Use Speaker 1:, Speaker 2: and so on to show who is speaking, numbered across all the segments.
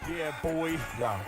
Speaker 1: Yeah, boy. Yeah.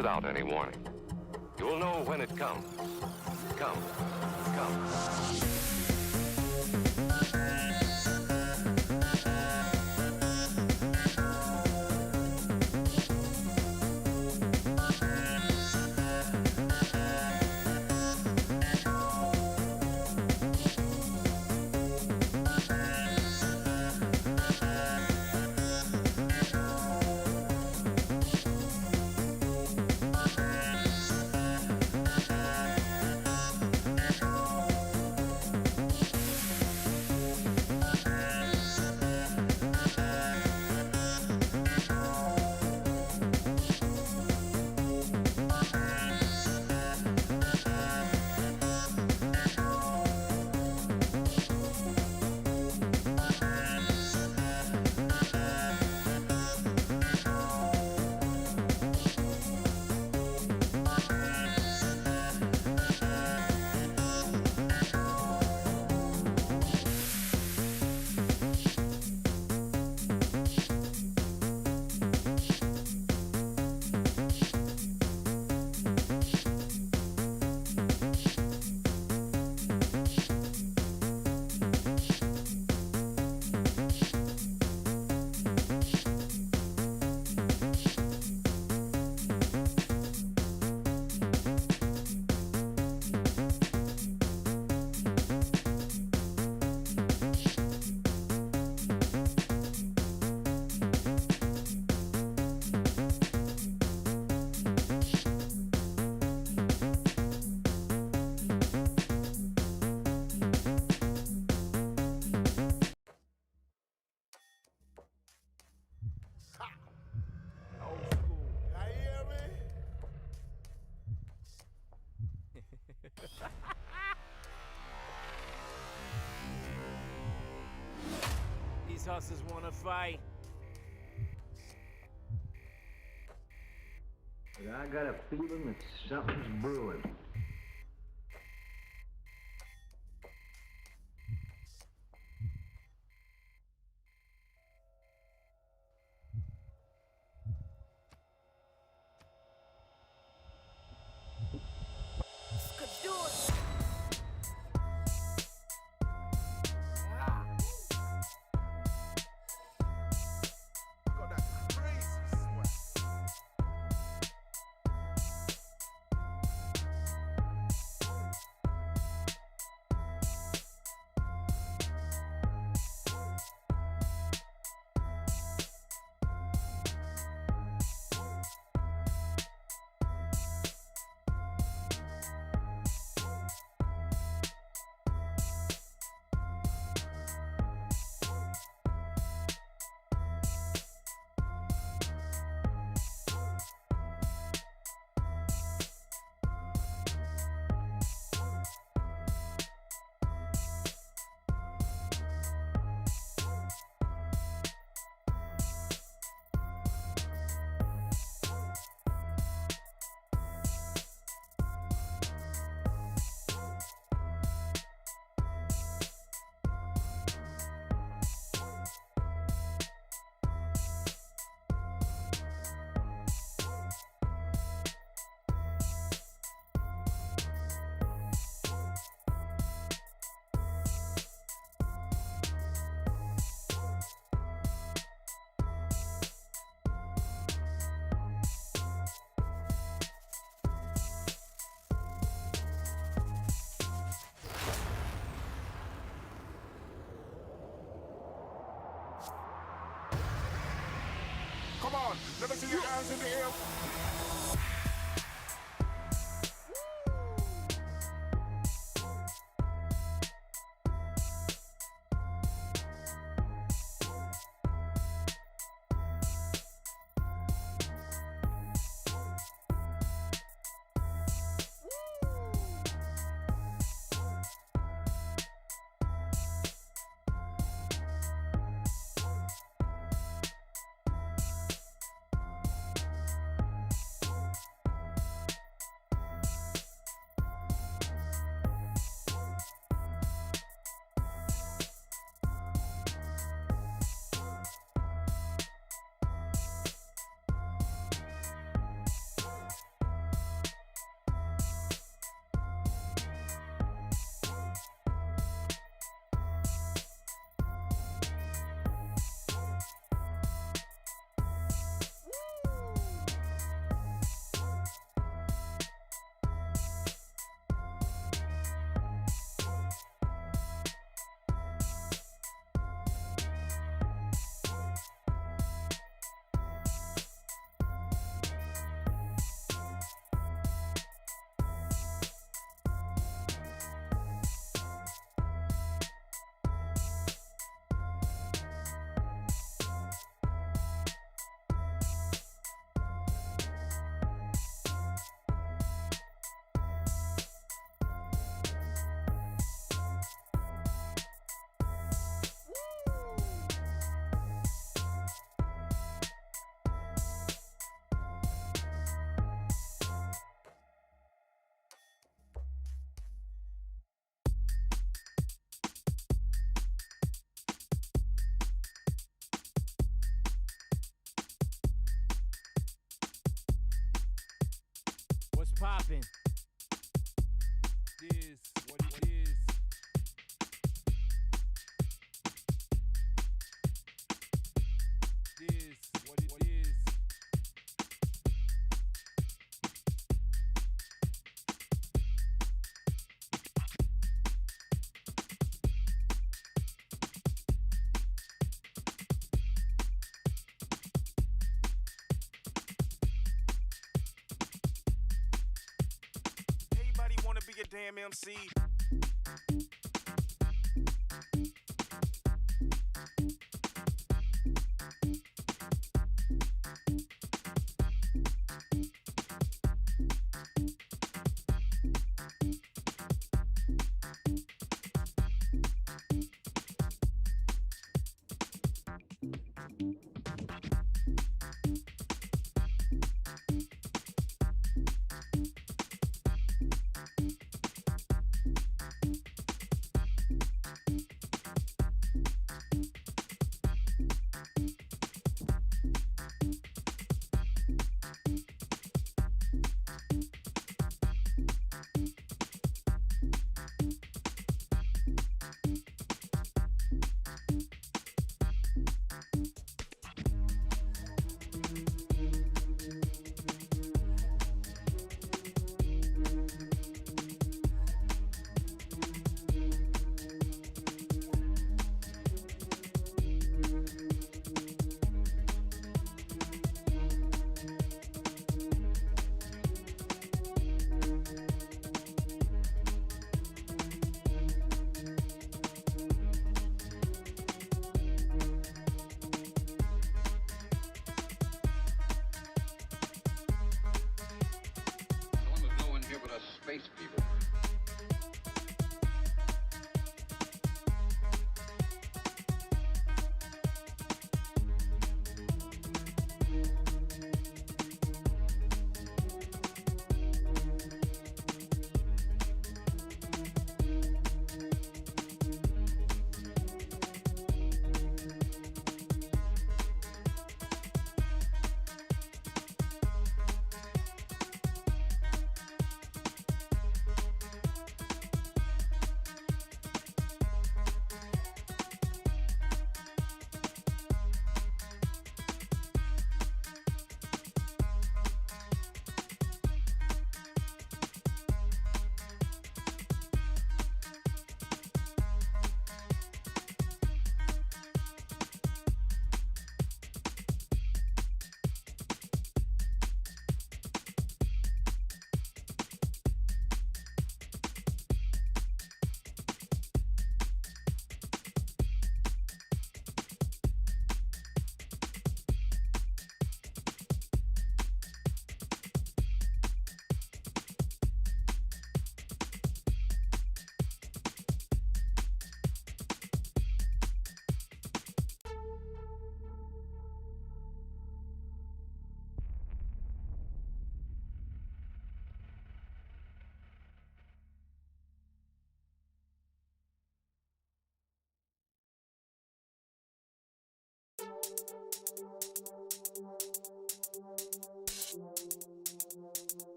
Speaker 1: without any warning. You'll know when it comes. Come.
Speaker 2: These hustlers wanna fight.
Speaker 3: But I got a feeling that something's brewing.
Speaker 4: Come on, let me see your hands in the air.
Speaker 2: poppin'. Is what it is. Is what it is.
Speaker 4: Everybody wanna be a damn MC.
Speaker 5: Tell them there's no one here but us space people.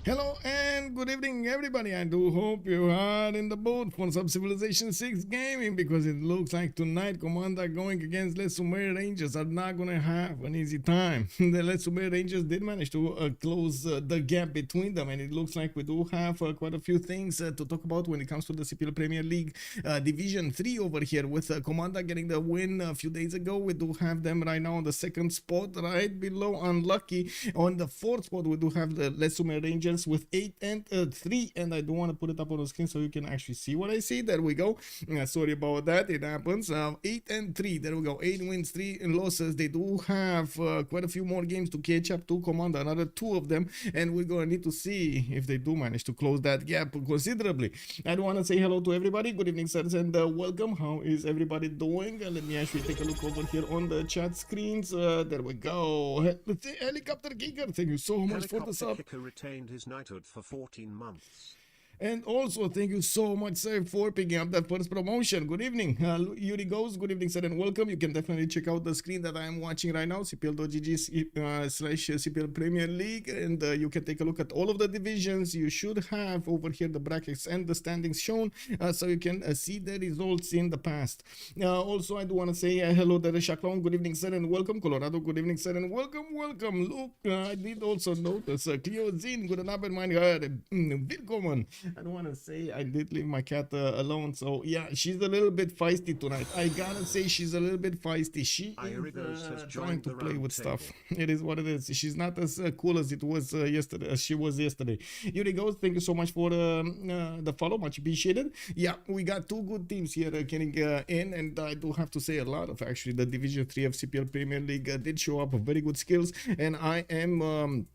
Speaker 6: Hello and good evening, everybody. I do hope you are in the boat for some Civilization 6 gaming, because it looks like tonight Komanda going against Let's Sumer Rangers are not going to have an easy time. The Let's Sumer Rangers did manage to close the gap between them, and it looks like we do have quite a few things to talk about when it comes to the CPL Premier League Division 3 over here, with Komanda getting the win a few days ago. We do have them right now on the second spot, right below Unlucky. On the fourth spot, we do have the Let's Sumer Rangers with 8 and 3, and I don't want to put it up on the screen so you can actually see what I see. There we go. Sorry about that, it happens. 8 and 3, there we go. 8 wins, 3 losses. They do have quite a few more games to catch up to Komanda, another 2 of them, and we're gonna need to see if they do manage to close that gap considerably. I do want to say hello to everybody. Good evening, sirs, and welcome. How is everybody doing? Let me actually take a look over here on the chat screens. There we go. Helicopter Kicker, thank you so much for the sub.
Speaker 7: Kicker retained his knighthood for 14 months.
Speaker 6: And also, thank you so much, sir, for picking up that first promotion. Good evening. Yuri goes. Good evening, sir, and welcome. You can definitely check out the screen that I am watching right now, cpl.gg/CPL Premier League, and you can take a look at all of the divisions. You should have over here the brackets and the standings shown, so you can see the results in the past. Also, I do want to say hello to Shakron. Good evening, sir, and welcome. Colorado, good evening, sir, and welcome. Look, I did also notice Cleo Zin. Good Abend, mein Herr. Willkommen. I don't want to say I did leave my cat alone, so yeah, she's a little bit feisty tonight. I gotta say she's a little bit feisty. She is trying to play with stuff. It is what it is. She's not as cool as it was yesterday, as she was yesterday. Yuri goes, thank you so much for the follow, much appreciated. Yeah, we got 2 good teams here getting in, and I do have to say a lot of actually the Division 3 of CPL Premier League did show up very good skills, and I am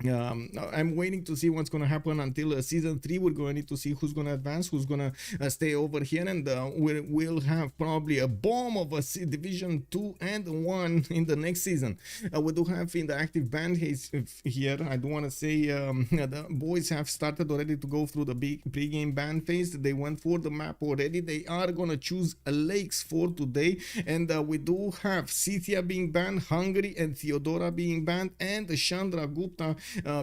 Speaker 6: I'm waiting to see what's going to happen until season 3. We're going to need to see who's going to advance, who's going to stay over here, and we'll have probably a bomb of a Division 2 and 1 in the next season. We do have in the active band here, I do want to say the boys have started already to go through the big pre-game band phase. They went for the map already. They are going to choose lakes for today, and we do have Scythia being banned, Hungary and Theodora being banned, and Chandra Gupta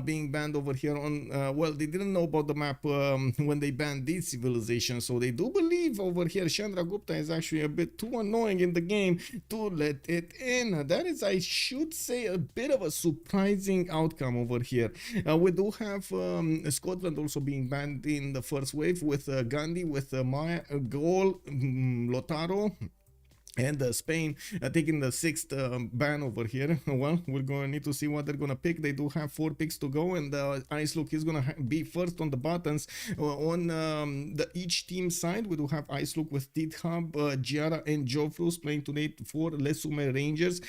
Speaker 6: being banned over here on well, they didn't know about the map when they banned these civilizations, so they do believe over here Chandra Gupta is actually a bit too annoying in the game to let it in. That is, I should say, a bit of a surprising outcome over here. We do have Scotland also being banned in the first wave, with Gandhi, with Maya, Gol, Lotaro, and Spain taking the 6th ban over here. Well, we're going to need to see what they're going to pick. They do have 4 picks to go, and Ice Look is going to be first on the buttons. On the each team side, we do have Ice Look with Tithab, Giara, and Jofrus playing today for Les Sumer Rangers.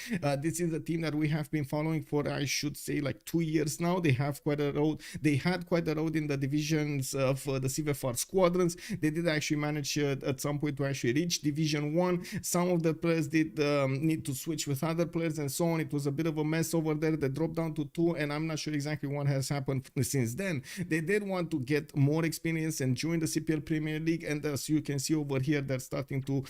Speaker 6: This is a team that we have been following for, I should say, like 2 years now. They have quite a road. They had quite a road in the divisions of the CVFR squadrons. They did actually manage at some point to actually reach Division 1. Some of the players did need to switch with other players and so on. It was a bit of a mess over there. They dropped down to 2, and I'm not sure exactly what has happened since then. They did want to get more experience and join the CPL Premier League, and as you can see over here, they're starting to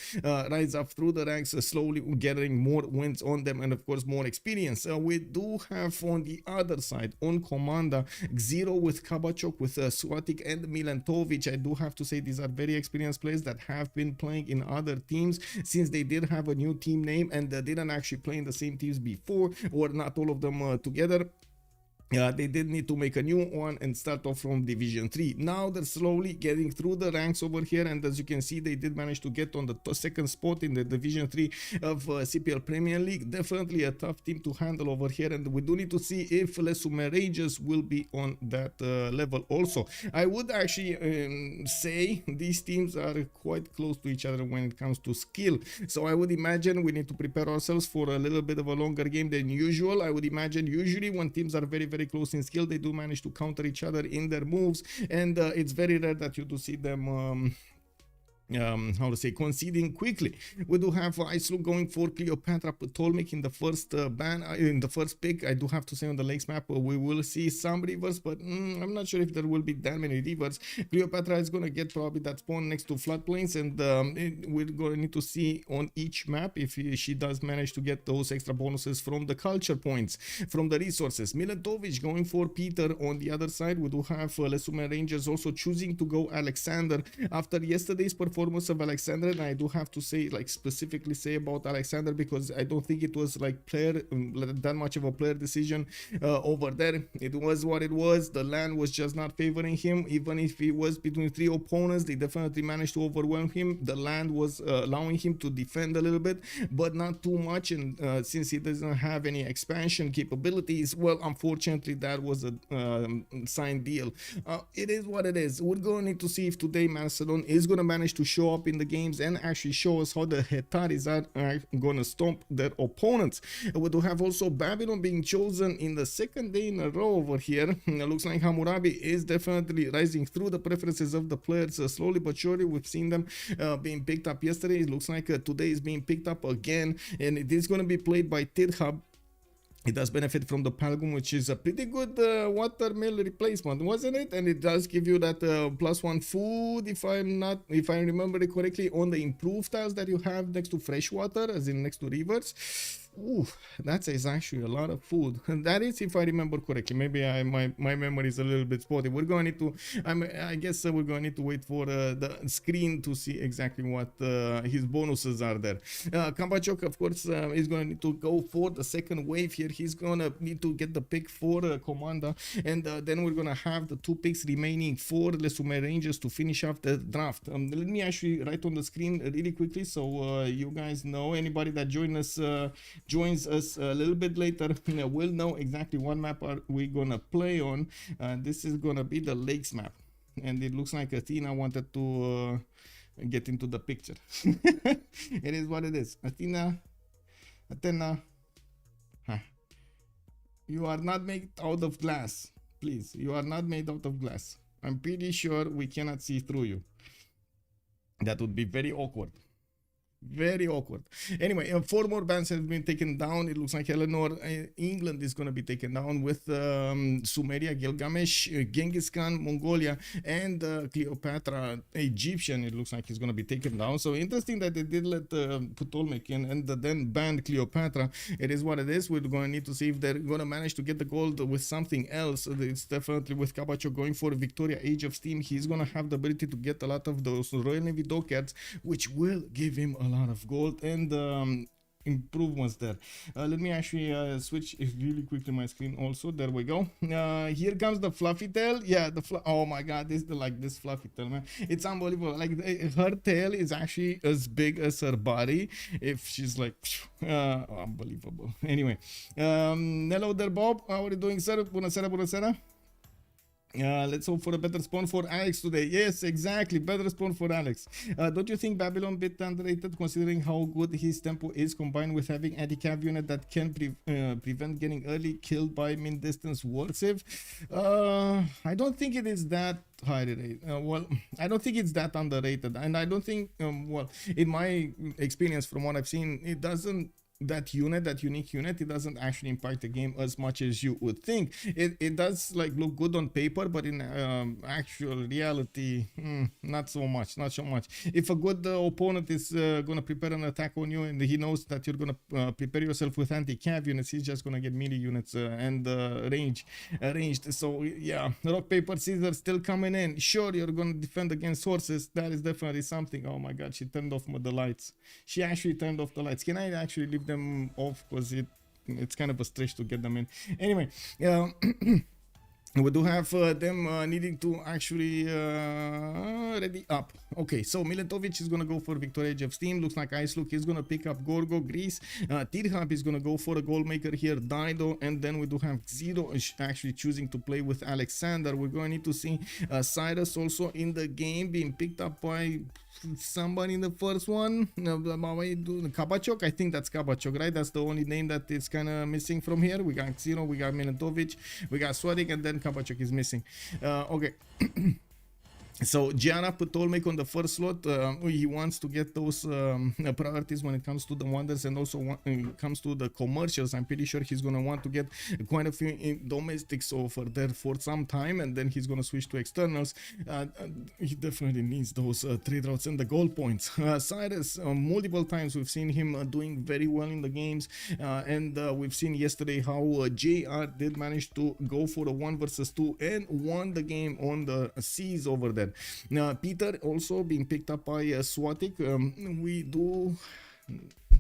Speaker 6: rise up through the ranks, slowly gathering more wins on them, and of course more experience. We do have on the other side, on Komanda, Xero with Kabachok, with Swatik and Milantovic. I do have to say these are very experienced players that have been playing in other teams since they did have a new team name, and didn't actually play in the same teams before, or not all of them together. They did need to make a new one and start off from Division 3. Now they're slowly getting through the ranks over here, and as you can see, they did manage to get on the second spot in the Division 3 of CPL Premier League. Definitely a tough team to handle over here, and we do need to see if Les Sumer Rangers will be on that level also. I would actually say these teams are quite close to each other when it comes to skill, so I would imagine we need to prepare ourselves for a little bit of a longer game than usual. I would imagine usually when teams are very close in skill, they do manage to counter each other in their moves, and it's very rare that you do see them how to say, conceding quickly. We do have Isluk going for Cleopatra Ptolemy in the first in the first pick. I do have to say on the lakes map we will see some rivers, but I'm not sure if there will be that many rivers. Cleopatra is gonna get probably that spawn next to floodplains, and we're gonna need to see on each map if she does manage to get those extra bonuses from the culture points, from the resources. Miletovic going for Peter on the other side. We do have Lesumen Rangers also choosing to go Alexander after yesterday's performance of Alexander. And I do have to say, like, specifically say about Alexander, because I don't think it was like that much of a player decision over there. It was what it was. The land was just not favoring him. Even if he was between 3 opponents, they definitely managed to overwhelm him. The land was allowing him to defend a little bit, but not too much. And since he doesn't have any expansion capabilities, well, unfortunately that was a signed deal. It is what it is. We're going to need to see if today Macedon is going to manage to show up in the games and actually show us how the Hetaris are going to stomp their opponents. We do have also Babylon being chosen in the second day in a row over here. It looks like Hammurabi is definitely rising through the preferences of the players slowly but surely. We've seen them being picked up yesterday. It looks like today is being picked up again, and it is going to be played by Tirhab. It does benefit from the Palgum, which is a pretty good watermill replacement, wasn't it? And it does give you that +1 food, if I remember it correctly, on the improved tiles that you have next to fresh water, as in next to rivers. Ooh, that is actually a lot of food. And that is, if I remember correctly. Maybe my memory is a little bit spotty. We're going to need to, I guess we're going to need to wait for the screen to see exactly what his bonuses are there. Kambachok, of course, is going to need to go for the second wave here. He's going to need to get the pick for Komanda, and then we're going to have the 2 picks remaining for the Lesumen Rangers to finish off the draft. Let me actually write on the screen really quickly so you guys know. Anybody that joins us a little bit later will know exactly what map are we gonna play on. This is gonna be the lakes map, and it looks like Athena wanted to get into the picture. It is what it is. Athena, huh. You are not made out of glass. Please, you are not made out of glass. I'm pretty sure we cannot see through you. That would be very awkward. Very awkward. Anyway, 4 more bands have been taken down. It looks like Eleanor, England, is going to be taken down, with Sumeria, Gilgamesh, Genghis Khan, Mongolia, and Cleopatra, Egyptian. It looks like he's going to be taken down. So interesting that they did let Ptolemy in and then banned Cleopatra. It is what it is. We're going to need to see if they're going to manage to get the gold with something else. It's definitely with Kabacho going for Victoria, Age of Steam. He's going to have the ability to get a lot of those Royal Navy dockyards, which will give him a lot of gold and improvements there. Let me actually switch really quickly my screen also. There we go. Here comes the fluffy tail. Yeah, oh my god, this fluffy tail, man, it's unbelievable. Like, her tail is actually as big as her body. If she's like unbelievable. Anyway, hello there, Bob. How are you doing, sir? Buonasera. Let's hope for a better spawn for Alex today. Yes, exactly, better spawn for Alex. Don't you think Babylon a bit underrated, considering how good his tempo is, combined with having anti-cav unit that can prevent getting early killed by min distance warsive? I don't think it is that high rate. Well, I don't think it's that underrated, and I don't think well, in my experience, from what I've seen, it doesn't, that unique unit, it doesn't actually impact the game as much as you would think. It does like look good on paper, but in actual reality, not so much. If a good opponent is gonna prepare an attack on you, and he knows that you're gonna prepare yourself with anti-cav units, he's just gonna get melee units and ranged. So yeah, rock paper scissors still coming in. Sure, you're gonna defend against horses. That is definitely something. Oh my god, she turned off the lights. She actually turned off the lights. Can I actually leave them off, because it's kind of a stretch to get them in? Anyway, we do have them needing to actually ready up. Okay, so Miletovic is gonna go for Victoria, Age of Steam. Looks like Isluk is gonna pick up Gorgo, Greece. Tirhab is gonna go for a goal maker here, Dido, and then we do have Zero actually choosing to play with Alexander. We're going to need to see Cyrus also in the game, being picked up by somebody in the first one. Kabachok, I think that's Kabachok, right? That's the only name that is kind of missing from here. We got Zero, we got Miletovic, we got Swadik, and then Kabachok is missing. Okay. So Gianna put Tolmek on the first slot. He wants to get those priorities when it comes to the wonders, and also when it comes to the commercials. I'm pretty sure he's gonna want to get quite a few domestics over there for some time, and then he's gonna switch to externals. He definitely needs those trade routes and the goal points. Cyrus, multiple times we've seen him doing very well in the games, and we've seen yesterday how JR did manage to go for a 1 versus 2 and won the game on the seas over there. Peter also being picked up by Swatik. We do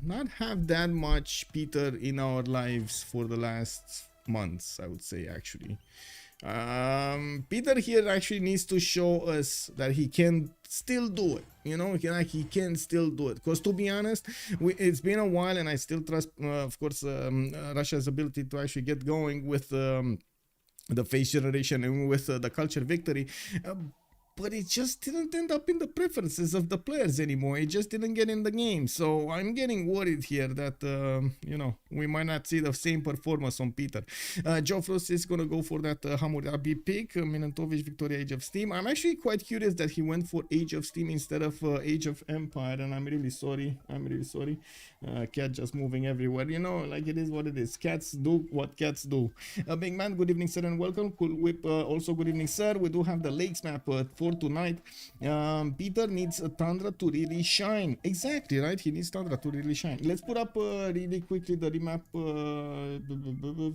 Speaker 6: not have that much Peter in our lives for the last months, I would say, actually. Peter here actually needs to show us that he can still do it, you know, he can still do it, because to be honest, it's been a while, and I still trust of course Russia's ability to actually get going with the face generation and with the culture victory, but it just didn't end up in the preferences of the players anymore. It just didn't get in the game. So I'm getting worried here that, you know, we might not see the same performance on Peter. Joe Frost is going to go for that Hammurabi pick. Minantovic, Victoria, Age of Steam. I'm actually quite curious that he went for Age of Steam instead of Age of Empire. And I'm really sorry. Cat just moving everywhere. You know, like it is what it is. Cats do what cats do. Big man, good evening, sir, and welcome. Cool Whip, also good evening, sir. We do have the Lakes map for tonight. Peter needs a Tundra to really shine. Exactly, right? He needs Tundra to really shine. Let's put up really quickly the remap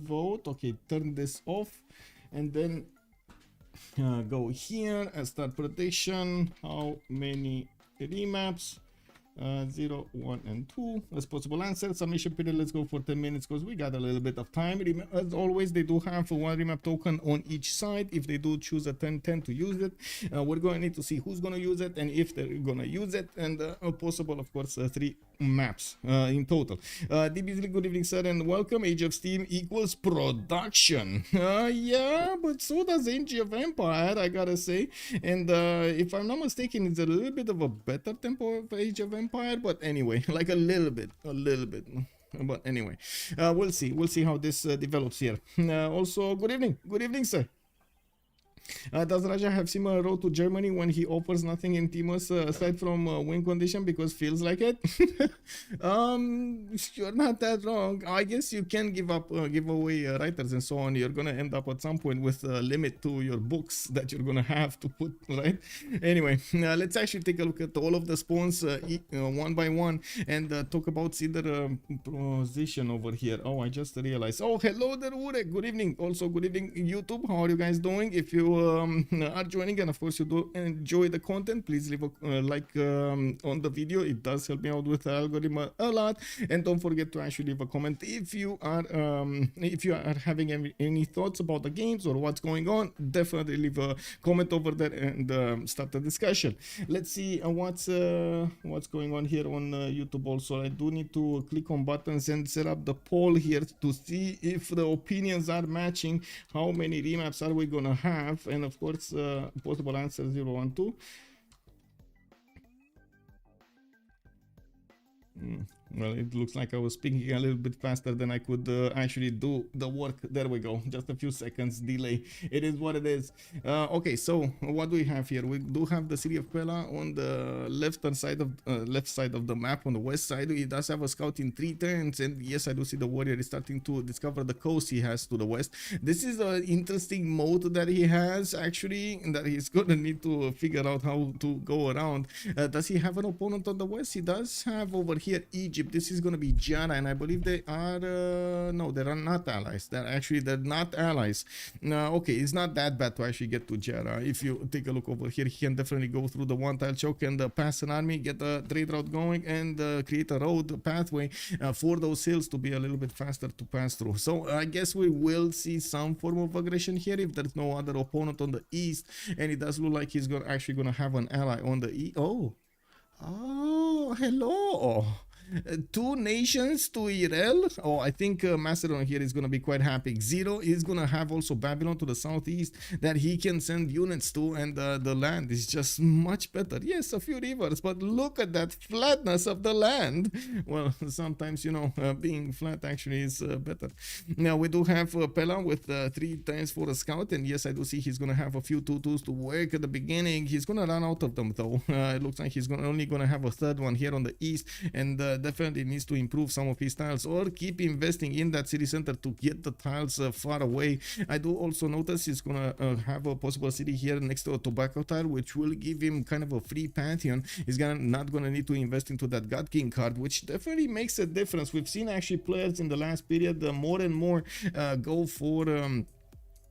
Speaker 6: vote. Okay, turn this off and then go here and start prediction. How many remaps? 0, 1, and 2 as possible answers. Submission period, let's go for 10 minutes because we got a little bit of time. As always, they do have one remap token on each side. If they do choose a 10 to use it, we're going to need to see who's going to use it and if they're going to use it, and possible, of course, 3 maps in total. DBZ, good evening, sir, and welcome. Age of Steam equals production. Yeah, but so does Age of Empire, I gotta say. And if I'm not mistaken, it's a little bit of a better tempo of Age of Empire, but anyway, like a little bit. But anyway, we'll see how this develops here. Also, good evening, sir. Does Raja have similar road to Germany when he offers nothing in Timus aside from win condition because feels like it? You're not that wrong. I guess you can give away writers and so on. You're gonna end up at some point with a limit to your books that you're gonna have to put, right? Anyway, let's actually take a look at all of the spawns one by one and talk about Cedar position over here. Oh, I just realized. Oh, hello there, Urek. Good evening. Also, good evening, YouTube. How are you guys doing? If you are joining and of course you do enjoy the content, please leave a like on the video. It does help me out with the algorithm a lot, and don't forget to actually leave a comment if you are having any thoughts about the games or what's going on. Definitely leave a comment over there and start the discussion. Let's see what's going on here on YouTube. Also, I do need to click on buttons and set up the poll here to see if the opinions are matching. How many remaps are we gonna have? And of course, possible answer 0, 1, 2. Well, it looks like I was speaking a little bit faster than I could actually do the work. There we go. Just a few seconds delay. It is what it is. Okay, so what do we have here? We do have the city of Pella on the left side of the map. On the west side, it does have a scout in 3 turns, and yes, I do see the warrior is starting to discover the coast he has to the west. This is an interesting mode that he has actually, that he's gonna need to figure out how to go around. Does he have an opponent on the west? He does have over here Egypt. This is going to be Jana, and I believe they are no, they are not allies. They're not allies. Okay, it's not that bad to actually get to Jana. If you take a look over here, he can definitely go through the one tile choke and pass an army, get a trade route going, and create a road pathway for those hills to be a little bit faster to pass through. So I guess we will see some form of aggression here if there's no other opponent on the east, and it does look like he's actually gonna have an ally on the east. Oh, hello. 2 nations to Irel. Oh, I think Macedon here is going to be quite happy. Zero is going to have also Babylon to the southeast that he can send units to, and the land is just much better. Yes, a few rivers, but look at that flatness of the land. Well, sometimes, you know, being flat actually is better. Now, we do have Pella with 3 times for a scout, and yes, I do see he's going to have a few 2-2s to work at the beginning. He's going to run out of them, though. It looks like he's only going to have a third one here on the east, and definitely needs to improve some of his tiles or keep investing in that city center to get the tiles far away. I do also notice he's going to have a possible city here next to a tobacco tile, which will give him kind of a free pantheon. He's not going to need to invest into that God King card, which definitely makes a difference. We've seen actually players in the last period more and more go for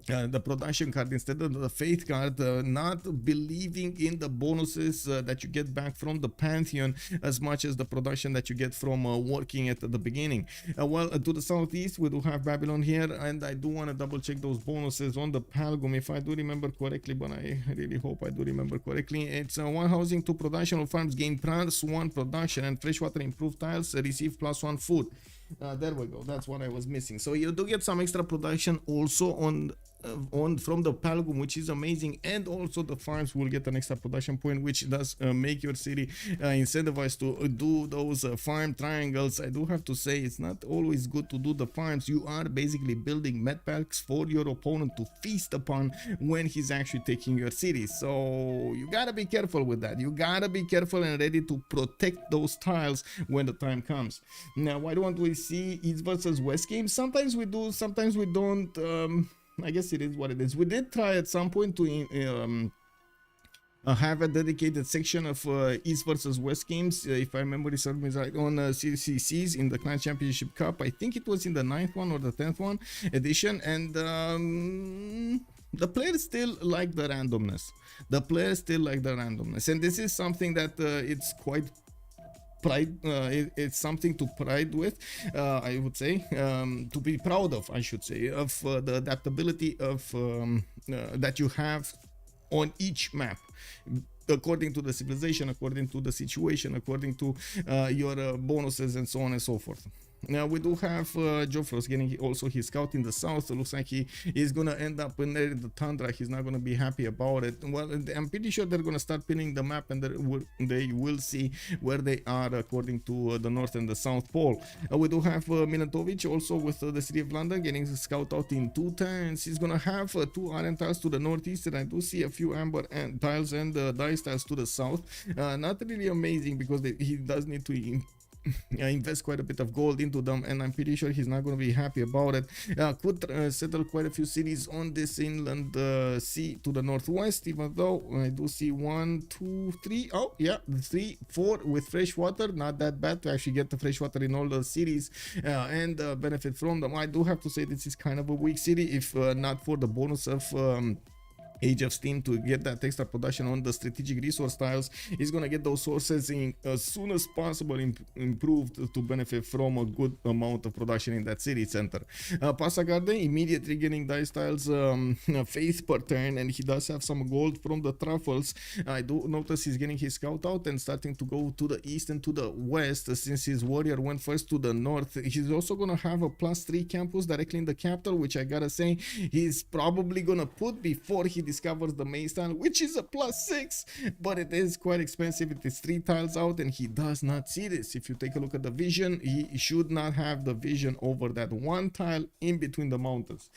Speaker 6: the production card instead of the faith card, not believing in the bonuses that you get back from the pantheon as much as the production that you get from working at the beginning. Well, to the southeast we do have Babylon here, and I do want to double check those bonuses on the Palgum if I do remember correctly, but I really hope I do remember correctly. It's 1 housing, 2 production farms, gain +1 production, and freshwater improved tiles receive +1 food. There we go, that's what I was missing. So you do get some extra production also on from the Palgum, which is amazing, and also the farms will get an extra production point, which does make your city incentivized to do those farm triangles. I do have to say it's not always good to do the farms. You are basically building med packs for your opponent to feast upon when he's actually taking your city, so you gotta be careful with that. You gotta be careful and ready to protect those tiles when the time comes. Now, why don't we see East versus West games? Sometimes we do, sometimes we don't. I guess it is what it is. We did try at some point to have a dedicated section of East versus West games, if I remember this right, on CCCs in the Clan Championship Cup. I think it was in the 9th one or the 10th one edition, and the players still like the randomness. And this is something that it's quite it's something to pride with, I would say, to be proud of, I should say, of the adaptability of that you have on each map, according to the civilization, according to the situation, according to your bonuses, and so on and so forth. Now we do have Jofros getting also his scout in the south. So it looks like he is gonna end up in the tundra. He's not gonna be happy about it. Well, I'm pretty sure they're gonna start pinning the map, and they will see where they are according to the north and the south pole. We do have Milatovic also with the city of London getting the scout out in 2 turns. He's gonna have 2 iron tiles to the northeast, and I do see a few amber tiles and dice tiles to the south. Not really amazing because he does need to invest quite a bit of gold into them, and I'm pretty sure he's not going to be happy about it. Could settle quite a few cities on this inland sea to the northwest, even though I do see 1, 2, 3, oh yeah, 3, 4 with fresh water. Not that bad to actually get the fresh water in all the cities and benefit from them. I do have to say this is kind of a weak city, if not for the bonus of Age of Steam to get that extra production on the strategic resource tiles. He's gonna get those sources in as soon as possible improved to benefit from a good amount of production in that city center. Passagarde immediately getting dice tiles faith per turn, and he does have some gold from the truffles. I do notice he's getting his scout out and starting to go to the east and to the west, since his warrior went first to the north. He's also gonna have a +3 campus directly in the capital, which I gotta say he's probably gonna put before he discovers the maze tile, which is a +6, but it is quite expensive. It is 3 tiles out, and he does not see this. If you take a look at the vision, he should not have the vision over that 1 tile in between the mountains.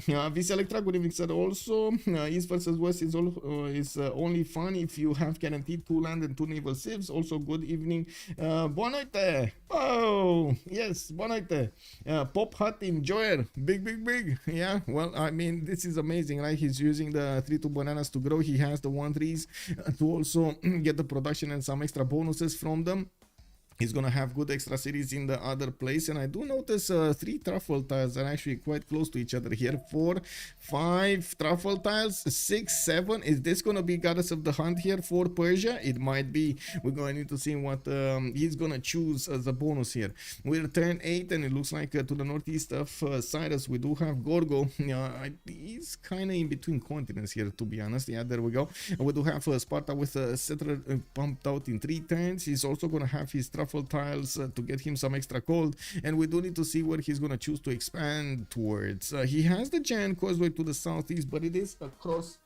Speaker 6: Visa Electra, good evening, sir. Also, East versus West is only fun if you have guaranteed 2 land and 2 naval civs. Also, good evening. Boa noite. Oh, yes, boa noite. Pop Hut Enjoyer. Big. Yeah, well, I mean, this is amazing, right? He's using the 3-2 bananas to grow. He has the 1-3s to also get the production and some extra bonuses from them. He's gonna have good extra cities in the other place, and I do notice 3 truffle tiles are actually quite close to each other here. 4, 5 truffle tiles, 6, 7. Is this gonna be Goddess of the Hunt here for Persia? It might be. We're going to need to see what he's gonna choose as a bonus here. We're turn 8, and it looks like to the northeast of Cyrus we do have Gorgo. He's kind of in between continents here, to be honest. Yeah, there we go. We do have Sparta with a settler pumped out in 3 turns. He's also gonna have his truffle shuffle tiles to get him some extra gold, and we do need to see where he's gonna choose to expand towards. He has the giant causeway to the southeast, but it is across.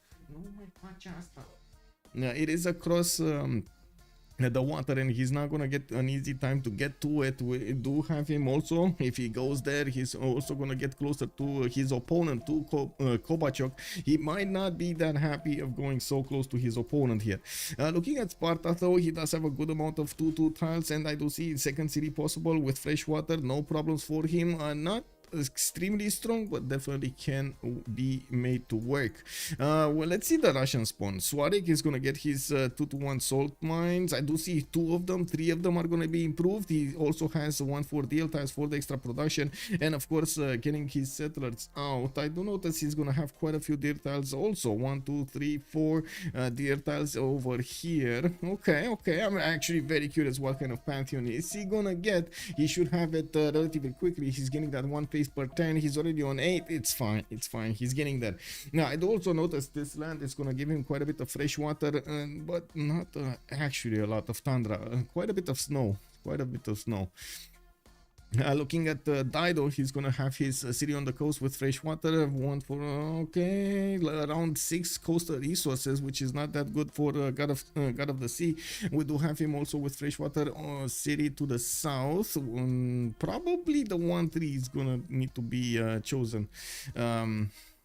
Speaker 6: No, it is across the water, and he's not gonna get an easy time to get to it. We do have him also. If he goes there, he's also gonna get closer to his opponent, to Kobachok. He might not be that happy of going so close to his opponent here. Looking at Sparta though, he does have a good amount of 2-2 tiles, and I do see second city possible with fresh water. No problems for him. Not extremely strong, but definitely can be made to work. Well, let's see the Russian spawn. Swarik is gonna get his 2-1 salt mines. I do see 2 of them, 3 of them are gonna be improved. He also has 1 for DL tiles for the extra production, and of course getting his settlers out. I do notice he's gonna have quite a few deer tiles also. 1, 2, 3, 4 deer tiles over here. Okay, I'm actually very curious what kind of pantheon is he gonna get. He should have it relatively quickly. He's getting that 1 phase per turn. He's already on 8. It's fine, he's getting there. Now I do also notice this land is gonna give him quite a bit of fresh water, but not actually a lot of tundra. Quite a bit of snow. Looking at Dido, he's gonna have his city on the coast with fresh water. 1 for around 6 coastal resources, which is not that good for God of the Sea. We do have him also with fresh water city to the south. Probably the 1-3 is gonna need to be chosen.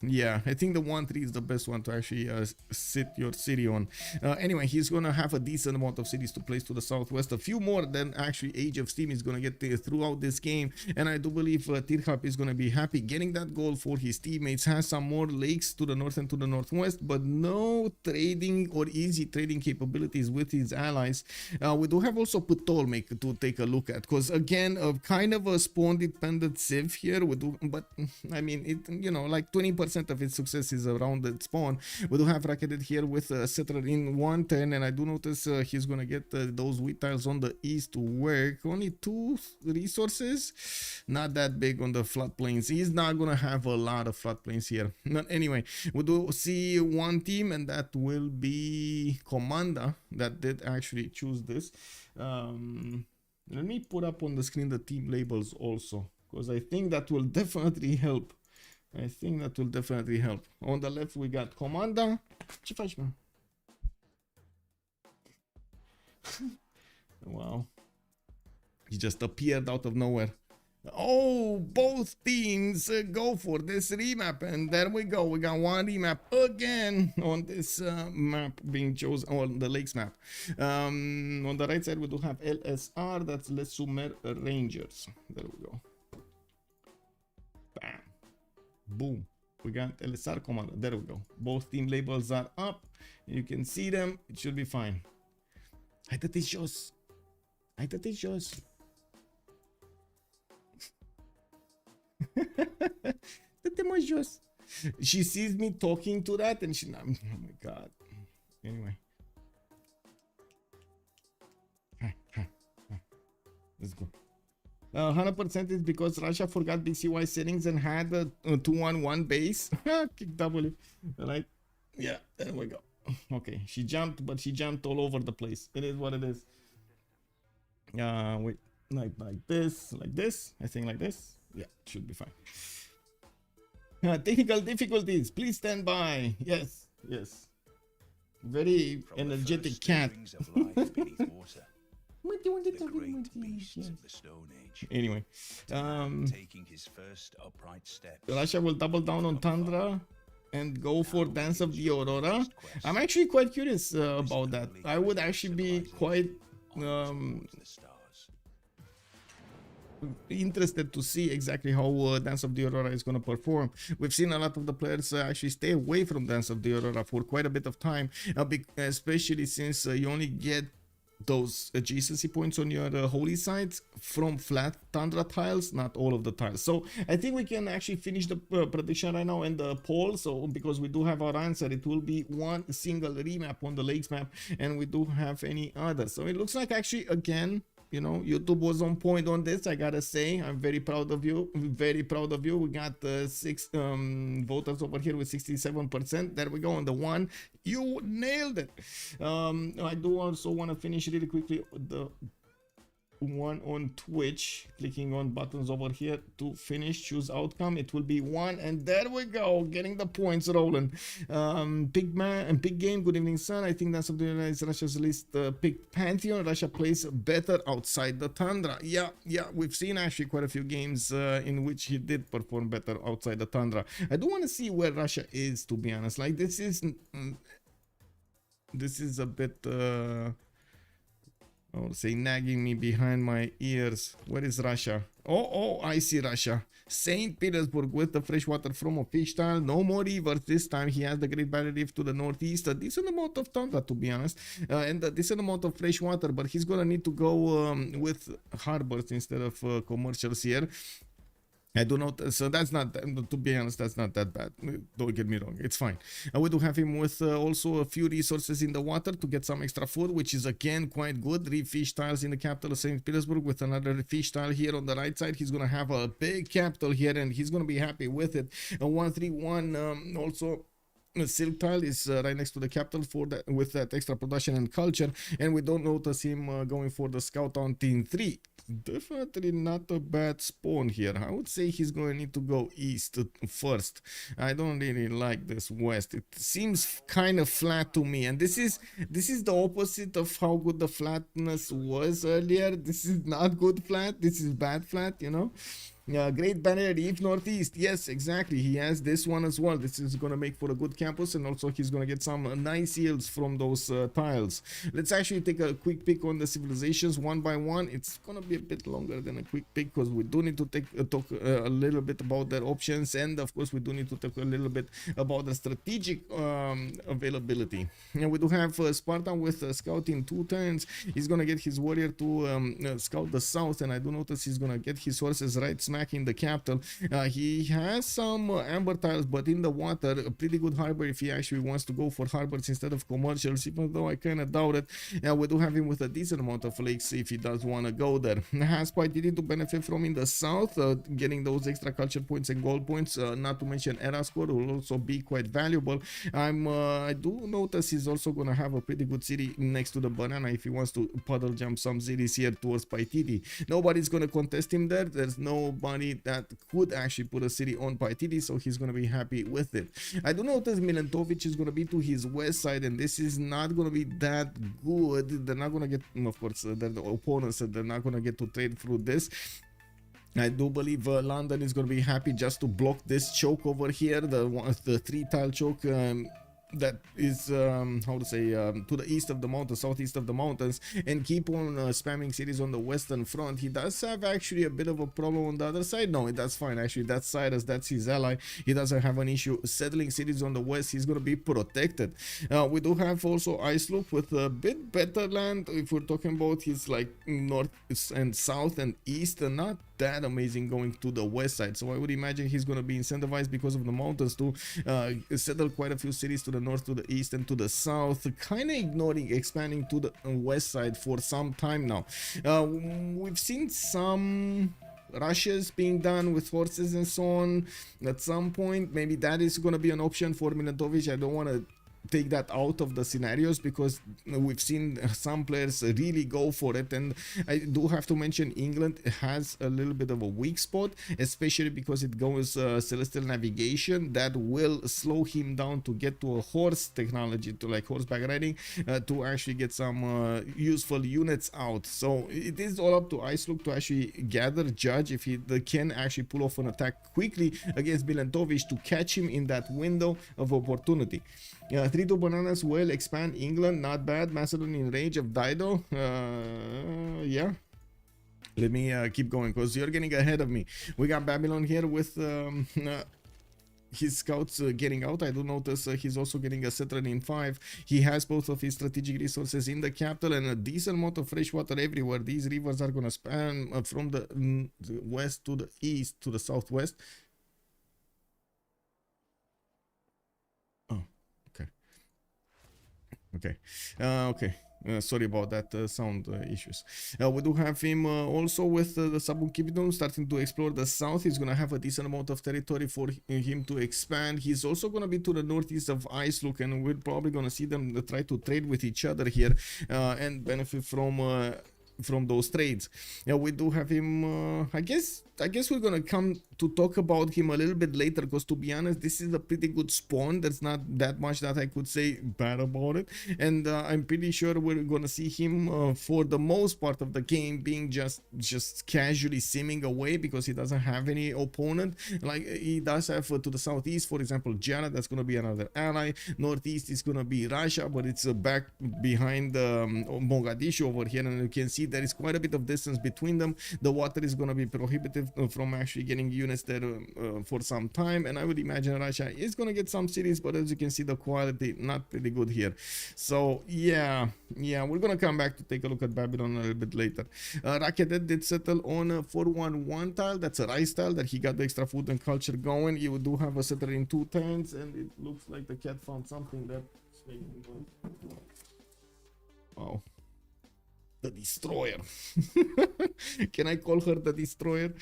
Speaker 6: Yeah, I think the 1-3 is the best one to actually sit your city on. Anyway, he's gonna have a decent amount of cities to place to the southwest, a few more than actually Age of Steam is gonna get throughout this game, and I do believe Tirhap is gonna be happy getting that goal for his teammates. Has some more lakes to the north and to the northwest, but no trading or easy trading capabilities with his allies. We do have also Ptolemy to take a look at, because again, kind of a spawn dependent Civ here. We do, but I mean, it, you know, like 20% of its success is around the spawn. We do have racketed here with a settler in 1 turn, and I do notice he's gonna get those wheat tiles on the east to work. Only 2 resources, not that big on the floodplains. He's not gonna have a lot of floodplains here. But anyway, we do see 1 team, and that will be Komanda that did actually choose this. Let me put up on the screen the team labels also, because I think that will definitely help. On the left we got Komanda. Ce faci, mă? Wow. He just appeared out of nowhere. Oh, both teams go for this remap, and there we go. We got 1 remap again on this map being chosen, on the lakes map. On the right side we do have LSR, that's Les Sumer Rangers. There we go. Bam. Boom, we got LSR Komanda. There we go. Both team labels are up. You can see them. It should be fine. Haideți jos. Dă-te mă jos. She sees me talking to that and she, oh my god. Anyway. Let's go. 100% is because Russia forgot BCY settings and had a 2-1-1 base. Kick W, right? Yeah, there we go. Okay, she jumped, but she jumped all over the place. It is what it is. Wait, like this. I think like this. Yeah, should be fine. Technical difficulties. Please stand by. Yes. Very energetic cat. Anyway, Russia will double down on Tundra and go for Dance of the Aurora. I'm actually quite curious about that. I would actually be quite interested to see exactly how Dance of the Aurora is going to perform. We've seen a lot of the players actually stay away from Dance of the Aurora for quite a bit of time, especially since you only get those adjacency points on your holy sites from flat tundra tiles, not all of the tiles. So I think we can actually finish the prediction right now and the poll. So because we do have our answer, it will be 1 single remap on the lakes map, and we do have any other. So it looks like actually again, you know, YouTube was on point on this. I gotta say, I'm very proud of you. We got 6 voters over here with 67%. There we go on the 1. You nailed it. I do also want to finish really quickly the one on Twitch, clicking on buttons over here to finish, choose outcome, it will be 1, and there we go, getting the points rolling. Big man and big game, good evening son. I think that's something that is Russia's least picked pantheon. Russia plays better outside the tundra. Yeah, we've seen actually quite a few games in which he did perform better outside the tundra. I do want to see where Russia is, to be honest. Like, this is a bit I would say nagging me behind my ears. Where is Russia? Oh, I see Russia. St. Petersburg with the fresh water from a fish tile. No more rivers this time. He has the Great Barrier Reef to the northeast. A decent amount of tundra, to be honest. And a decent amount of fresh water. But he's going to need to go with harbors instead of commercials here. I do not, so that's not, to be honest, that's not that bad. Don't get me wrong, it's fine. We do have him with also a few resources in the water to get some extra food, which is again quite good. 3 fish tiles in the capital of St. Petersburg with another fish tile here on the right side. He's going to have a big capital here and he's going to be happy with it. 131 also. Silk tile is right next to the capital for that, with that extra production and culture, and we don't notice him going for the scout on team 3. Definitely not a bad spawn here. I would say he's going to need to go east first. I don't really like this west. It seems kind of flat to me, and this is the opposite of how good the flatness was earlier. This is not good flat. This is bad flat, you know. Great Barrier Reef northeast. Yes, exactly. He has this one as well. This is going to make for a good campus, and also he's going to get some nice yields from those tiles. Let's actually take a quick pick on the civilizations one by one. It's going to be a bit longer than a quick pick because we do need to talk a little bit about their options, and of course we do need to talk a little bit about the strategic availability. And we do have Sparta with scouting 2 turns. He's going to get his warrior to scout the south, and I do notice he's going to get his horses right smack in the capital. He has some amber tiles, but in the water, a pretty good harbor if he actually wants to go for harbors instead of commercials, even though I kind of doubt it. We do have him with a decent amount of lakes if he does want to go there. Has quite easy to benefit from in the south, getting those extra culture points and gold points, not to mention era score will also be quite valuable. I do notice he's also going to have a pretty good city next to the banana if he wants to puddle jump some cities here towards Paititi. Nobody's going to contest him there. There's nobody that could actually put a city on Paititi, so he's going to be happy with it. I do notice Milentovic is going to be to his west side, and this is not going to be that good. They're not going to get, of course, the opponents, they're not going to get to trade through this. I do believe London is going to be happy just to block this choke over here, the 3 tile choke. That is how to say to the east of the mountains, southeast of the mountains, and keep on spamming cities on the western front. He does have actually a bit of a problem on the other side. No, that's fine actually. That's Cyrus, that's his ally. He doesn't have an issue settling cities on the west. He's going to be protected. We do have also Ice Loop with a bit better land. If we're talking about his like north and south and east, and not that amazing going to the west side. So I would imagine he's going to be incentivized because of the mountains to settle quite a few cities to the north, to the east, and to the south, kind of ignoring expanding to the west side for some time now. We've seen some rushes being done with horses and so on at some point. Maybe that is going to be an option for Milentovic. I don't want to take that out of the scenarios because we've seen some players really go for it, and I do have to mention England has a little bit of a weak spot, especially because it goes celestial navigation. That will slow him down to get to a horse technology, to like horseback riding, to actually get some useful units out. So it is all up to Icelook to actually gather, judge if he can actually pull off an attack quickly against Milentovic to catch him in that window of opportunity. 3-2 bananas will expand England, not bad. Macedon in range of Dido. Yeah. Let me keep going because you're getting ahead of me. We got Babylon here with his scouts getting out. I do notice he's also getting a settler in 5. He has both of his strategic resources in the capital and a decent amount of fresh water everywhere. These rivers are going to span from the west to the east to the southwest. Okay. Sorry about that sound issues. We do have him also with the Sabunkipidon starting to explore the south. He's going to have a decent amount of territory for him to expand. He's also going to be to the northeast of Icelook, and we're probably going to see them try to trade with each other here and benefit from from those trades. Yeah, we do have him. I guess we're gonna come to talk about him a little bit later, because to be honest, this is a pretty good spawn. There's not that much that I could say bad about it, and I'm pretty sure we're gonna see him for the most part of the game being just casually simming away, because he doesn't have any opponent. Like he does have to the southeast, for example, Jara. That's gonna be another ally. Northeast is gonna be Russia, but it's back behind Mogadishu over here, and you can see there is quite a bit of distance between them. The water is gonna be prohibitive from actually getting units there for some time, and I would imagine Russia is gonna get some cities, but as you can see, the quality not pretty good here. So yeah, we're gonna come back to take a look at Babylon a little bit later. Rakedet did settle on a 411 tile. That's a rice tile that he got the extra food and culture going. You do have a settler in 2 turns, and it looks like the cat found something that's making noise. Oh, the destroyer. Can I call her the destroyer?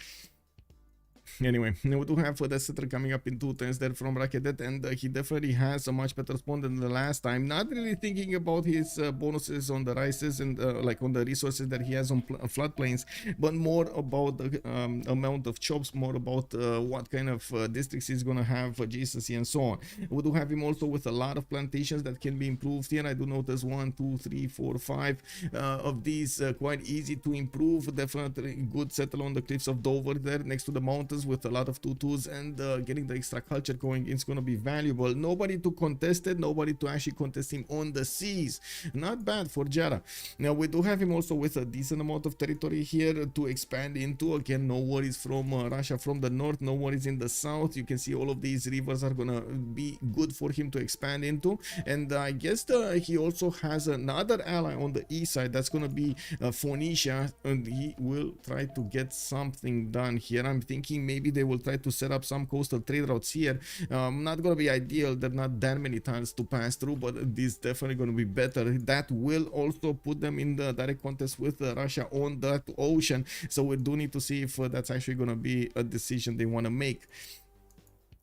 Speaker 6: Anyway, we do have the setter coming up in 2 turns there from Rakedet, and he definitely has a much better spawn than the last time. Not really thinking about his bonuses on the rices and like on the resources that he has on floodplains, but more about the amount of chops, more about what kind of districts he's gonna have adjacency and so on. We do have him also with a lot of plantations that can be improved here. I do notice 1, 2, 3, 4, 5 of these quite easy to improve. Definitely good settle on the cliffs of Dover there next to the mountains with a lot of 2-2s, and getting the extra culture going is going to be valuable. Nobody to contest it, nobody to actually contest him on the seas. Not bad for Jara. Now we do have him also with a decent amount of territory here to expand into. Again, no worries from Russia from the north, no worries in the south. You can see all of these rivers are gonna be good for him to expand into, and I guess he also has another ally on the east side. That's gonna be Phoenicia, and he will try to get something done here. I'm thinking maybe they will try to set up some coastal trade routes here. Not gonna be ideal, there are not that many tiles to pass through, but this is definitely gonna be better. That will also put them in the direct contest with Russia on that ocean, so we do need to see if that's actually gonna be a decision they want to make.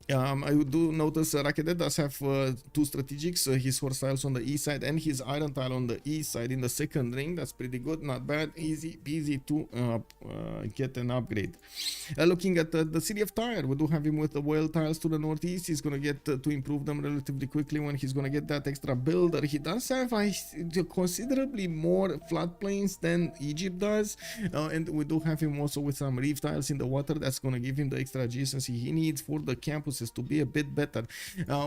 Speaker 6: I do notice Rakedet does have 2 strategics, his horse tiles on the east side and his iron tile on the east side in the second ring. That's pretty good, not bad, easy peasy to get an upgrade. Looking at the city of Tyre, we do have him with the whale tiles to the northeast. He's gonna get to improve them relatively quickly when he's gonna get that extra builder. He does have considerably more floodplains than Egypt does, and we do have him also with some reef tiles in the water. That's gonna give him the extra adjacency he needs for the campus to be a bit better.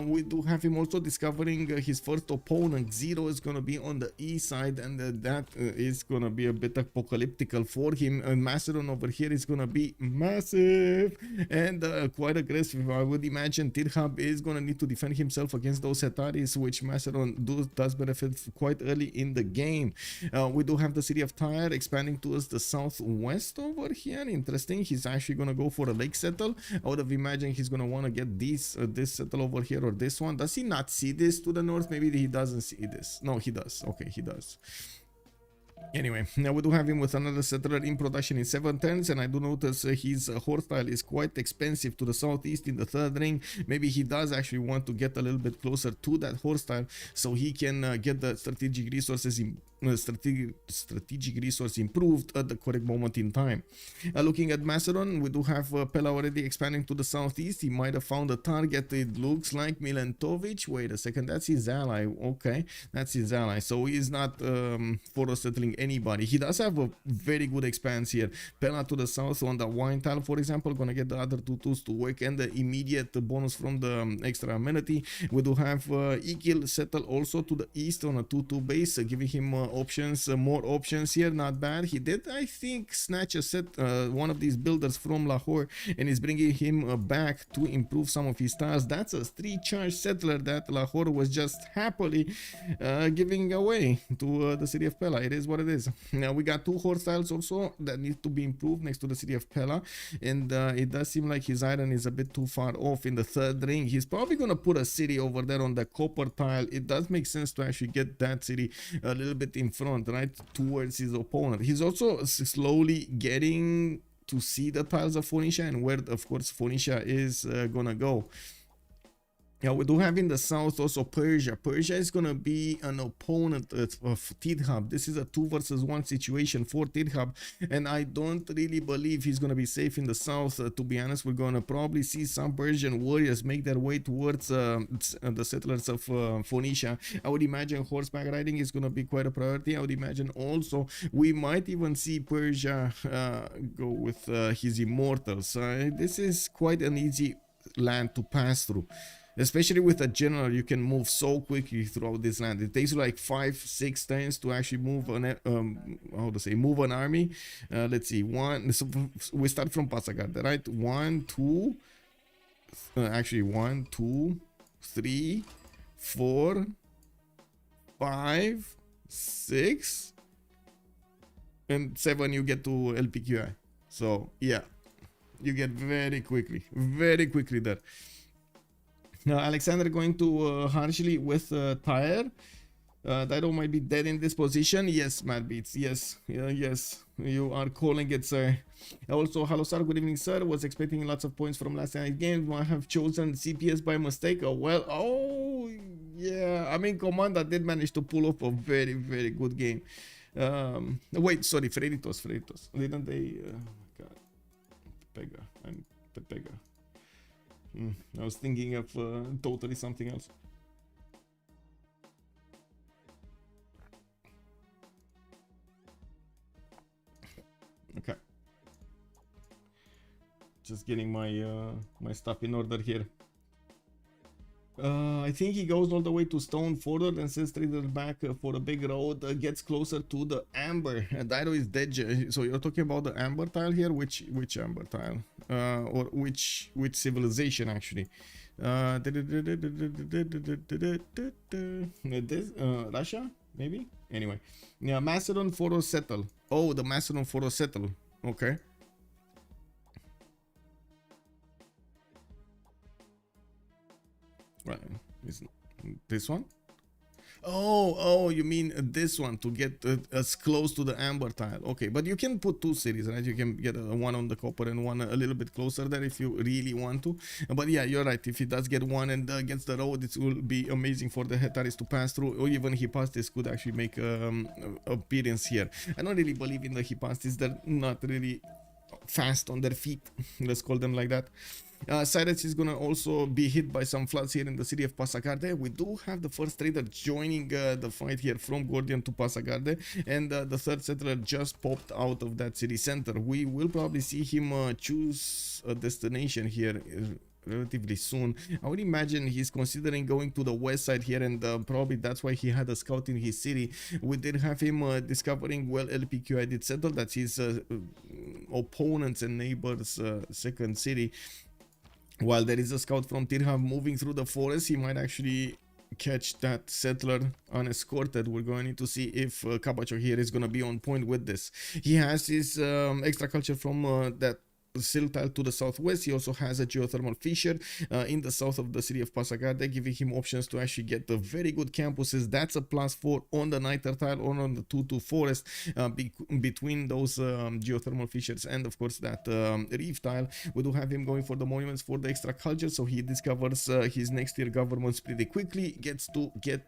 Speaker 6: We do have him also discovering his first opponent. Zero is going to be on the east side, and that is going to be a bit apocalyptical for him. And Macedon over here is going to be massive and quite aggressive. I would imagine Tirhab is going to need to defend himself against those Hetaris, which Macedon does benefit quite early in the game. We do have the city of Tyre expanding towards the southwest over here. Interesting. He's actually going to go for a lake settle. I would have imagined he's going to want to get this settle over here or this one. Does he not see this to the north? Maybe he doesn't see this. No, he does. Okay, he does. Anyway, now we do have him with another settler in production in 7 turns, and I do notice his horse tile is quite expensive to the southeast in the 3rd ring. Maybe he does actually want to get a little bit closer to that horse tile so he can get the strategic resources strategic resource improved at the correct moment in time. Looking at Macedon, we do have Pella already expanding to the southeast. He might have found a target. It looks like Milentovic. Wait a second, that's his ally. Okay, that's his ally, so he's not for settling anybody. He does have a very good expanse here. Pella to the south on the wine tile, for example, gonna get the other 2-2s to work and the immediate bonus from the extra amenity. We do have Ikil settle also to the east on a 2-2 base, giving him options, more options here. Not bad. He did, I think, snatch a set one of these builders from Lahore, and is bringing him back to improve some of his tiles. That's a 3-charge settler that Lahore was just happily giving away to the city of Pella. It is what it is. Now we got 2 horse tiles also that need to be improved next to the city of Pella, and it does seem like his iron is a bit too far off in the 3rd ring. He's probably gonna put a city over there on the copper tile. It does make sense to actually get that city a little bit in front, right, towards his opponent. He's also slowly getting to see the tiles of Phoenicia and where, of course, Phoenicia is gonna go. Yeah, we do have in the south also Persia. Persia is going to be an opponent of Tidhab. This is a 2 versus 1 situation for Tidhab, and I don't really believe he's going to be safe in the south. To be honest, we're going to probably see some Persian warriors make their way towards the settlers of Phoenicia. I would imagine horseback riding is going to be quite a priority. I would imagine also we might even see Persia go with his immortals. This is quite an easy land to pass through. Especially with a general, you can move so quickly throughout this land. It takes you like 5-6 turns to actually move an move an army. Let's see, so we start from Passagarde, right? 1, 2, actually 1, 2, 3, 4, 5, 6, and 7. You get to LPQI. So yeah, you get very quickly there. Now, Alexander going to harshly with Tyre. Dido might be dead in this position. Yes, Mad Beats. Yes. Yes. You are calling it, sir. Also, hello, sir. Good evening, sir. Was expecting lots of points from last night's game. I have chosen CPS by mistake. Oh, yeah. I mean, Komanda did manage to pull off a very, very good game. Wait, sorry. Freditos. Didn't they? Oh, my God. Pega. I'm Pega. I was thinking of totally something else. Okay. Just getting my my stuff in order here. I think he goes all the way to Stone forward and sends traders back for a big road. Gets closer to the Amber. Dido is dead. So you're talking about the Amber tile here? Which Amber tile? Or which civilization actually? This, Russia? Maybe? Anyway. Yeah, Macedon Photo Settle. Oh, the Macedon Photo Settle. Okay. Right, is this one? Oh, you mean this one to get as close to the Amber tile. Okay, but you can put 2 cities, right? You can get one on the copper and one a little bit closer there if you really want to. But yeah, you're right. If he does get one and gets the road, it will be amazing for the Hetaris to pass through, or even Hypastis could actually make appearance here. I don't really believe in the Hypastis. They're not really fast on their feet. Let's call them like that. Cyrus is gonna also be hit by some floods here in the city of Passagarde. We do have the first trader joining the fight here from Gordian to Passagarde, and the third settler just popped out of that city center. We will probably see him choose a destination here relatively soon. I would imagine he's considering going to the west side here, and probably that's why he had a scout in his city. We did have him discovering, well, LPQI did settle. That's his opponents and neighbors' second city. While there is a scout from Tirhab moving through the forest, he might actually catch that settler unescorted. We're going to see if Kabacho here is going to be on point with this. He has his extra culture from that sill tile to the southwest. He also has a geothermal fissure in the south of the city of Passagarde, giving him options to actually get the very good campuses. That's a +4 on the Niter tile or on the 2-2 forest between those geothermal fissures, and of course that reef tile. We do have him going for the monuments for the extra culture, so he discovers his next tier governments pretty quickly, gets to get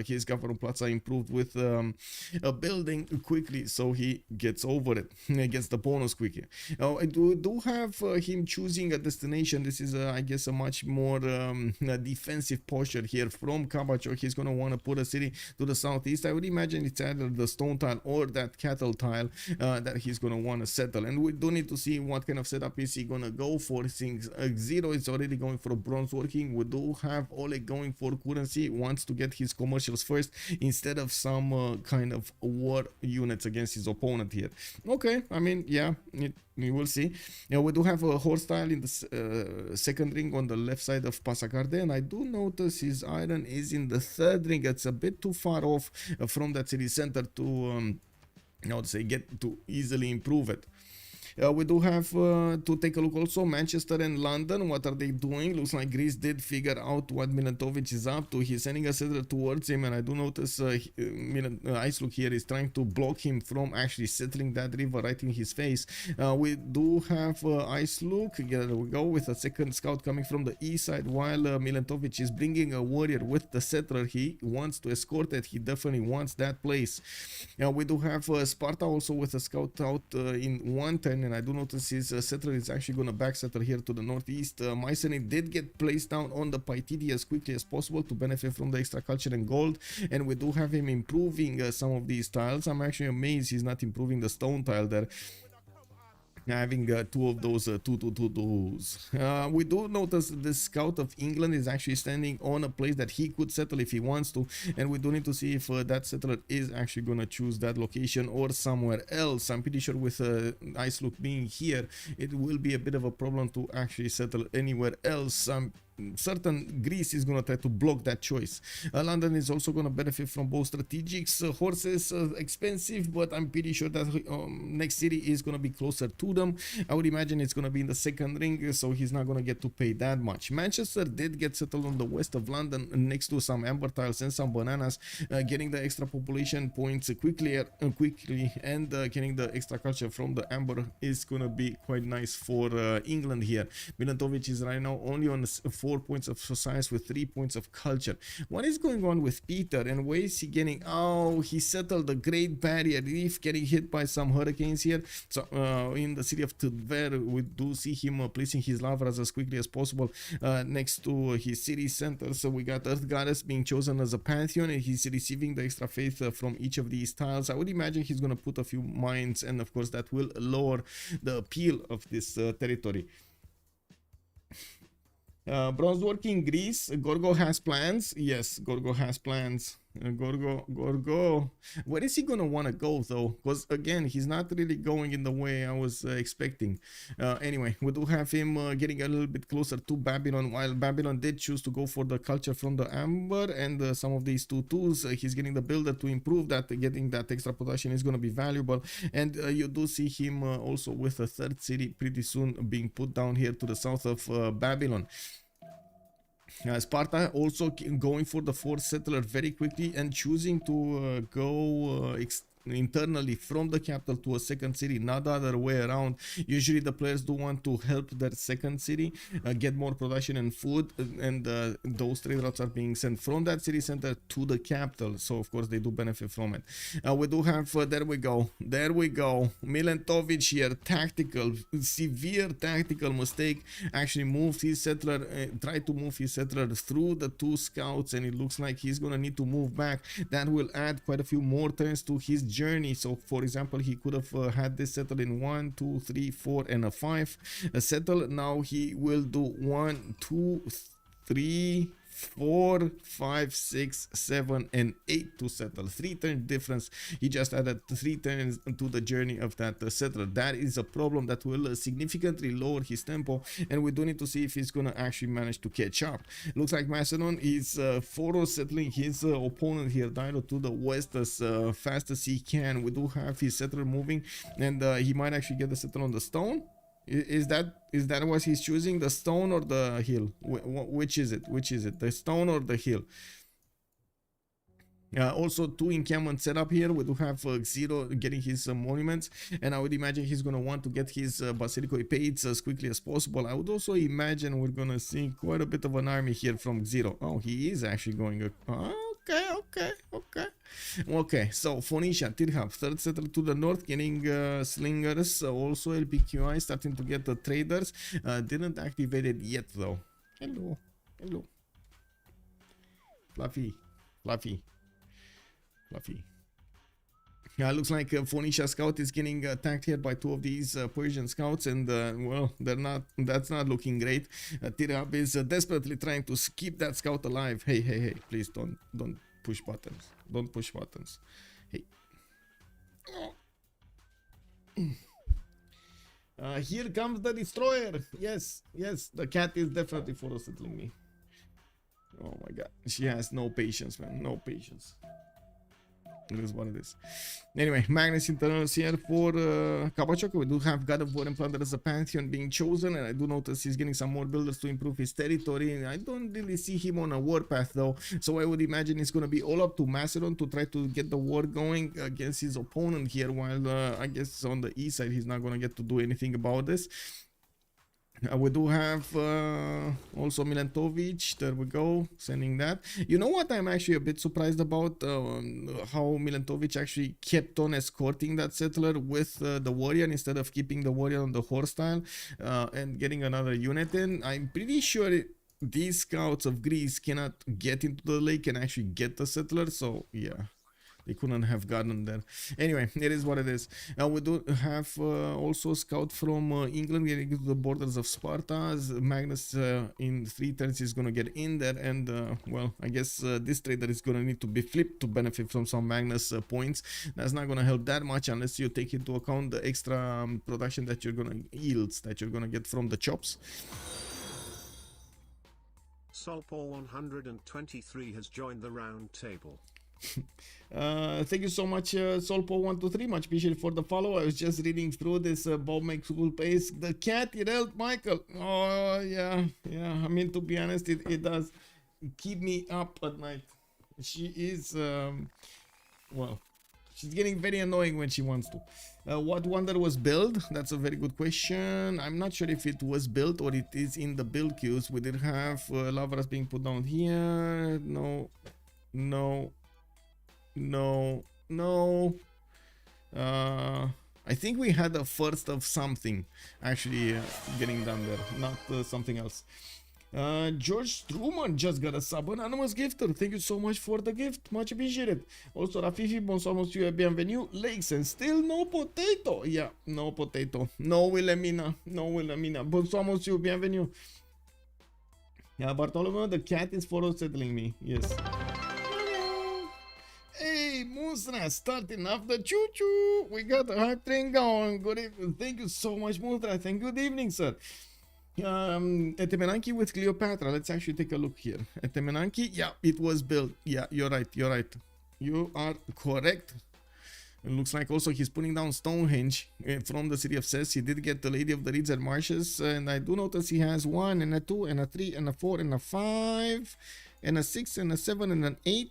Speaker 6: his government plaza improved with a building quickly, so he gets over it. He gets the bonus quickly. I do have him choosing a destination. This is I guess a much more defensive posture here from Kabacho. He's going to want to put a city to the southeast. I would imagine it's either the stone tile or that cattle tile that he's going to want to settle, and we do need to see what kind of setup is he going to go for. Since Zero is already going for bronze working, we do have Oleg going for currency, wants to get his commercials first instead of some kind of war units against his opponent here. Okay, I mean, yeah, we will see. Yeah, we do have a horse tile in the second ring on the left side of Passagarde, and I do notice his iron is in the third ring. It's a bit too far off from that city center to, how to say, get to easily improve it. We do have to take a look also Manchester and London. What are they doing? Looks like Greece did figure out what Milentovic is up to. He's sending a settler towards him, and I do notice Ice Look here is trying to block him from actually settling that river right in his face. We do have Ice Look. There we go with a second scout coming from the east side, while Milentovic is bringing a warrior with the settler. He wants to escort it. He definitely wants that place. We do have Sparta also with a scout out in 110, and I do notice his settler is actually going to back settle here to the northeast. Mycenae did get placed down on the Paitidi as quickly as possible to benefit from the extra culture and gold, and we do have him improving some of these tiles. I'm actually amazed he's not improving the stone tile there, having two of those 2-2-2-2s. We do notice the scout of England is actually standing on a place that he could settle if he wants to, and we do need to see if that settler is actually gonna choose that location or somewhere else. I'm pretty sure with Ice Look being here, it will be a bit of a problem to actually settle anywhere else. Certain Greece is going to try to block that choice. London is also going to benefit from both strategics. Horses expensive, but I'm pretty sure that next city is going to be closer to them. I would imagine it's going to be in the second ring, so he's not going to get to pay that much. Manchester did get settled on the west of London next to some amber tiles and some bananas, getting the extra population points quickly, and getting the extra culture from the amber is going to be quite nice for England here. Milentovic is right now only on 4 points of science with 3 points of culture. What is going on with Peter, and where is he getting? Oh, he settled the Great Barrier Reef, getting hit by some hurricanes here. So in the city of Tver, we do see him placing his lavras as quickly as possible next to his city center. So we got Earth Goddess being chosen as a pantheon, and he's receiving the extra faith from each of these tiles. I would imagine he's going to put a few mines, and of course that will lower the appeal of this territory. Bronze working Greece. Gorgo has plans. Yes, Gorgo has plans. Gorgo. Where is he gonna want to go though? Because again, he's not really going in the way I was expecting. Anyway, we do have him getting a little bit closer to Babylon, while Babylon did choose to go for the culture from the amber and some of these 2-2s. He's getting the builder to improve that. Getting that extra production is going to be valuable, and you do see him also with a third city pretty soon being put down here to the south of Babylon. Sparta also going for the fourth settler very quickly and choosing to go internally from the capital to a second city, not the other way around. Usually the players do want to help their second city get more production and food, and those trade routes are being sent from that city center to the capital, so of course they do benefit from it. We do have there we go Milentovic here, tactical, severe tactical mistake, actually moved his settler, tried to move his settler through the 2 scouts, and it looks like he's gonna need to move back. That will add quite a few more turns to his journey. So for example, he could have had this settle in 1, 2, 3, 4 and a 5 settle. Now he will do 1, 2, 3, 4, 5, 6, 7 and 8 to settle. 3 turn difference. He just added 3 turns to the journey of that settler. That is a problem that will significantly lower his tempo, and we do need to see if he's gonna actually manage to catch up. Looks like Macedon is photo settling his opponent here, Dido, to the west as fast as he can. We do have his settler moving, and he might actually get the settler on the stone. Is that what he's choosing, the stone or the hill? Which is it? The stone or the hill? Also 2 encampment setup here. We do have Zero getting his monuments, and I would imagine he's gonna want to get his Basilico Epeids as quickly as possible. I would also imagine we're gonna see quite a bit of an army here from Zero. Oh, he is actually going okay, so Phoenicia, Tirhab, third settler to the north, getting slingers. Also LPQI starting to get the traders. Didn't activate it yet though. Hello. Fluffy. Yeah, looks like Phoenicia scout is getting attacked here by 2 of these Persian scouts, and well, that's not looking great. Tirhab is desperately trying to keep that scout alive. Hey, please don't push buttons. Don't push buttons. Hey. Here comes the destroyer. Yes, the cat is definitely photo settling me. Oh my god, she has no patience, man, no patience. It is what it is. Anyway, Magnus internals here for Kabachok. We do have God of War and Plunder as a pantheon being chosen, and I do notice he's getting some more builders to improve his territory. I don't really see him on a warpath though, so I would imagine it's going to be all up to Macedon to try to get the war going against his opponent here, while I guess on the east side he's not going to get to do anything about this. We do have also Milentovic. There we go, sending that. You know what I'm actually a bit surprised about? How Milentovic actually kept on escorting that settler with the warrior instead of keeping the warrior on the horse style and getting another unit in. I'm pretty sure these scouts of Greece cannot get into the lake and actually get the settler, so yeah. They couldn't have gotten there. Anyway, it is what it is. We do have also a scout from England getting to the borders of Sparta. Magnus in 3 turns is going to get in there, and well, I guess this trader is going to need to be flipped to benefit from some Magnus points. That's not going to help that much unless you take into account the extra production that you're going to yields that you're going to get from the chops.
Speaker 7: Solpor 123 has joined the round table.
Speaker 6: Thank you so much, Solpo123. Much appreciated for the follow. I was just reading through this. Bob makes cool pace. The cat, it helped Michael. Oh, yeah. I mean, to be honest, it does keep me up at night. She is, well, she's getting very annoying when she wants to. What wonder was built? That's a very good question. I'm not sure if it was built or it is in the build queues. We did have Lavras being put down here. No. I think we had a first of something actually getting done there, not something else. George Truman just got a sub, anonymous gifter. Thank you so much for the gift, much appreciated. Also Rafifi, bonsoir monsieur, bienvenue. Lakes and still no potato. Yeah, no potato. No Wilhelmina. Bonsoir monsieur, bienvenue. Yeah, Bartolomeo, the cat is photo settling me. Yes. Hey, Musra, starting off the choo-choo. We got a hard train going. Good evening. Thank you so much, Musra. Thank good evening, sir. Etemenanki with Cleopatra. Let's actually take a look here. Etemenanki, yeah, it was built. Yeah, you're right. You are correct. It looks like also he's putting down Stonehenge from the city of Ces. He did get the Lady of the Reeds and Marshes, and I do notice he has 1 and a 2 and a 3 and a 4 and a 5 and a 6 and a 7 and an 8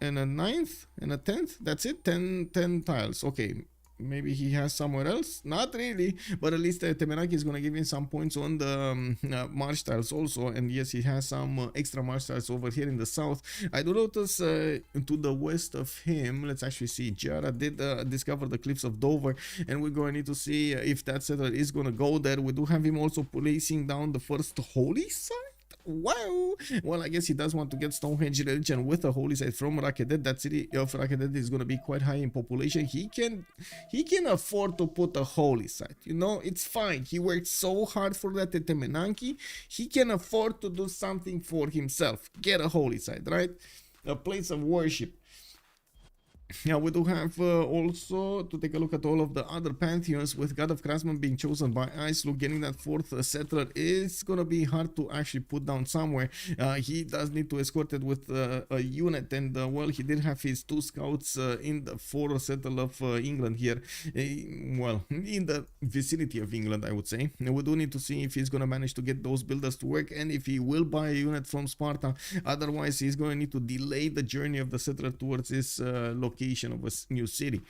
Speaker 6: and a 9th and a 10th. That's it. 10 tiles. Okay, maybe he has somewhere else. Not really, but at least Temeraki is going to give him some points on the marsh tiles also. And yes, he has some extra marsh tiles over here in the south. I do notice to the west of him, let's actually see, Jara did discover the cliffs of Dover, and we're going to need to see if that settler is going to go there. We do have him also placing down the first holy site. Wow. Well, I guess he does want to get Stonehenge religion with a holy site from Rakedet. That city of Rakedet is going to be quite high in population. He can afford to put a holy site. You know, it's fine. He worked so hard for that at Temenanki. He can afford to do something for himself. Get a holy site, right? A place of worship. Now we do have also to take a look at all of the other pantheons, with God of Craftsman being chosen by Ice. Look, getting that 4th settler is gonna be hard to actually put down somewhere. He does need to escort it with a unit, and well, he did have his 2 scouts in the 4th settle of England here, well, in the vicinity of England, I would say. And we do need to see if he's gonna manage to get those builders to work, and if he will buy a unit from Sparta. Otherwise, he's gonna need to delay the journey of the settler towards his location of a new city.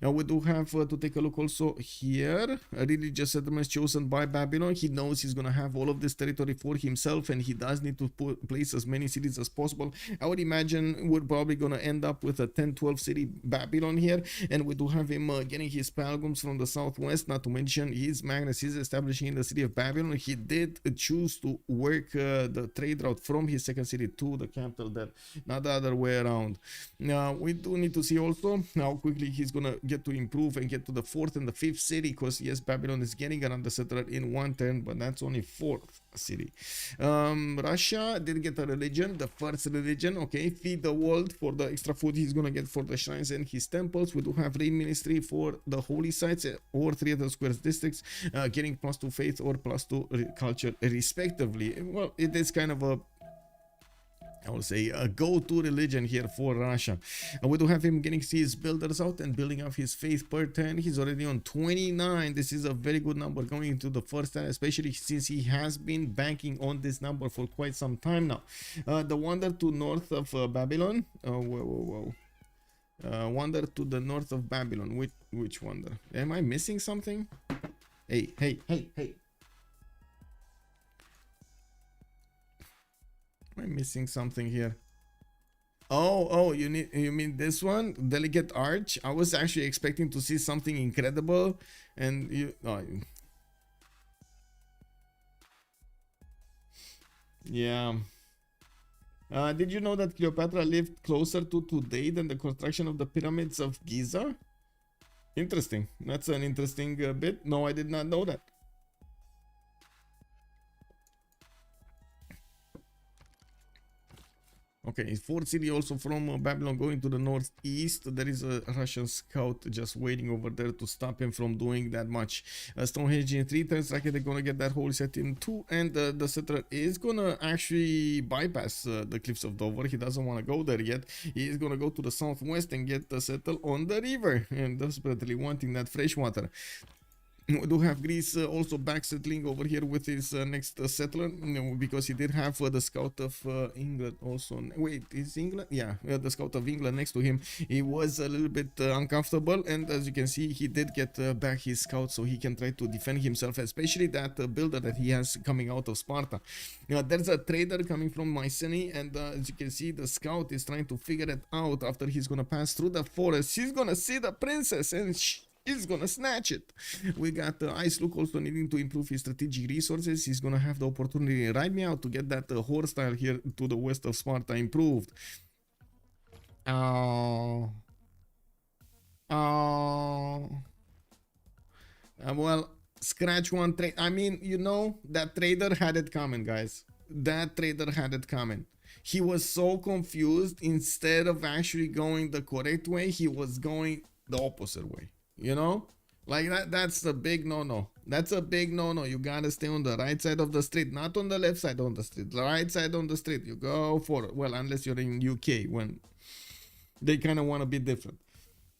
Speaker 6: Now we do have to take a look also here. A religious settlement chosen by Babylon. He knows he's gonna have all of this territory for himself, and he does need to place as many cities as possible. I would imagine we're probably gonna end up with a 10-12 city Babylon here, and we do have him getting his pilgrims from the southwest. Not to mention his Magnus is establishing in the city of Babylon. He did choose to work the trade route from his 2nd city to the capital there, not the other way around. Now we do need to see also how quickly he's gonna get to improve and get to the 4th and the 5th city, because yes, Babylon is getting around the settler in 1 turn, but that's only 4th city. Russia did get a religion, the 1st religion. Okay, feed the world for the extra food he's gonna get for the shrines and his temples. We do have raid ministry for the holy sites or 3 other squares districts, getting +2 faith or +2 culture respectively. Well, it is kind of a I will say a go-to religion here for Russia. We do have him getting his builders out and building up his faith per turn. He's already on 29. This is a very good number going into the first turn, especially since he has been banking on this number for quite some time now. The wonder to north of Babylon. Wonder to the north of Babylon. Which wonder? Am I missing something? Hey. Am I missing something here? Oh, you mean this one? Delicate Arch? I was actually expecting to see something incredible, and you yeah. Did you know that Cleopatra lived closer to today than the construction of the pyramids of Giza? Interesting. That's an interesting bit. No, I did not know that. Okay, fourth city also from Babylon going to the northeast. There is a Russian scout just waiting over there to stop him from doing that much. Stonehenge in 3 turns. Like they're gonna get that whole set in 2, and the settler is gonna actually bypass the cliffs of Dover. He doesn't want to go there yet. He is gonna go to the southwest and get settled on the river, and desperately wanting that fresh water. We do have Greece also back settling over here with his next settler, because he did have the scout of England also. Wait, is England? Yeah, the scout of England next to him. He was a little bit uncomfortable, and as you can see, he did get back his scout so he can try to defend himself, especially that builder that he has coming out of Sparta. There's a trader coming from Mycenae, and as you can see, the scout is trying to figure it out. After he's gonna pass through the forest, he's gonna see the princess, and he's gonna snatch it. We got Ice Look also needing to improve his strategic resources. He's gonna have the opportunity right now to get that horse style here to the west of Sparta improved. Well, scratch one trade. I mean, you know, that trader had it coming, guys. That trader had it coming. He was so confused. Instead of actually going the correct way, he was going the opposite way. You know, like that's a big no-no. That's a big no-no. You gotta stay on the right side of the street, not on the left side on the street. The right side on the street. You go for it. Well, unless you're in UK, when they kind of want to be different.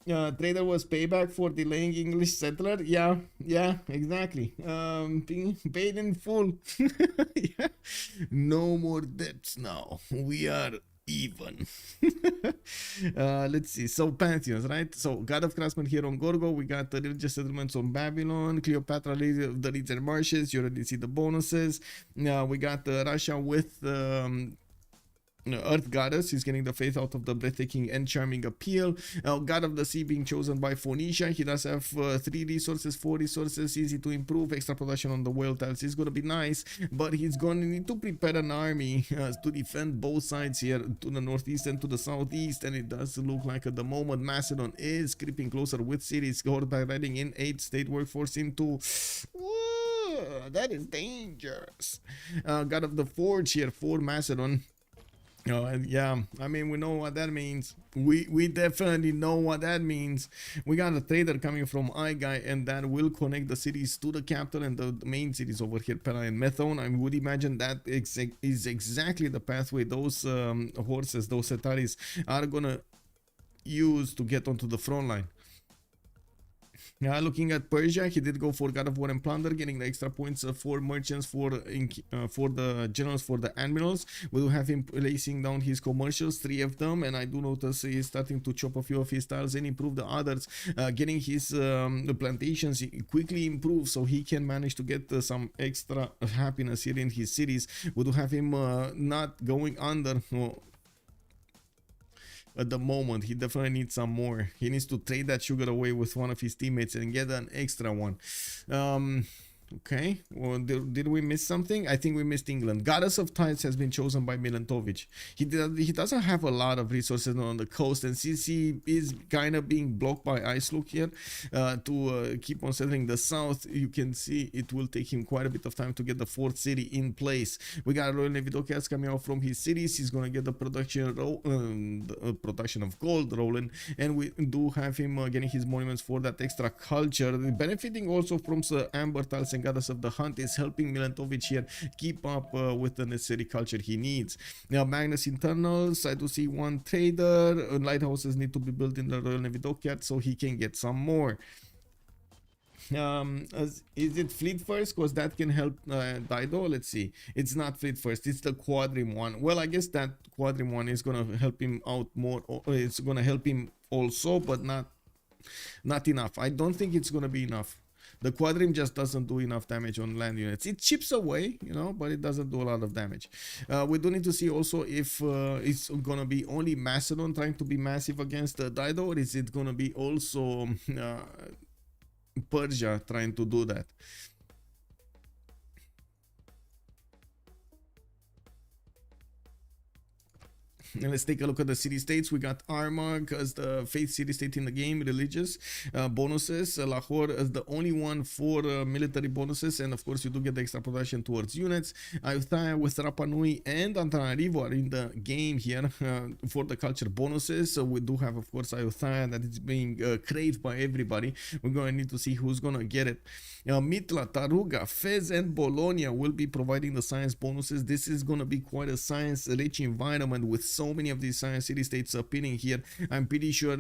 Speaker 6: Trader was payback for delaying English settler. Yeah, exactly. Being paid in full. Yeah. No more debts now. We are even. Let's see. So pantheons, right? So God of Craftsmen here on Gorgo. We got the religious settlements on Babylon. Cleopatra, the Leads and Marshes. You already see the bonuses. We got Russia with Earth Goddess. He's getting the faith out of the breathtaking and charming appeal. God of the Sea being chosen by Phoenicia. He does have 3 resources, 4 resources, easy to improve. Extra production on the whale tiles is going to be nice, but he's going to need to prepare an army to defend both sides here, to the northeast and to the southeast. And it does look like at the moment Macedon is creeping closer with cities, scored by riding in 8 state workforce into. That is dangerous. God of the Forge here for Macedon. Yeah, I mean, we know what that means. We definitely know what that means. We got a trader coming from iGuy, and that will connect the cities to the capital and the main cities over here, Pella and Methone. I would imagine that is exactly the pathway those horses, those Setaris, are gonna use to get onto the front line. Looking at Persia, he did go for God of War and Plunder, getting the extra points for merchants, for the generals, for the admirals. We will have him placing down his commercials, 3 of them, and I do notice he's starting to chop a few of his tiles and improve the others, getting his plantations quickly improved so he can manage to get some extra happiness here in his cities. We do have him not going under. At the moment, he definitely needs some more. He needs to trade that sugar away with one of his teammates and get an extra one. Okay, well, did we miss something? I think we missed England. Goddess of Tides has been chosen by Milantovic. He doesn't have a lot of resources on the coast, and since he is kind of being blocked by Ice Look here to keep on settling the south, you can see it will take him quite a bit of time to get the 4th city in place. We got Royal Nevidokas coming out from his cities. He's gonna get the production of gold rolling, and we do have him getting his monuments for that extra culture, benefiting also from the amber tiles and and Goddess of the Hunt is helping Milantovic here keep up with the necessary culture he needs. Now, Magnus internals, I do see one trader. Lighthouses need to be built in the Royal Navy dockyard so he can get some more. Is it fleet first? Because that can help Dido. Let's see. It's not fleet first, it's the quadrim one. Well, I guess that quadrim one is gonna help him out more. It's gonna help him also, but not enough. I don't think it's gonna be enough. The quadrim just doesn't do enough damage on land units. It chips away, you know, but it doesn't do a lot of damage. We do need to see also if it's gonna be only Macedon trying to be massive against Dido, or is it gonna be also Persia trying to do that. And let's take a look at the city-states. We got Armagh as the faith city-state in the game, religious bonuses. Lahore as the only one for military bonuses, and of course you do get the extra production towards units. Ayutthaya with Rapa Nui and Antananarivo are in the game here for the culture bonuses. So we do have, of course, Ayutthaya that is being craved by everybody. We're going to need to see who's going to get it. Mitla, Taruga, Fez and Bologna will be providing the science bonuses. This is going to be quite a science-rich environment with so many of these science city-states appearing here. I'm pretty sure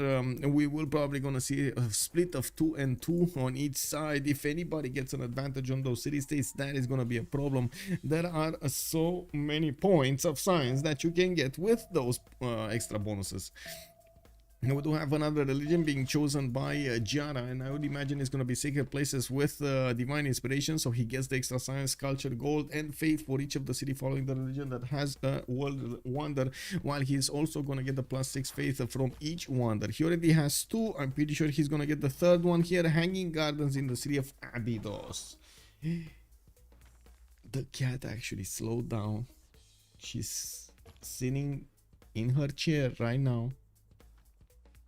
Speaker 6: we will probably gonna see a split of 2 and 2 on each side. If anybody gets an advantage on those city-states, that is gonna be a problem. There are so many points of science that you can get with those extra bonuses. Now we do have another religion being chosen by Giara, and I would imagine it's going to be sacred places with divine inspiration, so he gets the extra science, culture, gold, and faith for each of the city following the religion that has a world wonder, while he's also going to get the +6 faith from each wonder. He already has 2. I'm pretty sure he's going to get the 3rd one here, Hanging Gardens in the city of Abydos. The cat actually slowed down. She's sitting in her chair right now.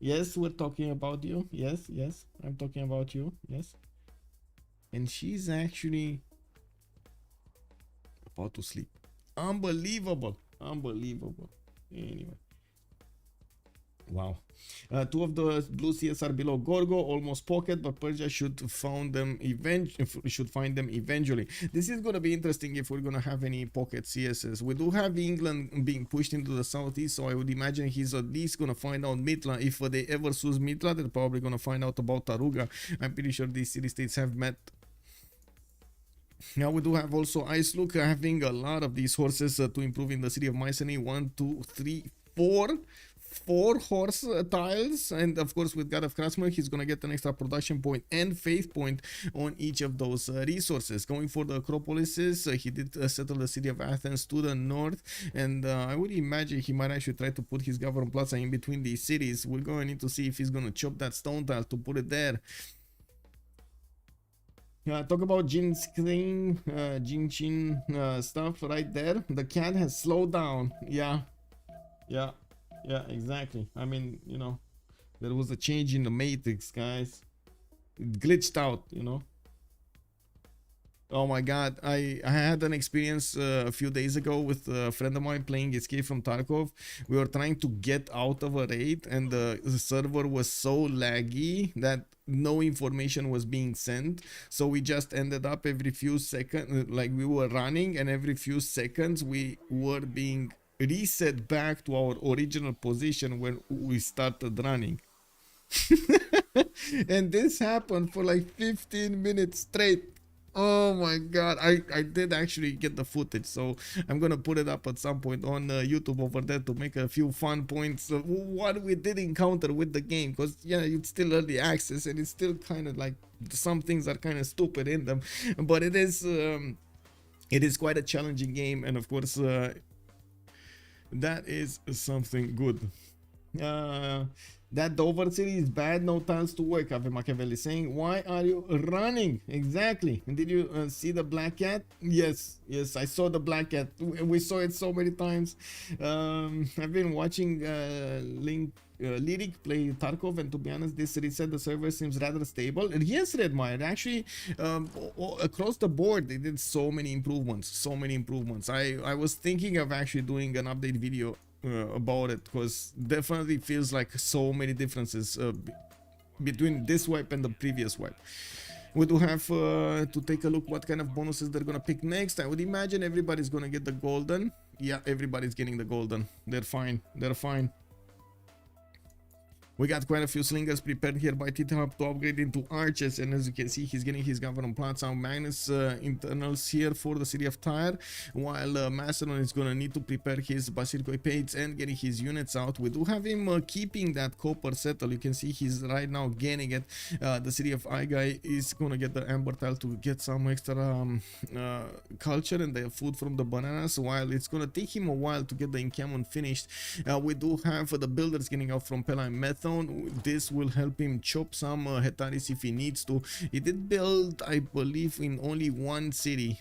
Speaker 6: Yes, we're talking about you. Yes, yes, I'm talking about you. Yes. And she's actually about to sleep. Unbelievable. Unbelievable. Anyway. Wow. 2 of the blue CS are below Gorgo, almost pocket, but Persia should find them eventually. This is going to be interesting if we're going to have any pocket CSs. We do have England being pushed into the southeast, so I would imagine he's at least going to find out Mitla. If they ever choose Mitla, they're probably going to find out about Taruga. I'm pretty sure these city-states have met. Now we do have also Ice Look having a lot of these horses to improve in the city of Mycenae. 1, 2, 3, 4 horse tiles, and of course with God of Krasmer he's gonna get an extra production point and faith point on each of those resources. Going for the Acropolises, he did settle the city of Athens to the north, and I would imagine he might actually try to put his Government Plaza in between these cities. We're going to need to see if he's gonna chop that stone tile to put it there. Talk about Jin screen, Jin Chin stuff right there. The cat has slowed down. Yeah, exactly. I mean, you know, there was a change in the matrix, guys. It glitched out, you know. Oh my god, I had an experience a few days ago with a friend of mine playing Escape from Tarkov. We were trying to get out of a raid, and the server was so laggy that no information was being sent. So we just ended up every few seconds, like we were running, and every few seconds we were being reset back to our original position when we started running. And this happened for like 15 minutes straight. Oh my god, I did actually get the footage, so I'm gonna put it up at some point on YouTube over there to make a few fun points of what we did encounter with the game, because yeah, it's still early access and it's still kind of like some things are kind of stupid in them, but it is quite a challenging game, and of course that is something good. That Dover city is bad, no tiles to work. Ave Machiavelli saying, why are you running? Exactly. And did you see the black cat? Yes, I saw the black cat. We saw it so many times. I've been watching Lyric play Tarkov, and to be honest, this reset the server seems rather stable. Yes, Redmire, actually, across the board, they did so many improvements. I was thinking of actually doing an update video about it, because definitely feels like so many differences between this wipe and the previous wipe. We do have to take a look what kind of bonuses they're gonna pick next. I would imagine everybody's gonna get the golden. Yeah, everybody's getting the golden. They're fine. They're fine. We got quite a few slingers prepared here by T-Hub to upgrade into archers, and as you can see, he's getting his government plots out Magnus internals here for the city of Tyre, while Macedon is gonna need to prepare his Basilico Pates and getting his units out. We do have him keeping that copper settle. You can see he's right now gaining it. The city of Aigai is gonna get the amber tile to get some extra culture and the food from the bananas, while it's gonna take him a while to get the encampment finished. We do have the builders getting out from Pella and Methon. This will help him chop some hectares if he needs to. He did build, I believe, in only one city.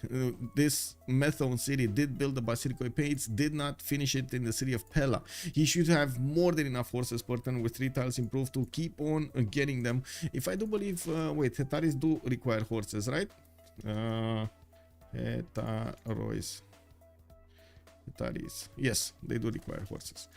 Speaker 6: This Methon city did build the Basilico Pates, did not finish it in the city of Pella. He should have more than enough horses per turn with 3 tiles improved to keep on getting them. If I do believe, wait, hectares do require horses, right? Hectares. Yes, they do require horses.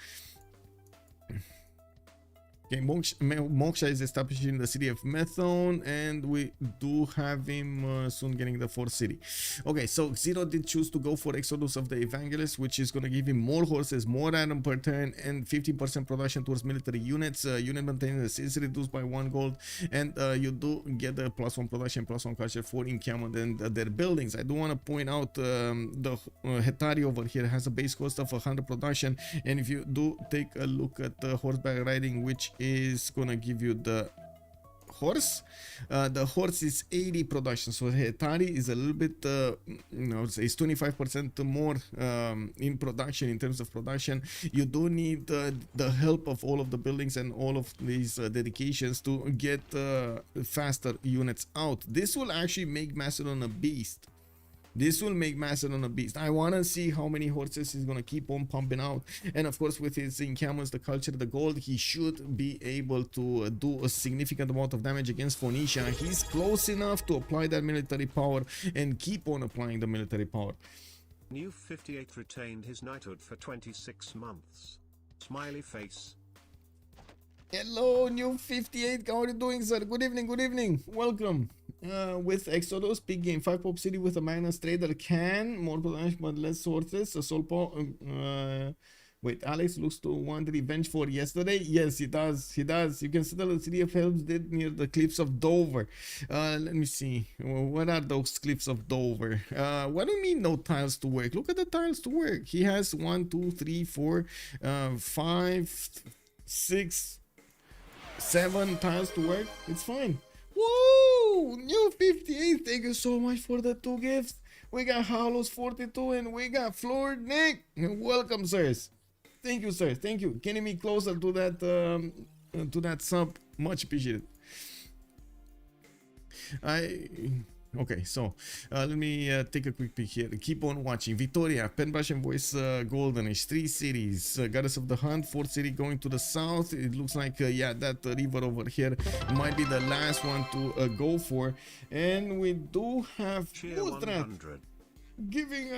Speaker 6: Okay, Moksha is established in the city of Methon, and we do have him soon getting the 4th city. Okay, so Zero did choose to go for Exodus of the Evangelist, which is going to give him more horses, more item per turn, and 15% production towards military units. Unit maintenance is reduced by 1 gold, and you do get the +1 production, +1 culture for encampment and their buildings. I do want to point out the Hetari over here has a base cost of 100 production, and if you do take a look at the horseback riding, which is gonna give you the horse, the horse is 80 production, so Hetari is a little bit it's 25% more in production. In terms of production, you do need the help of all of the buildings and all of these dedications to get faster units out. This will actually make Macedon a beast. This will make Macedon a beast. I want to see how many horses he's going to keep on pumping out. And of course, with his encampments, the culture, the gold, he should be able to do a significant amount of damage against Phoenicia. He's close enough to apply that military power and keep on applying the military power.
Speaker 7: New 58 retained his knighthood for 26 months. Smiley face.
Speaker 6: Hello, New 58. How are you doing, sir? Good evening, good evening. Welcome. With Exodus, big game, 5 pop city with a Magnus trader can, more production but less horses. A wait, Alex looks to want revenge for yesterday. Yes, he does. He does. You can settle the city of Helms did near the cliffs of Dover. Let me see. What are those cliffs of Dover? What do you mean no tiles to work? Look at the tiles to work. He has 1, 2, 3, 4, 5, 6, 7 tiles to work. It's fine. Woo! New 58. Thank you so much for the 2 gifts. We got Hollows 42 and we got Floor Nick. Welcome, sirs. Thank you, sir. Thank you. Getting me closer to that sub. Much appreciated. Okay, so let me take a quick peek here. Keep on watching. Victoria, Penbrush and Voice Goldenish, 3 cities. Goddess of the Hunt, 4th city going to the south. It looks like, yeah, that river over here might be the last one to go for. And we do have Ultra giving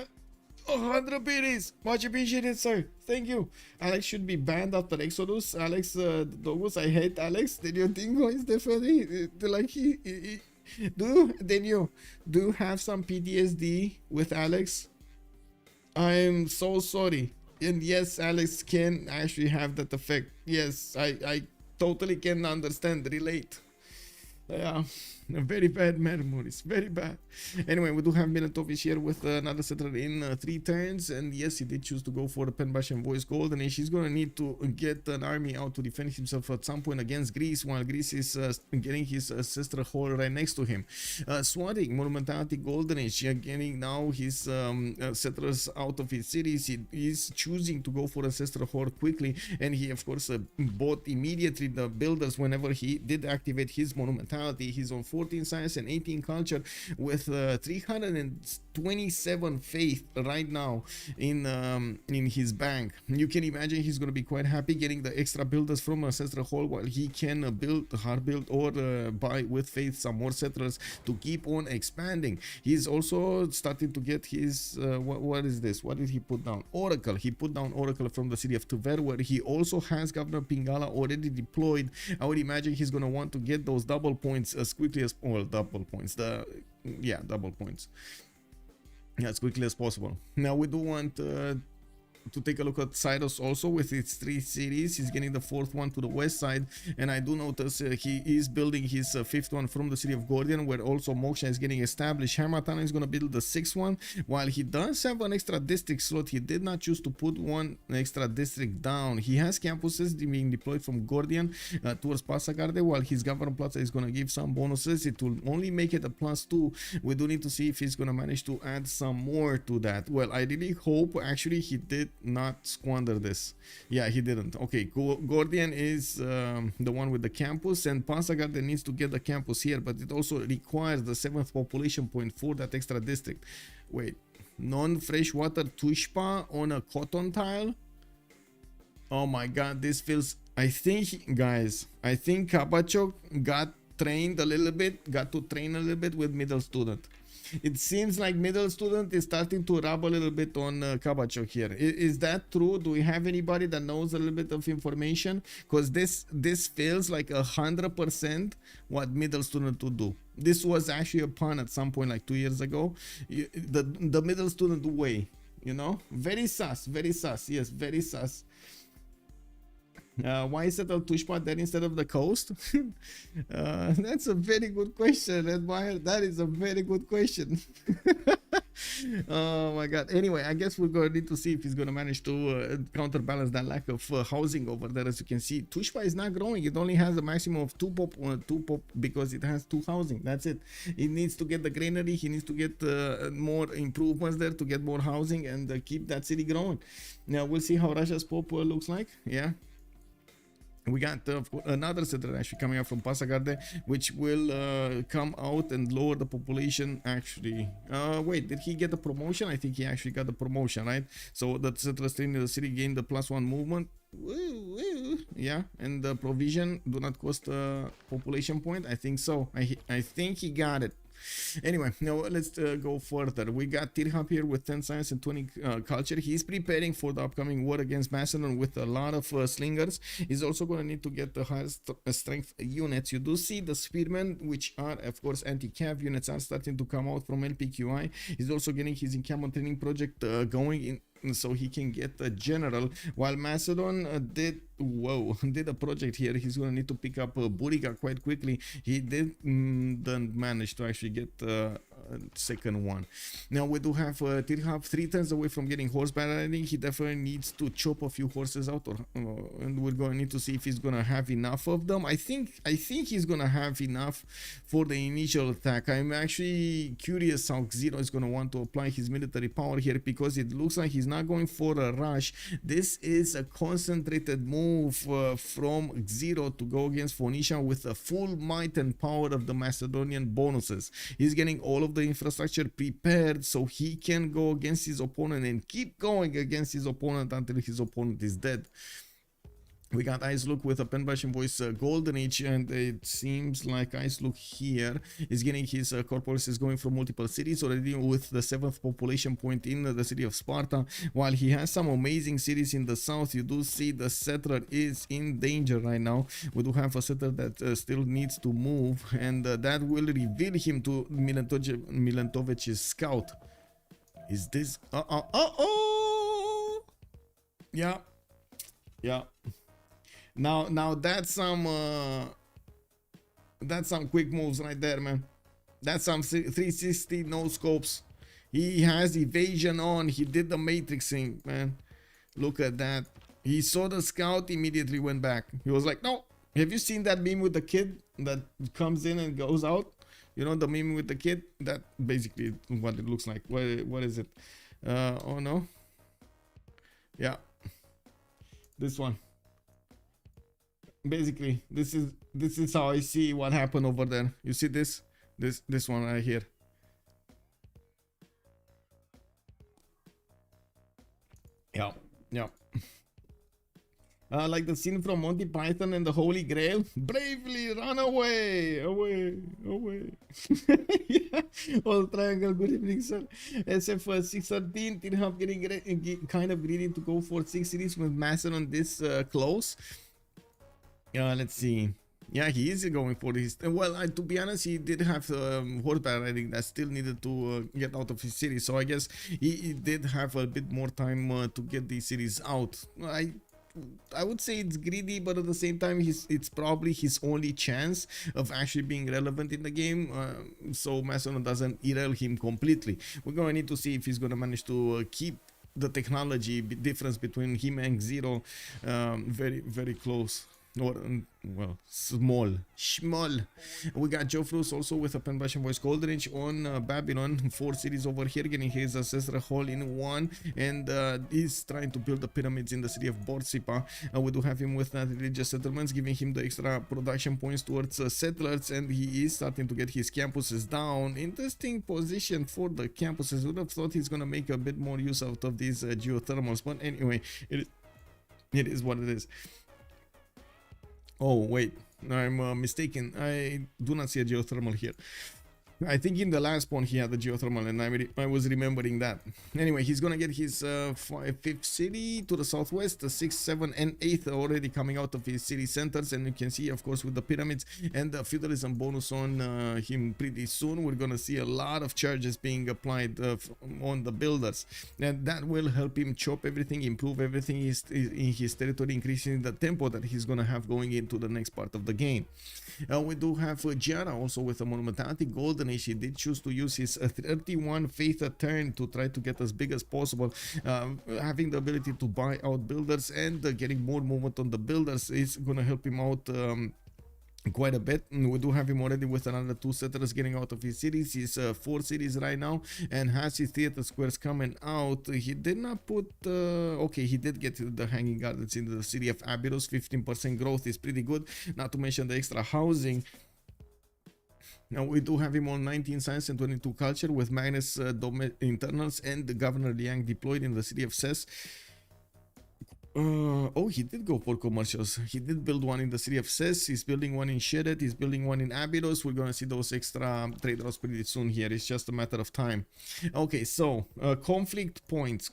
Speaker 6: 100 biddies. Much appreciated, sir. Thank you. Alex should be banned after Exodus. Alex Dogus, I hate Alex. Did you think is definitely like do you have some PTSD with Alex? I'm so sorry. And yes, Alex can actually have that effect. Yes, I totally can understand, relate. Yeah, very bad memories, very bad. Anyway, we do have Milatovic here with another settler in 3 turns, and yes, he did choose to go for the Penbash and Voice Golden Age. He's gonna need to get an army out to defend himself at some point against Greece, while Greece is getting his sister hall right next to him. Swatting, Monumentality Golden Age, getting now his settlers out of his cities. He is choosing to go for a sister hall quickly, and he of course bought immediately the builders whenever he did activate his Monumentality. He's on 14 science and 18 culture with 327 faith right now in his bank. You can imagine he's going to be quite happy getting the extra builders from Ancestral Hall, while he can build hard build or buy with faith some more settlers to keep on expanding. He's also starting to get his what is this? What did he put down? Oracle. He put down Oracle from the city of Tver, where he also has Governor Pingala already deployed. I would imagine he's going to want to get those double points as quickly as double points. Double points. Yeah, as quickly as possible. Now we do want to take a look at Cyrus also with its 3 cities. He's getting the 4th one to the west side, and I do notice he is building his 5th one from the city of Gordian, where also Moksha is getting established. Hamatana is going to build the 6th one. While he does have an extra district slot, he did not choose to put one extra district down. He has campuses being deployed from Gordian towards Pasagarde, while his government plaza is going to give some bonuses. It will only make it a +2. We do need to see if he's going to manage to add some more to that. Well, I really hope actually he did not squander this. Yeah, he didn't. Okay, Gordian is the one with the campus, and Pasagarde needs to get the campus here, but it also requires the 7th population point for that extra district. Wait, non-freshwater tushpa on a cotton tile? Oh my god, this feels... I think, guys, I think Kabachok got to train a little bit with middle student. It seems like middle student is starting to rub a little bit on Kabachok here. Is that true? Do we have anybody that knows a little bit of information? Because this feels like 100% what middle student would do. This was actually a pun at some point like 2 years ago. The middle student way, you know? Very sus, yes, very sus. Why is it Tushpa there instead of the coast? That's a very good question, Admire. That is a very good question. Oh my god. Anyway, I guess we're going to need to see if he's going to manage to counterbalance that lack of housing over there. As you can see, Tushpa is not growing. It only has a maximum of 2 pop because it has 2 housing. That's it. It needs to get the greenery. He needs to get more improvements there to get more housing and keep that city growing. Now we'll see how Russia's pop looks like. Yeah. We got another settler actually coming out from Pasagarde, which will come out and lower the population. Actually, wait, did he get the promotion? I think he actually got the promotion, right? So the settler staying in the city gained the +1 movement. Yeah, and the provision do not cost a population point. I think so. I think he got it. Anyway, now let's go further. We got Tirhab here with 10 science and 20 culture. He's preparing for the upcoming war against Macedon with a lot of slingers. He's also going to need to get the highest strength units. You do see the spearmen, which are of course anti-cav units, are starting to come out from LPQI. He's also getting his encampment training project going in, so he can get a general, while Macedon did a project here. He's gonna need to pick up Buriga quite quickly. He didn't manage to actually get second one. Now we do have Tirhab 3 turns away from getting horseback riding. He definitely needs to chop a few horses out, and we're going to need to see if he's gonna have enough of them. I think he's gonna have enough for the initial attack. I'm actually curious how Xero is gonna want to apply his military power here, because it looks like he's not going for a rush. This is a concentrated move from Xero to go against Phoenicia with the full might and power of the Macedonian bonuses. He's getting all of the infrastructure prepared so he can go against his opponent and keep going against his opponent until his opponent is dead. We got Ice Look with a Penbash Voice Golden Age, and it seems like Ice Look here is getting his corporations going from multiple cities already with the 7th population point in the city of Sparta. While he has some amazing cities in the south, you do see the settler is in danger right now. We do have a settler that still needs to move, and that will reveal him to Milentovic's scout. Is this... Yeah. Now that's some quick moves right there, man. That's some 360 no scopes. He has evasion on. He did the matrixing, man. Look at that. He saw the scout, immediately went back. He was like, no. Have you seen that meme with the kid that comes in and goes out? You know, the meme with the kid? That basically what it looks like. What is it? Oh no. Yeah. This one. Basically, this is how I see what happened over there. You see this one right here. Yeah. Like the scene from Monty Python and the Holy Grail. Bravely run away. Yeah. All triangle. Good evening, sir. SF 613. Tirhab getting kind of greedy to go for 6 cities with Macedon this close. Let's see. Yeah, he is going for his. Well, to be honest, he did have horseback riding that still needed to get out of his city. So I guess he did have a bit more time to get these cities out. I would say it's greedy, but at the same time, it's probably his only chance of actually being relevant in the game. So Macedon doesn't derail him completely. We're going to need to see if he's going to manage to keep the technology difference between him and Zero very, very close. Or, well, small. We got Joe Flus also with a pen brush and voice Golden Age on Babylon. 4 cities over here, getting his ancestral hall in 1, and he's trying to build the pyramids in the city of Borsipa. We do have him with religious settlements, giving him the extra production points towards settlers, and he is starting to get his campuses down. Interesting position for the campuses. Would have thought he's gonna make a bit more use out of these geothermals, but anyway, it is what it is. Oh wait, I'm mistaken. I do not see a geothermal here. I think in the last spawn he had the geothermal, and I was remembering that. Anyway, he's gonna get his 5th city to the southwest, the 6th, 7th, and 8th already coming out of his city centers, and you can see, of course, with the pyramids and the feudalism bonus on him pretty soon, we're gonna see a lot of charges being applied on the builders, and that will help him chop everything, improve everything in his territory, increasing the tempo that he's gonna have going into the next part of the game. We do have Giara also with a monumentality. Golden Age, he did choose to use his 31 faith a turn to try to get as big as possible. Having the ability to buy out builders and getting more movement on the builders is going to help him out quite a bit. We do have him already with another 2 settlers getting out of his cities. He's 4 cities right now and has his theater squares coming out. He did not put okay, he did get the hanging gardens in the city of Abydos. 15% growth is pretty good, not to mention the extra housing. Now we do have him on 19 science and 22 culture with minus internals, and the Governor Liang deployed in the city of Ses. Oh, he did go for commercials. He did build one in the city of Ses. He's building one in Shedet. He's building one in Abydos. We're gonna see those extra trade routes pretty soon here. It's just a matter of time. Okay, so conflict points.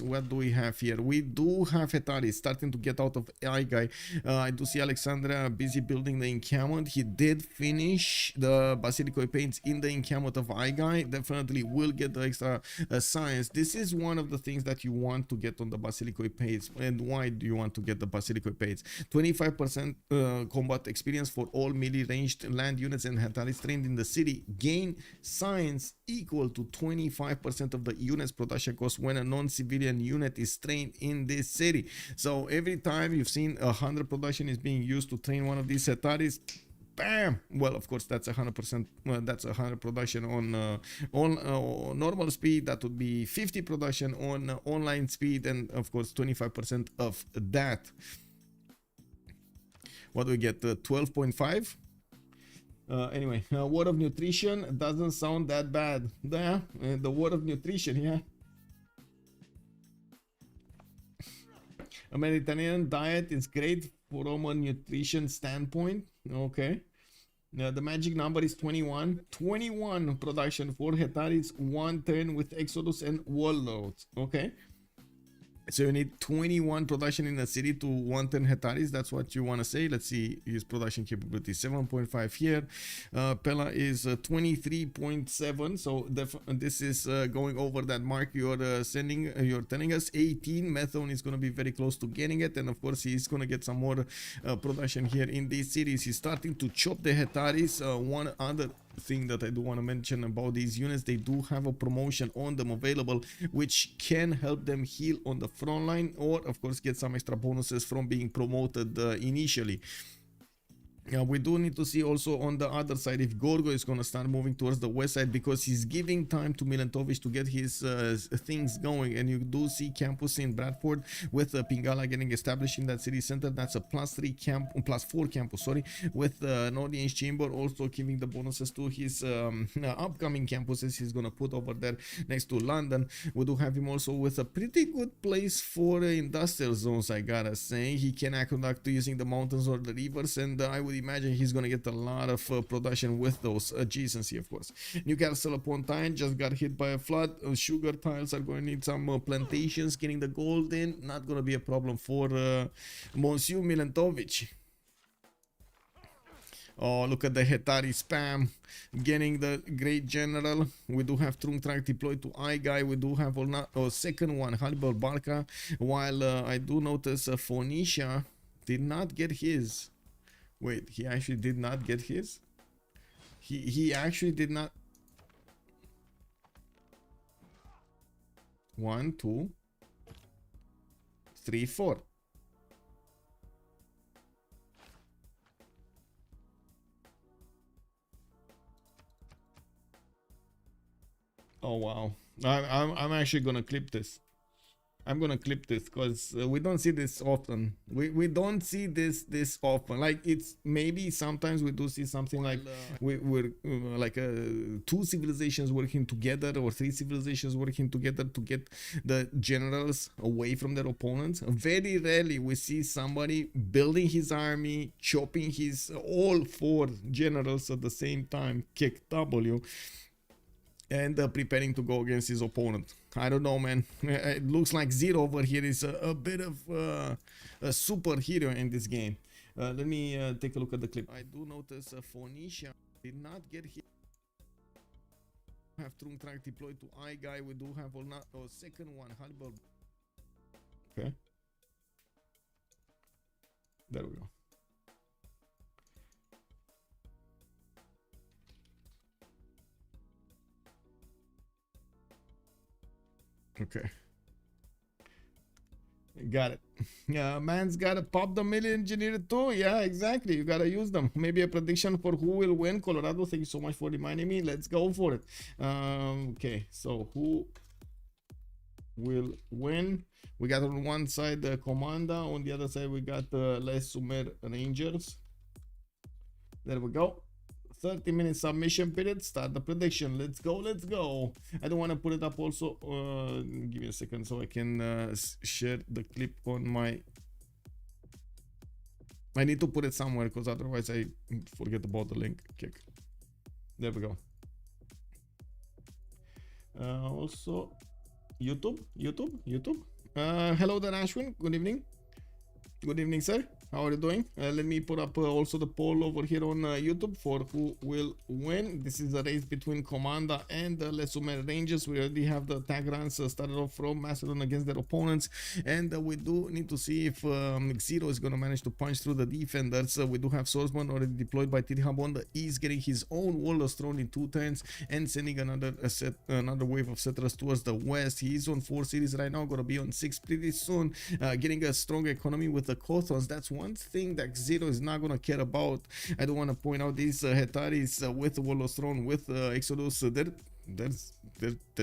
Speaker 6: What do we have here? We do have Hetari starting to get out of Aigai. I do see Alexandria busy building the encampment. He did finish the Basilico paints in the encampment of Aigai. Definitely will get the extra science. This is one of the things that you want to get on the Basilico paints. And why do you want to get the Basilico paints? 25% combat experience for all melee ranged land units and Hetaris trained in the city. Gain science equal to 25% of the unit's production cost when a non-civilian unit is trained in this city. So every time you've seen 100 production is being used to train one of these Hetaris, bam! Well, of course, that's 100%. That's 100 production on normal speed. That would be 50 production on online speed, and of course, 25% of that. What do we get? 12.5. Anyway, word of nutrition doesn't sound that bad. Yeah, the word of nutrition, yeah. A Mediterranean diet is great from a nutrition standpoint. Okay. The magic number is 21. 21 production for Hetaris, 1 turn with Exodus and Warlords. Okay. So you need 21 production in the city to 1 turn Hetaris. That's what you want to say. Let's see his production capability. 7.5 here. Pella is 23.7. So this is going over that mark you're telling us. 18. Methone is going to be very close to getting it. And of course, he's going to get some more production here in these cities. He's starting to chop the Hetaris. One other thing that I do want to mention about these units, they do have a promotion on them available, which can help them heal on the front line, or of course get some extra bonuses from being promoted initially. We do need to see also on the other side if Gorgo is going to start moving towards the west side, because he's giving time to Milentovic to get his things going. And you do see campus in Bradford with Pingala getting established in that city center. That's a +4 campus, sorry, with Nordian's Chamber also giving the bonuses to his upcoming campuses he's going to put over there next to London. We do have him also with a pretty good place for industrial zones, I gotta say. He can conduct using the mountains or the rivers, and I would imagine he's gonna get a lot of production with those adjacency, of course. Newcastle upon Tyne just got hit by a flood. Sugar tiles are going to need some plantations. Getting the gold in, not gonna be a problem for Monsieur Milentovic. Oh, look at the Hetari spam. Getting the great general. We do have Trung Track deployed to I guy. We do have a second one, Hannibal Barca. While I do notice Phoenicia did not get his. Wait, he actually did not get his? He actually did not. 1, 2, 3, 4. Oh wow. I'm actually gonna clip this. I'm gonna clip this because we don't see this often. We don't see this often. Like, it's maybe sometimes we do see something like we're like 2 civilizations working together or 3 civilizations working together to get the generals away from their opponents. Very rarely we see somebody building his army, chopping his all 4 generals at the same time, kick W, and preparing to go against his opponent. I don't know, man. It looks like Zero over here is a bit of a superhero in this game. Let me take a look at the clip. I do notice Phoenicia did not get hit. Have Trung Track deployed to I guy. We do have a second one, Hannibal. Okay. There we go. Okay. Got it. Yeah, man's gotta pop the million engineer too. Yeah, exactly. You gotta use them. Maybe a prediction for who will win. Colorado, thank you so much for reminding me. Let's go for it. Okay, so who will win? We got on one side the Komanda, on the other side we got the Les Sumer Rangers. There we go. 30-minute submission period. Start the prediction. Let's go, let's go. I don't want to put it up also. Give me a second so I can share the clip on my. I need to put it somewhere because otherwise I forget about the link. Kick. There we go. Also YouTube. Hello there, Ashwin. Good evening. Good evening, sir. How are you doing? Let me put up also the poll over here on YouTube for who will win. This is a race between Komanda and the Les Sumer Rangers. We already have the tag runs started off from Macedon against their opponents, and we do need to see if Zero is going to manage to punch through the defenders. We do have Swordsman already deployed by Tirham on the east, getting his own Warlords Throne in 2 turns and sending another wave of settlers towards the west. He is on 4 cities right now, going to be on 6 pretty soon, getting a strong economy with the Kothons. That's one thing that Zero is not going to care about. I do want to point out these Hetaris with Warlords Throne, with Exodus, they're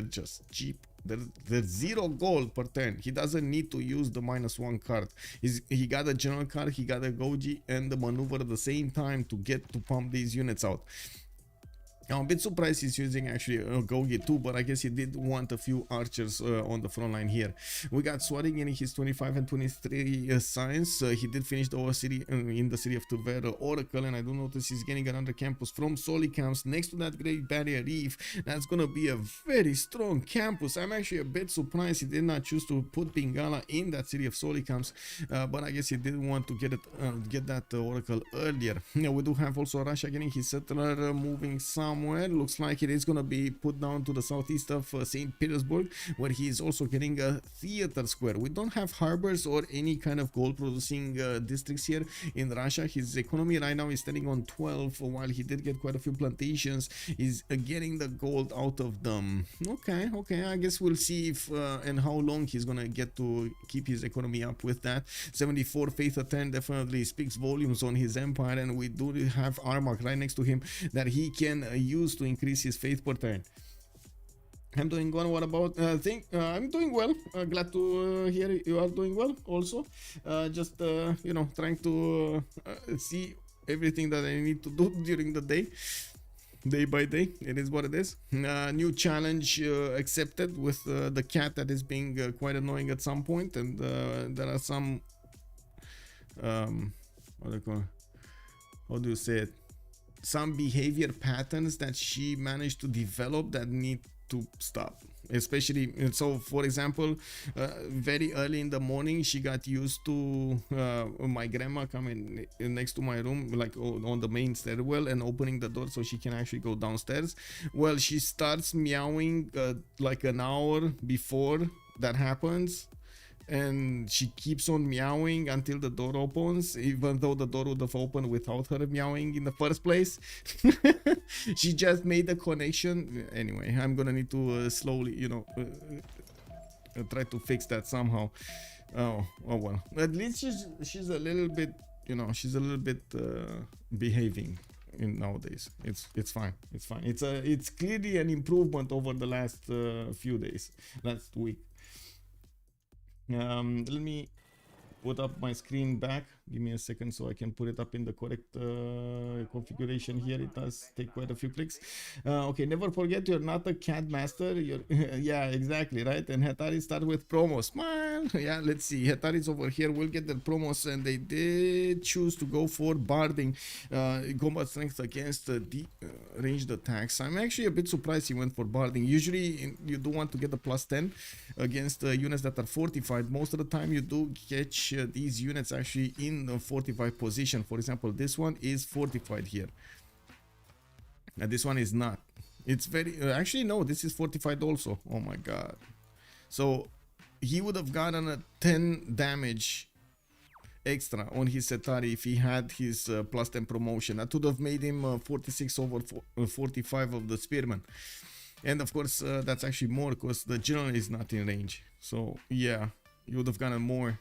Speaker 6: just cheap. They're 0 gold per turn. He doesn't need to use the -1 card. He got a general card, he got a Goji and the maneuver at the same time to get to pump these units out. I'm a bit surprised he's using actually a Gogi too, but I guess he did want a few archers on the front line here. We got Swadding in his 25 and 23 science. He did finish the city in the city of Tver Oracle, and I do notice he's getting another campus from Solicams next to that Great Barrier Reef. That's gonna be a very strong campus. I'm actually a bit surprised he did not choose to put Bingala in that city of Solicams, but I guess he did want to get that Oracle earlier. We do have also Russia getting his settler moving somewhere. Looks like it is going to be put down to the southeast of St. Petersburg, where he is also getting a theater square. We don't have harbors or any kind of gold producing districts here in Russia. His economy right now is standing on 12, while he did get quite a few plantations. He's getting the gold out of them. Okay, I guess we'll see if and how long he's going to get to keep his economy up with that. 74 faith a turn definitely speaks volumes on his empire, and we do have Armak right next to him that he can use to increase his faith per turn. I'm doing well. What about I'm doing well. Glad to hear you are doing well also. Just you know, trying to see everything that I need to do during the day by day. It is what it is. New challenge accepted with the cat that is being quite annoying at some point, and there are some how do you say it, some behavior patterns that she managed to develop that need to stop. Especially, so for example, very early in the morning she got used to my grandma coming next to my room, like on the main stairwell, and opening the door so she can actually go downstairs. Well, she starts meowing like an hour before that happens, and she keeps on meowing until the door opens, even though the door would have opened without her meowing in the first place. She just made the connection. Anyway, I'm gonna need to slowly, you know, try to fix that somehow. Oh well, at least she's a little bit, you know, she's a little bit behaving in nowadays. It's fine. It's clearly an improvement over the last few days, last week. Let me put up my screen back. Give me a second so I can put it up in the correct configuration here. It does take quite a few clicks. Okay, never forget you're not a CAD master. You're yeah, exactly, right? And Hetari start with promos. Smile. Yeah, let's see. Hetari's over here will get their promos, and they did choose to go for barding, combat strength against ranged attacks. I'm actually a bit surprised he went for barding. Usually you do want to get a +10 against units that are fortified. Most of the time you do catch these units actually in a fortified position. For example, this one is fortified here, and this one is not. It's very actually no, this is fortified also. Oh my god. So he would have gotten a 10 damage extra on his Hetari if he had his +10 promotion. That would have made him 46 over 45 of the spearman. And of course that's actually more because the general is not in range. So yeah, you would have gotten more.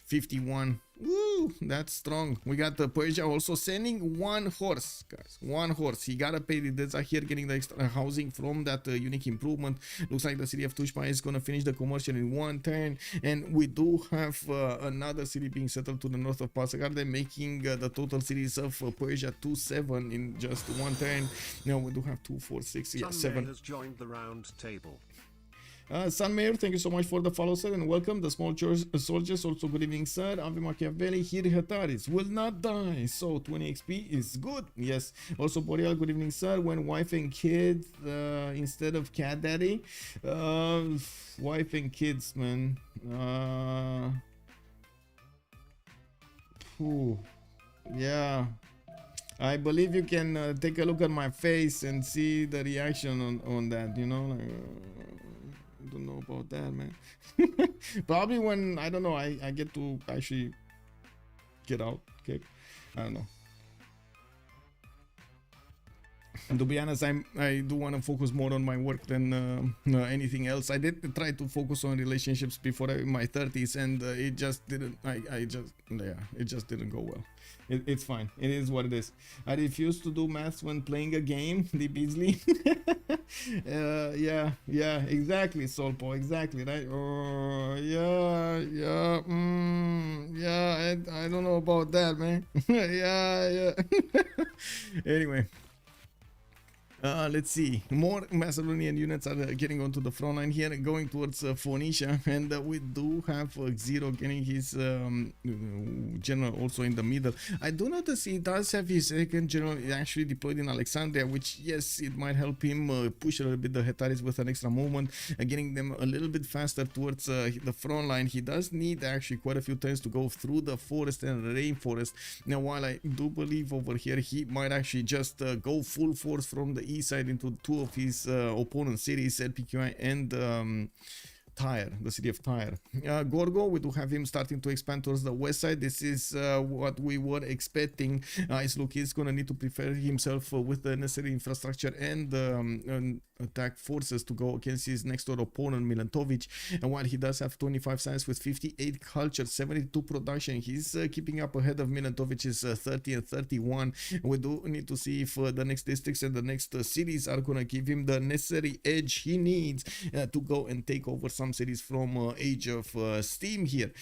Speaker 6: 51. Woo, that's strong. We got the Persia also sending one horse, guys. One horse. He got a pay. That's here getting the extra housing from that unique improvement. Looks like the city of Tushpa is gonna finish the commercial in one turn, and we do have another city being settled to the north of Pasagarde, making the total cities of Persia 2-7 in just one turn. Now we do have 2, 4, 6, yeah, 7.
Speaker 7: Has joined the round table.
Speaker 6: Sun Mayor, thank you so much for the follow, sir, and welcome. The small soldiers, also good evening, sir. Ave Machiavelli, here Hetaris will not die, so 20 XP is good. Yes. Also Boreal, good evening, sir. When wife and kids instead of cat daddy, wife and kids, man. Yeah, I believe you can take a look at my face and see the reaction on that, you know, like, I don't know about that, man. Probably when, I don't know, I get to actually get out, okay? I don't know. To be honest, I do want to focus more on my work than anything else. I did try to focus on relationships before my 30s, and it just didn't. It just didn't go well. It's fine. It is what it is. I refuse to do maths when playing a game. The Beasley. Yeah, exactly, Solpo, exactly, right? Yeah. I don't know about that, man. yeah. Anyway. Let's see. More Macedonian units are getting onto the front line here, going towards Phoenicia, and we do have Zero getting his general also in the middle. I do notice he does have his second general actually deployed in Alexandria, which, yes, it might help him push a little bit the Hetaris with an extra movement, getting them a little bit faster towards the front line. He does need actually quite a few turns to go through the forest and the rainforest. Now, while I do believe over here he might actually just go full force from the east side into two of his opponent cities, LPQI and Tyre, the city of Tyre. Gorgo, we do have him starting to expand towards the west side. This is what we were expecting. Islook is going to need to prepare himself with the necessary infrastructure and attack forces to go against his next door opponent, Milantovic. And while he does have 25 science with 58 culture, 72 production, he's keeping up ahead of Milantovic's 30 and 31. We do need to see if the next districts and the next cities are going to give him the necessary edge he needs to go and take over some cities from Age of Steam here.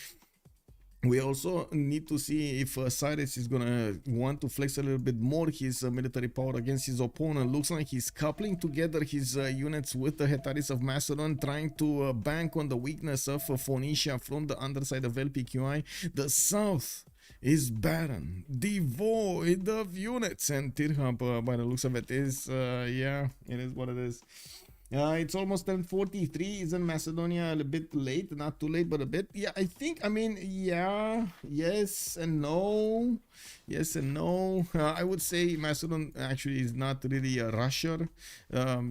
Speaker 6: We also need to see if Cyrus is gonna want to flex a little bit more his military power against his opponent. Looks like he's coupling together his units with the Hetaris of Macedon, trying to bank on the weakness of Phoenicia from the underside of LPQI. The south is barren, devoid of units, and Tirhab, by the looks of it, is yeah, it is what it is. It's almost 10:43. Isn't Macedonia a bit late? Not too late, but a bit. Yeah, I think. I mean, yeah, yes and no, yes and no. I would say Macedon actually is not really a rusher,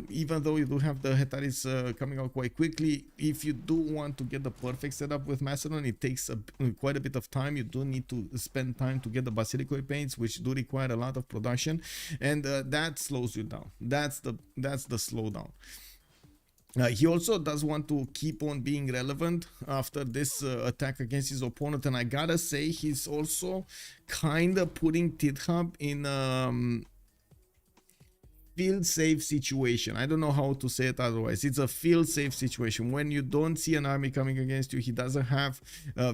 Speaker 6: even though you do have the Hetaris coming out quite quickly. If you do want to get the perfect setup with Macedon, it takes quite a bit of time. You do need to spend time to get the Basilico paints, which do require a lot of production, and that slows you down. That's the slowdown. He also does want to keep on being relevant after this attack against his opponent, and I gotta say he's also kind of putting Tidhab in field safe situation. I don't know how to say it otherwise. It's a field safe situation. When you don't see an army coming against you, he doesn't have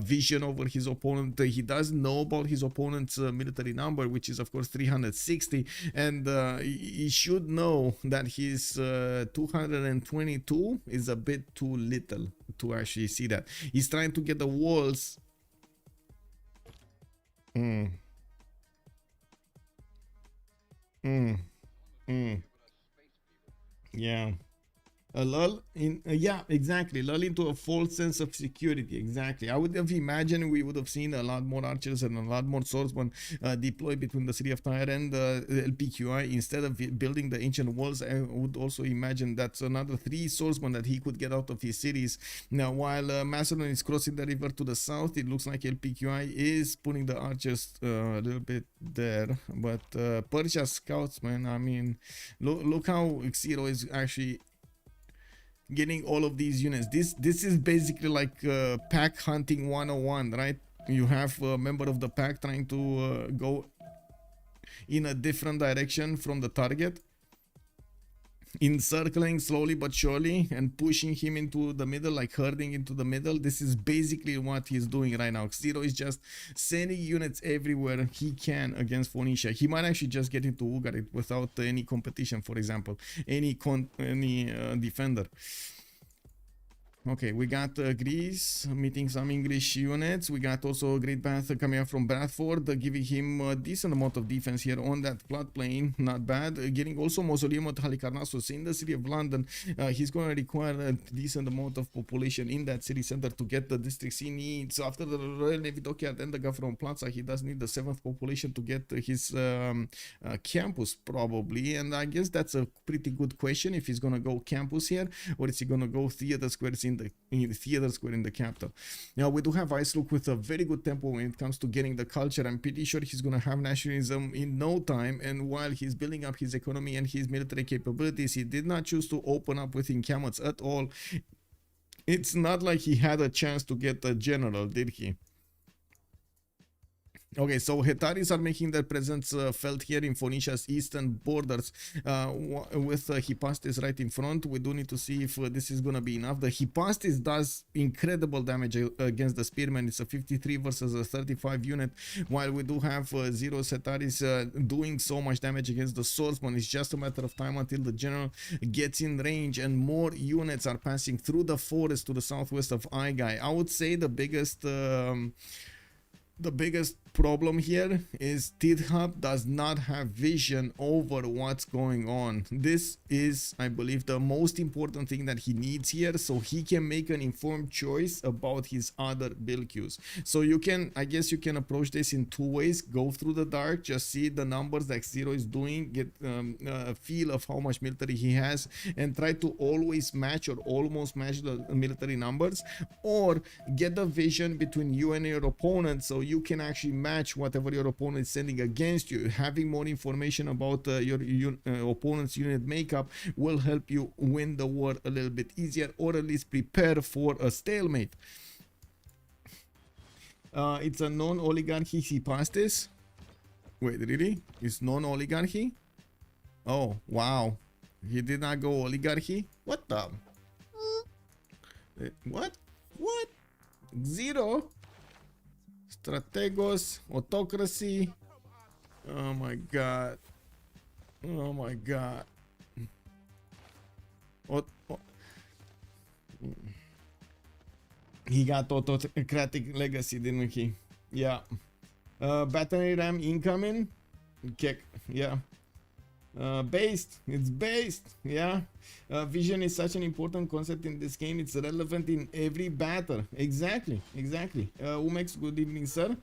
Speaker 6: vision over his opponent. He does know about his opponent's military number, which is of course 360, and he should know that his 222 is a bit too little to actually see that. He's trying to get the walls. Yeah. A lull in yeah, exactly, lull into a false sense of security. Exactly. I would have imagined we would have seen a lot more archers and a lot more swordsmen deployed between the city of Tyre and LPQI instead of building the ancient walls. I would also imagine that's another 3 swordsmen that he could get out of his cities. Now, while Macedon is crossing the river to the south, it looks like LPQI is putting the archers a little bit there, but Persia scouts, man, I mean, look how Xero is actually getting all of these units. This is basically like pack hunting 101, right? You have a member of the pack trying to go in a different direction from the target, encircling slowly but surely and pushing him into the middle, like herding into the middle. This is basically what he's doing right now. Xero is just sending units everywhere he can against Phoenicia. He might actually just get into Ugarit without any competition, for example, any defender. Okay, we got Greece meeting some English units. We got also Great Bath coming up from Bradford, giving him a decent amount of defense here on that floodplain. Not bad. Getting also Mausoleum at Halicarnassus in the city of London. He's going to require a decent amount of population in that city center to get the districts he needs. So after the Royal Navy Dockyard and the Gavron Plaza, he does need the 7th population to get his campus, probably. And I guess that's a pretty good question, if he's going to go campus here, or is he going to go theater squares in the theater square in the capital. Now, we do have Icelook with a very good tempo when it comes to getting the culture. I'm pretty sure he's going to have nationalism in no time, and while he's building up his economy and his military capabilities, he did not choose to open up with encampments at all. It's not like he had a chance to get a general, did he? Okay, so Hetaris are making their presence felt here in Phoenicia's eastern borders with Hypastis right in front. We do need to see if this is going to be enough. The Hypastis does incredible damage against the Spearmen. It's a 53 versus a 35 unit, while we do have Zero Hetaris doing so much damage against the Swordsman. It's just a matter of time until the general gets in range and more units are passing through the forest to the southwest of Aigai. I would say the biggest problem here is Tidhab does not have vision over what's going on. This is, I believe, the most important thing that he needs here, so he can make an informed choice about his other build queues. So you can, I guess you can approach this in 2 ways. Go through the dark, just see the numbers that Xero is doing, get a feel of how much military he has, and try to always match or almost match the military numbers, or get the vision between you and your opponent, so you can actually match whatever your opponent is sending against you. Having more information about your opponent's unit makeup will help you win the war a little bit easier, or at least prepare for a stalemate. It's a non-oligarchy Hypastis. Wait, really? It's non-oligarchy? Oh, wow. He did not go oligarchy? What the? What? What? Zero? Strategos, autocracy. Oh my god. Oh my god. He got autocratic legacy, didn't he? Yeah. Battery ram incoming. Kick. Yeah. It's based, yeah. Vision is such an important concept in this game. It's relevant in every battle. Exactly. Umex, good evening, sir.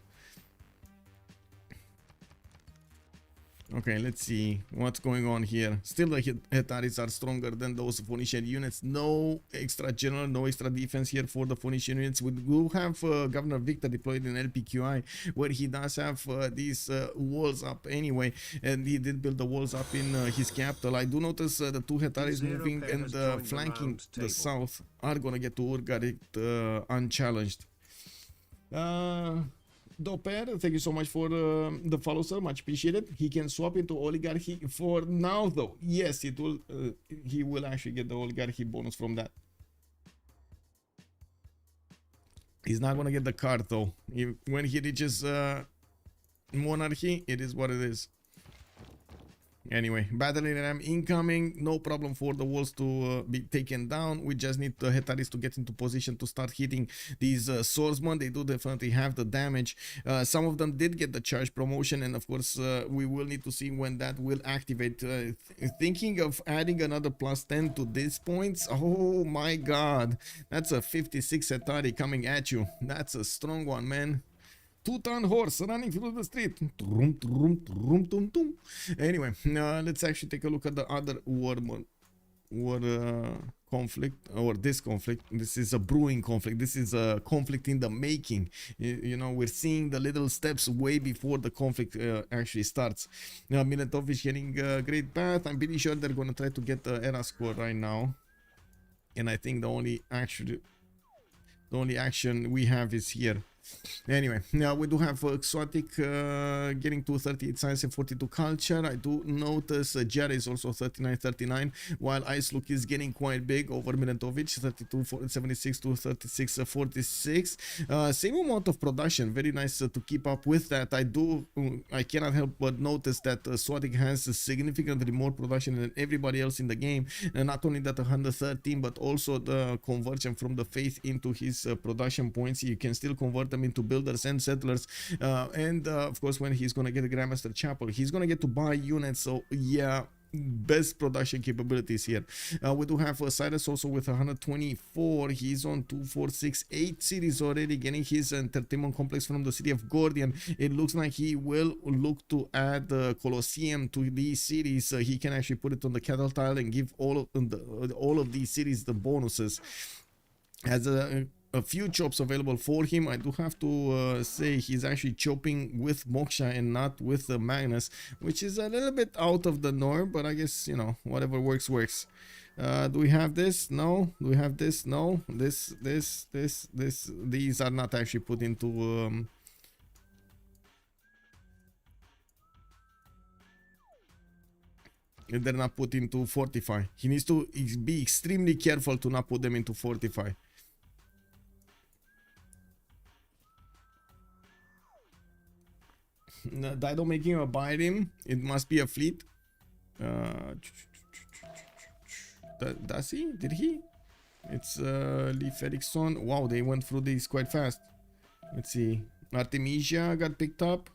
Speaker 6: Okay, let's see what's going on here. Still, the Hetaris are stronger than those Phoenician units. No extra general, no extra defense here for the Phoenician units. We do have Governor Victor deployed in LPQI, where he does have these walls up anyway, and he did build the walls up in his capital. I do notice the two Hetaris moving and flanking the south are gonna get to Urgarit unchallenged. Doper, thank you so much for the follow, sir. Much appreciated. He can swap into oligarchy for now, though. Yes, it will. He will actually get the oligarchy bonus from that. He's not gonna get the card though. When he reaches monarchy, it is what it is. Anyway, battling ram incoming. No problem for the walls to be taken down. We just need the Hetaris to get into position to start hitting these swordsmen. They do definitely have the damage. Some of them did get the charge promotion, and of course we will need to see when that will activate. Thinking of adding another +10 to these points. Oh my god, that's a 56 Hetari coming at you. That's a strong one, man. Two-ton horse running through the street. Anyway, let's actually take a look at the other war conflict, or this conflict. This is a brewing conflict. This is a conflict in the making. You know, we're seeing the little steps way before the conflict actually starts. Now, Militov is getting a great path. I'm pretty sure they're going to try to get the era score right now. And I think the only action we have is here. Anyway, now we do have Exotic getting to 38 science and 42 culture. I do notice Jerry is also 39-39, while Ice Look is getting quite big over Milentovic, 32-76 to 36-46. Same amount of production, very nice to keep up with that. I cannot help but notice that Exotic has significantly more production than everybody else in the game, and not only that 113, but also the conversion from the faith into his production points. You can still convert them into builders and settlers, and of course when he's gonna get a Grandmaster Chapel, he's gonna get to buy units. So yeah, best production capabilities here. We do have Cyrus also with 124. He's on 2468 cities already, getting his entertainment complex from the city of Gordian. It looks like he will look to add the Colosseum to these cities. He can actually put it on the cattle tile and give all of these cities the bonuses. Has a few chops available for him. I do have to say he's actually chopping with Moksha and not with Magnus, which is a little bit out of the norm, but I guess, you know, whatever works. Do we have this? No. Do we have this? No. This. These are not actually put into they're not put into Fortify. He needs to be extremely careful to not put them into Fortify. Dido making a buy him. It must be a fleet. Does he? Did he? It's Leif Erikson. Wow, they went through these quite fast. Let's see. Artemisia got picked up.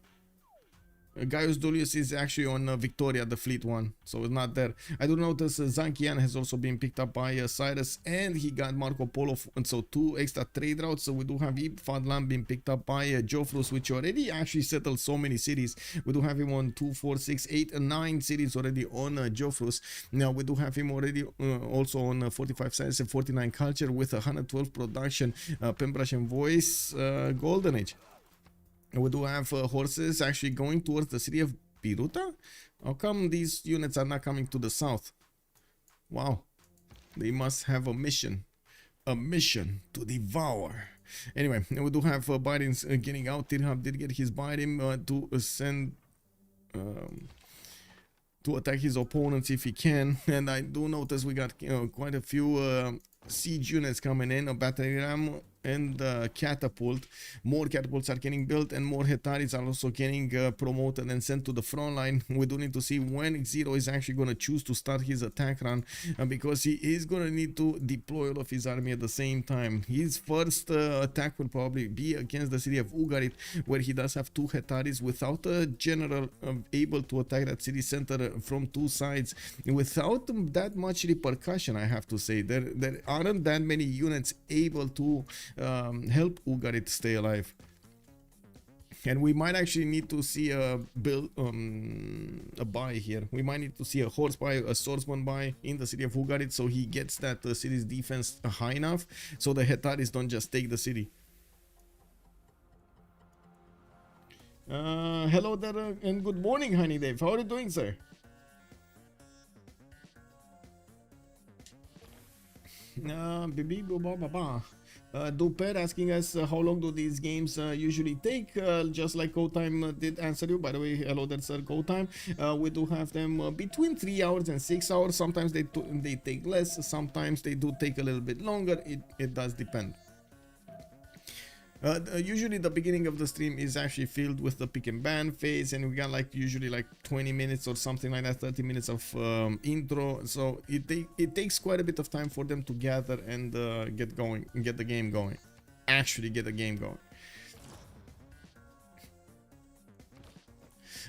Speaker 6: Gaius Dullius is actually on Victoria, the fleet one, so it's not there. I do notice Zankian has also been picked up by Cyrus, and he got Marco Polo, and so 2 extra trade routes. So we do have Ibn Fadlan being picked up by Jofrus, which already actually settled so many cities. We do have him on 2, 4, 6, 8, and 9 cities already on Jofrus. Now we do have him already also on 45 science and 49 culture with 112 production, Pembrush and Voice, Golden Age. We do have horses actually going towards the city of Piruta. How come these units are not coming to the south? Wow, they must have a mission to devour. Anyway, we do have Biden's getting out. Tirhab did get his Biden to send to attack his opponents if he can, and I do notice we got quite a few siege units coming in. A battery ram and catapult. More catapults are getting built, and more Hetaris are also getting promoted and sent to the front line. We do need to see when Zero is actually going to choose to start his attack run, because he is going to need to deploy all of his army at the same time. His first attack will probably be against the city of Ugarit, where he does have 2 Hetaris without a general able to attack that city center from 2 sides, without that much repercussion. I have to say there aren't that many units able to help Ugarit stay alive. And we might actually need to see a build, a buy here. We might need to see a horse buy, a swordsman buy in the city of Ugarit, so he gets that city's defense high enough, so the Hetaris don't just take the city. Hello there, and good morning, Honey Dave. How are you doing, sir? Duper asking us how long do these games usually take, just like Go Time did answer you. By the way, hello there, sir. Go Time, we do have them between 3 hours and 6 hours. Sometimes they take less, sometimes they do take a little bit longer. It does depend. Usually the beginning of the stream is actually filled with the pick and ban phase, and we got like usually like 20 minutes or something like that, 30 minutes of intro, so it takes quite a bit of time for them to gather and get the game going, actually get the game going.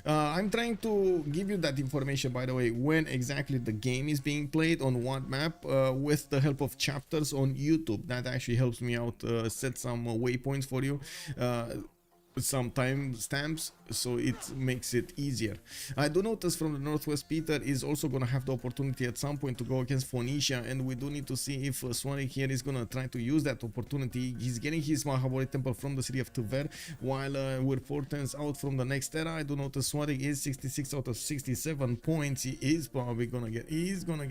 Speaker 6: I'm trying to give you that information, by the way, when exactly the game is being played, on what map, with the help of chapters on YouTube. That actually helps me out, set some waypoints for you, some time stamps, so it makes it easier. I do notice from the Northwest, Peter is also going to have the opportunity at some point to go against Phoenicia, and we do need to see if Swanik here is going to try to use that opportunity. He's getting his Mahabharata temple from the city of Tver, while we're 4 turns out from the next era. I do notice Swanik is 66 out of 67 points. He is probably going to get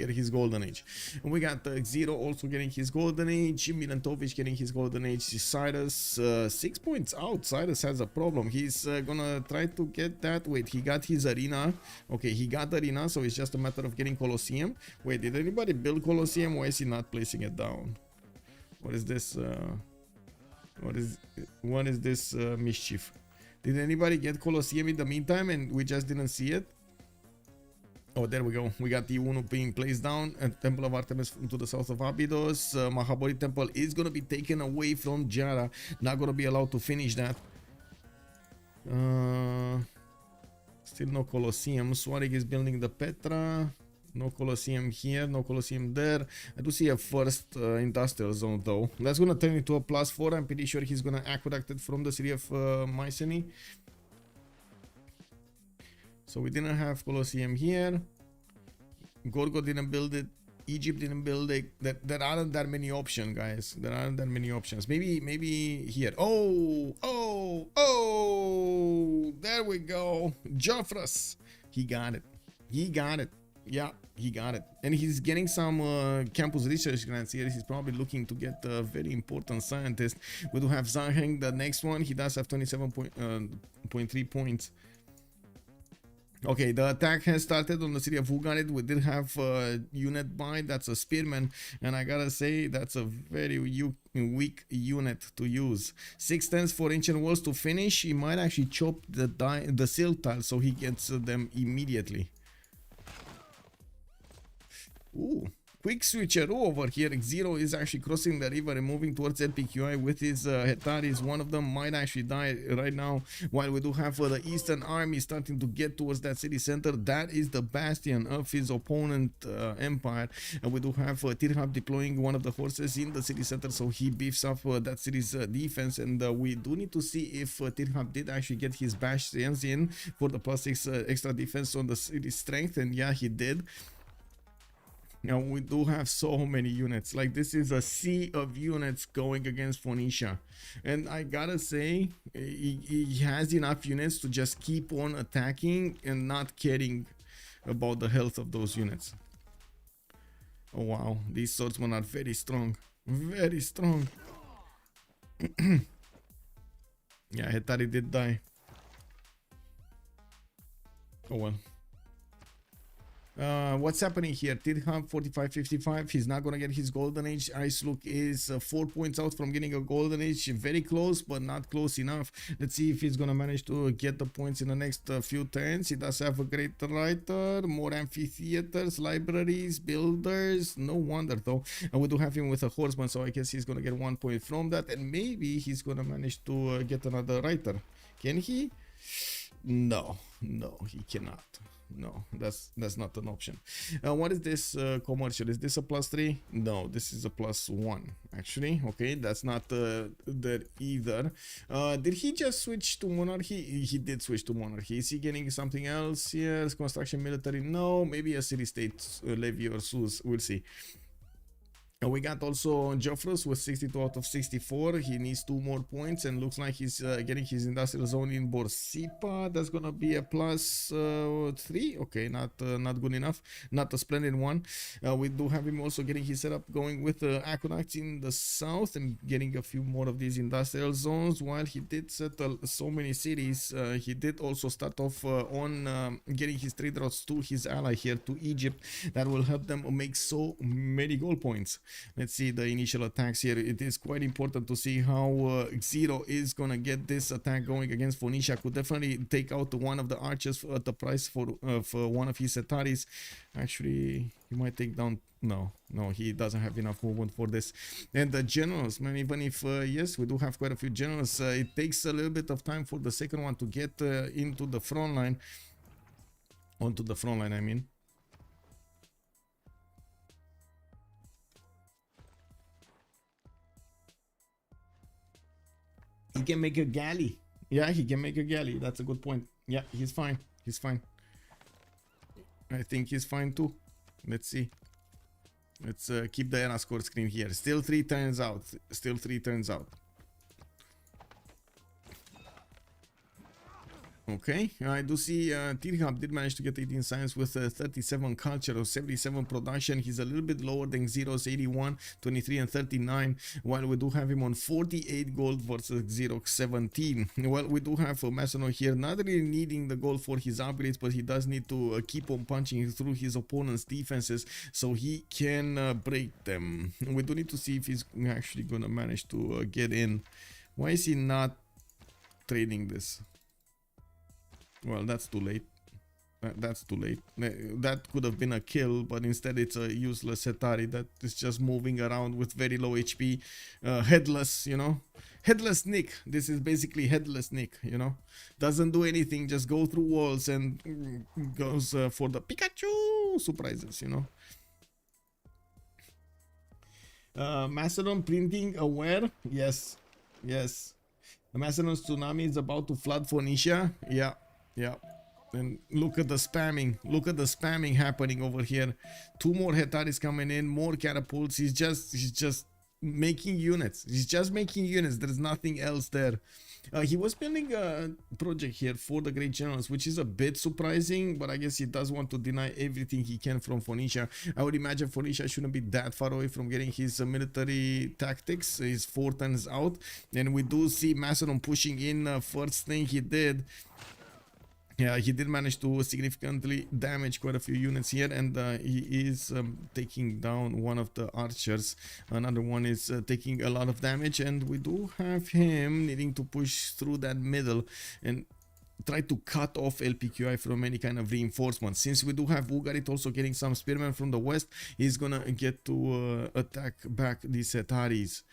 Speaker 6: his golden age. And we got Zero also getting his golden age, Milantovic getting his golden age, Cyrus 6 points out. Cyrus has a problem. He's gonna try to get that. Wait, he got his arena. Okay, he got arena, so it's just a matter of getting Colosseum. Wait, did anybody build Colosseum? Why is he not placing it down? What is this? What is this mischief? Did anybody get Colosseum in the meantime and we just didn't see it? Oh, there we go. We got the Uno being placed down, and Temple of Artemis to the south of Abydos. Mahabharata temple is going to be taken away from Jara. Not going to be allowed to finish that. Still no Colosseum. Swarik is building the Petra. No Colosseum here, no Colosseum there. I do see a first industrial zone though. That's gonna turn into a +4. I'm pretty sure he's gonna aqueduct it from the city of Mycenae. So we didn't have Colosseum here. Gorgo didn't build it. Egypt didn't build it. There aren't that many options, guys. There aren't that many options. Maybe here. Oh! There we go. Joffrus. He got it. Yeah, he got it. And he's getting some campus research grants here. He's probably looking to get a very important scientist. We do have Zhang, the next one. He does have 27.3 points. Okay, the attack has started on the city of Ugarit. We did have a unit buy. That's a spearman, and I gotta say that's a very weak unit to use. 6 turns for ancient walls to finish. He might actually chop the silk tile, so he gets them immediately. Ooh, quick switcheroo over here. Zero is actually crossing the river and moving towards LPQI with his Hetaris. One of them might actually die right now, while we do have the Eastern Army starting to get towards that city center. That is the bastion of his opponent empire. And we do have Tirhab deploying one of the horses in the city center, so he beefs up that city's defense. And we do need to see if Tirhab did actually get his bastions in for the +6 extra defense on the city's strength, and yeah, he did. Now we do have so many units. Like, this is a sea of units going against Phoenicia, and I gotta say he has enough units to just keep on attacking and not caring about the health of those units. Oh wow, these swordsmen are very strong, very strong. Yeah, Hetari did die. Oh well. What's happening here? Tidham 45-55. He's not gonna get his golden age. Ice Look is 4 points out from getting a golden age. Very close, but not close enough. Let's see if he's gonna manage to get the points in the next few turns. He does have a great writer, more amphitheaters, libraries, builders. No wonder though. And we do have him with a horseman, so I guess he's gonna get 1 point from that, and maybe he's gonna manage to get another writer. Can he? No, he cannot. No, that's not an option. What is this commercial? Is this a +3? No, this is a +1 actually. Okay, that's not there either. Did he just switch to monarchy? He did switch to monarchy. Is he getting something else? Yes, construction, military. No, maybe a city-state levy or SUS. We'll see. We got also Joffrus with 62 out of 64. He needs 2 more points, and looks like he's getting his industrial zone in Borsipa. That's gonna be a +3. Okay, not good enough. Not a splendid one. We do have him also getting his setup going with aqueducts in the south and getting a few more of these industrial zones. While he did settle so many cities, he did also start off on getting his trade routes to his ally here, to Egypt. That will help them make so many gold points. Let's see the initial attacks here. It is quite important to see how Zero is gonna get this attack going against Phoenicia. Could definitely take out one of the archers at the price for one of his Setaris. Actually, he might take down. No, he doesn't have enough movement for this. And the generals, man, even if yes, we do have quite a few generals, it takes a little bit of time for the second one to get into the front line. Onto the front line, I mean. He can make a galley. Yeah, he can make a galley. That's a good point. Yeah, he's fine. He's fine. I think he's fine too. Let's see. Let's keep the era score screen here. Still 3 turns out. Still 3 turns out. Okay, I do see Tirhab did manage to get 18 science with 37 culture or 77 production. He's a little bit lower than Zero's 81, 23 and 39, while we do have him on 48 gold versus Xerox 17. Well, we do have Macedon here not really needing the gold for his upgrades, but he does need to keep on punching through his opponent's defenses so he can break them. We do need to see if he's actually gonna manage to get in. Why is he not trading this? Well, that's too late. That's too late. That could have been a kill, but instead it's a useless Hetari that is just moving around with very low HP. Headless, you know. Headless Nick. This is basically Headless Nick, you know. Doesn't do anything, just go through walls and goes for the Pikachu surprises, you know. Macedon printing aware. Yes. Yes. The Macedon's tsunami is about to flood Phoenicia. Yeah. Yeah, and look at the spamming. Look at the spamming happening over here. 2 more Hetaris coming in, more catapults. He's just making units. He's just making units. There's nothing else there. He was building a project here for the Great Generals, which is a bit surprising, but I guess he does want to deny everything he can from Phoenicia. I would imagine Phoenicia shouldn't be that far away from getting his military tactics. He's 4 turns out, and we do see Macedon pushing in. First thing he did. Yeah, he did manage to significantly damage quite a few units here, and he is taking down one of the archers. Another one is taking a lot of damage, and we do have him needing to push through that middle and try to cut off LPQI from any kind of reinforcement. Since we do have Ugarit also getting some spearmen from the west, he's gonna get to attack back these Hetaris.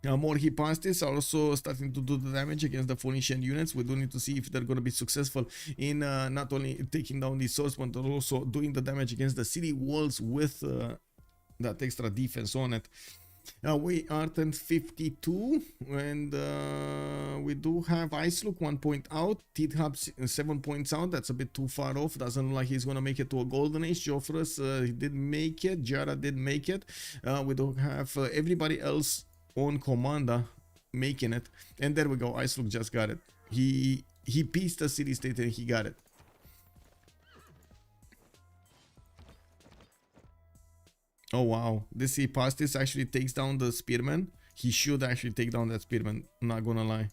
Speaker 6: More Hipastis are also starting to do the damage against the Phoenician units. We do need to see if they're going to be successful in not only taking down the swordsmen, but also doing the damage against the city walls with that extra defense on it. We are 1052, and we do have Ice Look 1 point out, Tidhab 7 points out. That's a bit too far off. Doesn't look like he's gonna make it to a golden age. Joffrus he did make it. Jara did make it. We do have everybody else on Komanda making it, and there we go. Ice Look just got it. He pieced the city state and he got it. Oh wow, this Hipastis actually takes down the spearman. He should actually take down that spearman, not gonna lie.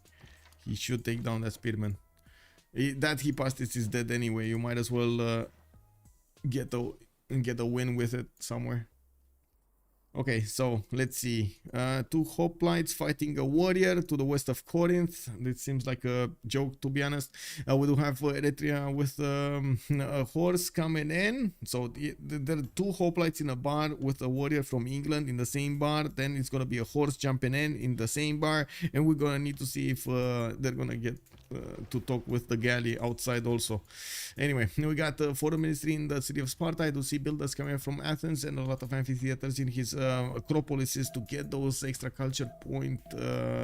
Speaker 6: He should take down that spearman. That Hipastis is dead anyway. You might as well get a win with it somewhere. Okay, so let's see. Two hoplites fighting a warrior to the west of Corinth. It seems like a joke, to be honest. We do have Eritrea with a horse coming in. So there are two hoplites in a bar with a warrior from England in the same bar. Then it's gonna be a horse jumping in the same bar, and we're gonna need to see if they're gonna get to talk with the galley outside also. Anyway, we got foreign ministry in the city of Sparta. I do see builders coming from Athens and a lot of amphitheaters in his acropolises to get those extra culture point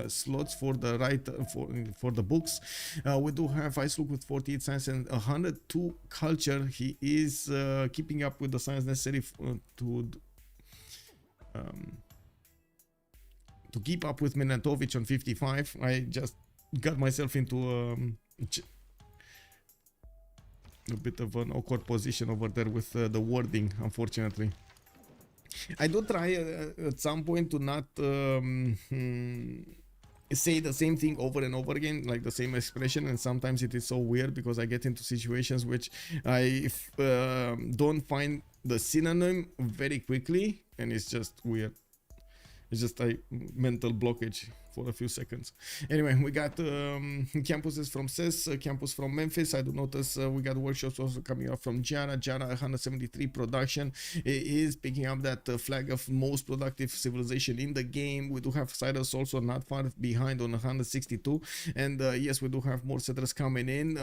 Speaker 6: slots for the for the books. We do have Icelook with 48 science and 102 culture. He is keeping up with the science necessary to keep up with Minatovic on 55. I just got myself into a bit of an awkward position over there with the wording, unfortunately. I do try at some point to not say the same thing over and over again, like the same expression, and sometimes it is so weird because I get into situations which I don't find the synonym very quickly, and it's just weird. It's just a mental blockage for a few seconds. Anyway, we got campuses from CES, campus from Memphis. I do notice we got workshops also coming up from Jara. Jara 173 production is picking up that flag of most productive civilization in the game. We do have Cyrus also not far behind on 162. And yes, we do have more settlers coming in.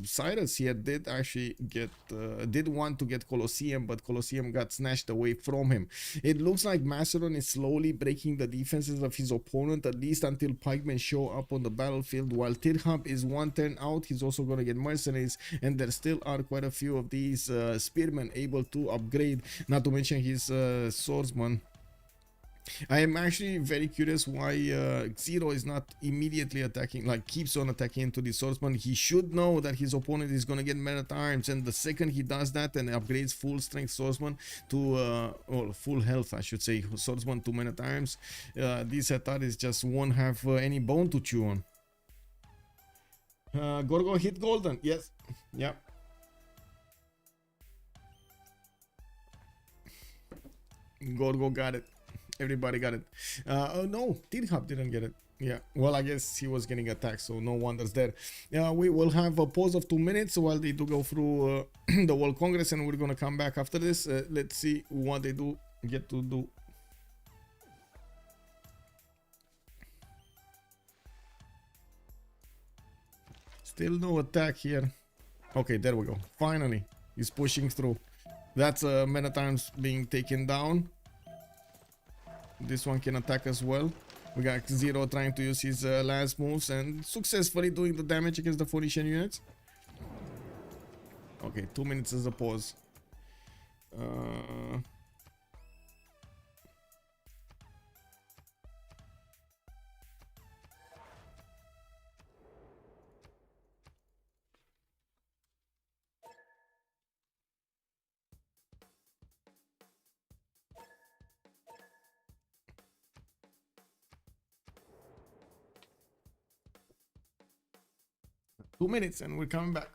Speaker 6: Cyrus here did actually get, did want to get Colosseum, but Colosseum got snatched away from him. It looks like Macedon is slowly breaking the defenses of his opponent, at least until pikemen show up on the battlefield. While Tirham is one turn out, he's also going to get mercenaries, and there still are quite a few of these spearmen able to upgrade, not to mention his swordsman. I am actually very curious why Zero is not immediately attacking, like keeps on attacking into the swordsman. He should know that his opponent is going to get men at arms, and the second he does that and upgrades full strength swordsman to or full health, I should say, swordsman to men at arms, these Ataris just won't have any bone to chew on. Gorgo hit golden, yes, yeah. Gorgo got it. Everybody got it. Oh no, Tirhab didn't get it. Yeah, well, I guess he was getting attacked, so no wonders there. We will have a pause of 2 minutes while they do go through the World Congress, and we're gonna come back after this. Let's see what they do get to do. Still no attack here. Okay, there we go. Finally, he's pushing through. That's men at arms being taken down. This one can attack as well. We got Zero trying to use his last moves and successfully doing the damage against the Phoenician units. Okay, 2 minutes as a pause. Two minutes and we're coming back.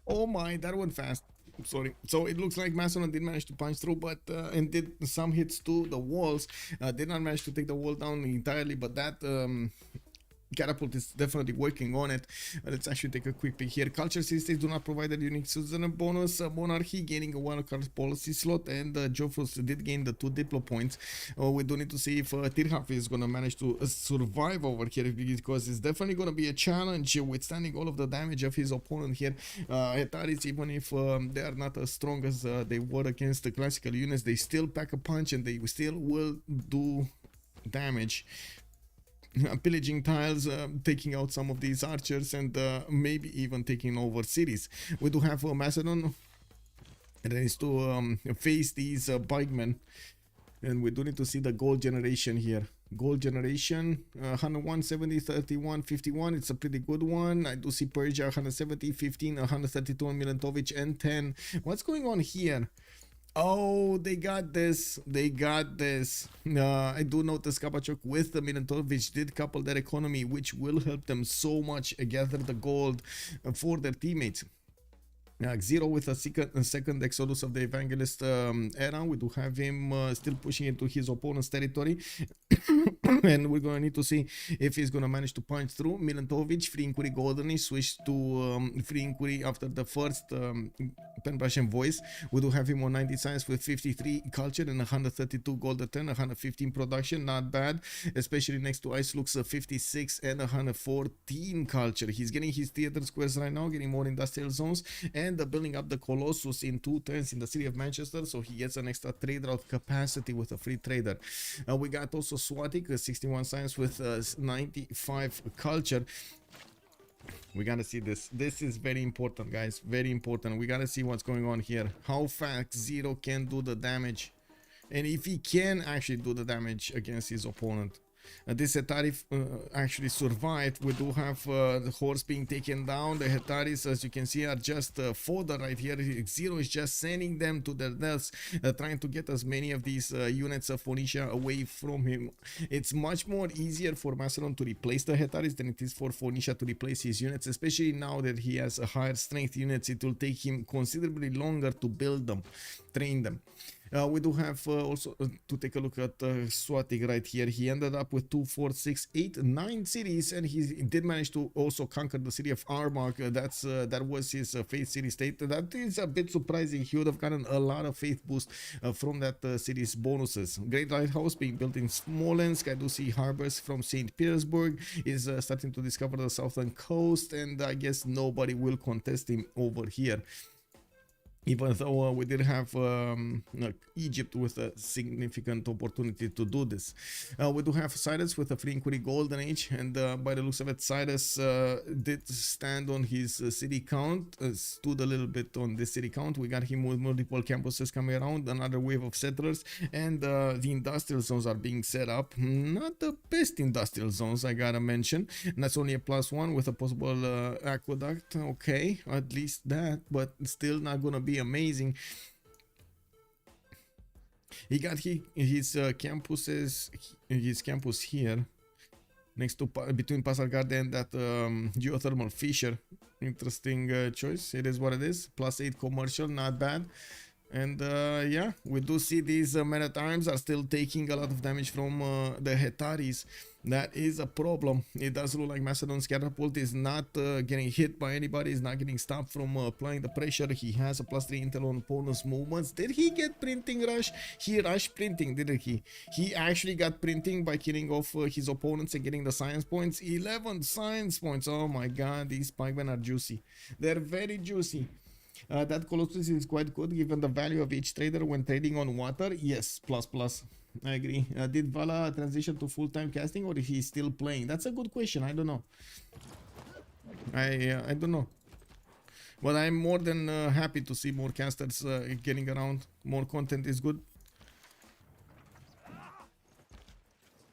Speaker 6: Oh my, that went fast. Sorry. So it looks like Macedon did manage to punch through, but and did some hits to the walls. Did not manage to take the wall down entirely, but that catapult is definitely working on it. Let's actually take a quick peek here. Culture systems do not provide a unique citizen bonus. Monarchy gaining a wildcard policy slot, and Joffrus did gain the 2 Diplo points. We do need to see if Tirhaf is going to manage to survive over here, because it's definitely going to be a challenge withstanding all of the damage of his opponent here. Hetaris, even if they are not as strong as they were against the classical units, they still pack a punch and they still will do damage. Pillaging tiles, taking out some of these archers, and maybe even taking over cities. We do have Macedon ready to face these pikemen, and we do need to see the gold generation here. Gold generation 101, 70, 31, 51. It's a pretty good one. I do see Persia 170, 15, 132 on Milantovic, and 10. What's going on here? Oh, they got this. They got this. I do notice Kabachok with the Milantovic did couple their economy, which will help them so much gather the gold for their teammates. Zero with a second Exodus of the Evangelist era. We do have him still pushing into his opponent's territory. And we're going to need to see if he's going to manage to punch through. Milantovic, free inquiry golden, switched to free inquiry after the first pen brush and voice. We do have him on 90 science with 53 culture and 132 gold 10, 115 production. Not bad, especially next to Ice Looks 56 and 114 culture. He's getting his theater squares right now, getting more industrial zones, and building up the Colossus in 2 turns in the city of Manchester, so he gets an extra trader of capacity with a free trader. We got also Swatik, 61 science with 95 culture. We gotta see this. This is very important, guys. Very important. We gotta see what's going on here. How fast Zero can do the damage, and if he can actually do the damage against his opponent. This Hetari actually survived. We do have the horse being taken down. The Hetaris, as you can see, are just fodder right here. Zero is just sending them to their deaths, trying to get as many of these units of Phoenicia away from him. It's much more easier for Macedon to replace the Hetaris than it is for Phoenicia to replace his units, especially now that he has a higher strength units. It will take him considerably longer to build them, train them. We do have also to take a look at Swatik right here. He ended up with 2, 4, 6, 8, 9 cities, and he did manage to also conquer the city of Armagh. That was his faith city state. That is a bit surprising. He would have gotten a lot of faith boost from that city's bonuses. Great lighthouse being built in Smolensk. I do see harbors from St. Petersburg is starting to discover the southern coast, and I guess nobody will contest him over here. Even though we did have Egypt with a significant opportunity to do this. We do have Cyrus with a free inquiry golden age, and by the looks of it, Cyrus did stand on his city count, stood a little bit on this city count. We got him with multiple campuses coming around, another wave of settlers, and the industrial zones are being set up. Not the best industrial zones, I gotta mention. And that's only a +1 with a possible aqueduct. Okay, at least that, but still not gonna be amazing. He got his campuses, his campus here next to between Pasargade and that geothermal fissure. Interesting choice. It is what it is. +8 commercial, not bad. And yeah, we do see these men at arms are still taking a lot of damage from the Hetaris. That is a problem. It does look like Macedon's catapult is not getting hit by anybody, is not getting stopped from applying the pressure. He has a +3 intel on opponent's movements. Did he get printing rush? He rushed printing, didn't he? He actually got printing by killing off his opponents and getting the science points. 11 science points. Oh my god, these pikemen are juicy. They're very juicy. That Colossus is quite good given the value of each trader when trading on water. Yes, plus. I agree. Did Vala transition to full-time casting, or is he still playing? That's a good question. I don't know. I don't know. But I'm more than happy to see more casters getting around. More content is good.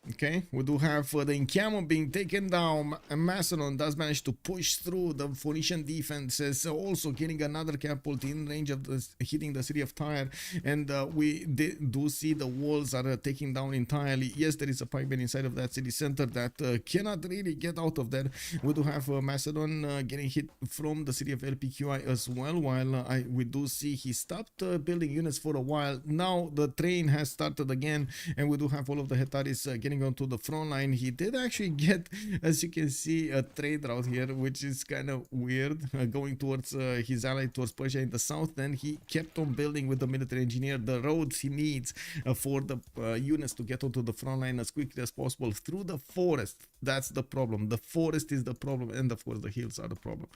Speaker 6: Okay, we do have the encampment being taken down, and Macedon does manage to push through the Phoenician defenses, also getting another catapult in range of hitting the city of Tyre, and we do see the walls are taken down entirely. Yes, there is a pikeman inside of that city center that cannot really get out of there. We do have Macedon getting hit from the city of LPQI as well, while we do see he stopped building units for a while. Now the train has started again, and we do have all of the Hetaris getting onto the front line. He did actually get, as you can see, a trade route here, which is kind of weird, going towards his ally, towards Persia in the south. Then he kept on building with the military engineer the roads he needs for the units to get onto the front line as quickly as possible through the forest. That's the problem. The forest is the problem, and of course the hills are the problem.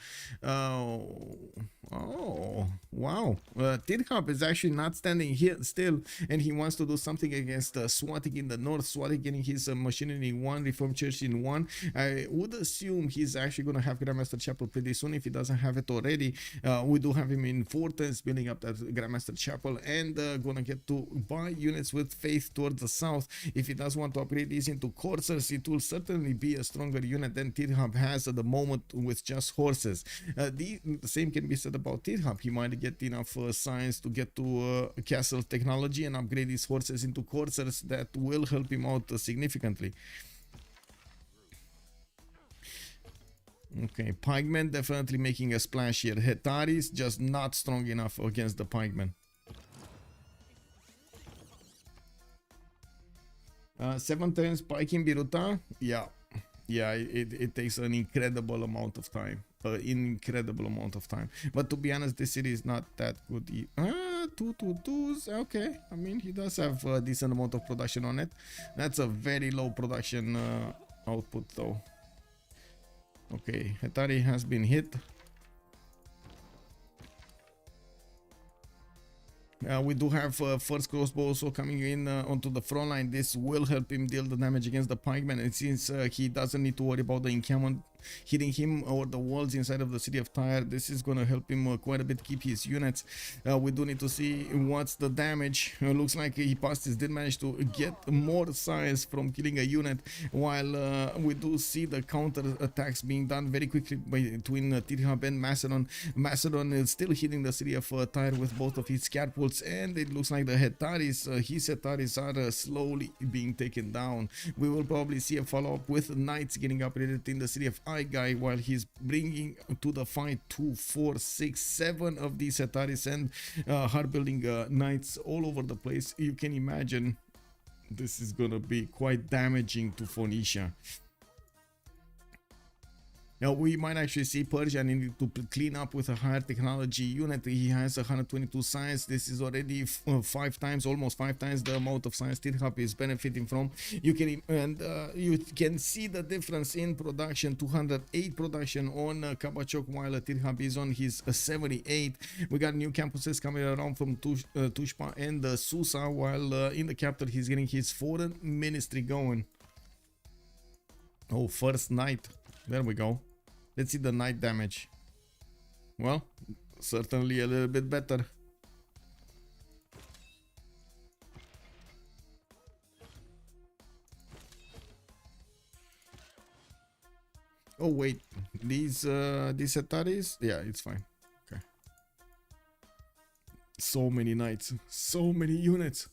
Speaker 6: Oh wow, Tirhab is actually not standing here still, and he wants to do something against Swatik in the north. Swatik getting his machinery in 1, Reformed Church in 1. I would assume he's actually going to have Grandmaster Chapel pretty soon if he doesn't have it already. We do have him in Fortens building up that Grandmaster Chapel, and gonna get to buy units with faith towards the south. If he does want to upgrade these into coursers, it will certainly be a stronger unit than Tirhab has at the moment with just horses. The same can be said about Tirhab. He might get enough science to get to castle technology and upgrade his horses into coursers that will help him out significantly. Okay, pikemen definitely making a splash here. Hetaris just not strong enough against the pikemen. 7 turns pike in Biruta. Yeah, it takes an incredible amount of time. But to be honest, this city is not that good. 222s. Okay, I mean, he does have a decent amount of production on it. That's a very low production output though. Okay, Hetari has been hit. We do have first crossbow also coming in onto the front line. This will help him deal the damage against the pikemen, and since he doesn't need to worry about the encampment hitting him or the walls inside of the city of Tyre, this is going to help him quite a bit keep his units. We do need to see what's the damage. Looks like Hipastis did manage to get more science from killing a unit, while we do see the counter attacks being done very quickly between Tirhab and Macedon. Macedon is still hitting the city of Tyre with both of his catapults, and it looks like the Hetaris, his Hetaris are slowly being taken down. We will probably see a follow-up with knights getting upgraded in the city of Guy, while he's bringing to the fight 2, 4, 6, 7 of these Hetaris and hard building knights all over the place. You can imagine this is gonna be quite damaging to Phoenicia. Now we might actually see Persia needing to clean up with a higher technology unit. He has 122 science. This is already 5 times, almost 5 times the amount of science Tirhab is benefiting from. You can see the difference in production. 208 production on Kabachok, while Tirhab is on his 78. We got new campuses coming around from Tushpa and Susa, while in the capital he's getting his foreign ministry going. Oh, first night. There we go. Let's see the night damage. Well, certainly a little bit better. Oh wait, these Hetaris? Yeah, it's fine. Okay. So many knights, so many units.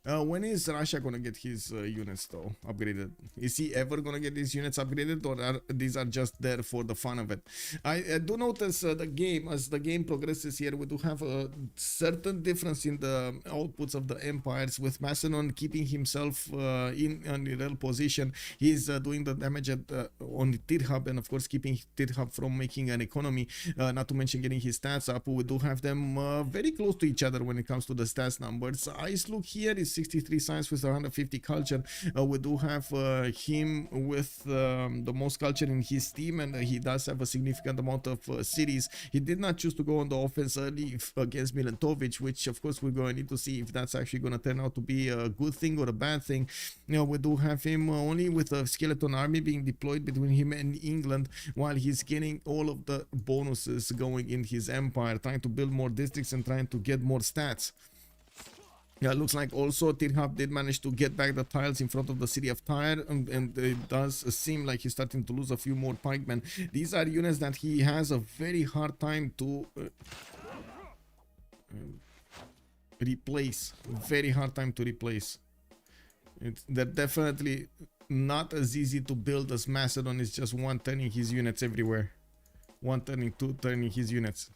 Speaker 6: When is Russia gonna get his units though upgraded? Is he ever gonna get these units upgraded, or are these just there for the fun of it? I do notice as the game progresses here, we do have a certain difference in the outputs of the empires, with Macedon keeping himself in an real position. He's doing the damage on Tirhab, and of course keeping Tirhab from making an economy, not to mention getting his stats up. We do have them very close to each other when it comes to the stats numbers. Ice look here is 63 science with 150 culture. We do have him with the most culture in his team, and he does have a significant amount of cities. He did not choose to go on the offense early against Milentovic, which of course we're going to need to see if that's actually going to turn out to be a good thing or a bad thing. You know, we do have him only with a skeleton army being deployed between him and England, while he's getting all of the bonuses going in his empire, trying to build more districts and trying to get more stats. Yeah, looks like also Tirhab did manage to get back the tiles in front of the city of Tyre, and it does seem like he's starting to lose a few more pikemen. These are units that he has a very hard time to replace. Very hard time to replace. They're definitely not as easy to build as Macedon is just one turning his units everywhere. One turning, two turning his units.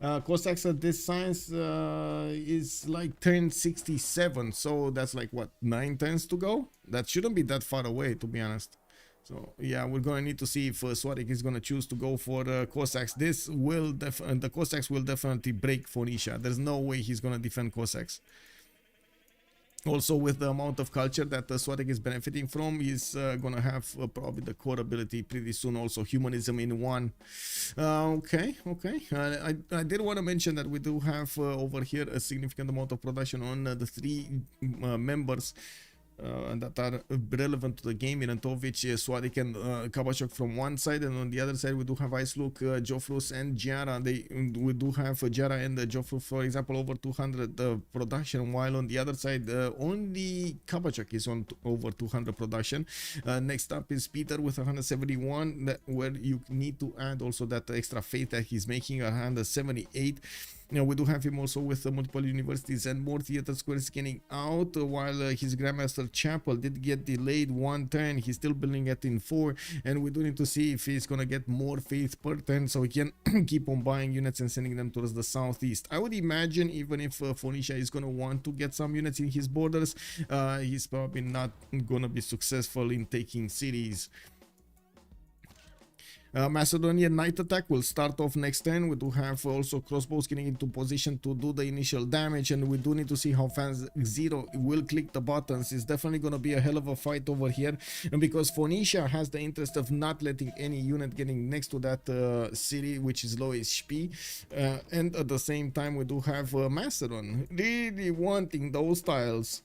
Speaker 6: Cossacks at this size is like turn 67, so that's like what, 9 turns to go? That shouldn't be that far away, to be honest. So yeah, we're gonna need to see if Swarik is gonna choose to go for Cossacks. This will the Cossacks will definitely break Phoenicia. There's no way he's gonna defend Cossacks. Also, with the amount of culture that Swatik is benefiting from, he's gonna have probably the core ability pretty soon. Also, humanism in 1. Okay. I did want to mention that we do have over here a significant amount of production on the 3 members that are relevant to the game: Irantovic, Swadik, and Kabachok from one side, and on the other side we do have Iceluk, Jofrus, and Jara. We do have Jara and Jofrus, for example, over 200 production, while on the other side only Kabachok is on over 200 production. Next up is Peter with 171, where you need to add also that extra faith that he's making, 178. Now we do have him also with multiple universities and more theater squares getting out, while his Grandmaster Chapel did get delayed 1 turn. He's still building it in 4, and we do need to see if he's gonna get more faith per turn so he can keep on buying units and sending them towards the southeast. I would imagine even if Phoenicia is gonna want to get some units in his borders, he's probably not gonna be successful in taking cities. Macedonian night attack will start off next turn. We do have also crossbows getting into position to do the initial damage, and we do need to see how fast Zero will click the buttons. It's definitely going to be a hell of a fight over here, and because Phoenicia has the interest of not letting any unit getting next to that city, which is low HP, and at the same time we do have Macedon really wanting those tiles,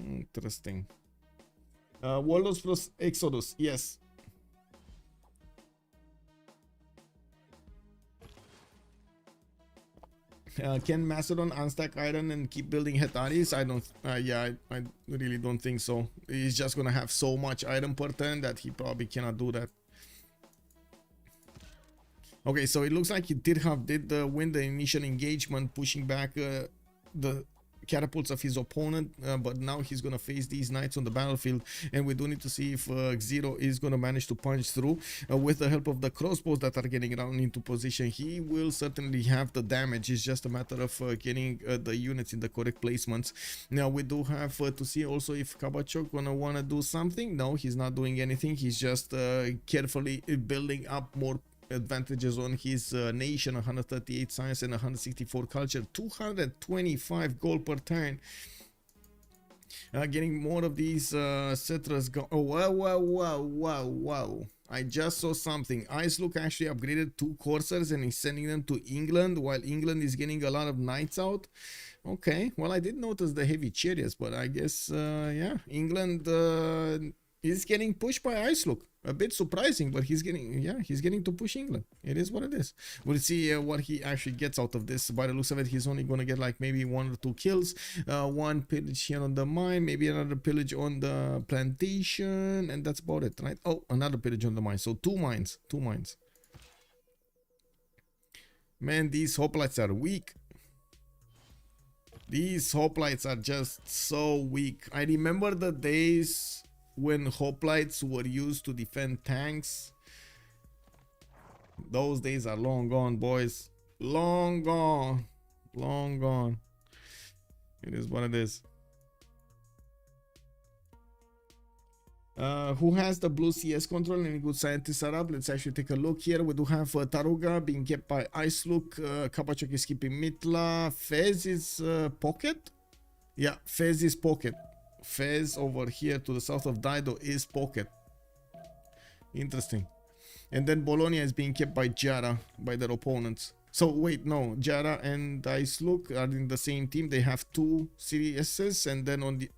Speaker 6: Interesting. Warlords plus Exodus, yes. Can Macedon unstack iron and keep building Hetaris? I don't, I really don't think so. He's just gonna have so much iron per turn that he probably cannot do that. Okay, so it looks like he did win the initial engagement, pushing back the catapults of his opponent, but now he's gonna face these knights on the battlefield, and we do need to see if Zero is gonna manage to punch through with the help of the crossbows that are getting around into position. He will certainly have the damage. It's just a matter of getting the units in the correct placements. Now we do have to see also if Kabachok gonna wanna do something. No, he's not doing anything. He's just carefully building up more advantages on his nation. 138 science and 164 culture, 225 gold per turn. Getting more of these settlers go. Oh, wow. I just saw something. Icelook actually upgraded 2 coursers and is sending them to England, while England is getting a lot of knights out. Okay, well, I did notice the heavy chariots, but I guess yeah, England is getting pushed by Icelook. A bit surprising, but he's getting to push England. It is what it is. We'll see what he actually gets out of this. By the looks of it, he's only going to get like maybe 1 or 2 kills, 1 pillage here on the mine, maybe another pillage on the plantation, and that's about it, right? Oh, another pillage on the mine. So 2 mines. Man, these hoplites are weak. These hoplites are just so weak. I remember the days when hoplites were used to defend tanks. Those days are long gone, boys. Long gone. It is what it is. Who has the blue CS control? Any good scientists are up? Let's actually take a look here. We do have Taruga being kept by Icelook. Kabachok is keeping Mitla. Fez is pocket. Yeah, Fez is pocket. Fez over here to the south of Dido is pocket. Interesting. And then Bologna is being kept by Jara, by their opponents. So wait, no, Jara and Icelook are in the same team. They have 2 CSs, and then on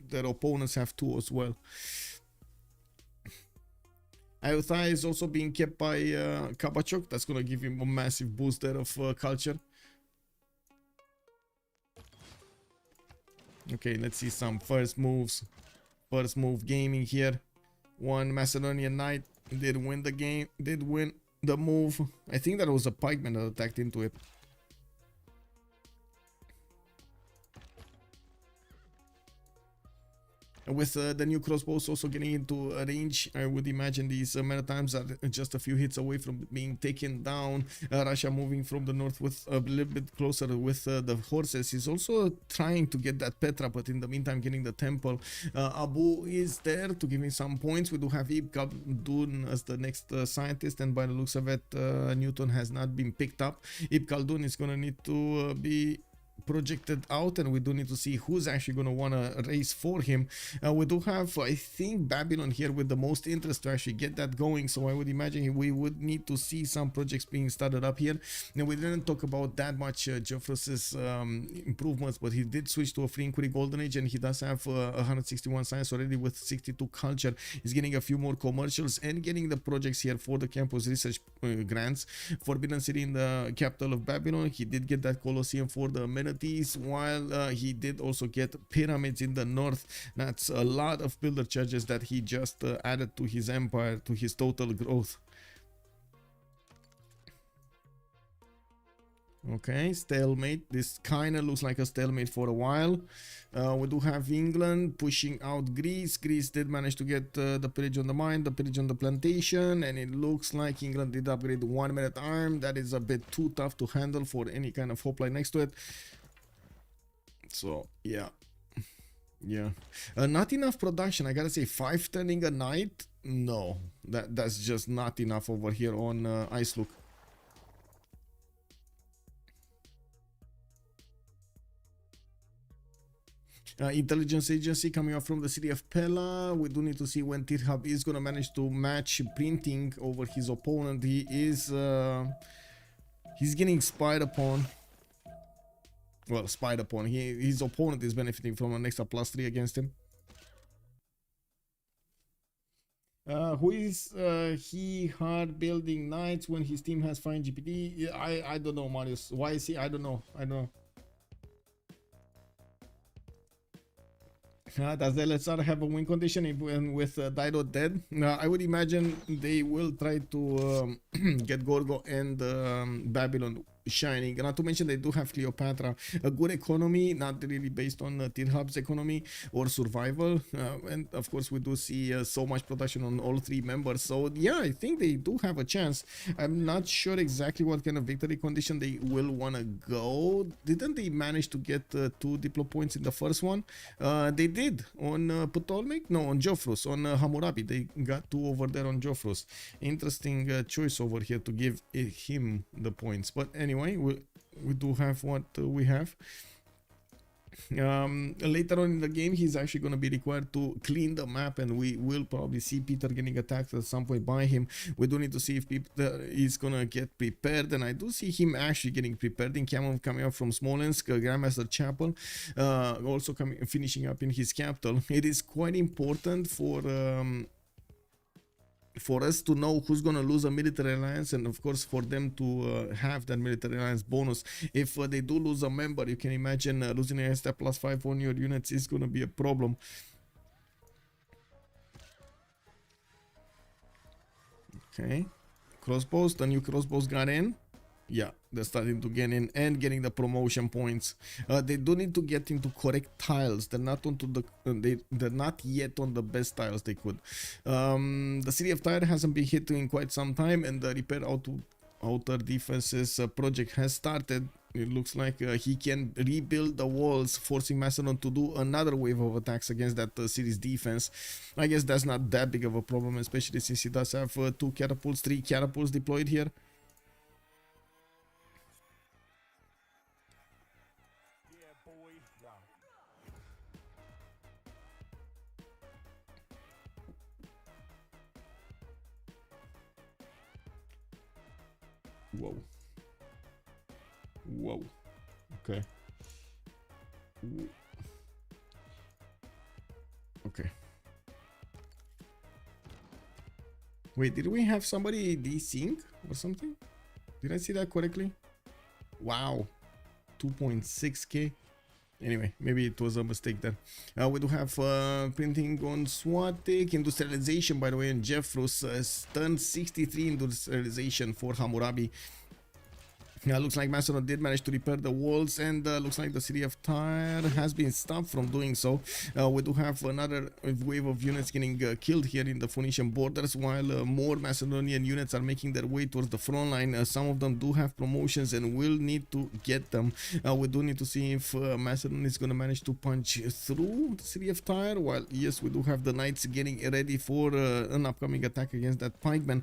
Speaker 6: their opponents have 2 as well. Ayutthaya is also being kept by Kabachok. That's gonna give him a massive boost there of culture. Okay, let's see some first moves. First move gaming here. One Macedonian knight did win the game, did win the move. I think that was a pikeman that attacked into it. With the new crossbows also getting into range, I would imagine these Maritimes are just a few hits away from being taken down. Russia moving from the north with a little bit closer with the horses. He's also trying to get that Petra, but in the meantime getting the temple. Abu is there to give him some points. We do have Ibn Khaldun as the next scientist, and by the looks of it, Newton has not been picked up. Ibn Khaldun is going to need to be projected out, and we do need to see who's actually going to want to race for him. We do have, I think, Babylon here with the most interest to actually get that going, so I would imagine we would need to see some projects being started up here. Now, we didn't talk about that much Geoffrey's improvements, but he did switch to a free inquiry golden age, and he does have 161 science already with 62 culture. He's getting a few more commercials and getting the projects here for the campus research grants. Forbidden City in the capital of Babylon, he did get that Colosseum for the while he did also get pyramids in the north. That's a lot of builder charges that he just added to his empire, to his total growth. Okay, stalemate. This kind of looks like a stalemate for a while. We do have England pushing out Greece. Greece did manage to get the pillage on the mine, the pillage on the plantation, and it looks like England did upgrade 1 minute arm. That is a bit too tough to handle for any kind of hoplite next to it. So yeah, not enough production. I gotta say, 5 turning a night. No, that's just not enough over here on Icelook. Intelligence agency coming up from the city of Pella. We do need to see when Tirhab is gonna manage to match printing over his opponent. He is he's getting spied upon. Well, spied upon. His opponent is benefiting from an extra +3 against him. Who is he hard building knights when his team has fine GPD? I don't know, Marius. Why is he? I don't know. Does the LSR have a win condition even with Dido dead? I would imagine they will try to get Gorgo and Babylon shining. Not to mention they do have Cleopatra, a good economy, not really based on Tirhab's economy or survival, and of course we do see so much production on all 3 members. So yeah, I think they do have a chance. I'm not sure exactly what kind of victory condition they will want to go. Didn't they manage to get 2 diplo points in the first one? They did on Ptolemaic? No, on Geoffrus, on Hammurabi. They got 2 over there on Geoffrus. Interesting choice over here to give him the points, but anyway, we do have what we have. Later on in the game, he's actually going to be required to clean the map, and we will probably see Peter getting attacked at some point by him. We do need to see if Peter is going to get prepared, and I do see him actually getting prepared in coming up from Smolensk, Grandmaster Chapel, also finishing up in his capital. It is quite important for us to know who's going to lose a military alliance, and of course for them to have that military alliance bonus. If they do lose a member, you can imagine losing a step +5 on your units is going to be a problem. Okay, crossbows, the new crossbows got in. Yeah, they're starting to get in and getting the promotion points. They do need to get into correct tiles. They're not onto the they're not yet on the best tiles they could. The city of Tyre hasn't been hit in quite some time, and the repair outer defenses project has started. It looks like he can rebuild the walls, forcing Macedon to do another wave of attacks against that city's defense. I guess that's not that big of a problem, especially since he does have 2 catapults, 3 catapults deployed here. Whoa. Okay. Okay. Wait, did we have somebody desync or something? Did I see that correctly? Wow, 2.6k. Anyway, maybe it was a mistake there. We do have printing on SWATIC, industrialization, by the way, and Jeffrus turned 63 industrialization for Hammurabi. Looks like Macedon did manage to repair the walls, and looks like the city of Tyre has been stopped from doing so. We do have another wave of units getting killed here in the Phoenician borders, while more Macedonian units are making their way towards the front line. Some of them do have promotions and will need to get them. We do need to see if Macedon is going to manage to punch through the city of Tyre, while yes, we do have the knights getting ready for an upcoming attack against that pikeman.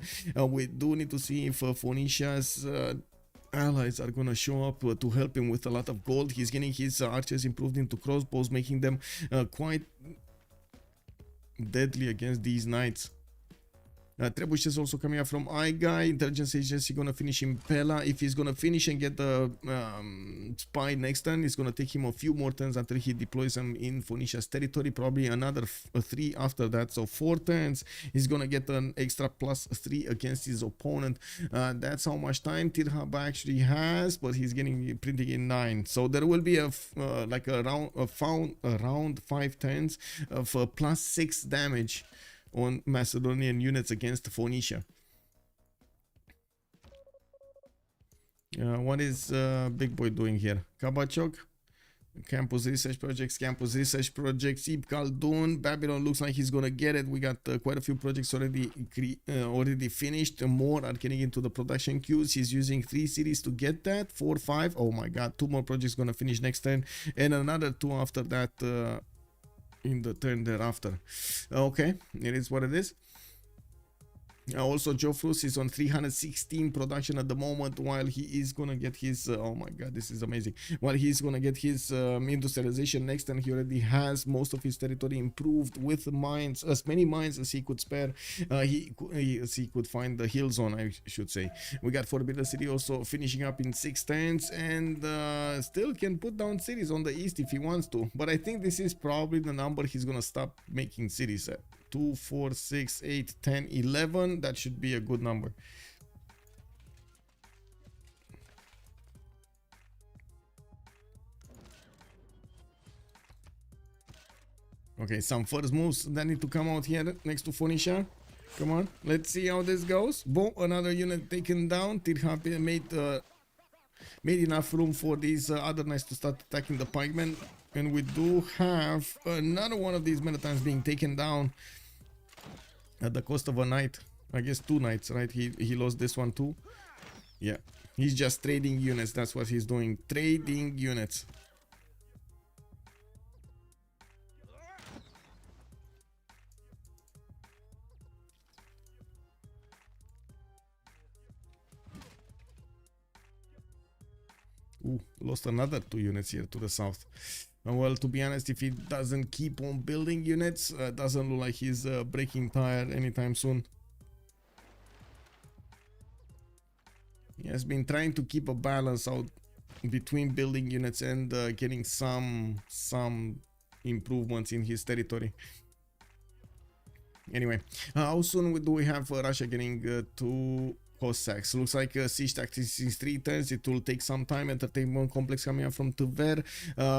Speaker 6: We do need to see if Phoenicia's allies are gonna show up to help him with a lot of gold. He's getting his archers improved into crossbows, making them quite deadly against these knights. Trebuchet is also coming up from iGuy. Intelligence agency gonna finish in Pella. If he's gonna finish and get the spy next turn, it's gonna take him a few more turns until he deploys them in Phoenicia's territory. Probably another 3 after that. So 4 turns. He's gonna get an extra +3 against his opponent. That's how much time Tirhaba actually has, but he's getting printing in 9. So there will be like around 5 turns of +6 damage on Macedonian units against Phoenicia. What is Big Boy doing here? Kabachok, Campus Research Projects, Ib Khaldun, Babylon looks like he's gonna get it. We got quite a few projects already finished. More are getting into the production queues. He's using 3 cities to get that. 4, 5. Oh my god, 2 more projects gonna finish next turn, and another 2 after that. In the turn thereafter. Okay, it is what it is. Also, Jofrus is on 316 production at the moment, while he is gonna get his oh my god, this is amazing, while he's gonna get his industrialization next, and he already has most of his territory improved with mines, as many mines as he could spare. He could find the hill zone, I should say. We got Forbidden City also finishing up in 6 turns, and still can put down cities on the east if he wants to, but I think this is probably the number he's gonna stop making cities at. 2, 4, 6, 8, 10, 11. That should be a good number. Okay, some first moves that need to come out here next to Phoenicia. Come on, let's see how this goes. Boom, another unit taken down. Tirhapi made enough room for these other knights to start attacking the pikemen. And we do have another one of these Menatans being taken down at the cost of a knight. I guess 2 knights, right? He lost this one too. Yeah, he's just trading units. That's what he's doing. Trading units. Ooh, lost another 2 units here to the south. Well, to be honest, if he doesn't keep on building units, doesn't look like he's breaking Tyre anytime soon. He has been trying to keep a balance out between building units and getting some improvements in his territory. Anyway, how soon do we have Russia getting to Cossacks? Looks like siege tactics in 3 turns. It will take some time. Entertainment complex coming up from Tver.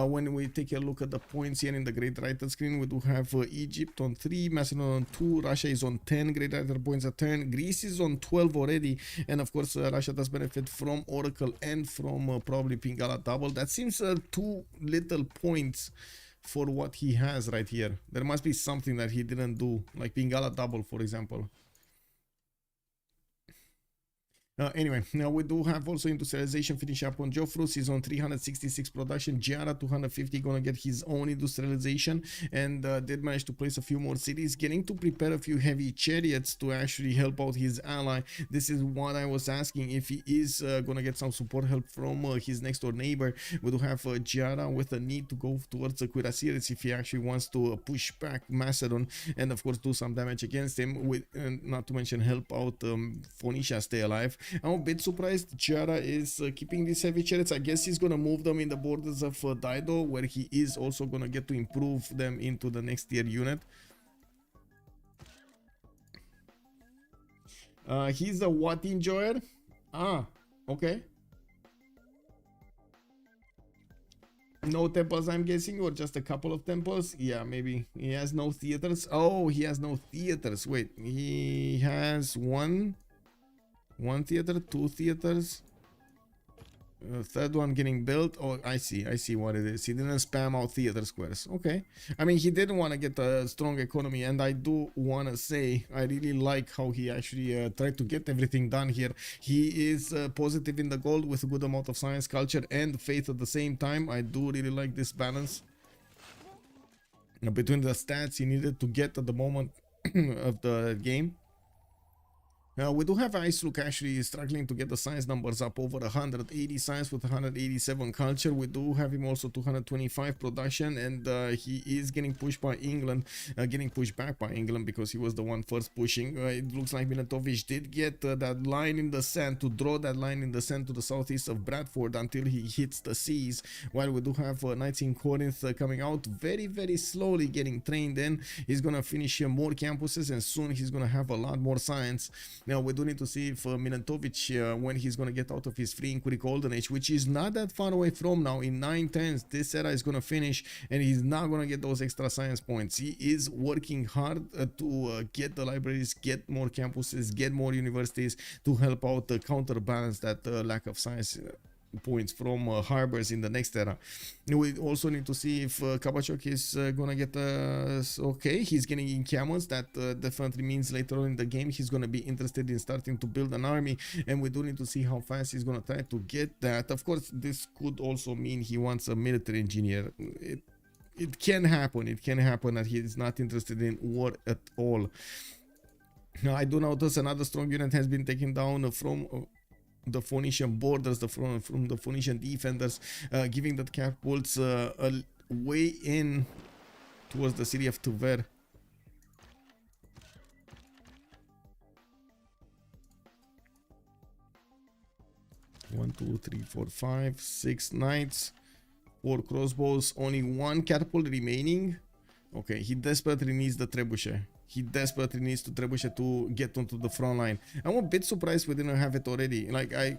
Speaker 6: When we take a look at the points here in the Great Writer screen, we do have Egypt on 3, Macedon on 2, Russia is on 10 Great Writer points a turn, Greece is on 12 already, and of course Russia does benefit from Oracle and from probably Pingala double. That seems 2 little points for what he has right here. There must be something that he didn't do, like Pingala double, for example. Anyway, now we do have also industrialization finish up on Jofrus. He's on 366 production. Giara 250 gonna get his own industrialization, and did manage to place a few more cities, getting to prepare a few heavy chariots to actually help out his ally. This is what I was asking, if he is gonna get some support help from his next door neighbor. We do have Giara with a need to go towards Cuirassiers if he actually wants to push back Macedon, and of course do some damage against him, with not to mention help out Phoenicia stay alive. I'm a bit surprised Giara is keeping these heavy chariots. I guess he's gonna move them in the borders of Dido, where he is also gonna get to improve them into the next tier unit. He's a what enjoyer? Ah, okay. No temples, I'm guessing, or just a couple of temples. Yeah, maybe he has no theaters. Oh, he has no theaters. Wait, he has one theater, two theaters, third one getting built. Oh, I see what it is. He didn't spam out theater squares. Okay, I mean, he didn't want to get a strong economy, and I do want to say I really like how he actually tried to get everything done here. He is positive in the gold with a good amount of science, culture, and faith at the same time. I do really like this balance between the stats he needed to get at the moment of the game. We do have Icelook actually struggling to get the science numbers up over 180 science with 187 culture. We do have him also 225 production, and he is getting pushed by England, getting pushed back by England because he was the one first pushing. It looks like Milatovic did get that line in the sand, to draw that line in the sand to the southeast of Bradford until he hits the seas, while we do have Knights in Corinth coming out very, very slowly, getting trained in. He's gonna finish here more campuses, and soon he's gonna have a lot more science. Now we do need to see if Milatovic, when he's going to get out of his free inquiry golden age, which is not that far away from now. In 9/10 this era is going to finish, and he's not going to get those extra science points. He is working hard to get the libraries, get more campuses, get more universities to help out counterbalance that lack of science points from harbors in the next era. We also need to see if Kabachok is gonna get okay, he's getting in camels. That definitely means later on in the game he's gonna be interested in starting to build an army, and we do need to see how fast he's gonna try to get that. Of course, this could also mean he wants a military engineer. It can happen that he is not interested in war at all. Now I do notice another strong unit has been taken down from the Phoenician borders, from the Phoenician defenders, giving the catapults a way in towards the city of Tver. One, two, three, four, five, 6 knights, 4 crossbows, only 1 catapult remaining. Okay, he desperately needs the trebuchet. He desperately needs to trebuchet to get onto the front line. I'm a bit surprised we didn't have it already. Like I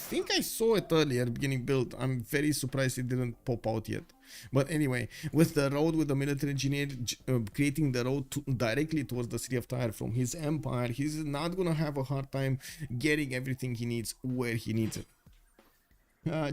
Speaker 6: think I saw it earlier beginning build. I'm very surprised it didn't pop out yet. But anyway, with the road, with the military engineer creating the road directly towards the city of Tyre from his empire, he's not gonna have a hard time getting everything he needs where he needs it.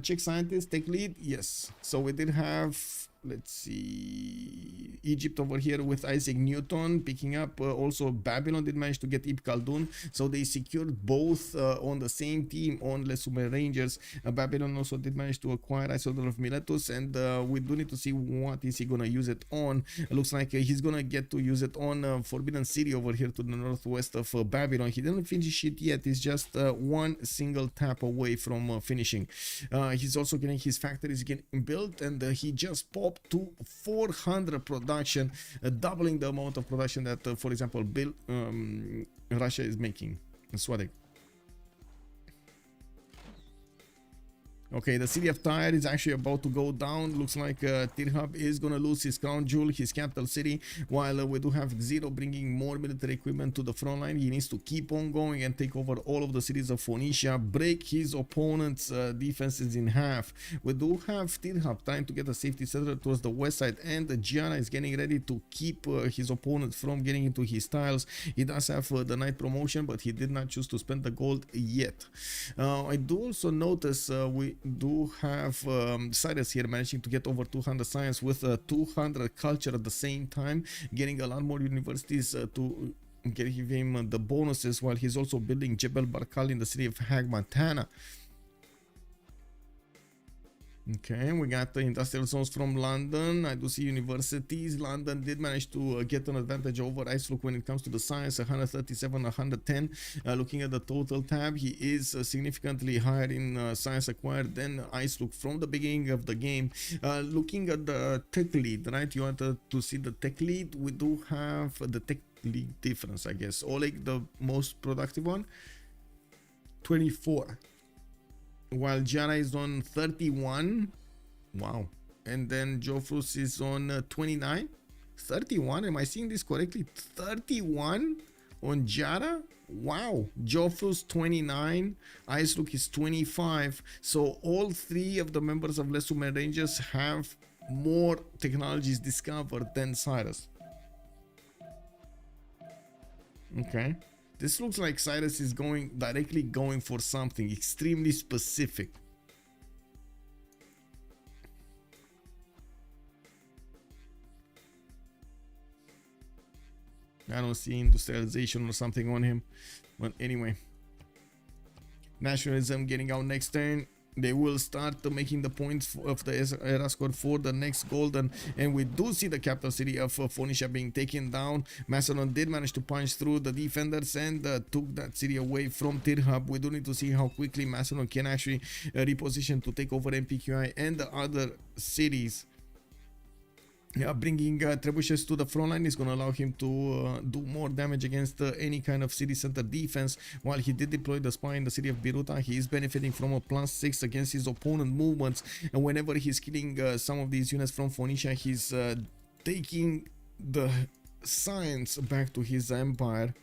Speaker 6: Czech scientist, tech lead, yes. So we did have, let's see, Egypt over here with Isaac Newton picking up. Also Babylon did manage to get Ibn Khaldun, so they secured both on the same team on Les Sumer Rangers. Babylon also did manage to acquire Isodor of Miletus, and we do need to see what is he gonna use it on. It looks like he's gonna get to use it on Forbidden City over here to the northwest of Babylon. He didn't finish it yet. It's just one single tap away from finishing. He's also getting his factories getting built, and he just popped to 400 production, doubling the amount of production that, for example, Russia is making. Swadek. Okay, the city of Tyre is actually about to go down. Looks like Tirhab is going to lose his crown jewel, his capital city, while we do have Zero bringing more military equipment to the front line. He needs to keep on going and take over all of the cities of Phoenicia, break his opponent's defenses in half. We do have Tirhab trying to get a safety settler towards the west side, and Gianna is getting ready to keep his opponent from getting into his tiles. He does have the knight promotion, but he did not choose to spend the gold yet. I do also notice we do have Cyrus here managing to get over 200 science with 200 culture at the same time, getting a lot more universities to give him the bonuses, while he's also building Jebel Barkal in the city of Hag, Montana. Okay, we got the industrial zones from London. I do see universities. London did manage to get an advantage over Icelook when it comes to the science, 137, 110. Looking at the total tab, he is significantly higher in science acquired than Icelook from the beginning of the game. Looking at the tech lead, right? You want to see the tech lead. We do have the tech lead difference, I guess. Oleg, the most productive one, 24. While Gianna is on 31. Wow. And then Jofrus is on 29. 31. Am I seeing this correctly? 31 on Jara? Wow, Joffrew's 29, Icelook is 25. So all three of the members of Les Sumer Rangers have more technologies discovered than Cyrus. Okay, this looks like Cyrus is directly going for something extremely specific. I don't see industrialization or something on him. But anyway, nationalism getting out next turn. They will start making the points of the era score for the next golden, and we do see the capital city of Phoenicia being taken down. Macedon did manage to punch through the defenders and took that city away from Tirhab. We do need to see how quickly Macedon can actually reposition to take over MPQI and the other cities. Yeah, bringing trebuchets to the front line is going to allow him to do more damage against any kind of city center defense. While he did deploy the spy in the city of Biruta, he is benefiting from a +6 against his opponent movements, and whenever he's killing some of these units from Phoenicia, he's taking the science back to his empire.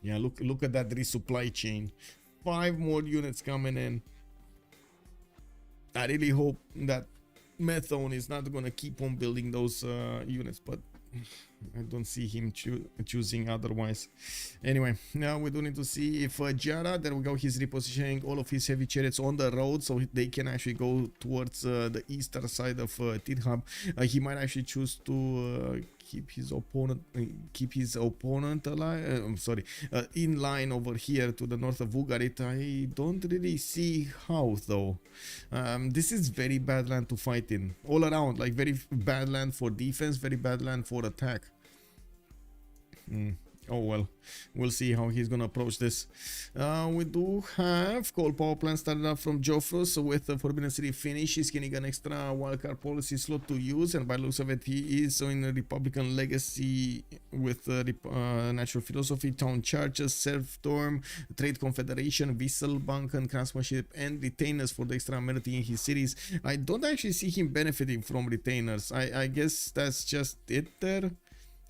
Speaker 6: Yeah, look at that resupply chain. 5 more units coming in. I really hope that Methone is not going to keep on building those units, but I don't see him choosing otherwise. Anyway, now we do need to see if Jara, there we go, he's repositioning all of his heavy chariots on the road so they can actually go towards the eastern side of Tirhab. He might actually choose to keep his opponent alive. In line over here to the north of Ugarit. I don't really see how though. This is very bad land to fight in all around, like very bad land for defense, very bad land for attack. Oh well, we'll see how he's gonna approach this. We do have coal power plant started up from Joffre, so with the Forbidden City finish, he's getting an extra wildcard policy slot to use, and by the looks of it, he is in a Republican legacy with natural philosophy, town churches, serfdom, trade confederation, Wisselbank, and craftsmanship, and retainers for the extra amenity in his cities. I don't actually see him benefiting from retainers. I guess that's just it there.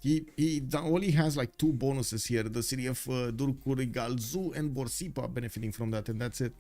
Speaker 6: He only has like 2 bonuses here, the city of Durkuri, Galzu, and Borsipa benefiting from that, and that's it.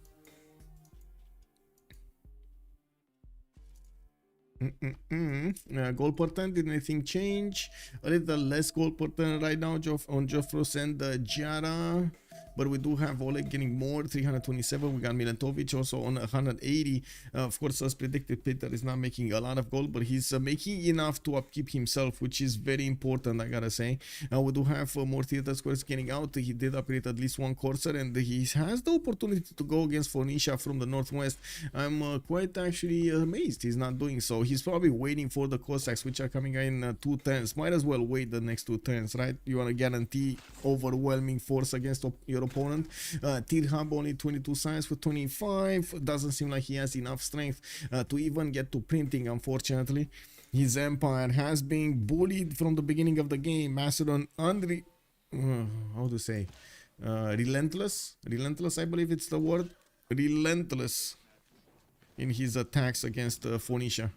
Speaker 6: Gold per turn, did anything change? A little less gold per turn right now on Joffros and Jara. But we do have Oleg getting more, 327. We got Milentovic also on 180. Of course, as predicted, Peter is not making a lot of gold, but he's making enough to upkeep himself, which is very important, I gotta say. We do have more theater squares getting out. He did upgrade at least 1 courser, and he has the opportunity to go against Phoenicia from the northwest. I'm quite actually amazed he's not doing so. He's probably waiting for the Cossacks, which are coming in 2 turns. Might as well wait the next 2 turns, right? You want to guarantee overwhelming force against your opponent. Tirhab only 22 science with 25. Doesn't seem like he has enough strength to even get to printing, unfortunately. His empire has been bullied from the beginning of the game. Macedon how to say, relentless, I believe it's the word, relentless in his attacks against Phoenicia.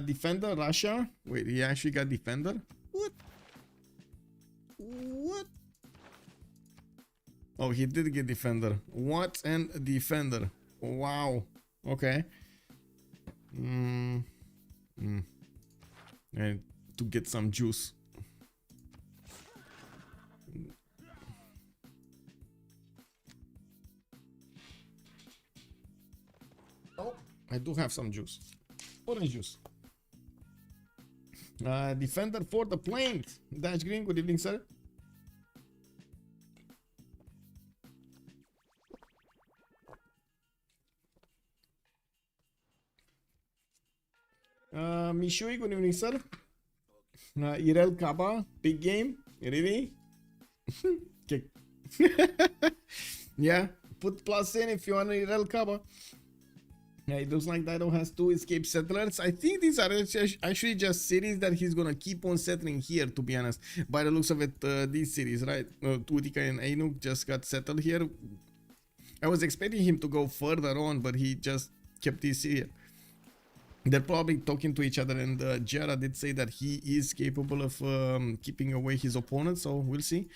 Speaker 6: Defender Russia. Wait, he actually got defender? What? Oh, he did get defender. What and defender? Wow. Okay. And to get some juice. Oh, I do have some juice. Orange juice. Defender for the plains. Dash Green, good evening, sir. Mishui, good evening, sir. Irel Kaba, big game. Really? Yeah, put plus in if you want Irel Kaba. Yeah, it looks like Dido has 2 escape settlers. I think these are actually just cities that he's gonna keep on settling here, to be honest. By the looks of it, these cities, right? Tutica and Ainuk just got settled here. I was expecting him to go further on, but he just kept this here. They're probably talking to each other, and Jera did say that he is capable of keeping away his opponent, so we'll see.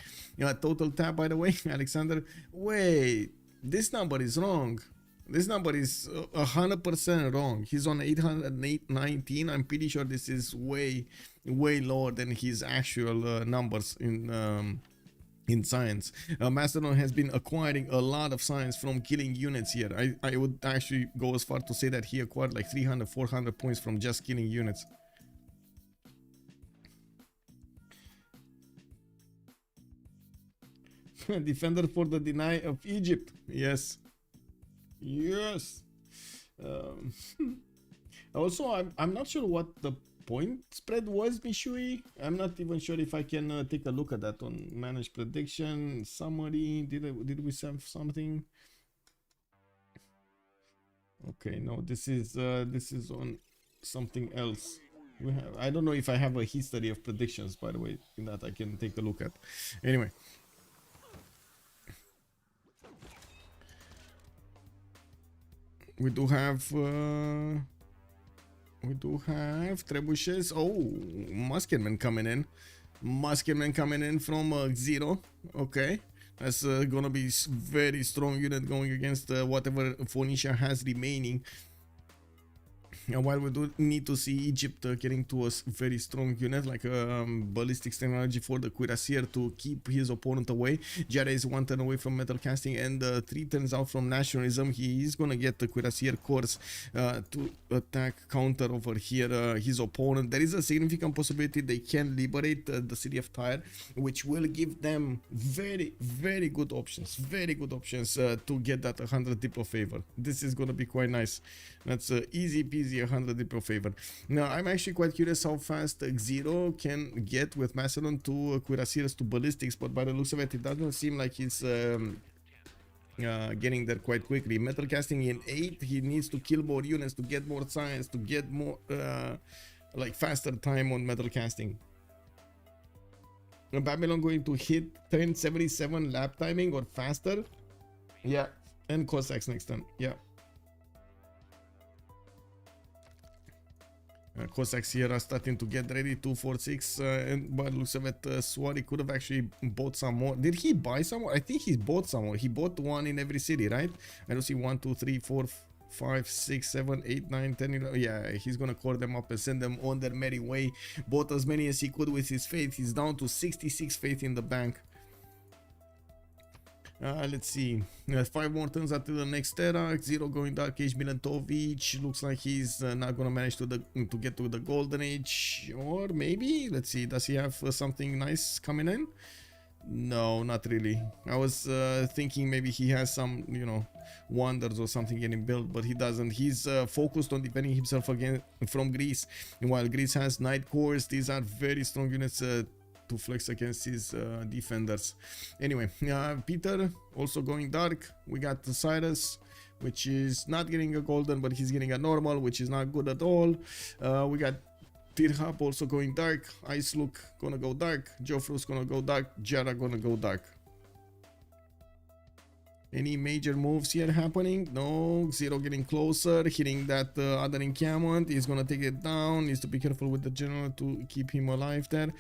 Speaker 6: Total tap, by the way, Alexander. Wait, this number is wrong. This number is 100% wrong. He's on 819. I'm pretty sure this is way lower than his actual numbers in science. Mastodon has been acquiring a lot of science from killing units here. I would actually go as far to say that he acquired like 300-400 points from just killing units. Defender for the deny of Egypt. Yes. Yes. Also, I'm not sure what the point spread was, Mishui. I'm not even sure if I can take a look at that on manage prediction summary. Did we have something? Okay, no, this is on something else. I don't know if I have a history of predictions, by the way, that I can take a look at. Anyway. We do have trebuchets. Oh, Musketman coming in. Musketman coming in from Zero. Okay, that's gonna be very strong unit going against whatever Phoenicia has remaining. And while we do need to see Egypt getting to a very strong unit like ballistics technology for the cuirassier to keep his opponent away. Jara is 1 turn away from metal casting and 3 turns out from nationalism. He is gonna get the cuirassier course to attack counter over here his opponent. There is a significant possibility they can liberate the city of Tyre, which will give them very good options to get that 100 Diplo favor. This is gonna be quite nice. That's easy peasy 100 Diplo favor. Now I'm actually quite curious how fast Zero can get with Macedon to cuirassiers to ballistics, but by the looks of it, it doesn't seem like he's getting there quite quickly. Metal casting in 8, he needs to kill more units to get more science, to get more like faster time on metal casting. Babylon going to hit turn 77 lap timing or faster. Yeah, and Cossacks next turn. Yeah. Cossacks here are starting to get ready. 246 and by the looks of it, Swari could have actually bought some more. Did he buy some more? I think he bought some more. He bought one in every city, right? I don't see 1, 2, 3, 4, 5, 6, 7, 8, 9, 10, 11. Yeah, he's gonna call them up and send them on their merry way. Bought as many as he could with his faith. He's down to 66 faith in the bank. Let's see. 5 more turns until the next era. Zero going Dark Age. Milantovic looks like he's not gonna manage to get to the Golden Age, or maybe. Let's see. Does he have something nice coming in? No, not really. I was thinking maybe he has some, you know, wonders or something getting built, but he doesn't. He's focused on defending himself again from Greece. And while Greece has Night Cores, these are very strong units to flex against his defenders. Anyway, Peter also going dark. We got the Cyrus, which is not getting a golden, but he's getting a normal, which is not good at all. We got Tirhap also going dark. Ice Look gonna go dark. Joffru's gonna go dark. Jara gonna go dark. Any major moves here happening? No. Zero getting closer, hitting that other encampment. He's gonna take it down. Needs to be careful with the general to keep him alive there.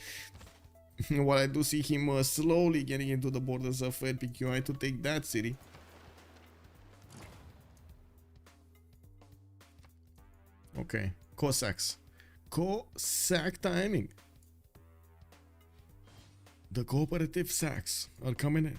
Speaker 6: While I do see him slowly getting into the borders of LPQI to take that city. Okay, Cossacks. Cossack timing. The cooperative sacks are coming in.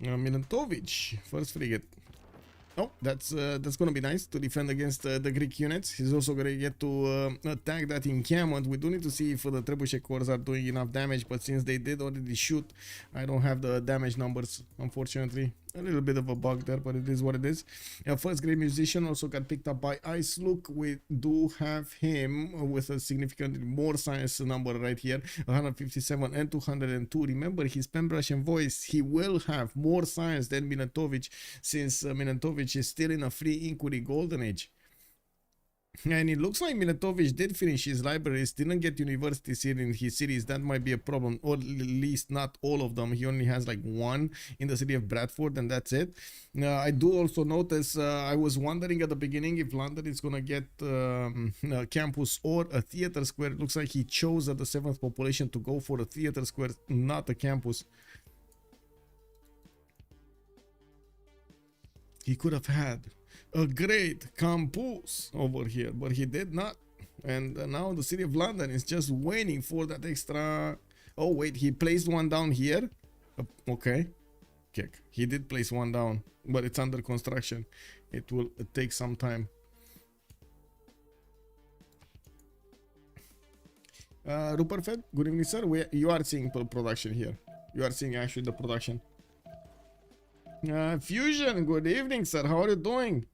Speaker 6: Milantovic, first frigate. Oh, that's gonna be nice to defend against the Greek units. He's also gonna get to attack that encampment. We do need to see if the trebuchet cores are doing enough damage, but since they did already shoot, I don't have the damage numbers, unfortunately. A little bit of a bug there, but it is what it is. First grade musician also got picked up by Ice Look. We do have him with a significantly more science number right here, 157 and 202. Remember his pen brush and voice, he will have more science than Minatovic, since Minatovic is still in a free inquiry golden age. And it looks like Minatovic did finish his libraries, didn't get universities here in his cities. That might be a problem, or at least not all of them. He only has like one in the city of Bradford, and that's it. I do also notice, I was wondering at the beginning if London is going to get a campus or a theater square. It looks like he chose at the 7th population to go for a theater square, not a campus. He could have had a great campus over here, but he did not. And now the city of London is just waiting for that extra. Oh wait, he placed one down here. Okay, kick. He did place one down, but it's under construction. It will take some time. Rupert Fed, good evening, sir. You are seeing production here. You are seeing actually the production. Fusion, good evening, sir. How are you doing?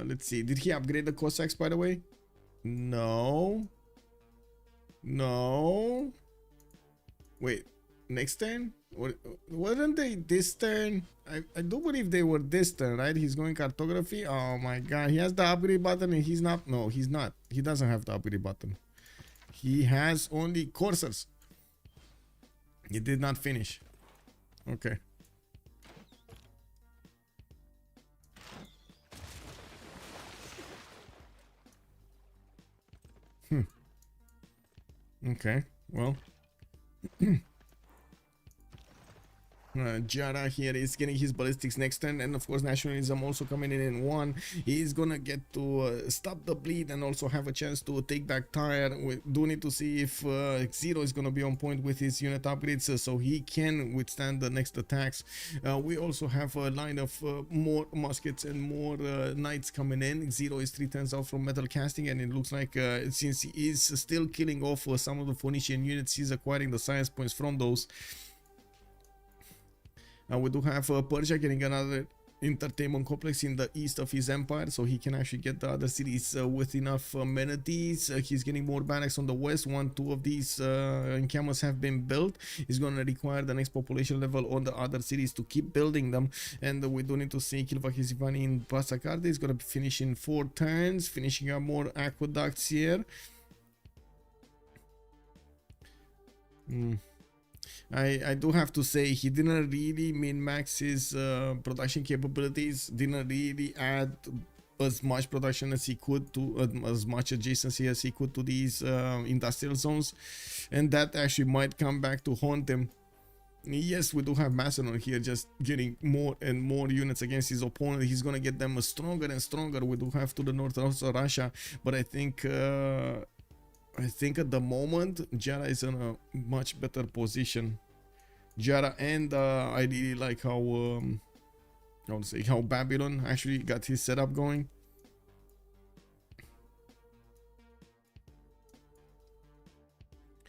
Speaker 6: Let's see. Did he upgrade the Cossacks, by the way? No. No. Wait. Next turn? Weren't they this turn? I do believe they were this turn, right? He's going cartography. Oh my god. He has the upgrade button and he's not. No, he's not. He doesn't have the upgrade button. He has only coursers. He did not finish. Okay. Okay, well. Jara here is getting his ballistics next turn, and of course nationalism also coming in 1. He's gonna get to stop the bleed and also have a chance to take back Tyre. We do need to see if Zero is gonna be on point with his unit upgrades, so he can withstand the next attacks. We also have a line of more muskets and more knights coming in. Zero is 3 turns out from metal casting, and it looks like since he is still killing off some of the Phoenician units, he's acquiring the science points from those. We do have Persia getting another entertainment complex in the east of his empire, so he can actually get the other cities with enough amenities. He's getting more barracks on the west. 2 of these encampments have been built. He's going to require the next population level on the other cities to keep building them, and we do need to see Kilvakisivani in Pasakarde. He's going to finish in 4 turns, finishing up more aqueducts here. I do have to say he didn't really min-max his production capabilities, didn't really add as much production as he could to as much adjacency as he could to these industrial zones, and that actually might come back to haunt him. Yes, we do have Macedon here just getting more and more units against his opponent. He's gonna get them stronger and stronger. We do have to the north also Russia, but I think at the moment Jara is in a much better position. Jara, and I really like how how Babylon actually got his setup going.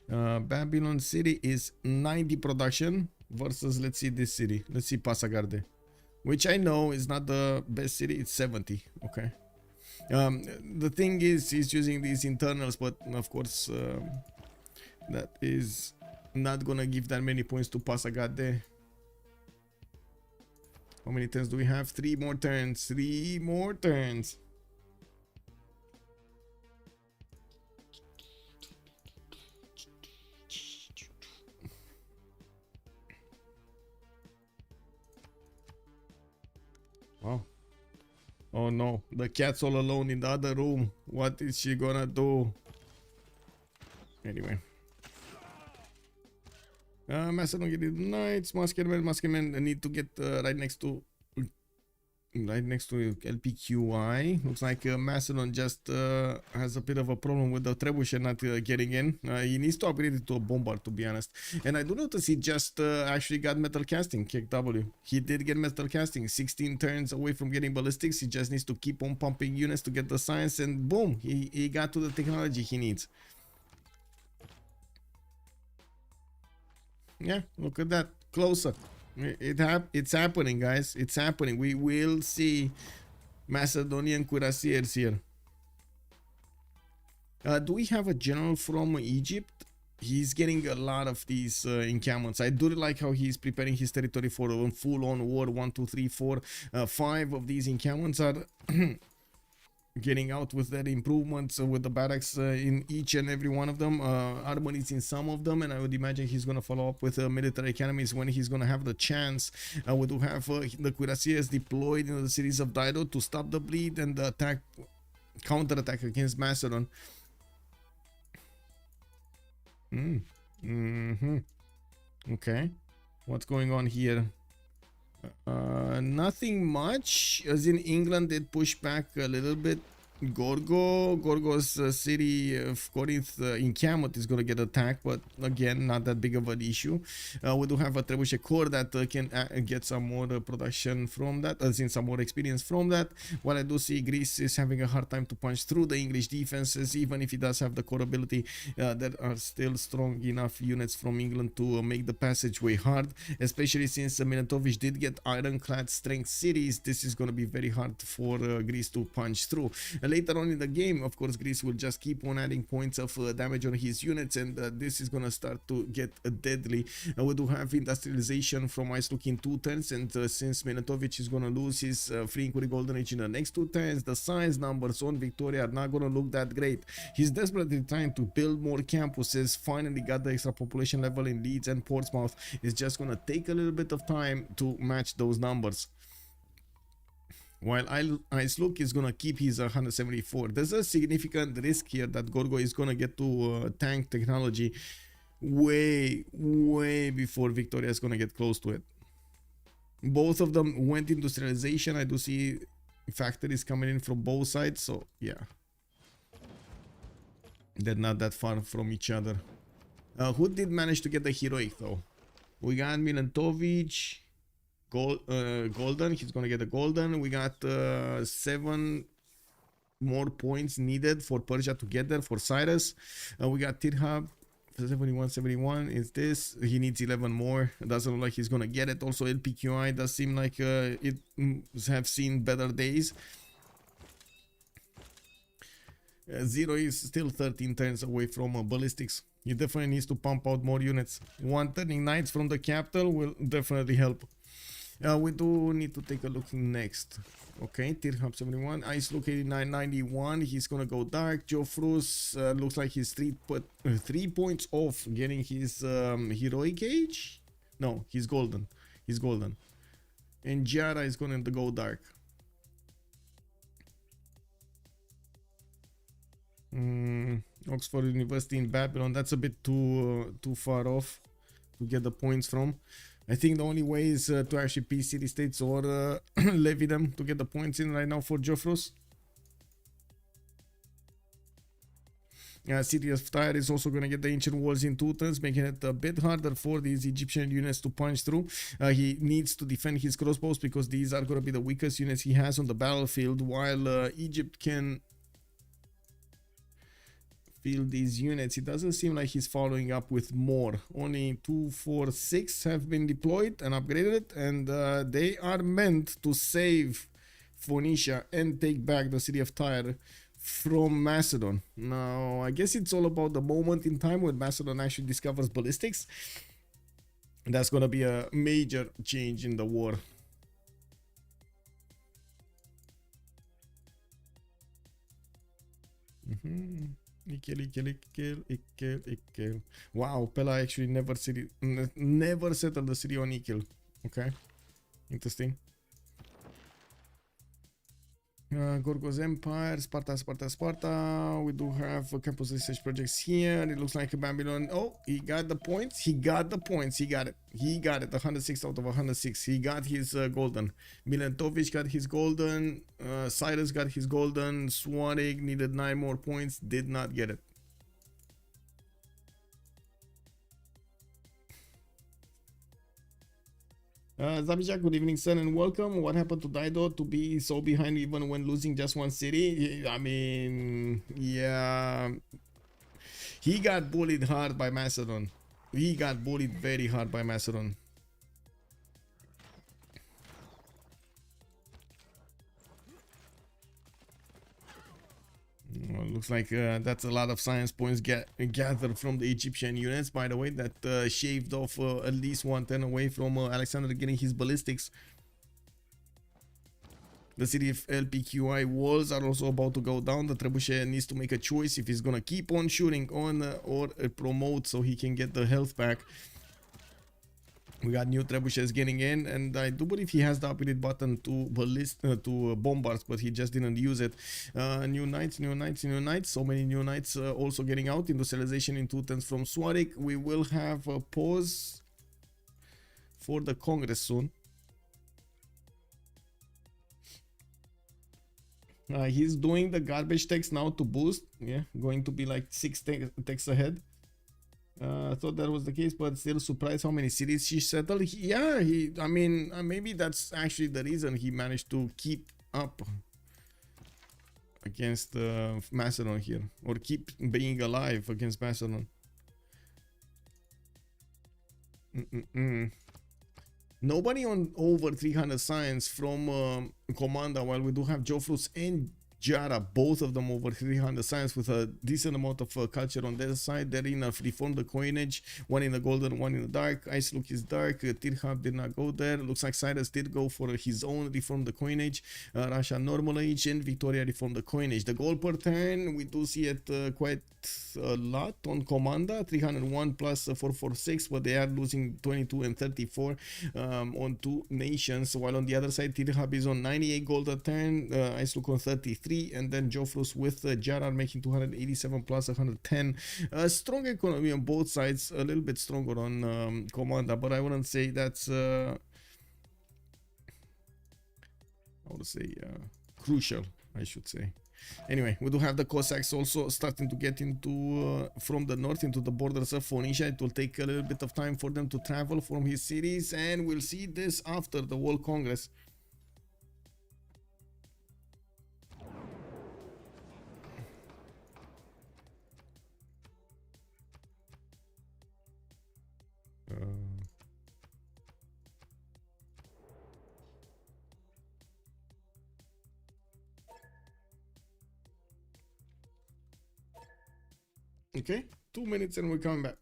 Speaker 6: Babylon city is 90 production versus, let's see, this city. Let's see Pasagarde, which I know is not the best city. It's 70. Okay. The thing is, he's using these internals, but of course that is not gonna give that many points to Pasagarde. How many turns do we have? 3 more turns. 3 more turns. Wow. Oh no, the cat's all alone in the other room. What is she gonna do? Anyway. Macedon getting knights. Musketmen need to get right next to LPQI. Looks like Macedon just has a bit of a problem with the trebuchet not getting in. He needs to upgrade it to a bombard, to be honest. And I do notice he just actually got metal casting. Kick W. He did get metal casting. 16 turns away from getting ballistics. He just needs to keep on pumping units to get the science, and boom, he got to the technology he needs. Yeah, look at that. Closer. It's happening, guys. It's happening. We will see Macedonian cuirassiers here. Do we have a general from Egypt? He's getting a lot of these encampments. I do like how he's preparing his territory for a full-on war. 1, 2, 3, 4, 5 of these encampments are getting out with their improvements with the barracks in each and every one of them. Armories in some of them, and I would imagine he's going to follow up with military academies when he's going to have the chance. We do have the cuirassiers deployed in the cities of Dido to stop the bleed and the counter-attack against Macedon. Okay, what's going on here? Nothing much, as in England did push back a little bit. Gorgo's city of Corinth encampment is going to get attacked, but again, not that big of an issue. We do have a Trebuchet core that can get some more production from that, as in some more experience from that. While I do see Greece is having a hard time to punch through the English defenses, even if he does have the core ability, there are still strong enough units from England to make the passageway hard, especially since Miletovic did get ironclad strength cities. This is going to be very hard for Greece to punch through. Later on in the game, of course, Greece will just keep on adding points of damage on his units, and this is gonna start to get deadly. We do have industrialization from Ice Look in 2 turns, and since Miletovic is gonna lose his free inquiry golden age in the next 2 turns, the size numbers on Victoria are not gonna look that great. He's desperately trying to build more campuses, finally got the extra population level in Leeds and Portsmouth. It's just gonna take a little bit of time to match those numbers. While Ice Look is gonna keep his 174. There's a significant risk here that Gorgo is gonna get to tank technology way before Victoria is gonna get close to it. Both of them went industrialization. I do see factories coming in from both sides, so yeah, they're not that far from each other. Who did manage to get the heroic though? We got Miletovic. Golden, he's gonna get a golden. We got 7 more points needed for Persia to get there for Cyrus. We got Tirhab 71 is this. He needs 11 more. Doesn't look like he's gonna get it. Also LPQI does seem like it have seen better days. Zero is still 13 turns away from ballistics. He definitely needs to pump out more units. 1 turning knights from the capital will definitely help. We do need to take a look next. Okay, Tirhab 71, Ice Look 8991. He's gonna go dark. Jofrus looks like he's 3 points off getting his heroic age. No, he's golden. He's golden. And Jara is gonna go dark. Oxford University in Babylon. That's a bit too far off to get the points from. I think the only way is to actually peace city states or levy them to get the points in right now for Jofrus. City of Tyre is also going to get the ancient walls in 2 turns, making it a bit harder for these Egyptian units to punch through. He needs to defend his crossbows because these are going to be the weakest units he has on the battlefield, while Egypt can field these units. It doesn't seem like he's following up with more. Only 2, 4, 6 have been deployed and upgraded, and they are meant to save Phoenicia and take back the city of Tyre from Macedon. Now, I guess it's all about the moment in time when Macedon actually discovers ballistics. That's gonna be a major change in the war. Ikel. Wow, Pella actually never settled the city on Ikel. Okay, interesting. Gorgo's Empire, Sparta. We do have campus research projects here. It looks like Babylon. Oh, he got the points. He got it. 106 out of 106. He got his golden. Miletovic got his golden. Cyrus got his golden. Swarig needed 9 more points. Did not get it. Zabijak, good evening, sir, and welcome. What happened to Dido to be so behind even when losing just 1 city? I mean, yeah, he got bullied hard by Macedon. He got bullied very hard by Macedon. Well, looks like that's a lot of science points gathered from the Egyptian units, by the way, that shaved off at least 110 away from Alexander getting his ballistics. The city of LPQI walls are also about to go down. The trebuchet needs to make a choice if he's gonna keep on shooting on or promote so he can get the health back. We got new trebuchets getting in, and I do believe he has the upgrade button to bombards, but he just didn't use it. New knights, new knights, new knights. So many new knights also getting out. Industrialization in 2 turns from Swarik. We will have a pause for the Congress soon. He's doing the garbage tax now to boost. Yeah, going to be like 6 techs ahead. I thought that was the case, but still surprised how many cities he settled. I mean, maybe that's actually the reason he managed to keep up against Macedon here, or keep being alive against Macedon. Nobody on over 300 science from Komanda, while we do have Jofrus and Jara, both of them over 300 science with a decent amount of culture on their side. They're in a reform the coinage, one in the golden, one in the dark. Ice look is dark. Tirhab did not go there. Looks like Cyrus did go for his own reform the coinage. Russia normal age, and Victoria reform the coinage. The gold per turn, we do see it quite a lot on Komanda, 301 plus 446, but they are losing 22 and 34 on 2 nations, while on the other side Tirhab is on 98 gold a turn, Ice look on 33, and then Jofrus with Jara making 287 plus 110. Strong economy on both sides, a little bit stronger on Komanda, but I wouldn't say that's I would say crucial, I should say. Anyway, we do have the Cossacks also starting to get into from the north into the borders of Phoenicia. It will take a little bit of time for them to travel from his cities, and we'll see this after the World Congress. Okay, 2 minutes and we're coming back.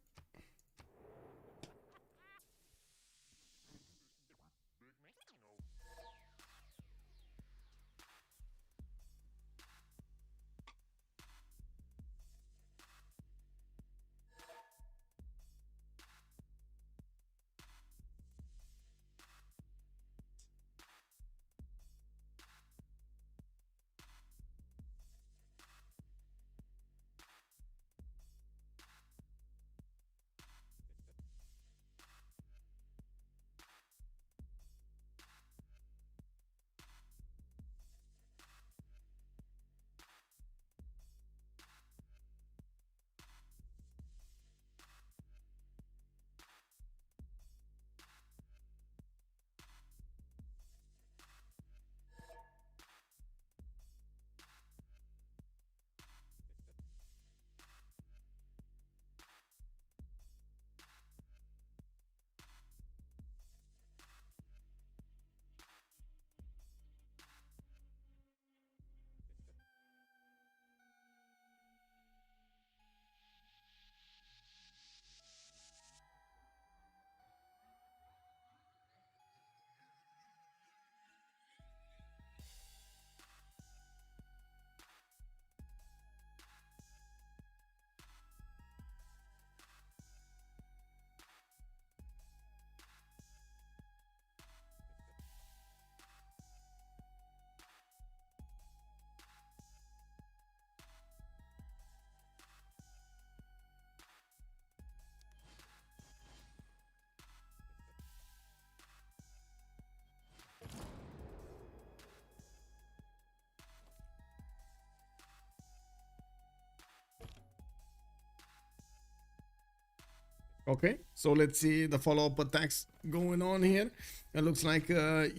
Speaker 6: Okay, so let's see the follow-up attacks going on here. It looks like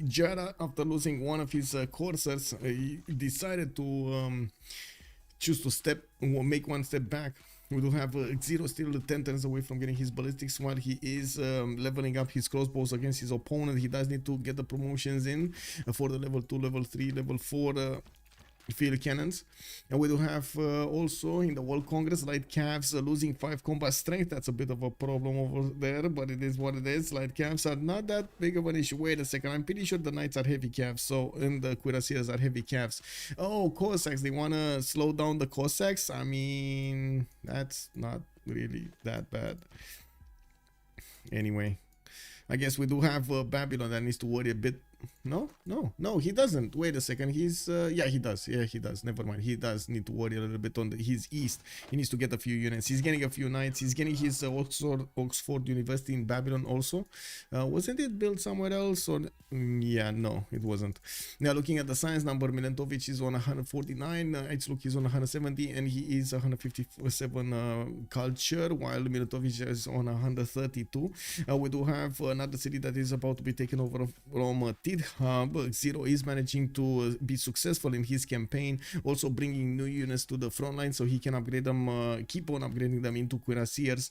Speaker 6: Jara, after losing one of his coursers, he decided to choose to make one step back We do have Zero still 10 turns away from getting his ballistics while he is leveling up his crossbows against his opponent. He does need to get the promotions in for the level 2, level 3, level 4 field cannons. And we do have also in the World Congress light calves losing 5 combat strength. That's a bit of a problem over there, but it is what it is. Light calves are not that big of an issue. Wait a second, I'm pretty sure the knights are heavy calves, so and the cuirassiers are heavy calves. Oh, Cossacks, they want to slow down the Cossacks. I mean, that's not really that bad. Anyway, I guess we do have Babylon that needs to worry a bit. No, he doesn't. Wait a second. He's yeah, he does. Yeah, he does. Never mind. He does need to worry a little bit on his east. He needs to get a few units. He's getting a few knights. He's getting his Oxford University in Babylon also. Wasn't it built somewhere else? Or yeah, no, it wasn't. Now looking at the science number, Milentovich is on 149. Itzluk is on 170, and he is 157 culture, while Milentovich is on 132. We do have another city that is about to be taken over from Hub. Zero is managing to be successful in his campaign, also bringing new units to the front line so he can upgrade them, keep on upgrading them into cuirassiers.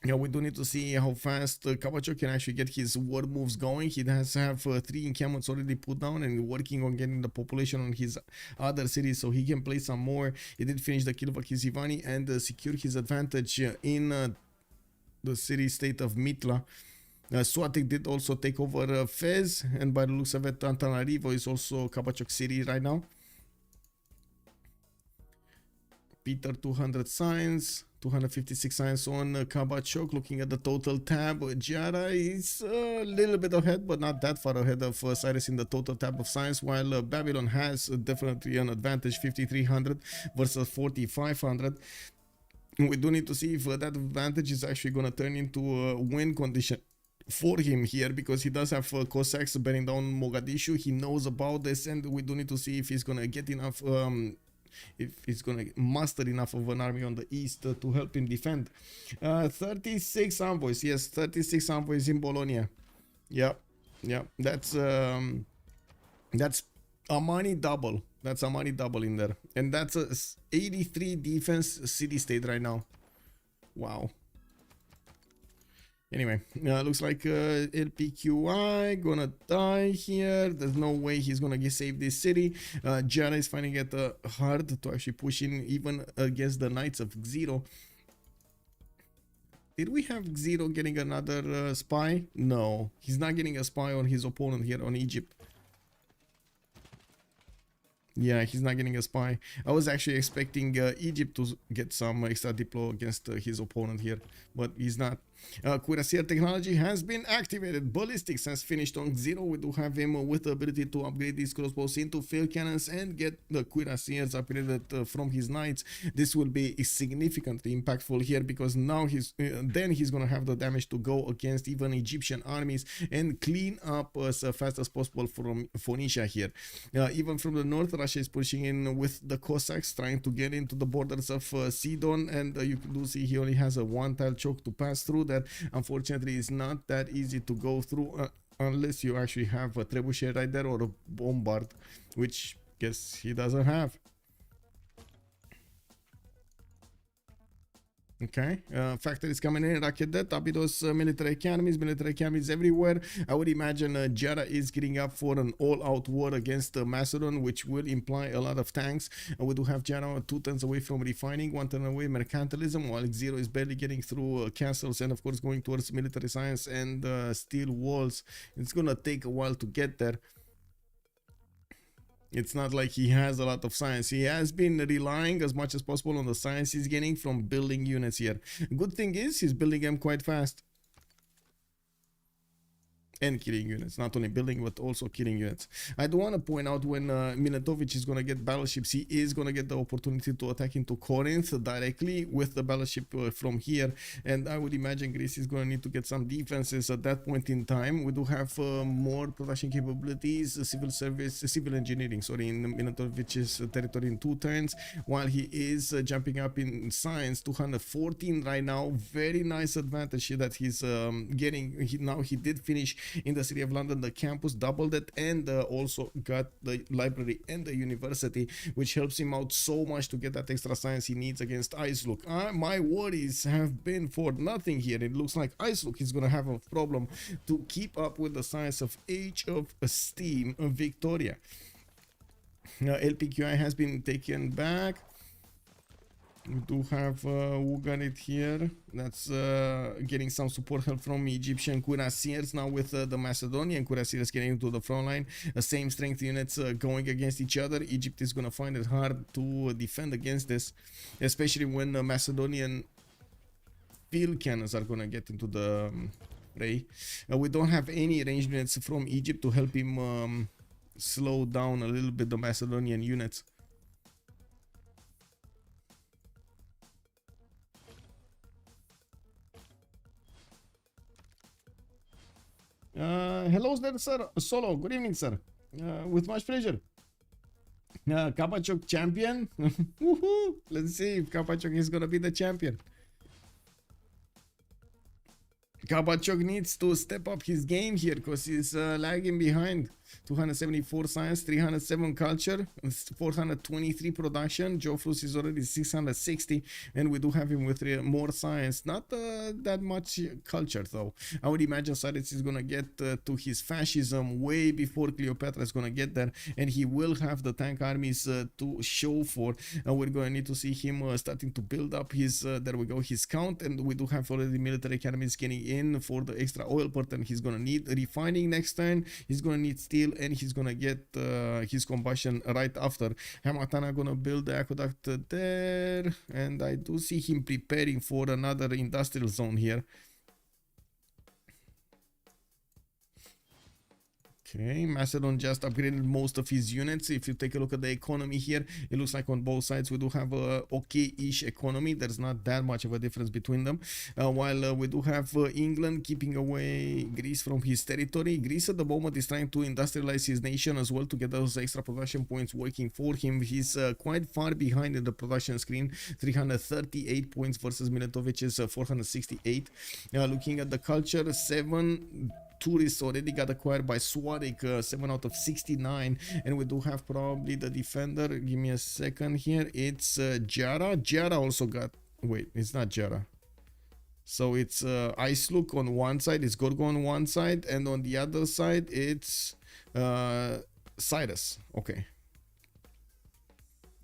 Speaker 6: Yeah, we do need to see how fast Kabachok can actually get his war moves going. He has to have 3 encampments already put down and working on getting the population on his other cities so he can play some more. He did finish the kill of Akizivani and secure his advantage in the city-state of Mitla. Swatik did also take over Fez, and by the looks of it, Antananarivo is also Kabachok city right now. Peter 200 signs, 256 signs on Kabachok. Looking at the total tab, Jara is a little bit ahead, but not that far ahead of Cyrus in the total tab of signs, while Babylon has definitely an advantage, 5300 versus 4500. We do need to see if that advantage is actually going to turn into a win condition for him here, because he does have Cossacks bearing down Mogadishu. He knows about this, and we do need to see if he's gonna get enough, if he's gonna muster enough of an army on the east to help him defend. 36 envoys, yes, 36 envoys in Bologna. Yep, that's a money double. That's a money double in there, and that's a 83 defense city state right now. Wow. Anyway, looks like LPQI gonna die here. There's no way he's gonna save this city. Jara is finding it hard to actually push in even against the Knights of Xero. Did we have Xero getting another spy? No, he's not getting a spy on his opponent here on Egypt. Yeah, he's not getting a spy. I was actually expecting Egypt to get some extra diplo against his opponent here, but he's not. Cuirassier technology has been activated. Ballistics has finished on Zero. We do have him with the ability to upgrade these crossbows into field cannons and get the cuirassiers upgraded from his knights. This will be significantly impactful here, because now then he's gonna have the damage to go against even Egyptian armies and clean up as fast as possible from Phoenicia here. Even from the north, Russia is pushing in with the Cossacks, trying to get into the borders of Sidon, and you do see he only has a 1-tile choke to pass through. That unfortunately is not that easy to go through unless you actually have a trebuchet right there or a bombard, which guess he doesn't have. Okay, factories coming in, Rakedet, Abydos, military academies everywhere. I would imagine Jara is getting up for an all-out war against Macedon, which will imply a lot of tanks. We do have Jara 2 turns away from refining, 1 turn away mercantilism, while Zero is barely getting through castles and of course going towards military science and steel walls. It's gonna take a while to get there. It's not like he has a lot of science. He has been relying as much as possible on the science he's getting from building units here. Good thing is he's building them quite fast. And killing units, not only building but also killing units. I do want to point out when Milentovich is going to get battleships, he is going to get the opportunity to attack into Corinth directly with the battleship from here, and I would imagine Greece is going to need to get some defenses at that point in time. We do have more production capabilities, civil engineering, sorry, in Milentovich's territory in 2 turns, while he is jumping up in science, 214 right now. Very nice advantage that he's getting. Now he did finish in the city of London. The campus doubled it, and also got the library and the university, which helps him out so much to get that extra science he needs against Icelook. My worries have been for nothing here. It looks like Icelook is gonna have a problem to keep up with the science of Age of Steam Victoria. LPQI has been taken back. We do have who got it here. That's getting some support help from Egyptian cuirassiers now with the Macedonian cuirassiers getting into the front line. Same strength units going against each other. Egypt is gonna find it hard to defend against this, especially when the Macedonian field cannons are gonna get into the fray. We don't have any ranged units from Egypt to help him slow down a little bit the Macedonian units. Hello there, sir. Solo. Good evening, sir. With much pleasure. Kapachok champion. Woohoo! Let's see if Kapachok is gonna be the champion. Kapachok needs to step up his game here because he's lagging behind. 274 science, 307 culture, 423 production. Jofrus is already 660, and we do have him with more science. Not that much culture though. I would imagine Cyrus is gonna get to his fascism way before Cleopatra is gonna get there, and he will have the tank armies to show for. We're gonna need to see him starting to build up his there we go, his count, and we do have already military academies getting in for the extra oil port, and he's gonna need refining next turn. He's gonna need steel, and he's gonna get his combustion right after. Hamatana gonna build the aqueduct there, and I do see him preparing for another industrial zone here. Okay, Macedon just upgraded most of his units. If you take a look at the economy here, it looks like on both sides we do have a okay-ish economy. There's not that much of a difference between them. While we do have England keeping away Greece from his territory. Greece at the moment is trying to industrialize his nation as well to get those extra production points working for him. He's quite far behind in the production screen, 338 points versus Miletovic's 468. Looking at the culture, 7 tourists already got acquired by Swadik, 7 out of 69, and we do have probably the defender. Give me a second here. It's Jara. Jara also got, wait, it's not Jara. So it's Icelook on one side, it's Gorgo on one side, and on the other side it's Cyrus. Okay.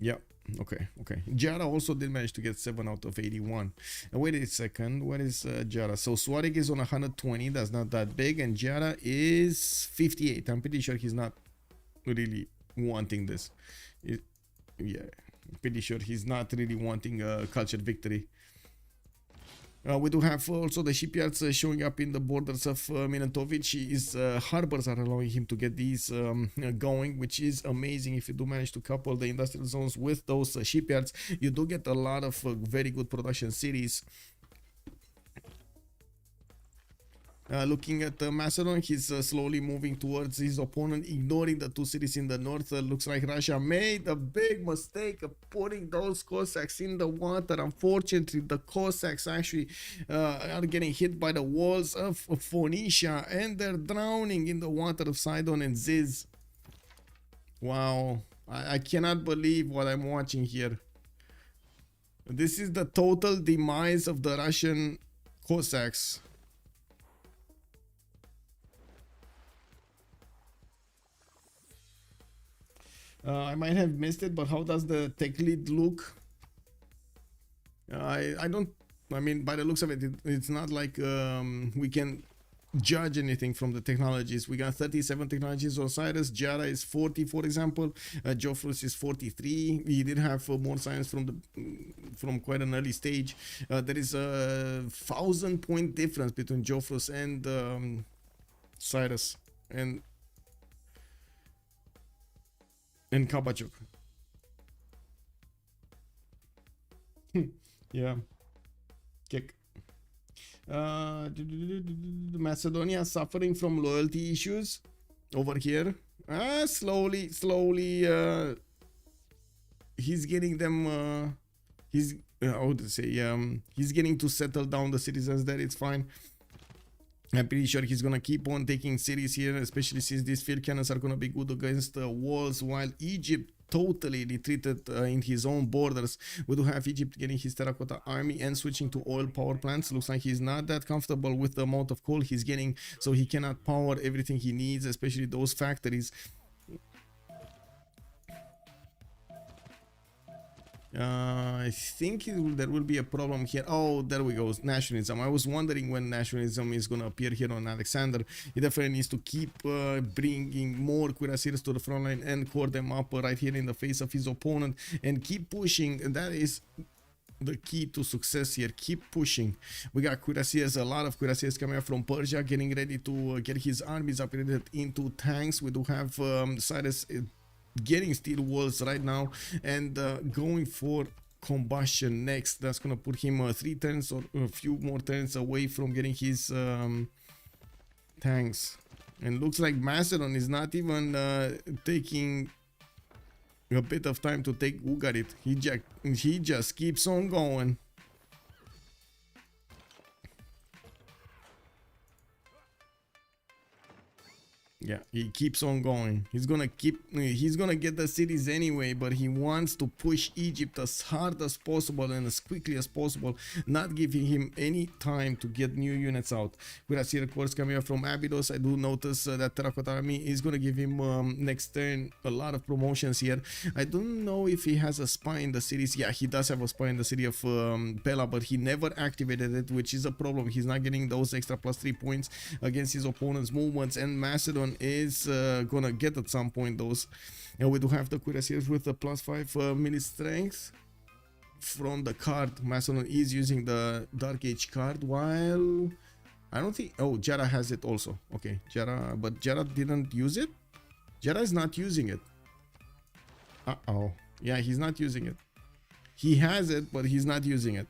Speaker 6: Yep. Okay. Jara also did manage to get 7 out of 81. Wait a second, where is Jara? So Swarik is on 120, that's not that big, and Jara is 58. I'm pretty sure he's not really wanting this. Yeah, pretty sure he's not really wanting a cultured victory. We do have also the shipyards showing up in the borders of Miletovic. His harbors are allowing him to get these going, which is amazing. If you do manage to couple the industrial zones with those shipyards, you do get a lot of very good production cities. Looking at Macedon, he's slowly moving towards his opponent, ignoring the 2 cities in the north. Looks like Russia made a big mistake of putting those Cossacks in the water. Unfortunately, the Cossacks actually are getting hit by the walls of Phoenicia, and they're drowning in the water of Sidon and Ziz. Wow, I cannot believe what I'm watching here. This is the total demise of the Russian Cossacks. I might have missed it, but how does the tech lead look? I mean, by the looks of it, it's not like we can judge anything from the technologies. We got 37 technologies on Cyrus. Jara is 40, for example. Jofrus is 43. He did have more science from quite an early stage. There is a 1,000-point difference between Jofrus and Cyrus and Kapachuk. Yeah. Kick. Macedonia suffering from loyalty issues over here. Slowly, he's getting them. He's how to say? He's getting to settle down the citizens there. It's fine. I'm pretty sure he's gonna keep on taking cities here, especially since these field cannons are gonna be good against walls, while Egypt totally retreated in his own borders. We do have Egypt getting his terracotta army and switching to oil power plants. Looks like he's not that comfortable with the amount of coal he's getting, so he cannot power everything he needs, especially those factories. I think there will be a problem here. Oh, there we go. Nationalism. I was wondering when nationalism is going to appear here on Alexander. He definitely needs to keep bringing more cuirassiers to the front line and core them up right here in the face of his opponent and keep pushing. That is the key to success here. Keep pushing. We got cuirassiers, a lot of cuirassiers coming up from Persia, getting ready to get his armies upgraded into tanks. We do have Cyrus getting steel walls right now and going for combustion next. That's gonna put him 3 turns or a few more turns away from getting his tanks. And looks like Macedon is not even taking a bit of time to take Ugarit. He just keeps on going. Yeah, he keeps on going. He's gonna get the cities anyway, but he wants to push Egypt as hard as possible and as quickly as possible, not giving him any time to get new units out. Cuirassier corps coming up from Abydos. I do notice that Terracotta Army is gonna give him next turn a lot of promotions here. I don't know if he has a spy in the cities. Yeah, he does have a spy in the city of Pella, but he never activated it, which is a problem. He's not getting those extra +3 points against his opponent's movements, and Macedon is gonna get at some point those. And we do have the cuirassiers with the +5 melee strength from the card. Macedon is using the Dark Age card, while I don't think, oh, Jara has it also. Okay, Jara, but Jara didn't use it. Jara is not using it. Uh-oh. Yeah, he's not using it. He has it, but he's not using it.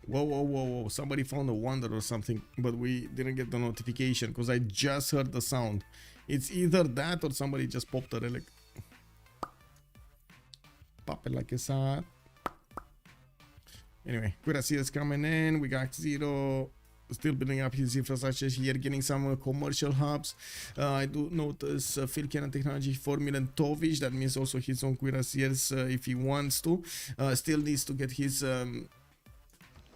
Speaker 6: Whoa, somebody found a wonder or something, but we didn't get the notification because I just heard the sound. It's either that or somebody just popped a relic. Pop it like it's hot. Anyway, cuirassiers coming in. We got Zero still building up his infrastructure here, getting some commercial hubs. I do notice field cannon technology for Milentovic. That means also his own cuirassiers if he wants to. Still needs to get his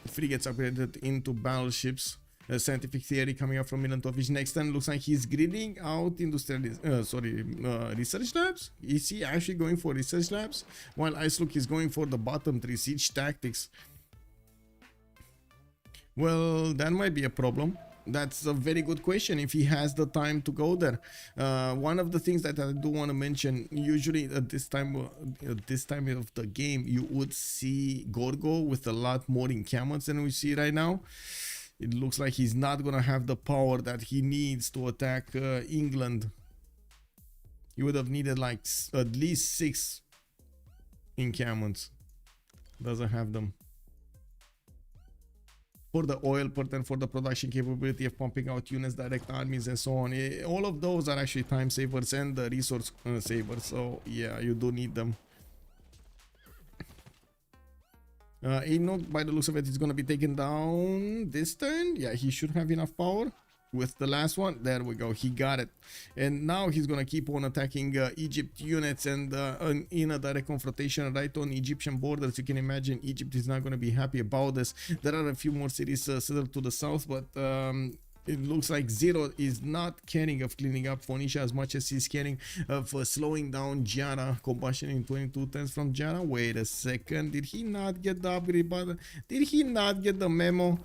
Speaker 6: frigates upgraded into battleships. Scientific theory coming up from Milentovic. Next time looks like he's gridding out research labs. Is he actually going for research labs? While Icelook is going for the bottom 3 siege tactics. Well, that might be a problem. That's a very good question if he has the time to go there. One of the things that I do want to mention, usually at this time of the game, you would see Gorgo with a lot more encampments than we see right now. It looks like he's not gonna have the power that he needs to attack England. He would have needed like at least 6 encampments. Doesn't have them. For the oil part and for the production capability of pumping out units, direct armies and so on. All of those are actually time savers and the resource savers. So yeah, you do need them. Enoch, by the looks of it, is going to be taken down this turn. Yeah, he should have enough power with the last one. There we go. He got it. And now he's going to keep on attacking Egypt units and in a direct confrontation right on Egyptian borders. You can imagine Egypt is not going to be happy about this. There are a few more cities settled to the south, but it looks like Zero is not caring of cleaning up Phoenicia as much as he's caring of slowing down Jara. Combustion in 22 turns from Jara. Wait a second. Did he not get the upgrade button? Did he not get the memo?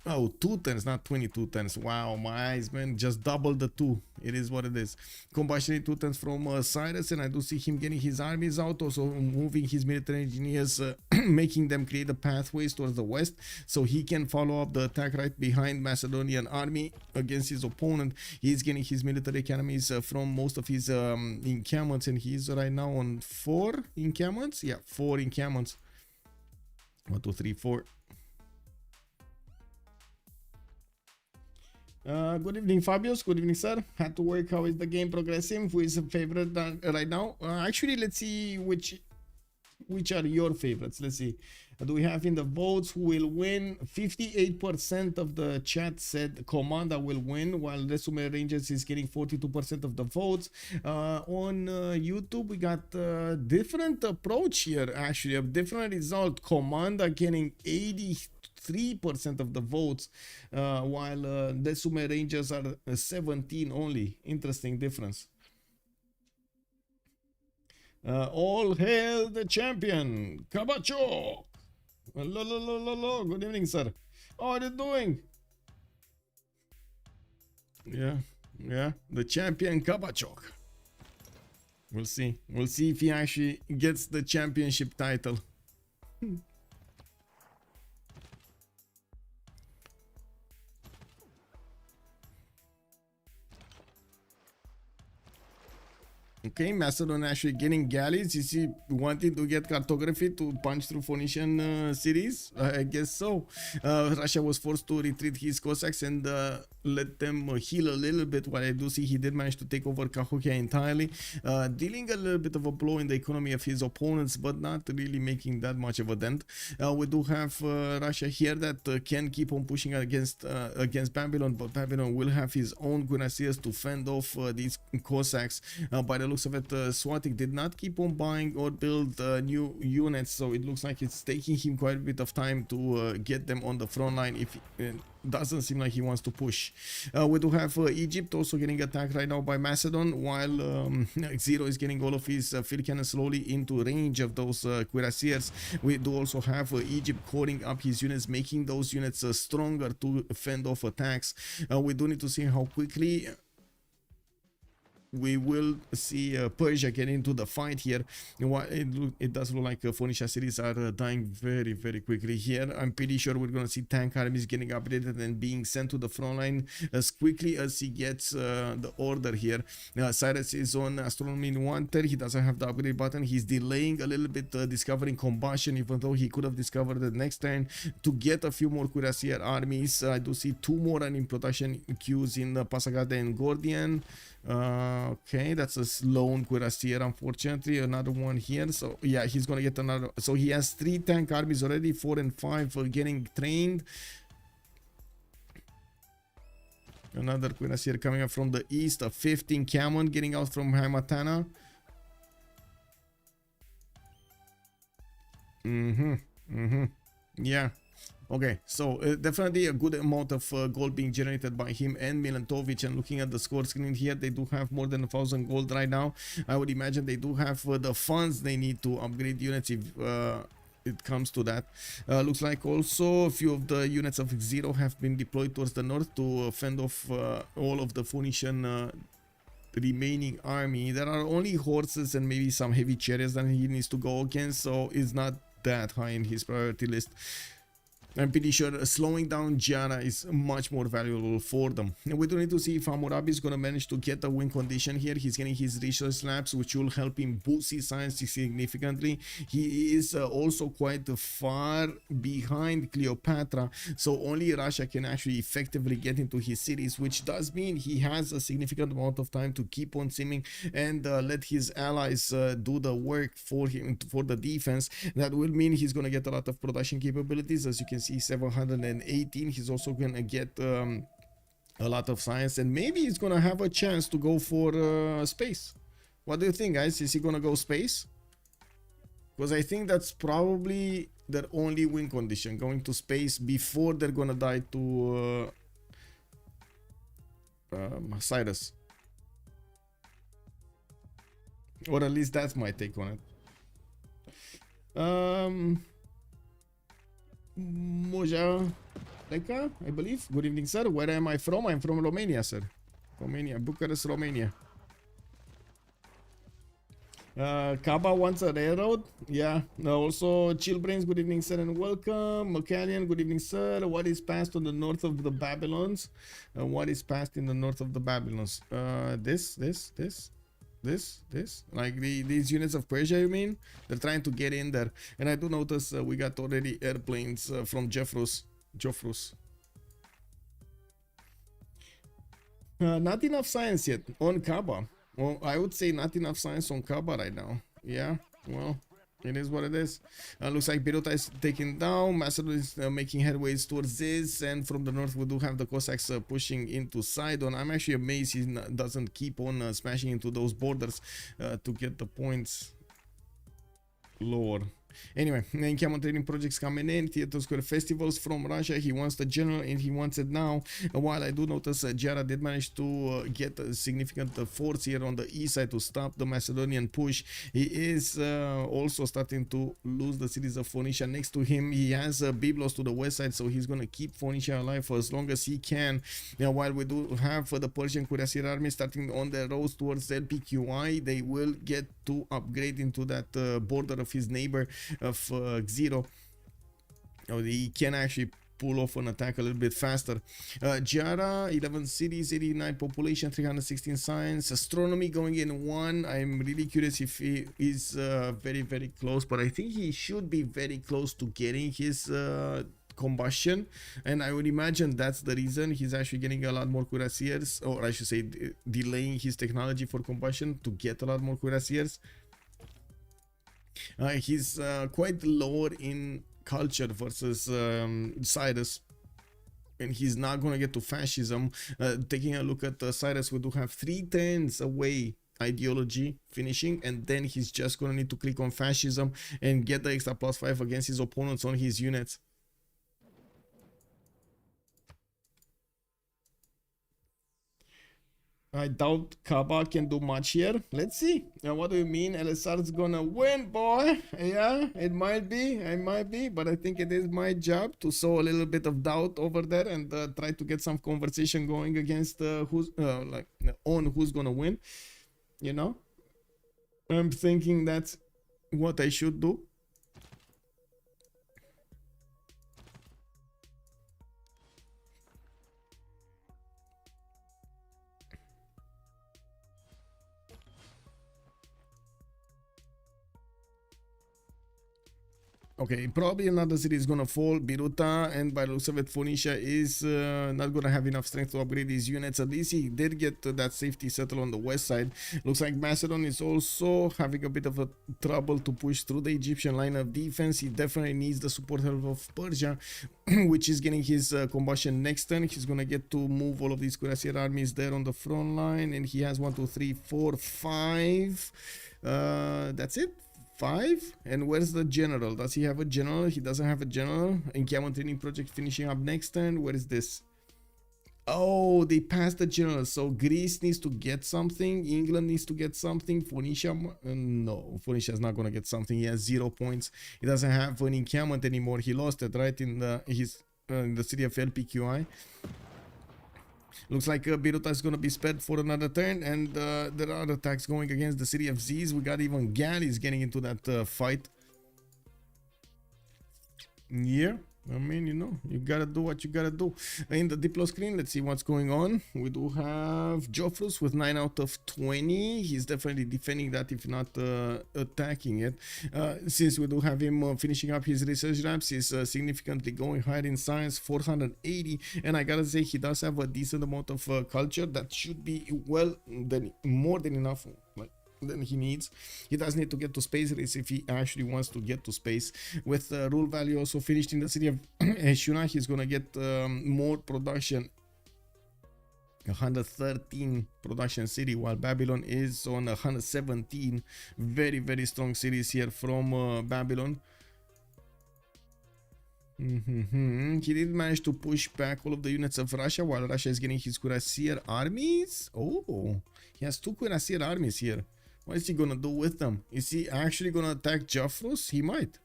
Speaker 6: Oh, 2 turns, not 22 turns. Wow, my eyes, man. Just double the 2. It is what it is. Combustion in 2 turns from Cyrus, and I do see him getting his armies out, also moving his military engineers, making them create the pathways towards the west, so he can follow up the attack right behind Macedonian army against his opponent. He's getting his military academies from most of his encampments, and he's right now on 4 encampments. Yeah, 4 encampments. 1, 2, 3, 4. Good evening, Fabius. Good evening, sir. Had to work. How is the game progressing? Who is a favorite right now? Actually, let's see which are your favorites. Let's see. Do we have in the votes who will win? 58% of the chat said Komanda will win, while Resume Rangers is getting 42% of the votes. On YouTube, we got a different approach here, actually, a different result. Komanda getting 83% of the votes, while Resume Rangers are 17 only. Interesting difference. All hail the champion, Kabacho. Hello. Good evening, sir. How are you doing? Yeah. The champion Kabachok. We'll see. We'll see if he actually gets the championship title. Okay, Macedon actually getting galleys. Is he wanting to get cartography to punch through Phoenician cities? I guess so. Russia was forced to retreat his Cossacks and let them heal a little bit. While I do see he did manage to take over Cahokia entirely, dealing a little bit of a blow in the economy of his opponents, but not really making that much of a dent. We do have Russia here that can keep on pushing against Babylon, but Babylon will have his own cuirassiers to fend off these Cossacks. By the looks of it, Swatik did not keep on buying or build new units, so it looks like it's taking him quite a bit of time to get them on the front line. If doesn't seem like he wants to push. We do have Egypt also getting attacked right now by Macedon, while Zero is getting all of his field cannons slowly into range of those cuirassiers. We do also have Egypt coding up his units, making those units stronger to fend off attacks. We do need to see how quickly we will see Persia get into the fight here. It does look like Phoenicia cities are dying very, very quickly here. I'm pretty sure we're going to see tank armies getting updated and being sent to the front line as quickly as he gets the order here. Cyrus is on Astronomy in 1 He doesn't have the upgrade button. He's delaying a little bit discovering combustion, even though he could have discovered the next turn to get a few more cuirassier armies. I do see 2 more running production queues in Pasagade and Gordian. Okay, that's a lone cuirassier, unfortunately. Another one here, so yeah, he's gonna get another. So he has 3 tank armies already, 4 and 5 are getting trained. Another cuirassier coming up from the east, a 15 Camon getting out from Hamatana. Yeah. Okay, so definitely a good amount of gold being generated by him and Milantovic. And looking at the score screen here, they do have more than 1,000 gold right now. I would imagine they do have the funds they need to upgrade units if it comes to that. Looks like also a few of the units of Zero have been deployed towards the north to fend off all of the Phoenician remaining army. There are only horses and maybe some heavy chariots that he needs to go against, so it's not that high in his priority list. I'm pretty sure slowing down Gianna is much more valuable for them. And we do need to see if Hammurabi is going to manage to get a win condition here. He's getting his resource labs, which will help him boost his science significantly. He is also quite far behind Cleopatra, so only Russia can actually effectively get into his cities, which does mean he has a significant amount of time to keep on simming and let his allies do the work for him, for the defense. That will mean he's going to get a lot of production capabilities. As you can see, 718. He's also gonna get a lot of science, and maybe he's gonna have a chance to go for space. What do you think, guys? Is he gonna go space? Because I think that's probably their only win condition, going to space before they're gonna die to Cyrus. Or at least that's my take on it. Moja Leka, I believe. Good evening, sir. Where am I from? I'm from Romania, sir. Romania, Bucharest, Romania. Kaba wants a railroad. Yeah. Also, Chillbrains, good evening, sir, and welcome. Macallian, good evening, sir. What is passed on the north of the Babylons? What is passed in the north of the Babylons? This like these units of Persia, you mean? They're trying to get in there. And I do notice we got already airplanes from Jeffrus. Not enough science yet on Kaba. Well, I would say not enough science on Kaba right now. Yeah, well, it is what it is. Looks like Birota is taken down. Macedon is making headways towards this. And from the north, we do have the Cossacks pushing into Sidon. I'm actually amazed he doesn't keep on smashing into those borders to get the points lower. Anyway, Encampment training projects coming in. Theater Square festivals from Russia. He wants the general and he wants it now. While I do notice Jara did manage to get a significant force here on the east side to stop the Macedonian push. He is also starting to lose the cities of Phoenicia next to him. He has Byblos to the west side, so he's going to keep Phoenicia alive for as long as he can. While we do have the Persian Cuirassier army starting on the roads towards LPQI, they will get to upgrade into that border of his neighbor of Xero. He can actually pull off an attack a little bit faster. Jara, 11 cities, 89 population, 316 science. Astronomy going in 1. I'm really curious if he is very, very close, but I think he should be very close to getting his combustion, and I would imagine that's the reason he's actually getting a lot more cuirassiers, or I should say delaying his technology for combustion to get a lot more cuirassiers. He's quite lower in culture versus Cyrus, and he's not gonna get to fascism. Taking a look at Cyrus, we do have 3 turns away ideology finishing, and then he's just gonna need to click on fascism and get the extra +5 against his opponents on his units. I doubt Kaba can do much here. Let's see. What do you mean? LSR's gonna win, boy? Yeah, it might be, but I think it is my job to sow a little bit of doubt over there and try to get some conversation going against who's gonna win. You know, I'm thinking that's what I should do. Okay, probably another city is gonna fall, Biruta, and by the looks of it, Phoenicia is not gonna have enough strength to upgrade these units. At least he did get that safety settle on the west side. Looks like Macedon is also having a bit of a trouble to push through the Egyptian line of defense. He definitely needs the support help of Persia, which is getting his combustion next turn. He's gonna get to move all of these Cuirassier armies there on the front line, and he has 1, 2, 3, 4, 5. That's it. 5. And where's the general? Does he have a general? He doesn't have a general. Encampment training project finishing up next turn. Where is this? Oh, they passed the general. So Greece needs to get something. England needs to get something. Phoenicia, no, Phoenicia is not gonna get something. He has 0 points. He doesn't have an encampment anymore. He lost it right in the city of LPQI. Looks like Biruta is going to be spared for another turn, and there are attacks going against the city of Ziz. We got even galleys getting into that fight. Yeah, I mean, you know, you gotta do what you gotta do. In the Diplo screen, let's see what's going on. We do have Joffrus with 9 out of 20. He's definitely defending that, if not attacking it. Since we do have him finishing up his research labs, he's significantly going higher in science, 480. And I gotta say, he does have a decent amount of culture that should be more than enough. Than he needs. He does need to get to space race if he actually wants to get to space. With rule value also finished in the city of Eshuna, he's gonna get more production, 113 production city, while Babylon is on 117. Very, very strong cities here from Babylon. He did manage to push back all of the units of Russia, while Russia is getting his Cuirassier armies. Oh, he has 2 Cuirassier armies here. What is he gonna do with them? Is he actually gonna attack Joffrus? He might.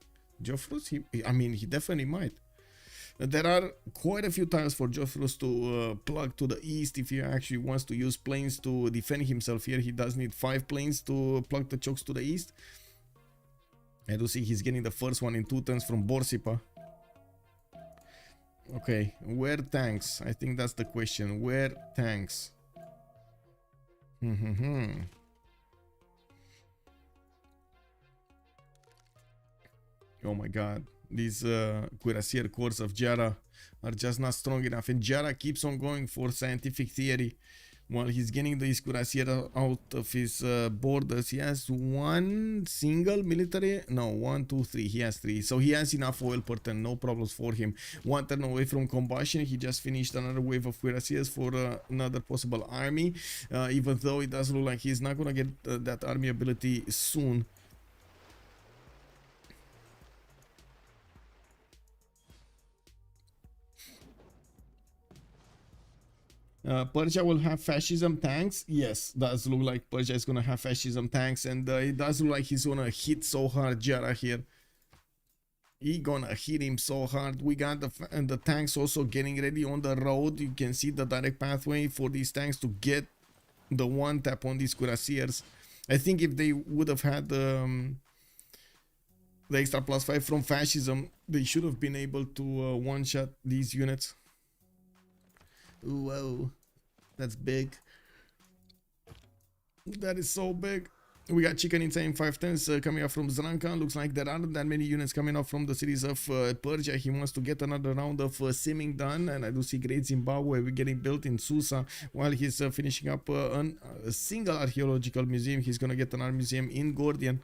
Speaker 6: Joffrus? I mean, he definitely might. There are quite a few times for Joffrus to plug to the east if he actually wants to use planes to defend himself here. He does need 5 planes to plug the chokes to the east. I do see he's getting the first one in 2 turns from Borsipa. Okay, where tanks? I think that's the question. Where tanks? Oh my god, these Cuirassier corps of Jara are just not strong enough, and Jara keeps on going for scientific theory. While he's getting his cuirassier out of his borders, he has one single military. No, one, two, three. He has three. So he has enough oil per turn. No problems for him. One turn away from combustion. He just finished another wave of cuirassiers for another possible army. Even though it does look like he's not going to get that army ability soon. Persia will have fascism tanks. Yes, does look like Persia is gonna have fascism tanks, and it does look like he's gonna hit so hard Jara here. He gonna hit him so hard. We got the tanks also getting ready on the road. You can see the direct pathway for these tanks to get the one tap on these cuirassiers. I think if they would have had the extra +5 from fascism, they should have been able to one-shot these units. Whoa, that's big. That is so big. We got chicken insane 510s coming up from Zranka. Looks like there aren't that many units coming up from the cities of Persia. He wants to get another round of simming done, and I do see Great Zimbabwe getting built in Susa while he's finishing up a single archaeological museum. He's gonna get an art museum in Gordian.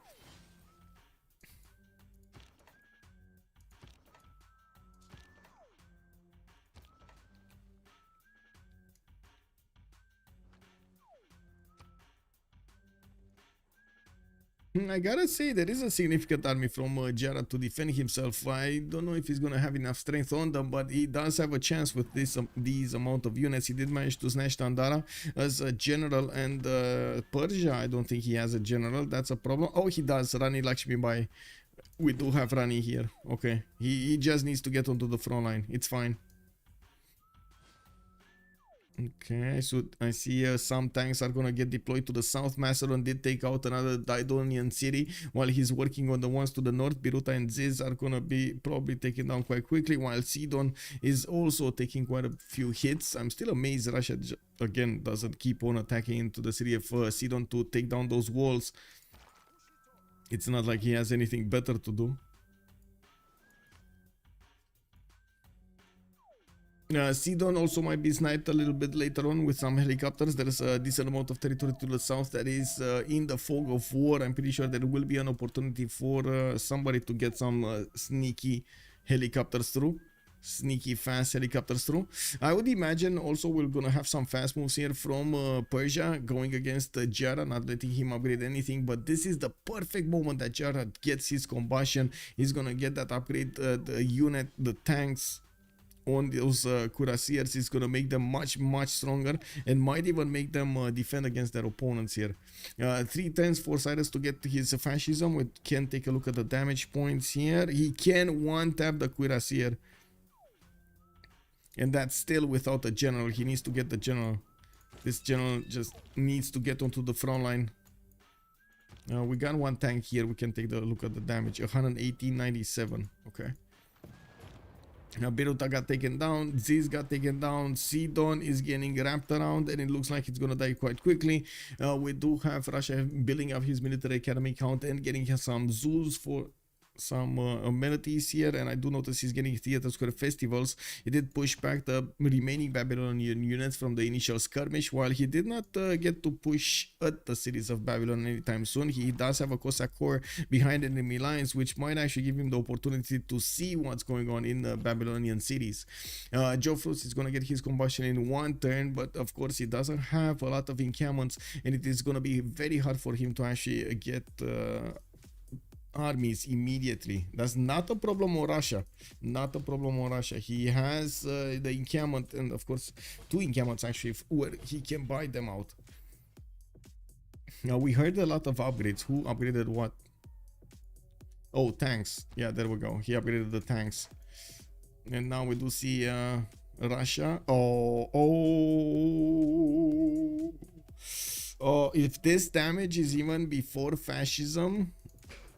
Speaker 6: I gotta say, there is a significant army from Jara to defend himself. I don't know if he's gonna have enough strength on them, but he does have a chance with these amount of units. He did manage to snatch Tandara as a general, and Persia, I don't think he has a general. That's a problem. Oh, he does. Rani Lakshmi Bai. We do have Rani here. Okay, he just needs to get onto the front line. It's fine. Okay, so I see some tanks are gonna get deployed to the south. Macedon did take out another Didonian city while he's working on the ones to the north. Biruta and Ziz are gonna be probably taken down quite quickly, while Sidon is also taking quite a few hits. I'm still amazed Russia again doesn't keep on attacking into the city of Sidon to take down those walls. It's not like he has anything better to do. Sidon also might be sniped a little bit later on with some helicopters. There's a decent amount of territory to the south that is in the fog of war. I'm pretty sure there will be an opportunity for somebody to get some sneaky helicopters through. Sneaky fast helicopters through. I would imagine also we're gonna have some fast moves here from Persia going against Jara, not letting him upgrade anything, but this is the perfect moment that Jara gets his combustion. He's gonna get that upgrade, the unit, the tanks on those cuirassiers is going to make them much stronger, and might even make them defend against their opponents here. 310s for Cyrus to get his fascism. We can take a look at the damage points here. He can one tap the cuirassier, and that's still without a general. He needs to get the general. This general just needs to get onto the front line. We got one tank here. We can take a look at the damage. 118.97. Okay. Now Biruta got taken down, Ziz got taken down, Sidon is getting wrapped around, and it looks like it's gonna die quite quickly. We do have Russia building up his military academy count and getting some zoos for some amenities here, and I do notice he's getting theater square festivals. He did push back the remaining Babylonian units from the initial skirmish, while he did not get to push at the cities of Babylon anytime soon. He does have a Cossack corps behind enemy lines, which might actually give him the opportunity to see what's going on in the Babylonian cities. Jofrus is going to get his combustion in one turn, but of course he doesn't have a lot of encampments, and it is going to be very hard for him to actually get armies immediately. That's not a problem on Russia. Not a problem on Russia. He has the encampment, and of course 2 encampments actually where he can buy them out. Now we heard a lot of upgrades. Who upgraded what? Oh, tanks. Yeah, there we go. He upgraded the tanks. And now we do see Russia. Oh, if this damage is even before fascism,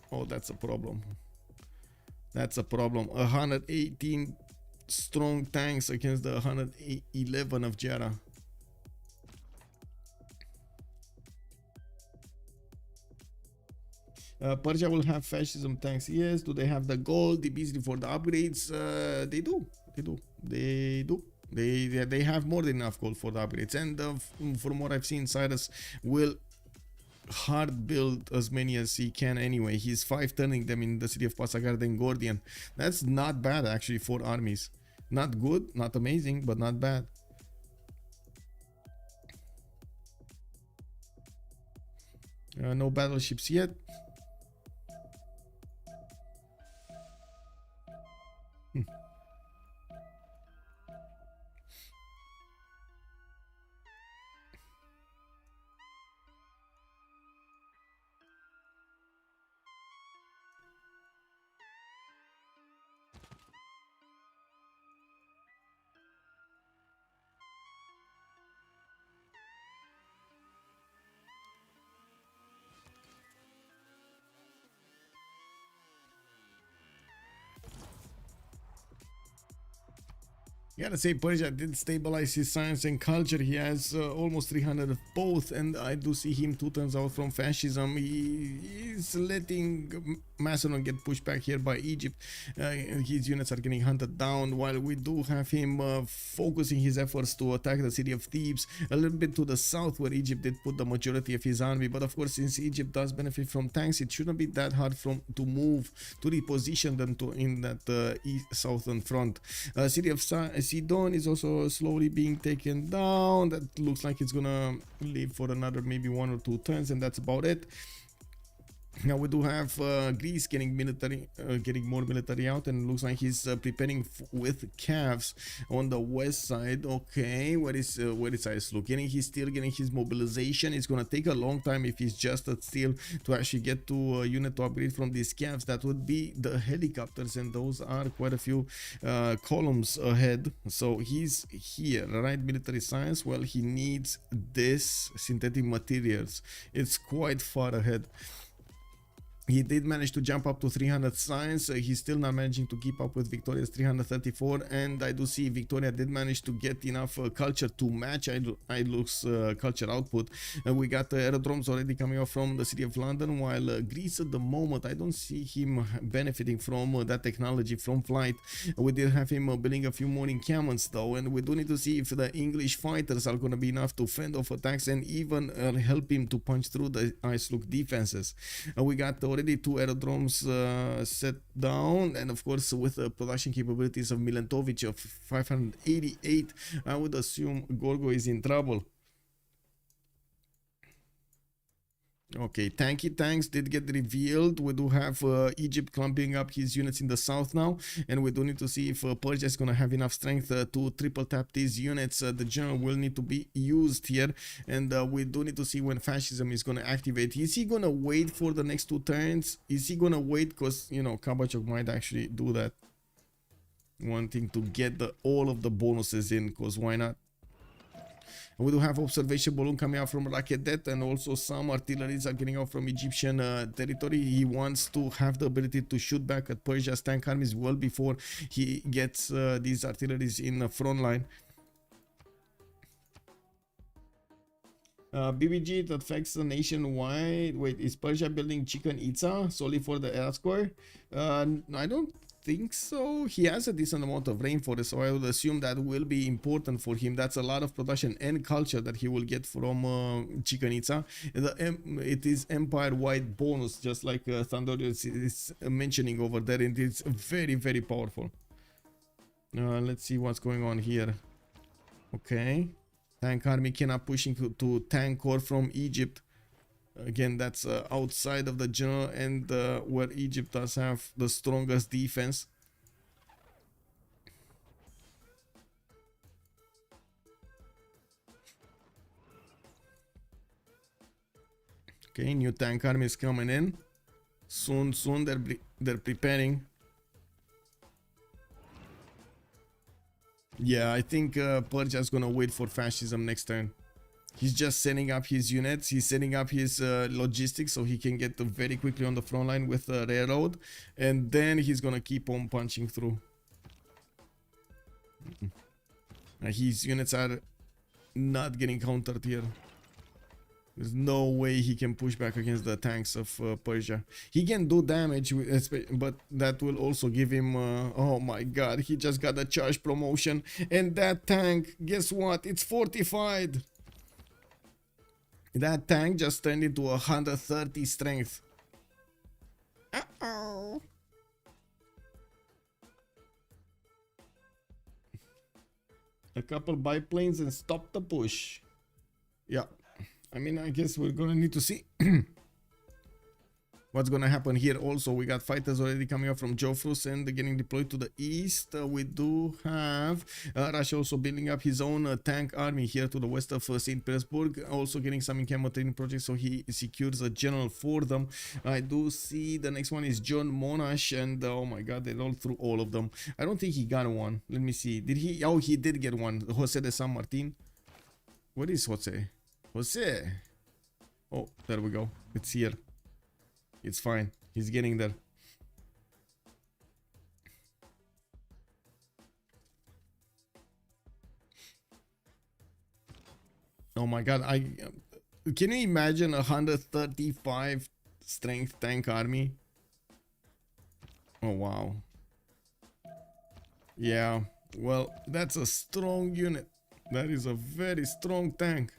Speaker 6: oh, that's a problem. That's a problem. 118 strong tanks against the 111 of Jara. Persia will have fascism tanks. Yes. Do they have the gold? The busy for the upgrades? They do. They do. They have more than enough gold for the upgrades, and from what I've seen, Cyrus will hard build as many as he can anyway. He's 5 turning them in the city of Passagarda and Gordian. That's not bad actually for armies. Not good, not amazing, but not bad. No battleships yet. Gotta say, Persia did stabilize his science and culture. He has almost 300 of both, and I do see him 2 turns out from fascism. He is letting Macedon get pushed back here by Egypt. His units are getting hunted down, while we do have him focusing his efforts to attack the city of Thebes a little bit to the south, where Egypt did put the majority of his army. But of course, since Egypt does benefit from tanks, it shouldn't be that hard to move to reposition them in that southern front. City of Sidon is also slowly being taken down. That looks like it's gonna live for another maybe 1 or 2 turns, and that's about it. Now we do have Greece getting more military out, and it looks like he's preparing with calves on the west side. Okay, where is Cyrus looking? He's still getting his mobilization. It's gonna take a long time if he's just at steel to actually get to a unit to upgrade from these calves. That would be the helicopters, and those are quite a few columns ahead. So he's here, right? Military science. Well, he needs this synthetic materials. It's quite far ahead. He did manage to jump up to 300 science. He's still not managing to keep up with Victoria's 334, and I do see Victoria did manage to get enough culture to match Ilux's culture output. We got aerodromes already coming off from the city of London, while Greece at the moment, I don't see him benefiting from that technology from flight. We did have him building a few more encampments though, and we do need to see if the English fighters are going to be enough to fend off attacks and even help him to punch through the Isluk defenses. We got already 2 aerodromes set down, and of course with the production capabilities of Milentovic of 588, I would assume Gorgo is in trouble. Okay, tanky tanks did get revealed. We do have Egypt clumping up his units in the south now, and we do need to see if Persia is going to have enough strength to triple tap these units. The general will need to be used here, and we do need to see when fascism is going to activate. Is he going to wait for the next 2 turns? Is he going to wait? Because, you know, Kabachok might actually do that, wanting to get all of the bonuses in, because why not? We do have observation balloon coming out from Rakedet, and also some artilleries are getting out from Egyptian territory. He wants to have the ability to shoot back at Persia's tank armies well before he gets these artilleries in the front line. BBG, it affects the nationwide. Wait, is Persia building Chichen Itza solely for the air square? I don't think so. He has a decent amount of rainforest, so I would assume that will be important for him. That's a lot of production and culture that he will get from Chichen Itza. It is empire-wide bonus, just like Thundorius is mentioning over there, and it's very, very powerful. Let's see what's going on here. Okay, tank army cannot pushing to tank core from Egypt. Again, that's outside of the general, and where Egypt does have the strongest defense. Okay, new tank army is coming in. Soon they're preparing. Yeah, I think Persia is gonna wait for fascism next turn. He's just setting up his units. He's setting up his logistics so he can get very quickly on the front line with the railroad, and then he's gonna keep on punching through. His units are not getting countered here. There's no way he can push back against the tanks of Persia. He can do damage, but that will also give him... oh my god, he just got a charge promotion. And that tank, guess what? It's fortified. That tank just turned into 130 strength. Uh-oh. A couple biplanes and stop the push. Yeah. I mean, I guess we're gonna need to see what's gonna happen here. Also, we got fighters already coming up from Jofrus and getting deployed to the east. We do have Russia also building up his own tank army here to the west of St. Petersburg, also getting some in-camera training projects, so he secures a general for them. I do see the next one is John Monash, and oh my god, they rolled through all of them. I don't think he got one. Let me see. Did he? Oh, he did get one. Jose de San Martin. What is Jose? Jose. Oh, there we go. It's here. It's fine. He's getting there. Oh my god, can you imagine 135 strength tank army? Oh wow. Yeah, well, that's a strong unit. That is a very strong tank.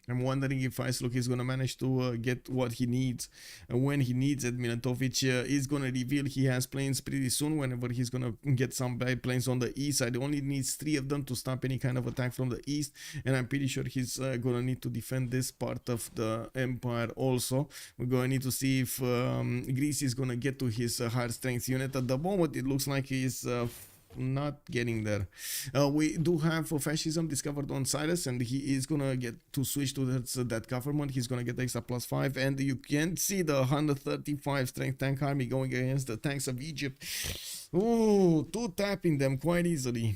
Speaker 6: I'm wondering if Icelook is gonna manage to get what he needs when he needs it. Milatovic is gonna reveal he has planes pretty soon whenever he's gonna get some planes on the east side. He only needs 3 of them to stop any kind of attack from the east, and I'm pretty sure he's gonna need to defend this part of the empire also. We're gonna need to see if Greece is gonna get to his higher strength unit. At the moment it looks like he's not getting there. We do have fascism discovered on Cyrus, and he is gonna get to switch to that government. He's gonna get extra +5, and you can see the 135 strength tank army going against the tanks of Egypt. Ooh, two tapping them quite easily.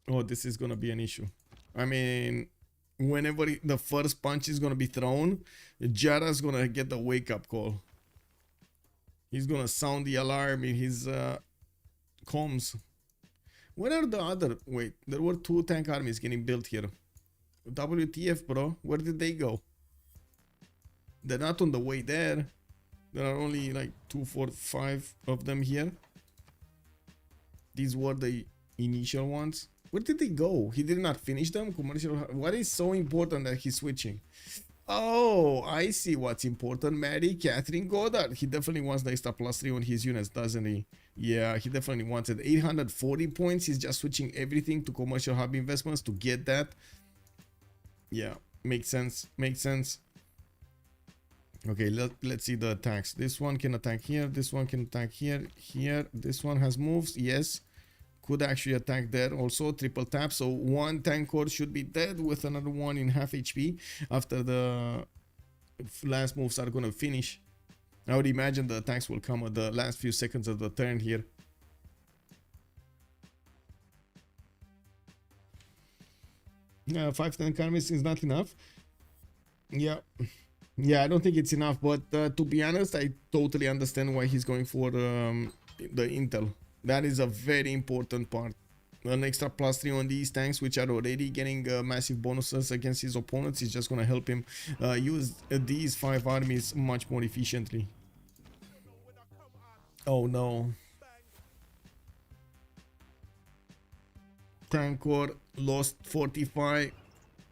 Speaker 6: Oh, this is gonna be an issue. I mean, whenever the first punch is gonna be thrown, Jara's gonna get the wake-up call. He's gonna sound the alarm in his comms. Where are the other... Wait, there were 2 tank armies getting built here. WTF, bro? Where did they go? They're not on the way there. There are only like 2, 4, 5 of them here. These were the initial ones. Where did they go? He did not finish them? Commercial. What is so important that he's switching? Oh, I see what's important. Mary Catherine Goddard. He definitely wants the extra +3 on his units, doesn't he? Yeah, he definitely wants it. 840 points. He's just switching everything to commercial hub investments to get that. Yeah, makes sense. Makes sense. Okay, let's see the attacks. This one can attack here. This one can attack here. Here. This one has moves. Yes. Could actually attack there also. Triple tap. So 1 tank core should be dead with another one in half HP after the last moves are gonna finish. I would imagine the attacks will come at the last few seconds of the turn here. Yeah, 5 tank armies is not enough. Yeah. Yeah, I don't think it's enough, but to be honest, I totally understand why he's going for the intel. That is a very important part. An extra +3 on these tanks, which are already getting massive bonuses against his opponents, is just going to help him use these 5 armies much more efficiently. Oh no. Tank core lost 45.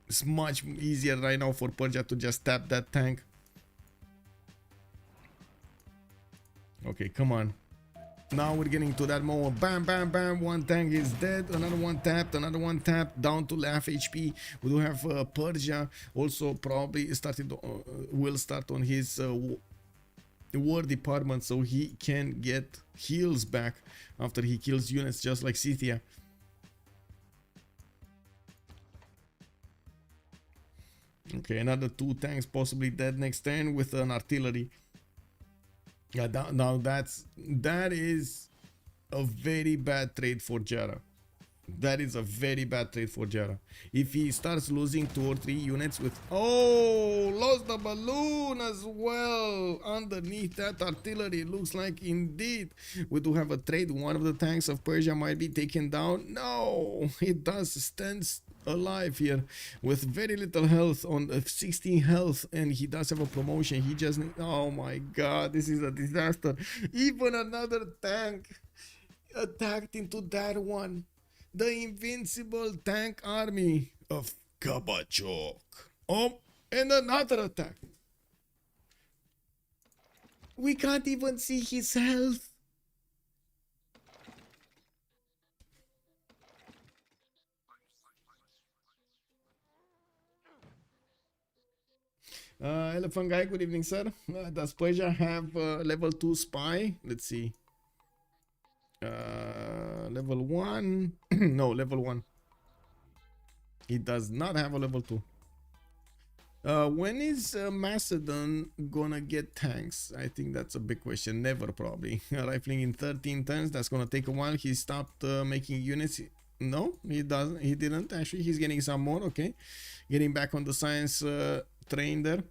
Speaker 6: It's much easier right now for Persia to just tap that tank. Okay, come on. Now we're getting to that moment. Bam, bam, bam. 1 tank is dead. Another one tapped. Another one tapped. Down to half HP. We do have Persia also probably started. Will start on his war department, so he can get heals back after he kills units, just like Scythia. Okay, another 2 tanks possibly dead next turn with an artillery. Yeah, now that is a very bad trade for Jara. That is a very bad trade for Jara. If he starts losing 2 or 3 units with... Oh, lost the balloon as well. Underneath that artillery, looks like indeed we do have a trade. One of the tanks of Persia might be taken down. No, it does stand alive here with very little health on 16 health, and he does have a promotion. He just... Oh my god, this is a disaster. Even another tank attacked into that one. The invincible tank army of Kabachok. Oh, and another attack. We can't even see his health. Elephant guy, good evening, sir. Does Persia have level 2 spy? Let's see. Level 1. No, level 1. He does not have a level 2. When is Macedon gonna get tanks? I think that's a big question. Never, probably. Rifling in 13 turns, that's gonna take a while. He stopped making units. No, he doesn't. He didn't. Actually, he's getting some more. Okay, getting back on the science train there.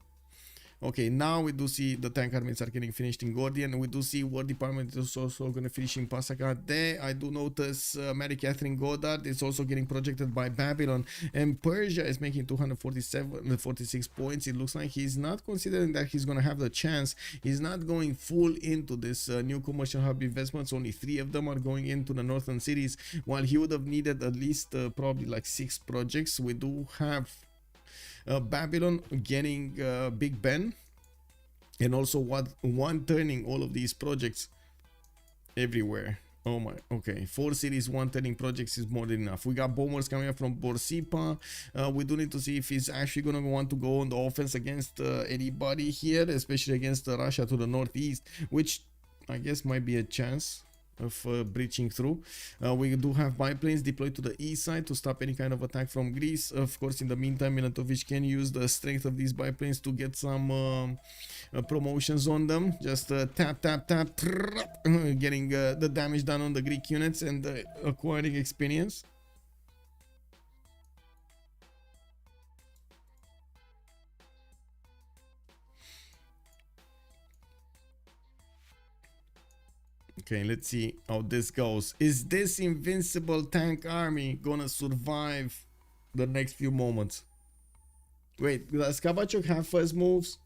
Speaker 6: Okay, now we do see the tank armies are getting finished in Gordian. We do see War Department is also going to finish in Pasaka. There, I do notice Mary Catherine Goddard is also getting projected by Babylon. And Persia is making 246 points. It looks like he's not considering that he's going to have the chance. He's not going full into this new commercial hub investments. Only 3 of them are going into the northern cities, while he would have needed at least probably like 6 projects. We do have Babylon getting Big Ben, and also one turning all of these projects everywhere. Oh my, okay, 4 cities, 1 turning projects is more than enough. We got bombers coming up from Borsipa. We do need to see if he's actually gonna want to go on the offense against anybody here, especially against Russia to the northeast, which I guess might be a chance of breaching through. We do have biplanes deployed to the east side to stop any kind of attack from Greece. Of course, in the meantime, Milatovic can use the strength of these biplanes to get some promotions on them. Just tap, getting the damage done on the Greek units and acquiring experience. Okay, let's see how this goes. Is this invincible tank army gonna survive the next few moments? Wait, does Kabachok have first moves?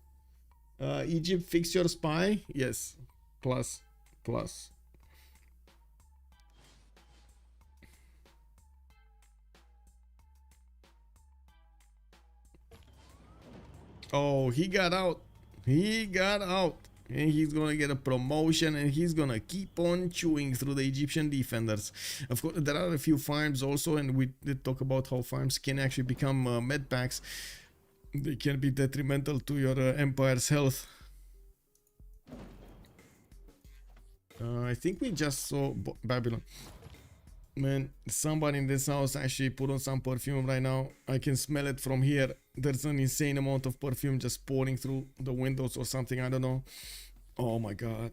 Speaker 6: Egypt, fix your spy? Yes. Plus. Oh, he got out. And he's gonna get a promotion, and he's gonna keep on chewing through the Egyptian defenders. Of course, there are a few farms also, and we did talk about how farms can actually become med packs. They can be detrimental to your empire's health. I think we just saw Babylon. Man, somebody in this house actually put on some perfume right now. I can smell it from here. There's an insane amount of perfume just pouring through the windows or something. I don't know. Oh my god.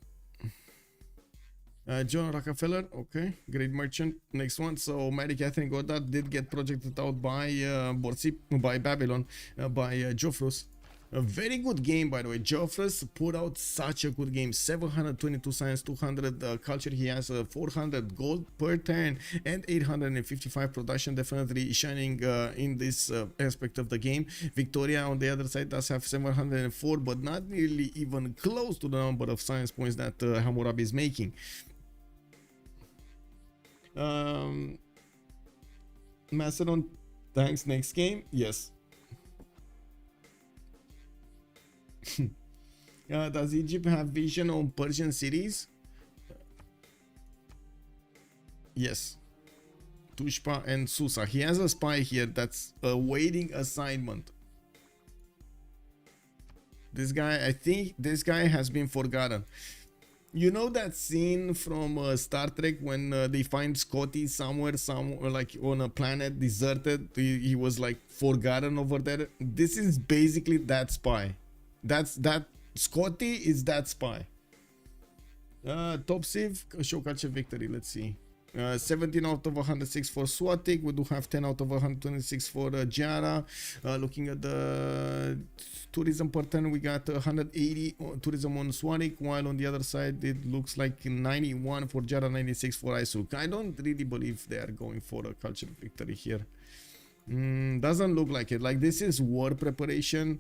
Speaker 6: John Rockefeller, okay, great merchant. Next one. So Mary Catherine Goddard did get projected out by by Babylon, by Joffrus. A very good game, by the way. Joffrus put out such a good game. 722 science, 200 culture. He has 400 gold per turn and 855 production. Definitely shining in this aspect of the game. Victoria on the other side does have 704, but not nearly even close to the number of science points that Hammurabi is making. Macedon tanks next game. Yes. Does Egypt have vision on Persian cities? Yes. Tushpa and Susa. He has a spy here that's awaiting assignment. This guy, I think this guy has been forgotten. You know that scene from Star Trek when they find Scotty somewhere like on a planet deserted? He was like forgotten over there. This is basically that spy. That Scotty is that spy. Top Civ, show culture victory. Let's see. 17 out of 106 for Swatik. We do have 10 out of 126 for Jara. Looking at the tourism per turn, we got 180 tourism on Swatik, while on the other side it looks like 91 for Jara, 96 for Isuk. I don't really believe they are going for a culture victory here. Doesn't look like it. Like, this is war preparation.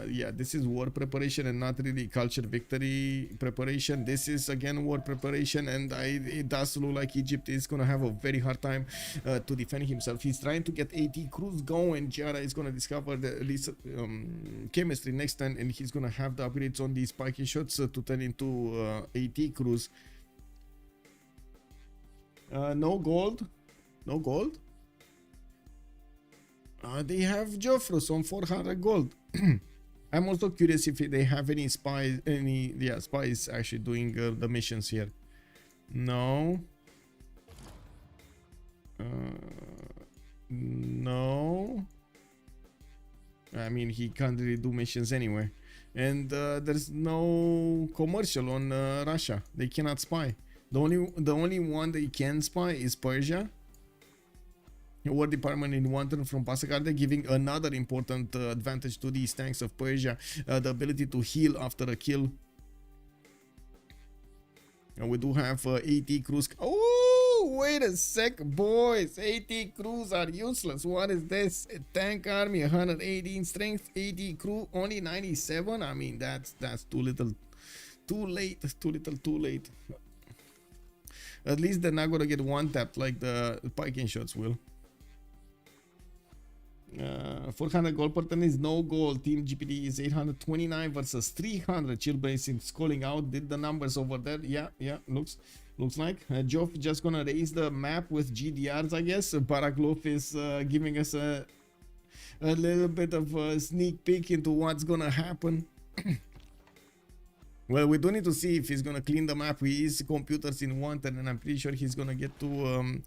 Speaker 6: Yeah, this is war preparation and not really culture victory preparation. This is again war preparation, and it does look like Egypt is gonna have a very hard time to defend himself. He's trying to get AT crews going. Jara is gonna discover the chemistry next time, and he's gonna have the upgrades on these spiky shots to turn into AT crews. No gold. No gold. They have Joffrus on 400 gold. I'm also curious if they have any spies, spies actually doing the missions here. No. No. I mean, he can't really do missions anyway. And there's no commercial on Russia. They cannot spy. The only one they can spy is Persia. War department in one turn from Pasagarde, giving another important advantage to these tanks of Persia, the ability to heal after a kill. And we do have AT crews. Oh, wait a sec, boys. AT crews are useless. What is this? A tank army, 118 strength, AT crew only 97. I mean, that's too little, too late, too late. At least they're not gonna get one tapped like the piking shots will. 400 gold per turn is no goal. Team GPD is 829 versus 300. Chill is calling out. Did the numbers over there? Yeah, looks like Joff just gonna raise the map with GDRs, I guess. Baraklov is giving us a little bit of a sneak peek into what's gonna happen. Well, we do need to see if he's gonna clean the map. He is computers in one turn, and I'm pretty sure he's gonna get to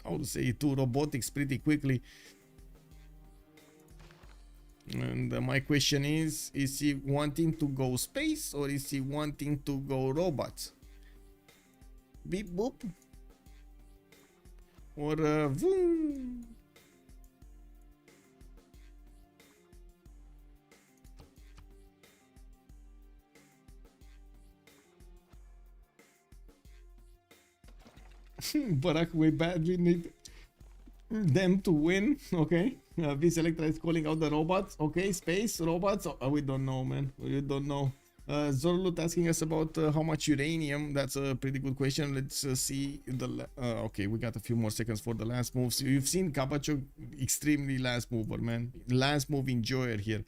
Speaker 6: I would say to robotics pretty quickly. And my question is he wanting to go space, or is he wanting to go robots? Beep boop. Or vroom. Barack, we badly need them to win. Okay. This Electra is calling out the robots. Okay, space robots. We don't know, man. We don't know. Zorlut asking us about how much uranium. That's a pretty good question. Let's see the okay, we got a few more seconds for the last moves. You've seen Kabachok, extremely last mover, man. Last move enjoyer here.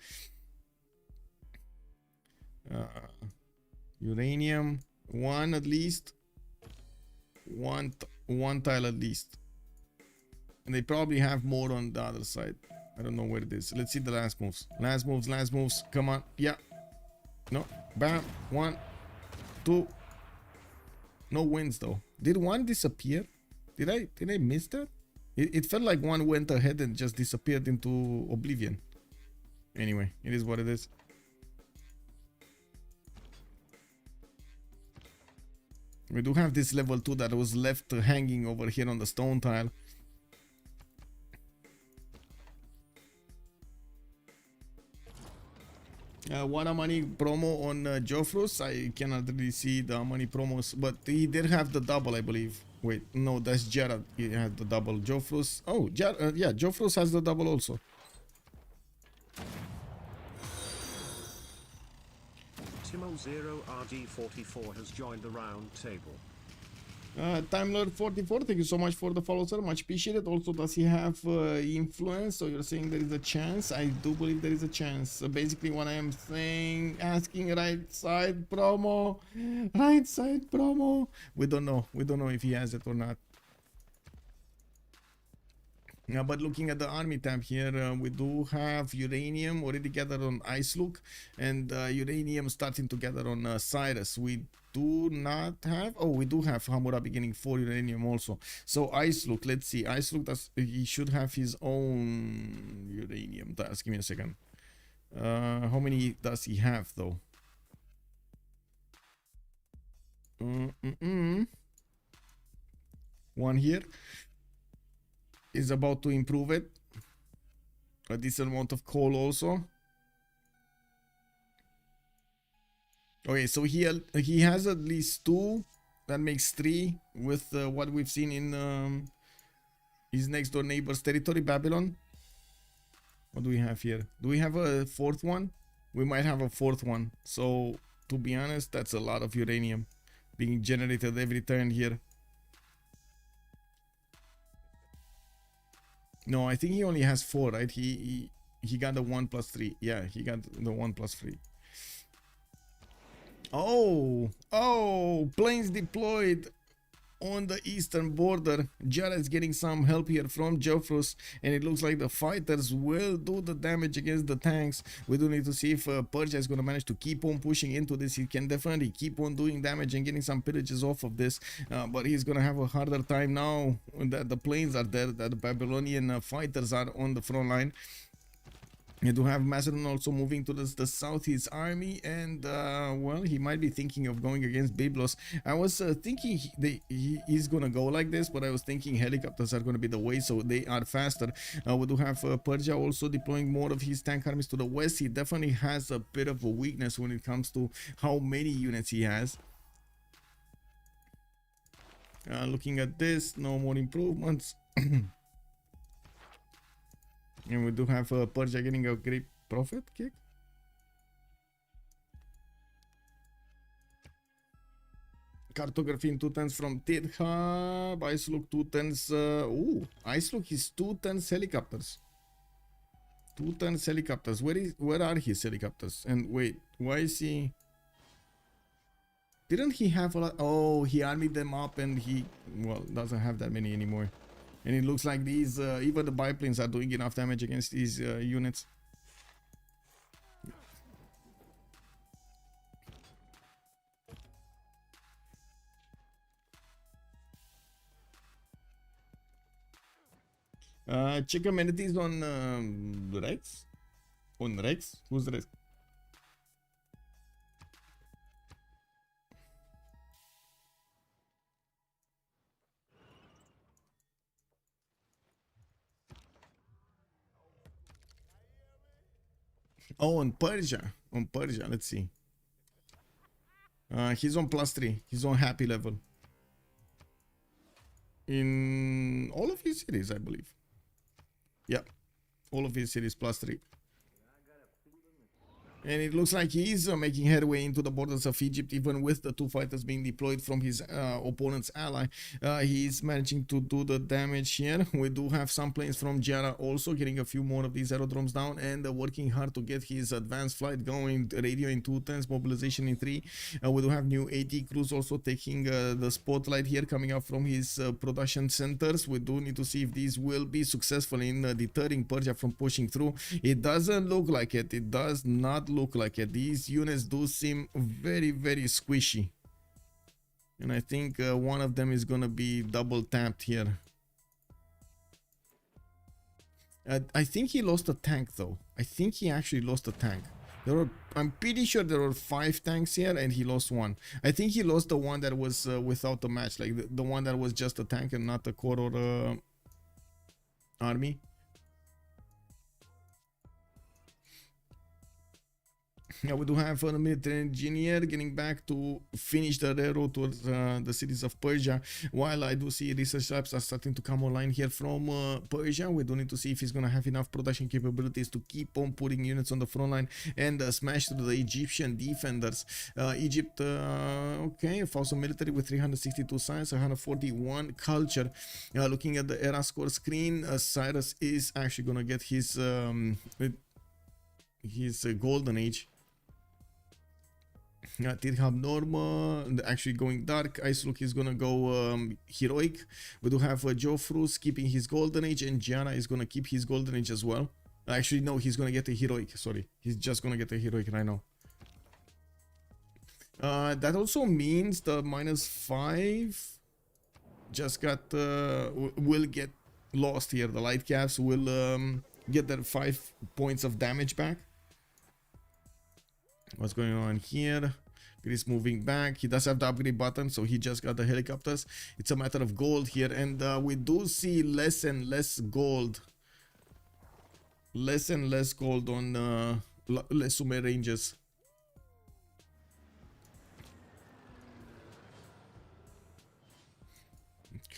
Speaker 6: Uranium, one at least. One tile at least. And they probably have more on the other side. I don't know where it is. Let's see the last moves. Last moves. Come on. Yeah. No. Bam. 1, 2. No wins though. Did one disappear? Did I miss that? It felt like one went ahead and just disappeared into oblivion. Anyway, it is what it is. We do have this level 2 that was left hanging over here on the stone tile. What money promo on Joffrus? I cannot really see the money promos, but he did have the double, I believe. Wait, no, that's Jared. He had the double. Joffrus. Oh, yeah, Joffrus has the double also.
Speaker 7: Timo0RD44 has joined the round table.
Speaker 6: Timelord44, thank you so much for the follow, sir. Much appreciated. Also, does he have influence? So you're saying there is a chance? I do believe there is a chance. Basically, what I am saying, asking right side promo. Right side promo. We don't know. We don't know if he has it or not. But looking at the army tab here, we do have uranium already gathered on Icelook, and uranium starting to gather on Cyrus. We do not have, oh, we do have Hammurabi getting 4 uranium also. So Icelook, let's see. Icelook, he should have his own uranium. Just give me a second. How many does he have though? One here is about to improve it. A decent amount of coal also. Okay, so he has at least 2. That makes 3 with what we've seen in his next door neighbor's territory, Babylon. What do we have here? Do we have a 4th one? We might have a 4th one. So to be honest, that's a lot of uranium being generated every turn here. No, I think he only has 4, right? He got the 1 plus 3. Yeah, he got the 1 plus 3. Oh, planes deployed on the eastern border. Jared's getting some help here from Jeffrus, and it looks like the fighters will do the damage against the tanks. We do need to see if Persia is going to manage to keep on pushing into this. He can definitely keep on doing damage and getting some pillages off of this, but he's going to have a harder time now that the planes are there, that the Babylonian fighters are on the front line. You do have Macedon also moving to the south, his army, and well, he might be thinking of going against Byblos. I was thinking he's gonna go like this, but I was thinking helicopters are gonna be the way, so they are faster. We do have Persia also deploying more of his tank armies to the west. He definitely has a bit of a weakness when it comes to how many units he has. Looking at this, no more improvements. And we do have Persia getting a great profit kick. Cartography in 2 turns from Tidhab. Icelook 2 turns. Icelook is 2 turns helicopters. 2 turns helicopters. Where are his helicopters? And wait, why is he? Didn't he have a lot? Oh, he armied them up and he, well, doesn't have that many anymore. And it looks like these, even the biplanes are doing enough damage against these units. Check amenities on Rex. On Rex? Who's Rex? Oh, on Persia. On Persia, let's see. He's on +3. He's on happy level. In all of his cities, I believe. Yeah. All of his cities +3. And it looks like he is making headway into the borders of Egypt, even with the 2 fighters being deployed from his opponent's ally. He is managing to do the damage here. We do have some planes from Jara also getting a few more of these aerodromes down and working hard to get his advanced flight going. Radio in 2 turns, mobilization in 3. We do have new AT crews also taking the spotlight here, coming up from his production centers. We do need to see if these will be successful in deterring Persia from pushing through. It doesn't look like it. It does not look like it. These units do seem very, very squishy, and I think one of them is gonna be double tapped here. I think he lost a tank though. I think he actually lost a tank. I'm pretty sure there were 5 tanks here and he lost 1. I think he lost the one that was without the match, like the one that was just a tank and not a core or army. Yeah, we do have a military engineer getting back to finish the railroad towards the cities of Persia, while I do see research labs are starting to come online here from Persia. We do need to see if he's going to have enough production capabilities to keep on putting units on the front line and smash through the Egyptian defenders. Egypt, okay, also military with 362 science, 141 culture. Looking at the era score screen, Cyrus is actually going to get his golden age. Tirhab Norma actually going dark. Icelook is gonna go heroic. We do have Jofrus keeping his golden age, and Gianna is gonna keep his golden age as well. Actually, no, he's gonna get a heroic. Sorry, he's just gonna get a heroic right now. That also means the -5 just got will get lost here. The light caps will get their 5 points of damage back. What's going on here? He's moving back. He does have the upgrade button, so he just got the helicopters. It's a matter of gold here, and we do see less and less gold. Less and less gold on Les Sumer ranges.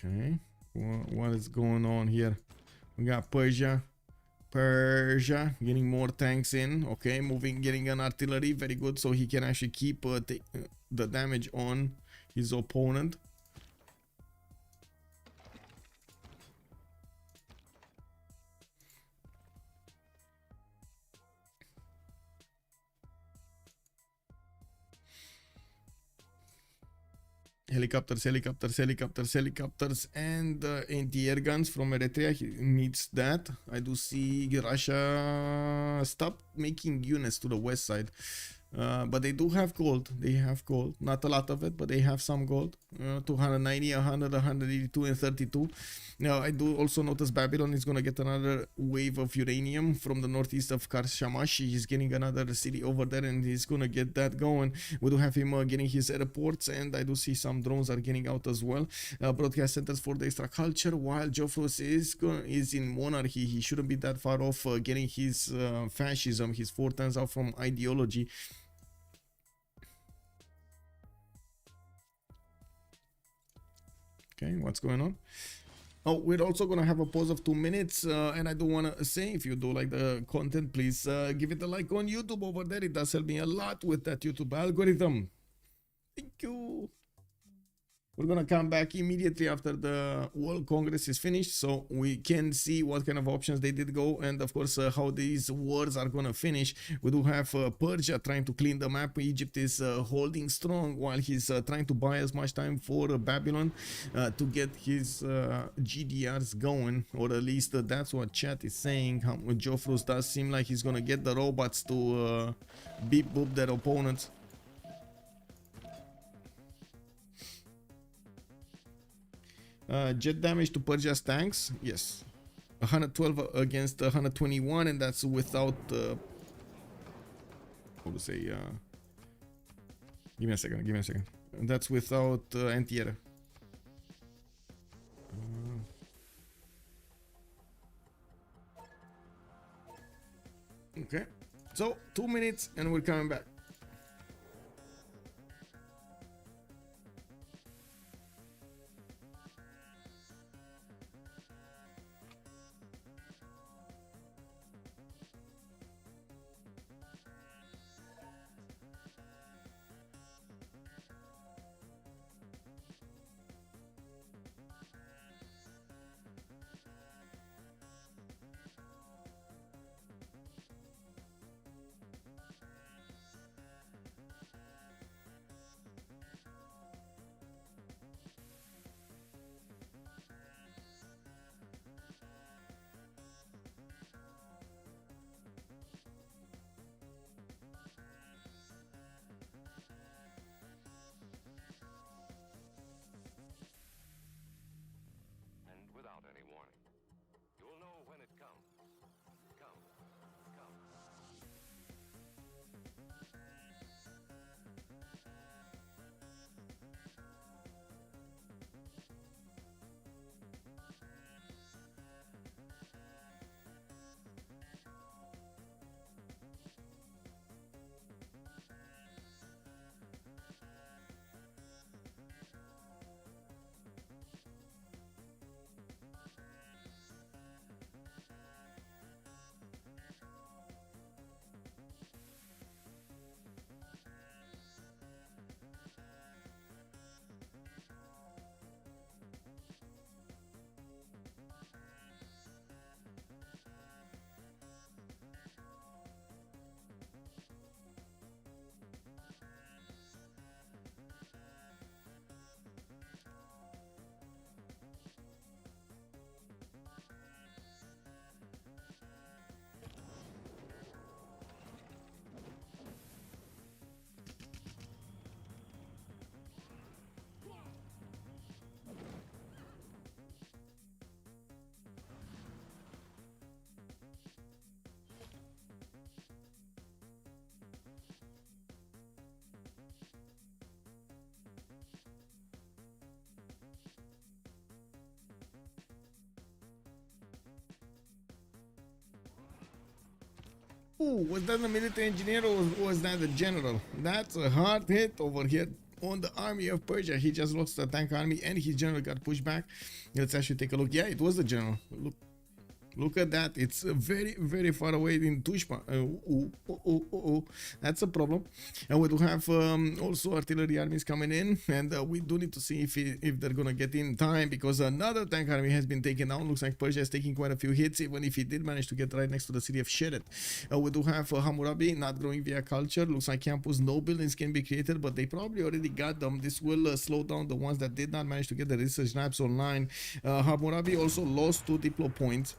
Speaker 6: Okay, what is going on here? We got Persia getting more tanks in. Okay, getting an artillery, very good, so he can actually keep the damage on his opponent. Helicopters, and anti-air guns from Eritrea. He needs that. I do see Russia stop making units to the west side, but they do have gold. They have gold, not a lot of it, but they have some gold. 290, 100, 182, and 32. Now I do also notice Babylon is gonna get another wave of uranium from the northeast of Karshamash. He's getting another city over there, and he's gonna get that going. We do have him getting his airports, and I do see some drones are getting out as well. Broadcast centers for the extra culture. While Jofros is in monarchy, he shouldn't be that far off getting his fascism, his 4 turns out from ideology. Okay, what's going on? Oh, we're also gonna have a pause of 2 minutes, and I do want to say, if you do like the content, please give it a like on YouTube over there. It does help me a lot with that YouTube algorithm. Thank you. We're gonna come back immediately after the World Congress is finished, so we can see what kind of options they did go, and of course how these wars are gonna finish. We do have Persia trying to clean the map. Egypt is holding strong while he's trying to buy as much time for Babylon to get his GDRs going, or at least that's what chat is saying. Jofrus does seem like he's gonna get the robots to beep boop their opponents. Jet damage to Persia's tanks, yes, 112 against 121, and that's without how to say, give me a second, that's without anti-air. Okay, so 2 minutes and we're coming back. Ooh, was that the military engineer or was that the general? That's a hard hit over here on the army of Persia. He just lost the tank army and his general got pushed back. Let's actually take a look. Yeah, it was the general. Look at that. It's very, very far away in Tushpa. That's a problem. And we do have also artillery armies coming in, and we do need to see if they're gonna get in time, because another tank army has been taken down. Looks like Persia is taking quite a few hits, even if he did manage to get right next to the city of Sheret. We do have Hammurabi not growing via culture. Looks like campus no buildings can be created, but they probably already got them. This will slow down the ones that did not manage to get the research labs online. Hammurabi also lost 2 diplo points.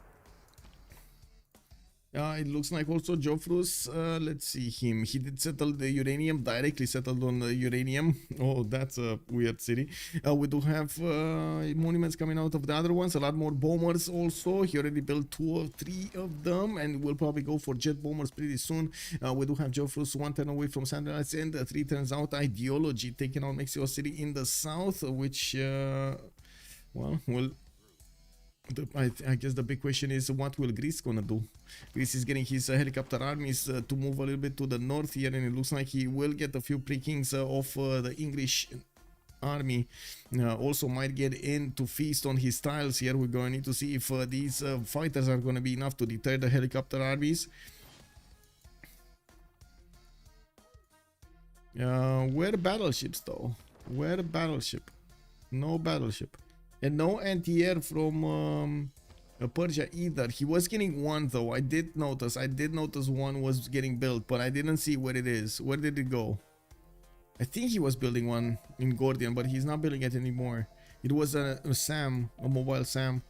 Speaker 6: It looks like also Jofrus, let's see him. He did settle the uranium, directly settled on the uranium. Oh, that's a weird city. We do have monuments coming out of the other ones, a lot more bombers also. He already built 2 or 3 of them, and we'll probably go for jet bombers pretty soon. We do have Jofrus 1 turn away from Sandals, and 3 turns out ideology, taking out Mexico City in the south, which, well, will... I guess the big question is, what will Greece gonna do? Greece is getting his helicopter armies to move a little bit to the north here, and it looks like he will get a few prickings of the English army. Also might get in to feast on his tiles here. We're going to need to see if these fighters are going to be enough to deter the helicopter armies. Where battleships though? Where battleship? No battleship. And no anti-air from Persia either. He was getting 1 though. I did notice 1 was getting built, but I didn't see where it is. Where did it go? I think he was building 1 in Gordian, but he's not building it anymore. It was a SAM, a mobile SAM.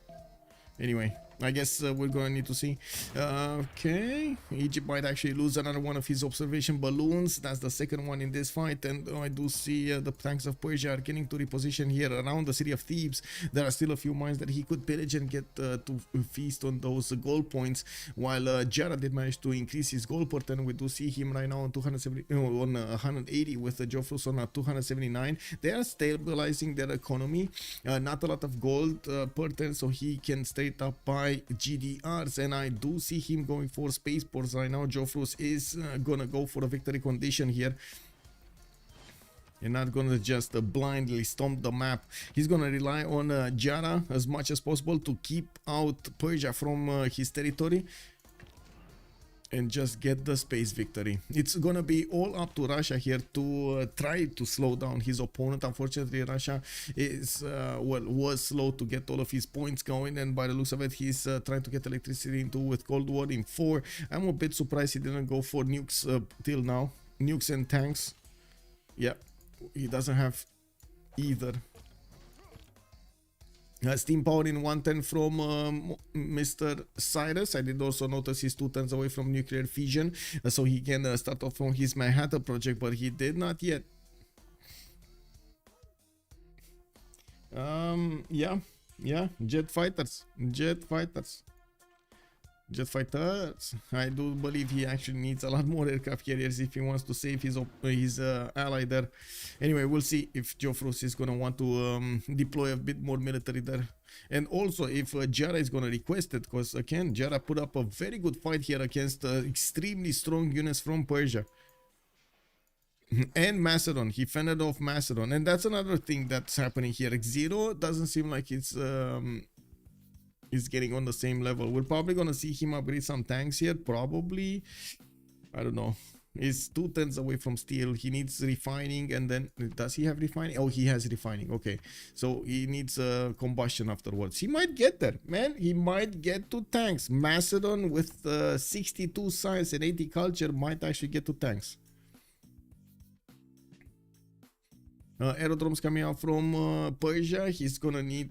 Speaker 6: Anyway, I guess we're going to need to see. Okay, Egypt might actually lose another one of his observation balloons. That's the second one in this fight, and I do see the tanks of Persia are getting to reposition here around the city of Thebes. There are still a few mines that he could pillage and get to feast on those gold points, while Jara did manage to increase his gold port, and we do see him right now on 180 with the Jofrus on 279. They are stabilizing their economy. Not a lot of gold per turn, so he can straight up buy GDRs, and I do see him going for spaceports right now. Jofrus is gonna go for a victory condition here. You're not gonna just blindly stomp the map. He's gonna rely on Jara as much as possible to keep out Persia from his territory and just get the space victory. It's gonna be all up to Russia here to try to slow down his opponent. Unfortunately, Russia is was slow to get all of his points going, and by the looks of it, he's trying to get electricity into with Cold War in 4. I'm a bit surprised he didn't go for nukes till now. Nukes and tanks. Yeah, he doesn't have either. Steam power in 110 from Mr. Cyrus. I did also notice he's 2 turns away from nuclear fission, so he can start off from his Manhattan project, but he did not yet. Yeah, jet fighters. I do believe he actually needs a lot more aircraft carriers if he wants to save his ally there. Anyway, we'll see if Jofrus is gonna want to deploy a bit more military there, and also if Jara is gonna request it, because again, Jara put up a very good fight here against extremely strong units from Persia. And Macedon, he fended off Macedon, and that's another thing that's happening here. X0 doesn't seem like it's getting on the same level. We're probably gonna see him upgrade some tanks here, probably. I don't know. He's 2 turns away from steel. He needs refining, and then does he have refining? Oh, he has refining. Okay, so he needs combustion afterwards. He might get there, man. He might get to tanks. Macedon with 62 science and 80 culture might actually get to tanks. Aerodromes coming out from Persia. He's gonna need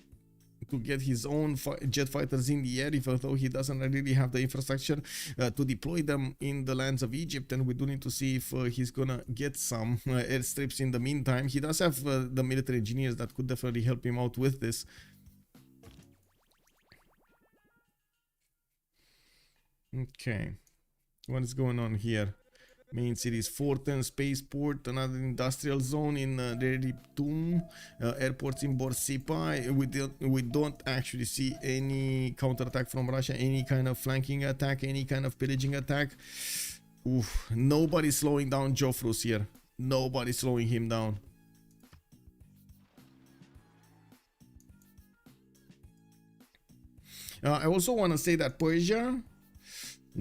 Speaker 6: to get his own jet fighters in the air, even though he doesn't really have the infrastructure to deploy them in the lands of Egypt, and we do need to see if he's gonna get some airstrips in the meantime. He does have the military engineers that could definitely help him out with this. Okay, what is going on here? Main cities, Forten, Spaceport, another industrial zone in Deriptum, airports in Borsipa. We don't actually see any counterattack from Russia, any kind of flanking attack, any kind of pillaging attack. Oof, nobody's slowing down Joffrus here. Nobody's slowing him down. I also want to say that Persia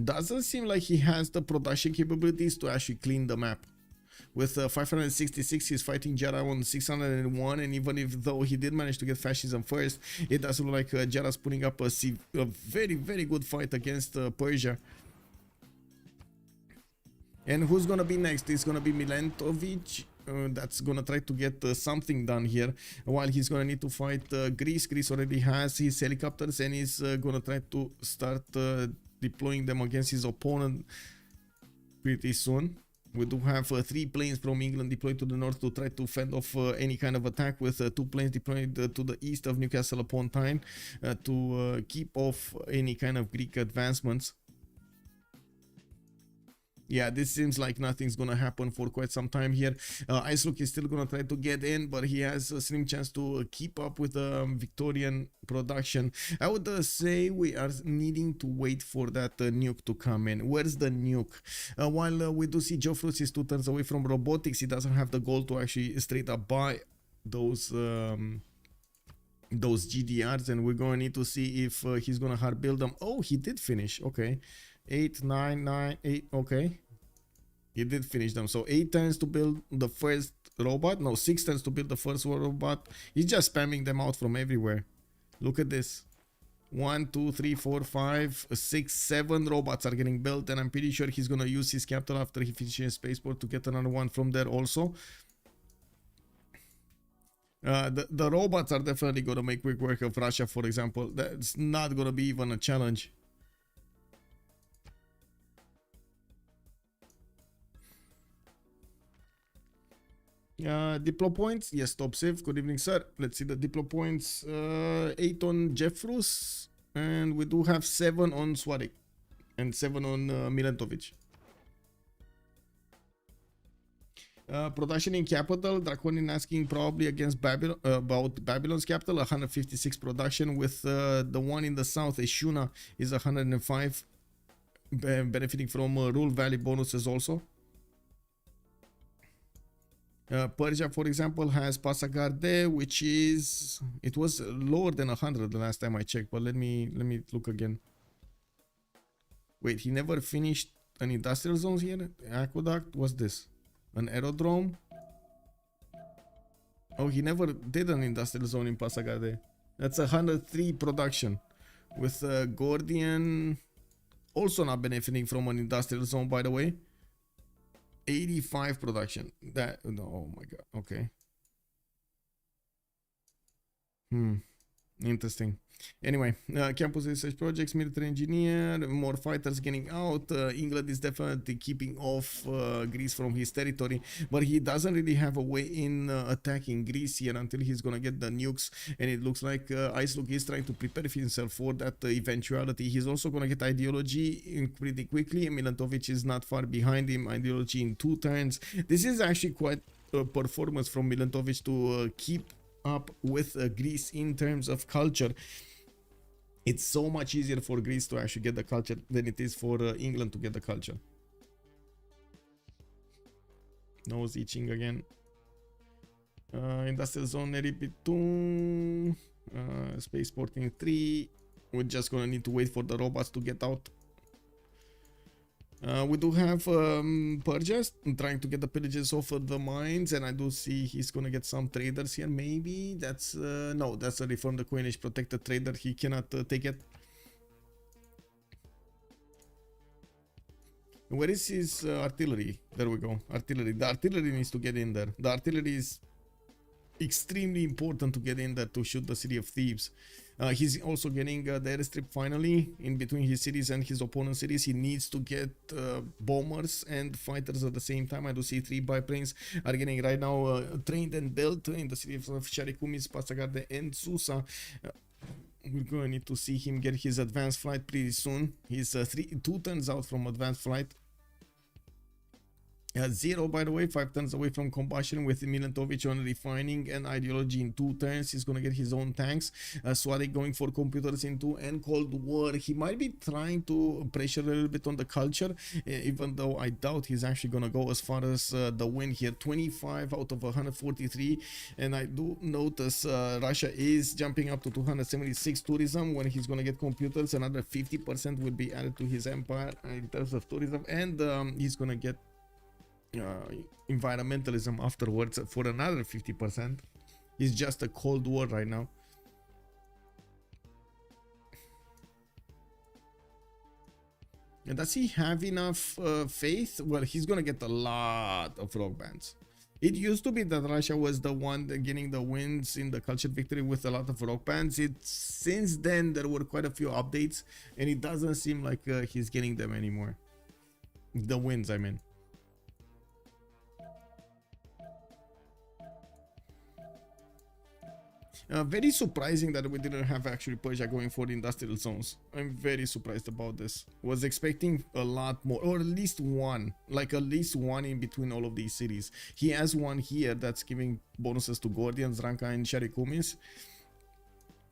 Speaker 6: doesn't seem like he has the production capabilities to actually clean the map. With 566, he's fighting Jera on 601, and even if though he did manage to get fascism first, it does look like Jera's putting up a very, very good fight against Persia. And who's gonna be next? It's gonna be Milentovic. That's gonna try to get something done here, while he's gonna need to fight Greece. Greece already has his helicopters, and he's gonna try to start deploying them against his opponent pretty soon. We do have 3 planes from England deployed to the north to try to fend off any kind of attack, with 2 planes deployed to the east of Newcastle upon Tyne to keep off any kind of Greek advancements. Yeah, this seems like nothing's gonna happen for quite some time here. Icelook is still gonna try to get in, but he has a slim chance to keep up with the Victorian production. I would say we are needing to wait for that nuke to come in. Where's the nuke? While we do see Joffrus is 2 turns away from robotics, he doesn't have the goal to actually straight up buy those GDRs, and we're gonna need to see if he's gonna hard build them. Oh, he did finish. Okay. 8, 9, 9, 8. Okay, he did finish them. So 8 turns to build the first robot. No, 6 turns to build the first robot. He's just spamming them out from everywhere. Look at this. 1, 2, 3, 4, 5, 6, 7 robots are getting built, and I'm pretty sure he's gonna use his capital after he finishes spaceport to get another one from there also. The robots are definitely gonna make quick work of Russia, for example. That's not gonna be even a challenge. Diplo points, yes, top save. Good evening, sir. Let's see the Diplo points. 8 on Jeffrus, and we do have 7 on Swadik and 7 on Milentovic. Production in capital, Draconian asking probably against Babylon, about Babylon's capital. 156 production, with the one in the south, Ishuna, is 105, benefiting from Rule Valley bonuses also. Persia, for example, has Pasagarde, which is, it was lower than 100 the last time I checked, but let me look again. Wait, he never finished an industrial zone here? Aqueduct, what's this? An aerodrome? Oh, he never did an industrial zone in Pasagarde. That's 103 production, with Gordian also not benefiting from an industrial zone, by the way. 85 production. That, oh my god. Okay. Interesting. Anyway, campus research projects, military engineer, more fighters getting out. England is definitely keeping off Greece from his territory, but he doesn't really have a way in attacking Greece here until he's gonna get the nukes, and it looks like Icelook is trying to prepare himself for that eventuality. He's also gonna get ideology pretty quickly. Milentovic is not far behind him. Ideology in 2 turns. This is actually quite a performance from Milentovic to keep up with Greece in terms of culture. It's so much easier for Greece to actually get the culture than it is for England to get the culture. Nose itching again. Industrial zone RP2, spaceporting 3. We're just gonna need to wait for the robots to get out. We do have Perjas trying to get the pillages off of the mines, and I do see he's gonna get some traders here. Maybe that's no, that's a reform the coinage protected trader. He cannot take it. Where is his artillery? There we go. Artillery. The artillery needs to get in there. The artillery is extremely important to get in there to shoot the city of Thebes. He's also getting the airstrip finally in between his cities and his opponent's cities. He needs to get bombers and fighters at the same time. I do see 3 biplanes are getting right now trained and built in the city of Charikumis, Pasagarde, and Susa. We're going to need to see him get his advanced flight pretty soon. He's 2 turns out from advanced flight. Zero, by the way, 5 turns away from combustion with Milentovic on refining and ideology in 2 turns. He's gonna get his own tanks. Suarez going for computers in 2 and Cold War. He might be trying to pressure a little bit on the culture, even though I doubt he's actually gonna go as far as the win here. 25 out of 143, and I do notice Russia is jumping up to 276 tourism. When he's gonna get computers, another 50% will be added to his empire in terms of tourism, and he's gonna get environmentalism afterwards for another 50%. It's just a Cold War right now. And does he have enough faith? Well, he's gonna get a lot of rock bands. It used to be that Russia was the one getting the wins in the culture victory with a lot of rock bands. Since then there were quite a few updates, and it doesn't seem like he's getting them anymore. The wins, I mean. Very surprising that we didn't have actually Persia going for the industrial zones. I'm very surprised about this. Was expecting a lot more, or at least one, like at least one in between all of these cities. He has one here that's giving bonuses to Gordians, Ranka, and Sharikumis,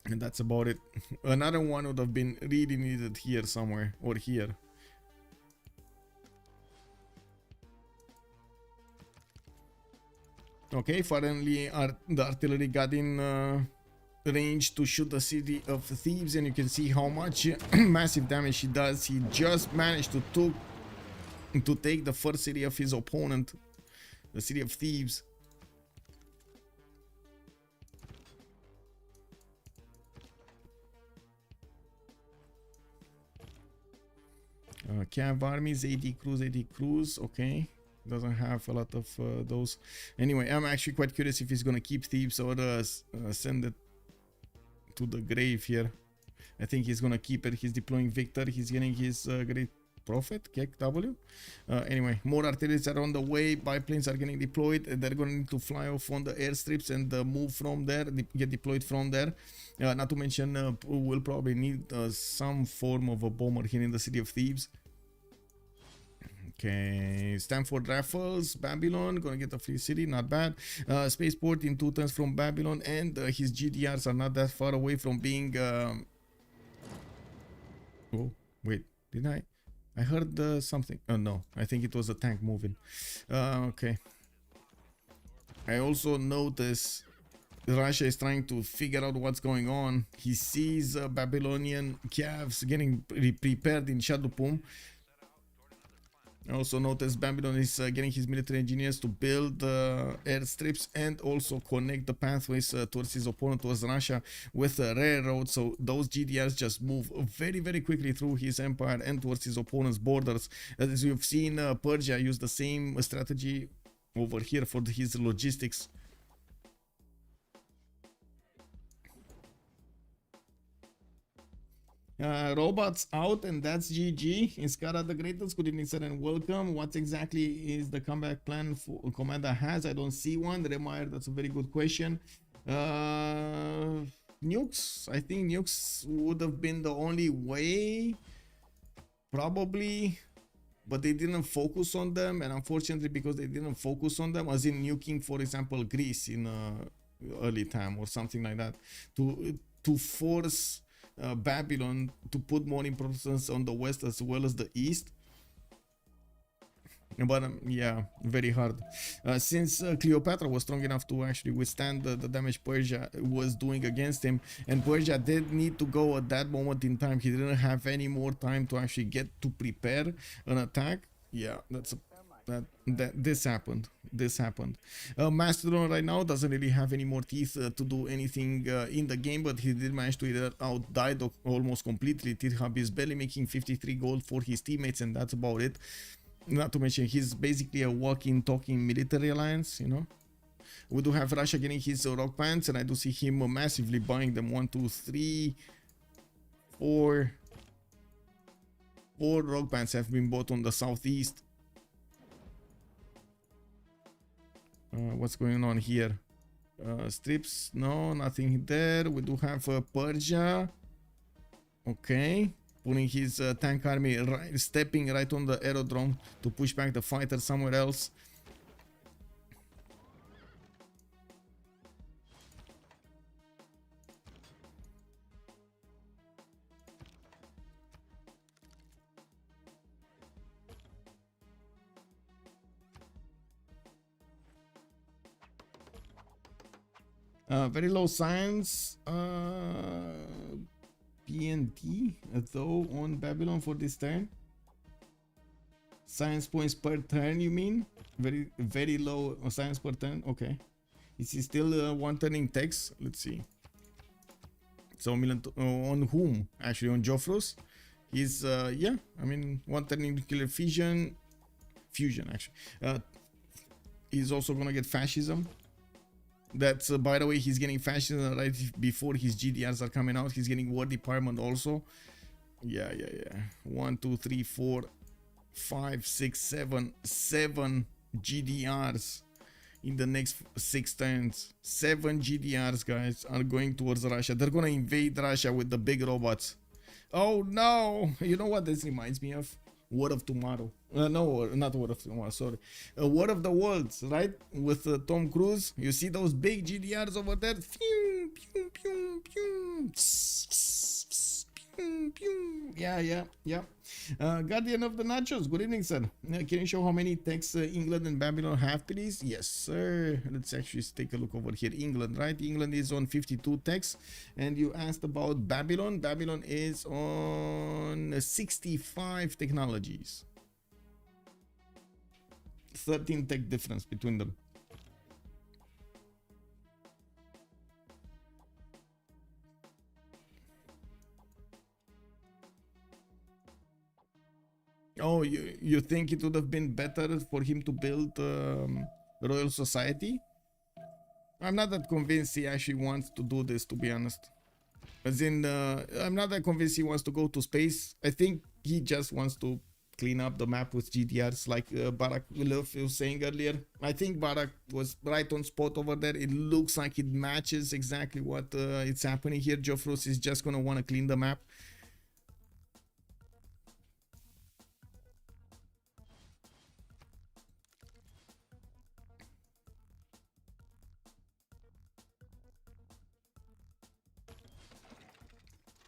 Speaker 6: and that's about it. Another one would have been really needed here somewhere, or here. Okay, finally the artillery got in range to shoot the city of thieves, and you can see how much massive damage he does. He just managed to take the first city of his opponent, the city of thieves. Cav armies, 80 crews, okay. Doesn't have a lot of those. Anyway, I'm actually quite curious if he's gonna keep thieves or send it to the grave here. I think he's gonna keep it. He's deploying Victor. He's getting his great prophet, KW. Anyway, more artillery are on the way. Biplanes are getting deployed. They're gonna need to fly off on the airstrips and move from there, get deployed from there. Not to mention, we'll probably need some form of a bomber here in the city of thieves. Okay, Stanford Raffles, Babylon, gonna get a free city, not bad. Spaceport in 2 turns from Babylon, and his GDRs are not that far away from being... Oh, wait, did I heard something. Oh no, I think it was a tank moving. Okay. I also notice Russia is trying to figure out what's going on. He sees Babylonian Cavs getting prepared in Shadupum. I also noticed Babylon is getting his military engineers to build airstrips and also connect the pathways towards his opponent, towards Russia, with a railroad. So those GDRs just move very, very quickly through his empire and towards his opponent's borders. As you've seen, Persia use the same strategy over here for his logistics. Robots out, and that's GG. Iskara the Greatest, good evening, sir, and welcome. What exactly is the comeback plan for Komanda has? I don't see one. Remire, that's a very good question. Nukes, I think nukes would have been the only way, probably, but they didn't focus on them, and unfortunately, because they didn't focus on them, as in nuking, for example, Greece in early time or something like that, to force Babylon to put more importance on the west as well as the east. But yeah, very hard. Since Cleopatra was strong enough to actually withstand the damage Persia was doing against him, and Persia did need to go at that moment in time. He didn't have any more time to actually get to prepare an attack. Yeah, this happened. Mastodon right now doesn't really have any more teeth to do anything in the game, but he did manage to outdie almost completely. Tirhab is barely making 53 gold for his teammates, and that's about it. Not to mention he's basically a walking, talking military alliance, you know. We do have Russia getting his rock pants, and I do see him massively buying them. 1, 2, 3, 4 rock pants have been bought on the southeast. What's going on here? Strips, no, nothing there. We do have Persia. Okay, putting his tank army stepping right on the aerodrome to push back the fighter somewhere else. Very low science. PNT though on Babylon for this turn. Science points per turn, you mean? Very low science per turn. Okay. Is he still one turning text? Let's see. So on whom? Actually on Joffros. He's yeah, I mean one turning nuclear fusion actually. He's also gonna get fascism. That's by the way, he's getting fascism right before his GDRs are coming out. He's getting war department also. Yeah. 1 2 3 4 5 6 7 GDRs in the next 6 turns. 7 GDRs, guys, are going towards Russia. They're gonna invade Russia with the big robots. Oh no! You know what this reminds me of? War of Tomorrow. No, not War of Tomorrow, sorry. War of the Worlds, right? With Tom Cruise. You see those big GDRs over there? Pew, pew, pew, pew. Pew, pew. Yeah. Guardian of the Nachos. Good evening, sir. Can you show how many techs England and Babylon have, please? Yes, sir. Let's actually take a look over here. England, right? England is on 52 techs. And you asked about Babylon. Babylon is on 65 technologies. 13 tech difference between them. Oh, you think it would have been better for him to build Royal Society? I'm not that convinced he actually wants to do this, to be honest. As in, I'm not that convinced he wants to go to space. I think he just wants to clean up the map with GDRs, like Barak was saying earlier. I think Barak was right on spot over there. It looks like it matches exactly what it's happening here. Joffros is just gonna want to clean the map.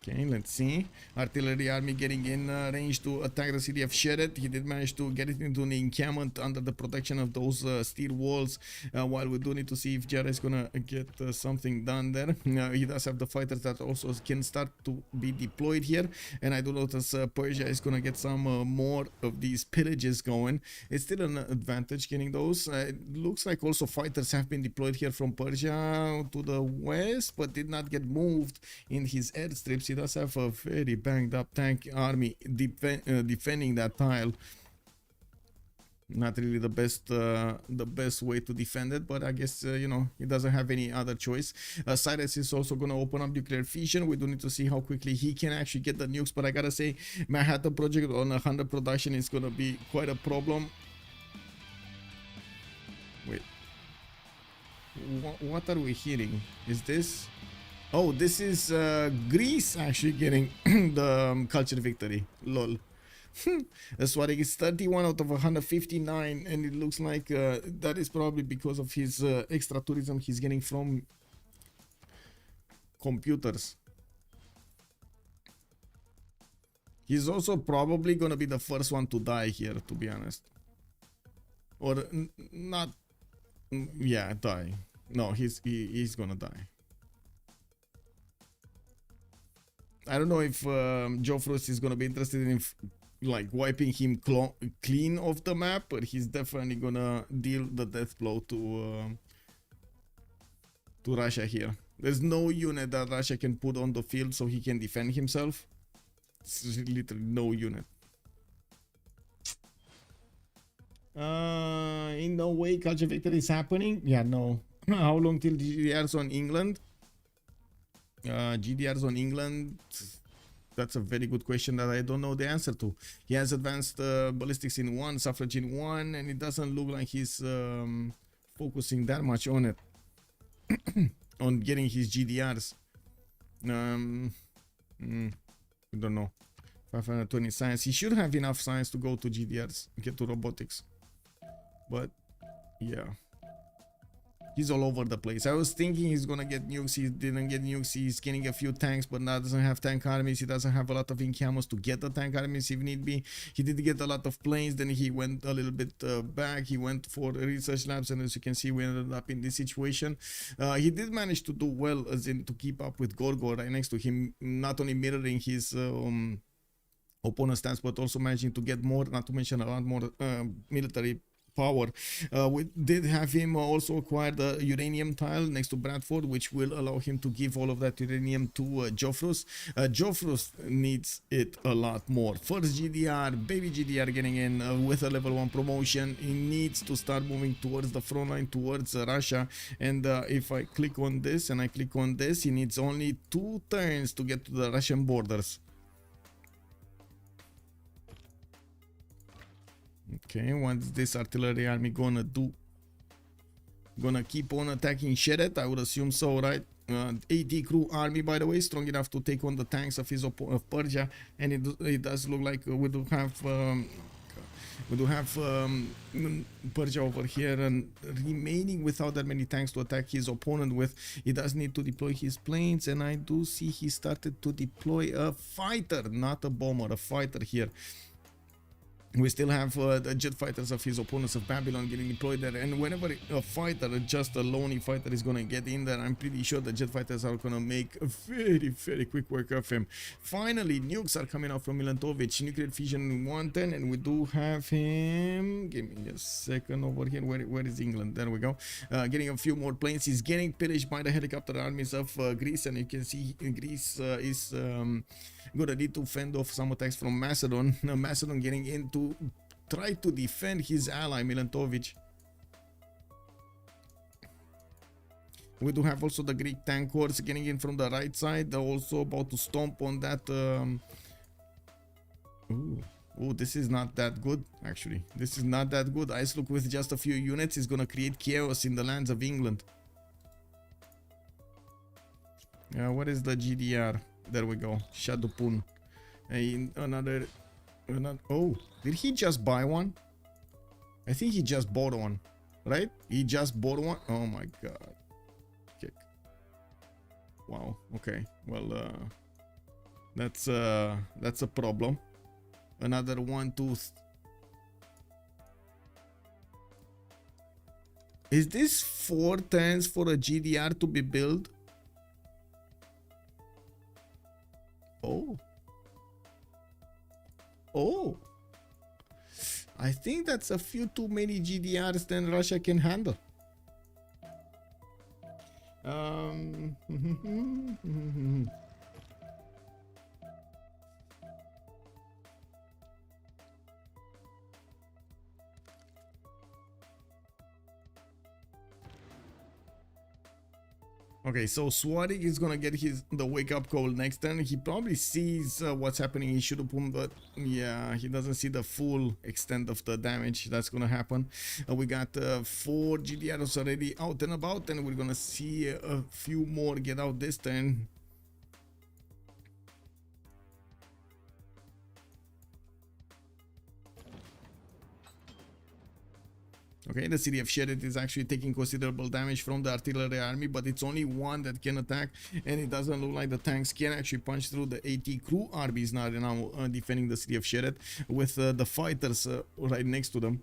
Speaker 6: Okay, let's see. Artillery army getting in range to attack the city of Sheret. He did manage to get it into the encampment under the protection of those steel walls. While we do need to see if Jara is gonna get something done there. He does have the fighters that also can start to be deployed here. And I do notice Persia is gonna get some more of these pillages going. It's still an advantage getting those. It looks like also fighters have been deployed here from Persia to the west, but did not get moved in his airstrips. He does have a very banged up tank army defending that tile. Not really the best way to defend it, but I guess you know, he doesn't have any other choice. Cyrus is also going to open up nuclear fission. We do need to see how quickly he can actually get the nukes, but I gotta say, Manhattan Project on 100 production is going to be quite a problem. Wait, what are we hearing? Is this? Oh, this is Greece actually getting the culture victory. Lol. Swarik is 31 out of 159, and it looks like that is probably because of his extra tourism he's getting from computers. He's also probably gonna be the first one to die here, to be honest. Or not. Yeah, die. No, he's gonna die. I don't know if Joe Frost is gonna be interested in like wiping him clean off the map, but he's definitely gonna deal the death blow to Russia here. There's no unit that Russia can put on the field so he can defend himself. It's literally no unit. In no way culture victory is happening. Yeah, no. How long till GDRs on England? GDRs on England, that's a very good question that I don't know the answer to. He has advanced ballistics in 1, suffrage in 1, and it doesn't look like he's focusing that much on it. On getting his GDRs. I don't know. 520 science. He should have enough science to go to GDRs, get to robotics. But yeah, he's all over the place. I was thinking he's gonna get nukes. He didn't get nukes. He's getting a few tanks, but now doesn't have tank armies. He doesn't have a lot of incamos to get the tank armies if need be. He did get a lot of planes. Then he went a little bit back. He went for research labs, and as you can see, we ended up in this situation. He did manage to do well, as in to keep up with Gorgor right next to him, not only mirroring his opponent's stats, but also managing to get more, not to mention a lot more military power. We did have him also acquire the uranium tile next to Bradford, which will allow him to give all of that uranium to Jofrus. Jofrus needs it a lot more. First GDR, baby GDR getting in with a level 1 promotion. He needs to start moving towards the front line, towards Russia. And if I click on this and I click on this, he needs only 2 turns to get to the Russian borders. Okay, what's this artillery army gonna do? Gonna keep on attacking Sheret? I would assume so, right? 80 crew army, by the way, strong enough to take on the tanks of his of Persia, and it does look like we do have Persia over here and remaining without that many tanks to attack his opponent with. He does need to deploy his planes, and I do see he started to deploy a fighter, not a bomber, a fighter here. We still have the jet fighters of his opponents of Babylon getting deployed there, and whenever a fighter, just a lonely fighter, is gonna get in there, I'm pretty sure the jet fighters are gonna make a very quick work of him. Finally, nukes are coming out from Milantovic, nuclear fission 110, and we do have him. Give me a second over here. Where is England? There we go. Getting a few more planes. He's getting pillaged by the helicopter armies of Greece, and you can see Greece is gonna need to fend off some attacks from Macedon. Macedon getting in to try to defend his ally Milantovic. We do have also the Greek tank corps getting in from the right side. They're also about to stomp on that. Oh, this is not that good, actually. This is not that good. Ice look with just a few units is gonna create chaos in the lands of England. What is the GDR? There we go. Shadupun. Another. Oh, did he just buy one? I think he just bought one, right? He just bought one. Oh my god. Kick. Wow. Okay. Well, that's a problem. Another 1 tooth. Is this 4 turns for a GDR to be built? Oh, I think that's a few too many GDRs than Russia can handle. Okay, so Swarik is gonna get the wake-up call next turn. He probably sees what's happening in Shudupum, but yeah, he doesn't see the full extent of the damage that's gonna happen. We got 4 GDRs already out and about, and we're gonna see a few more get out this turn. Okay, the city of Sheret is actually taking considerable damage from the artillery army, but it's only one that can attack, and it doesn't look like the tanks can actually punch through. The AT crew armies now defending the city of Sheret with the fighters right next to them.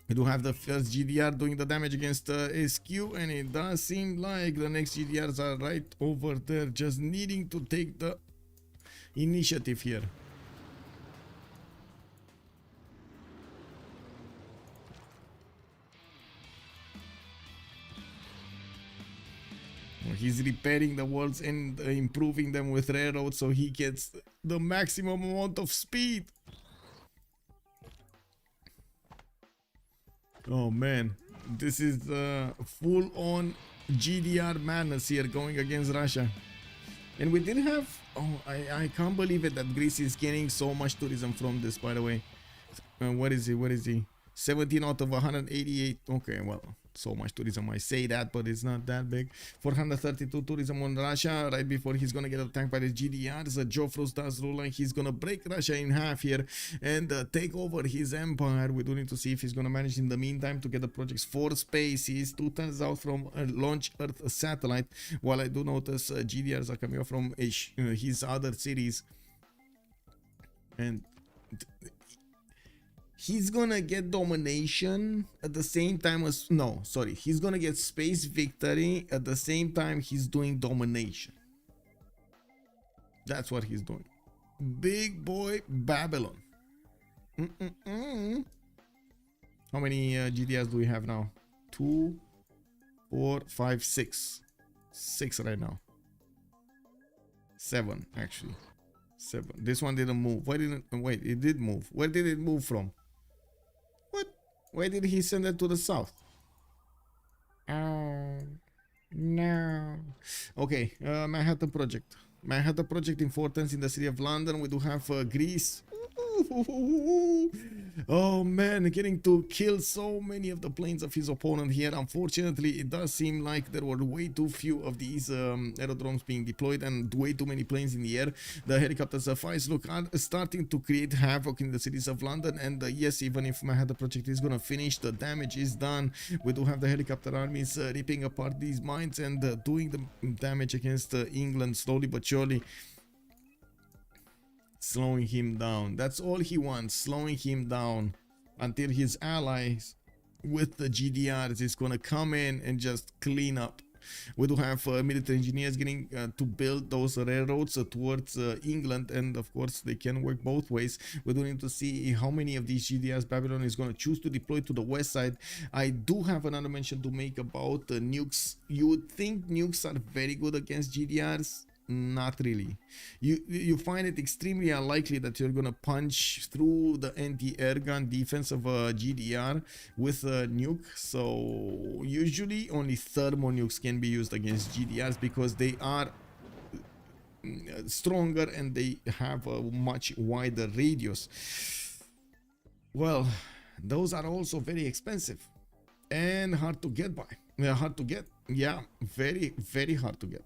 Speaker 6: We do have the first GDR doing the damage against SQ, and it does seem like the next GDRs are right over there, just needing to take the initiative here. He's repairing the worlds and improving them with railroads so he gets the maximum amount of speed. Oh man, this is full-on GDR madness here going against Russia. And we did have... Oh, I can't believe it that Greece is gaining so much tourism from this, by the way. What is he? 17 out of 188. Okay, well, so much tourism. I say that, but it's not that big. 432 tourism on Russia right before he's gonna get attacked by the GDRs. Jofros does look like he's gonna break Russia in half here and take over his empire. We do need to see if he's gonna manage in the meantime to get the projects for space. He's 2 turns out from a launch Earth satellite, while I do notice GDRs are coming up from his other cities. And he's gonna get domination at the same time as he's gonna get space victory at the same time he's doing domination. That's what he's doing. Big boy Babylon. How many GDRs do we have now? 2, 4, 5, 6. 6 right now. 7 actually. 7. This one didn't move. Why didn't wait? It did move. Where did it move from? What? Why did he send it to the south? Oh no. Okay, Manhattan Project. Manhattan Project importance in the city of London. We do have Greece. Oh man, getting to kill so many of the planes of his opponent here. Unfortunately, it does seem like there were way too few of these aerodromes being deployed and way too many planes in the air. The helicopters fights look are starting to create havoc in the cities of London, and yes, even if Manhattan Project is gonna finish, the damage is done. We do have the helicopter armies ripping apart these mines and doing the damage against England slowly but surely. Slowing him down. That's all he wants, slowing him down until his allies with the GDRs is gonna come in and just clean up. We do have military engineers getting to build those railroads towards England, and of course they can work both ways. We do need to see how many of these GDRs Babylon is going to choose to deploy to the west side. I do have another mention to make about nukes. You would think nukes are very good against GDRs. Not really. You find it extremely unlikely that you're gonna punch through the anti-air gun defense of a GDR with a nuke. So usually only thermal nukes can be used against GDRs because they are stronger and they have a much wider radius. Well, those are also very expensive and hard to get by. Hard to get. Yeah, very, very hard to get.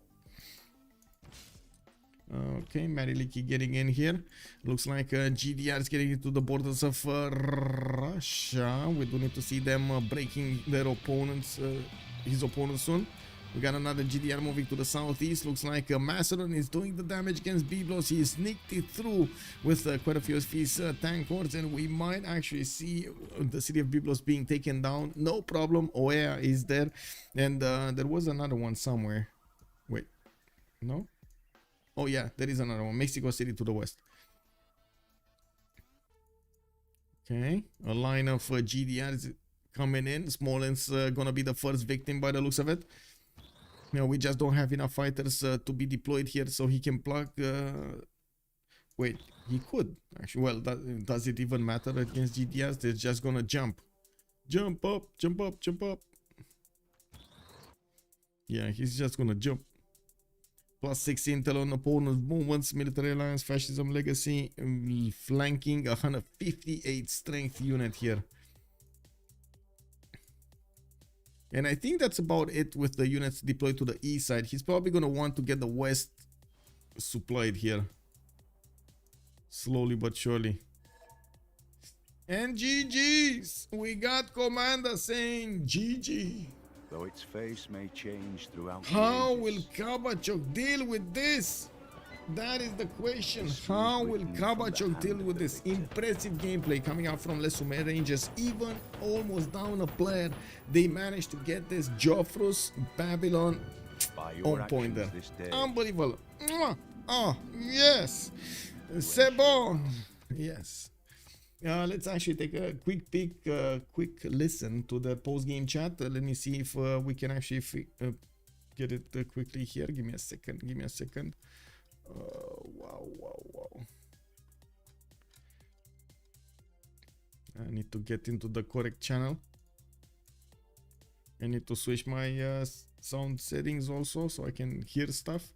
Speaker 6: Okay, Mariliki getting in here. Looks like GDR is getting into the borders of Russia. We do need to see them breaking their opponents, his opponents soon. We got another GDR moving to the southeast. Looks like Macedon is doing the damage against Byblos. He sneaked it through with quite a few of his tank hordes, and we might actually see the city of Byblos being taken down. No problem. Oea is there, and there was another one somewhere. Wait, no? Oh yeah, there is another one. Mexico City to the west. Okay, a line of GDRs coming in. Smolensk's gonna be the first victim by the looks of it. You know, we just don't have enough fighters to be deployed here, so he can plug. Wait, he could actually. Well, does it even matter against GDRs? They're just gonna jump up, jump up, jump up. Yeah, he's just gonna jump. +6 intel on opponent's movements, military alliance, fascism legacy, flanking 158 strength unit here. And I think that's about it with the units deployed to the east side. He's probably going to want to get the west supplied here. Slowly but surely. And GG's! We got Komanda saying GG.
Speaker 8: Though its face may change throughout the
Speaker 6: How
Speaker 8: ages,
Speaker 6: will Kabachok deal with this? That is the question. How will Kabachok deal with this? Impressive gameplay coming out from Les Sumer Rangers. Even almost down a player, they managed to get this. Joffrus, Babylon,
Speaker 8: by your
Speaker 6: on point there.
Speaker 8: actions this day,
Speaker 6: Unbelievable. Oh, yes. C'est bon. Yes. Let's actually take a quick peek, quick listen to the post-game chat. Let me see if we can actually get it quickly here. Give me a second. Give me a second. Wow. I need to get into the correct channel. I need to switch my sound settings also so I can hear stuff.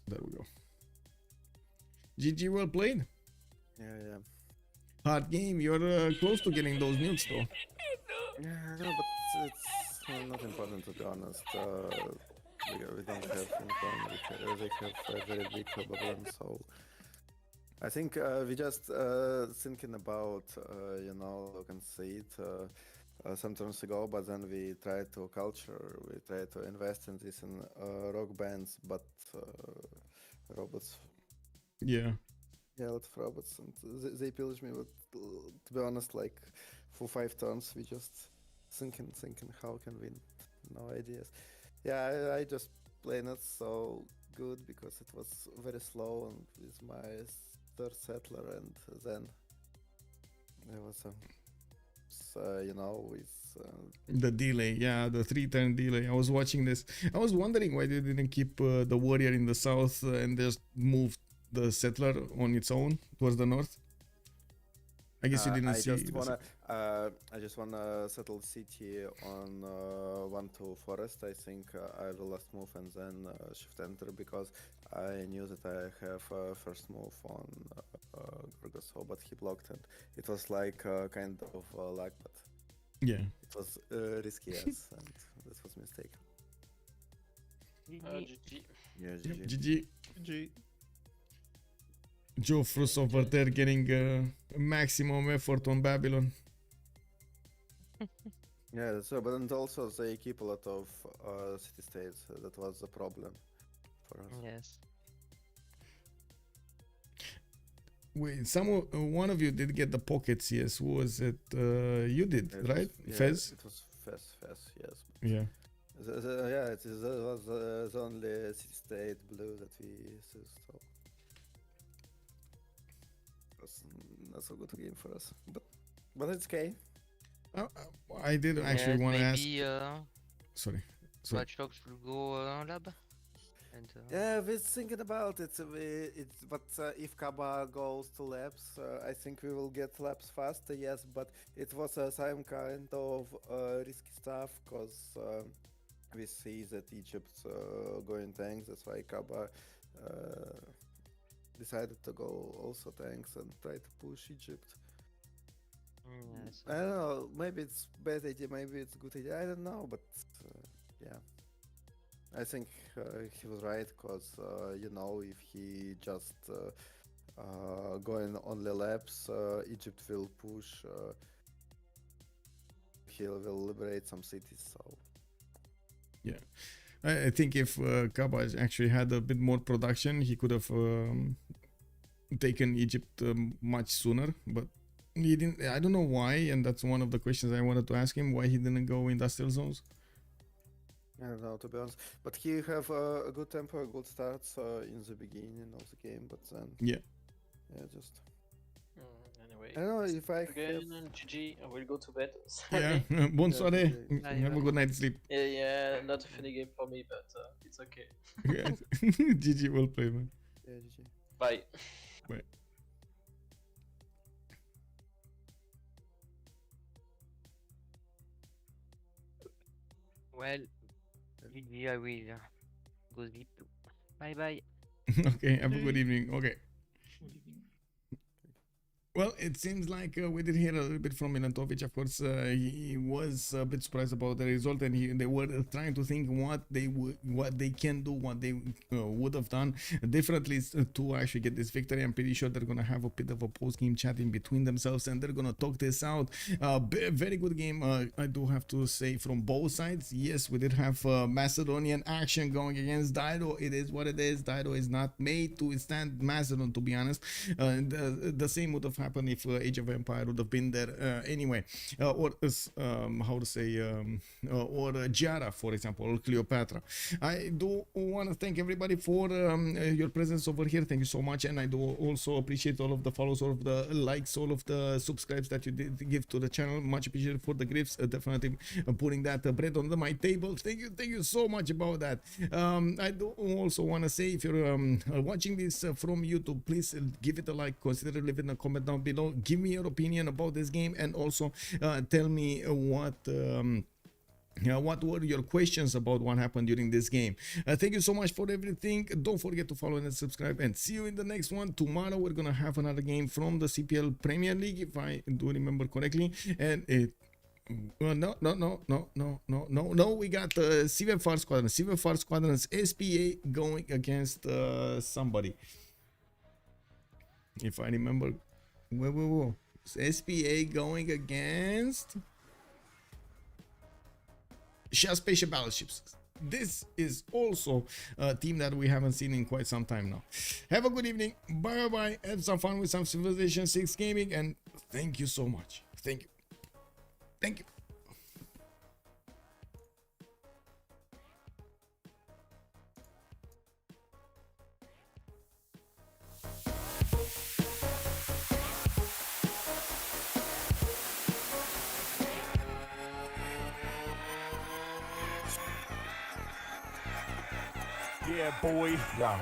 Speaker 6: There we go. GG, well played.
Speaker 9: Yeah.
Speaker 6: hard game. You're close to getting those nukes though.
Speaker 9: Yeah, no, but it's not important to be honest. We don't have income. They have a very big problem. So I think we just thinking about you can see it some times ago, but then we try to culture. We try to invest in this in rock bands, but robots.
Speaker 6: Yeah.
Speaker 9: Yeah, a lot of robots, and they pillage me. But to be honest, like for 5 turns, we just thinking how can win. No ideas. Yeah, I just play not so good because it was very slow and with my third settler, and then there was a with
Speaker 6: The delay, yeah, the 3-turn delay. I was watching this. I was wondering why they didn't keep the warrior in the south and just moved the settler on its own towards the north. I guess you didn't see.
Speaker 9: I just wanna settle city on 1-2 forest. I think I will last move and then shift enter because I knew that I have first move on Gorgoso, but he blocked and it was like kind of luck, but
Speaker 6: yeah,
Speaker 9: it was risky, yes, and this was mistake.
Speaker 10: GG.
Speaker 9: Yeah, GG.
Speaker 6: GG.
Speaker 2: GG.
Speaker 6: Joe Frus over there getting maximum effort on Babylon.
Speaker 9: Yeah, so but and also they keep a lot of city states. That was the problem for us.
Speaker 10: Yes.
Speaker 6: Wait, one of you did get the pockets, yes. Who was it? You did,
Speaker 9: It
Speaker 6: right?
Speaker 9: was, yeah,
Speaker 6: Fez?
Speaker 9: It was Fez, yes.
Speaker 6: Yeah.
Speaker 9: Yeah, it was the only city state blue that we used, so it was not so good game for us, but it's okay.
Speaker 6: I did actually want to ask.
Speaker 10: Maybe
Speaker 6: Sorry.
Speaker 10: Watch Dogs will go lab. And,
Speaker 9: Yeah, we're thinking about it. But if Kaba goes to labs, I think we will get labs faster. Yes, but it was some kind of risky stuff because we see that Egypt's going tanks. That's why Kaba decided to go also tanks and try to push Egypt.
Speaker 10: yes.
Speaker 9: I don't know. Maybe it's bad idea. Maybe it's good idea. I don't know. But yeah. I think he was right because if he just going only laps, Egypt will push. He will liberate some cities. So
Speaker 6: Yeah, I think if Kaba actually had a bit more production, he could have taken Egypt much sooner. But he didn't. I don't know why, and that's one of the questions I wanted to ask him: why he didn't go industrial zones.
Speaker 9: I don't know, to be honest. But he have a good tempo, good starts in the beginning of the game, but then
Speaker 6: Yeah.
Speaker 9: just
Speaker 11: Anyway,
Speaker 9: I don't know if I
Speaker 11: again, GG. I will go to bed.
Speaker 6: Yeah.
Speaker 11: Sorry.
Speaker 6: Bonne soirée.
Speaker 9: Yeah,
Speaker 6: Have a good night's sleep.
Speaker 11: Yeah, not a funny game for me, but it's okay.
Speaker 6: Yeah. GG, well played, man.
Speaker 9: Yeah, GG.
Speaker 11: Bye.
Speaker 6: Bye.
Speaker 10: Well, GG, I will go sleep. Bye bye.
Speaker 6: Okay, have a good evening. Okay. Well, it seems like we did hear a little bit from Milantovic. Of course, he was a bit surprised about the result, and they were trying to think what they can do, what they would have done differently to actually get this victory. I'm pretty sure they're gonna have a bit of a post-game chat in between themselves, and they're gonna talk this out. Very good game, I do have to say, from both sides. Yes, we did have Macedonian action going against Dido. It is what it is. Dido is not made to withstand Macedon, to be honest. The same would have happened if Age of Empire would have been there anyway, or how to say, or Giara, for example, or Cleopatra. I do want to thank everybody for your presence over here. Thank you so much, and I do also appreciate all of the follows, all of the likes, all of the subscribes that you did give to the channel. Much appreciated for the gifts. Definitely putting that bread on my table. Thank you so much about that. I do also want to say, if you're watching this from YouTube, please give it a like, consider leaving a comment down below, give me your opinion about this game, and also tell me what What were your questions about what happened during this game? Thank you so much for everything. Don't forget to follow and subscribe, and see you in the next one. Tomorrow we're gonna have another game from the CPL Premier League, if I do remember correctly, and it no, we got Civ6 Squadron, Civ6 Squadron's SPA going against somebody, if I remember. Whoa. SPA going against Spaceship Battleships. This is also a team that we haven't seen in quite some time now. Have a good evening. Bye. Have some fun with some Civilization 6 gaming, and thank you so much. Thank you.
Speaker 2: Yeah, boy.
Speaker 3: Yeah.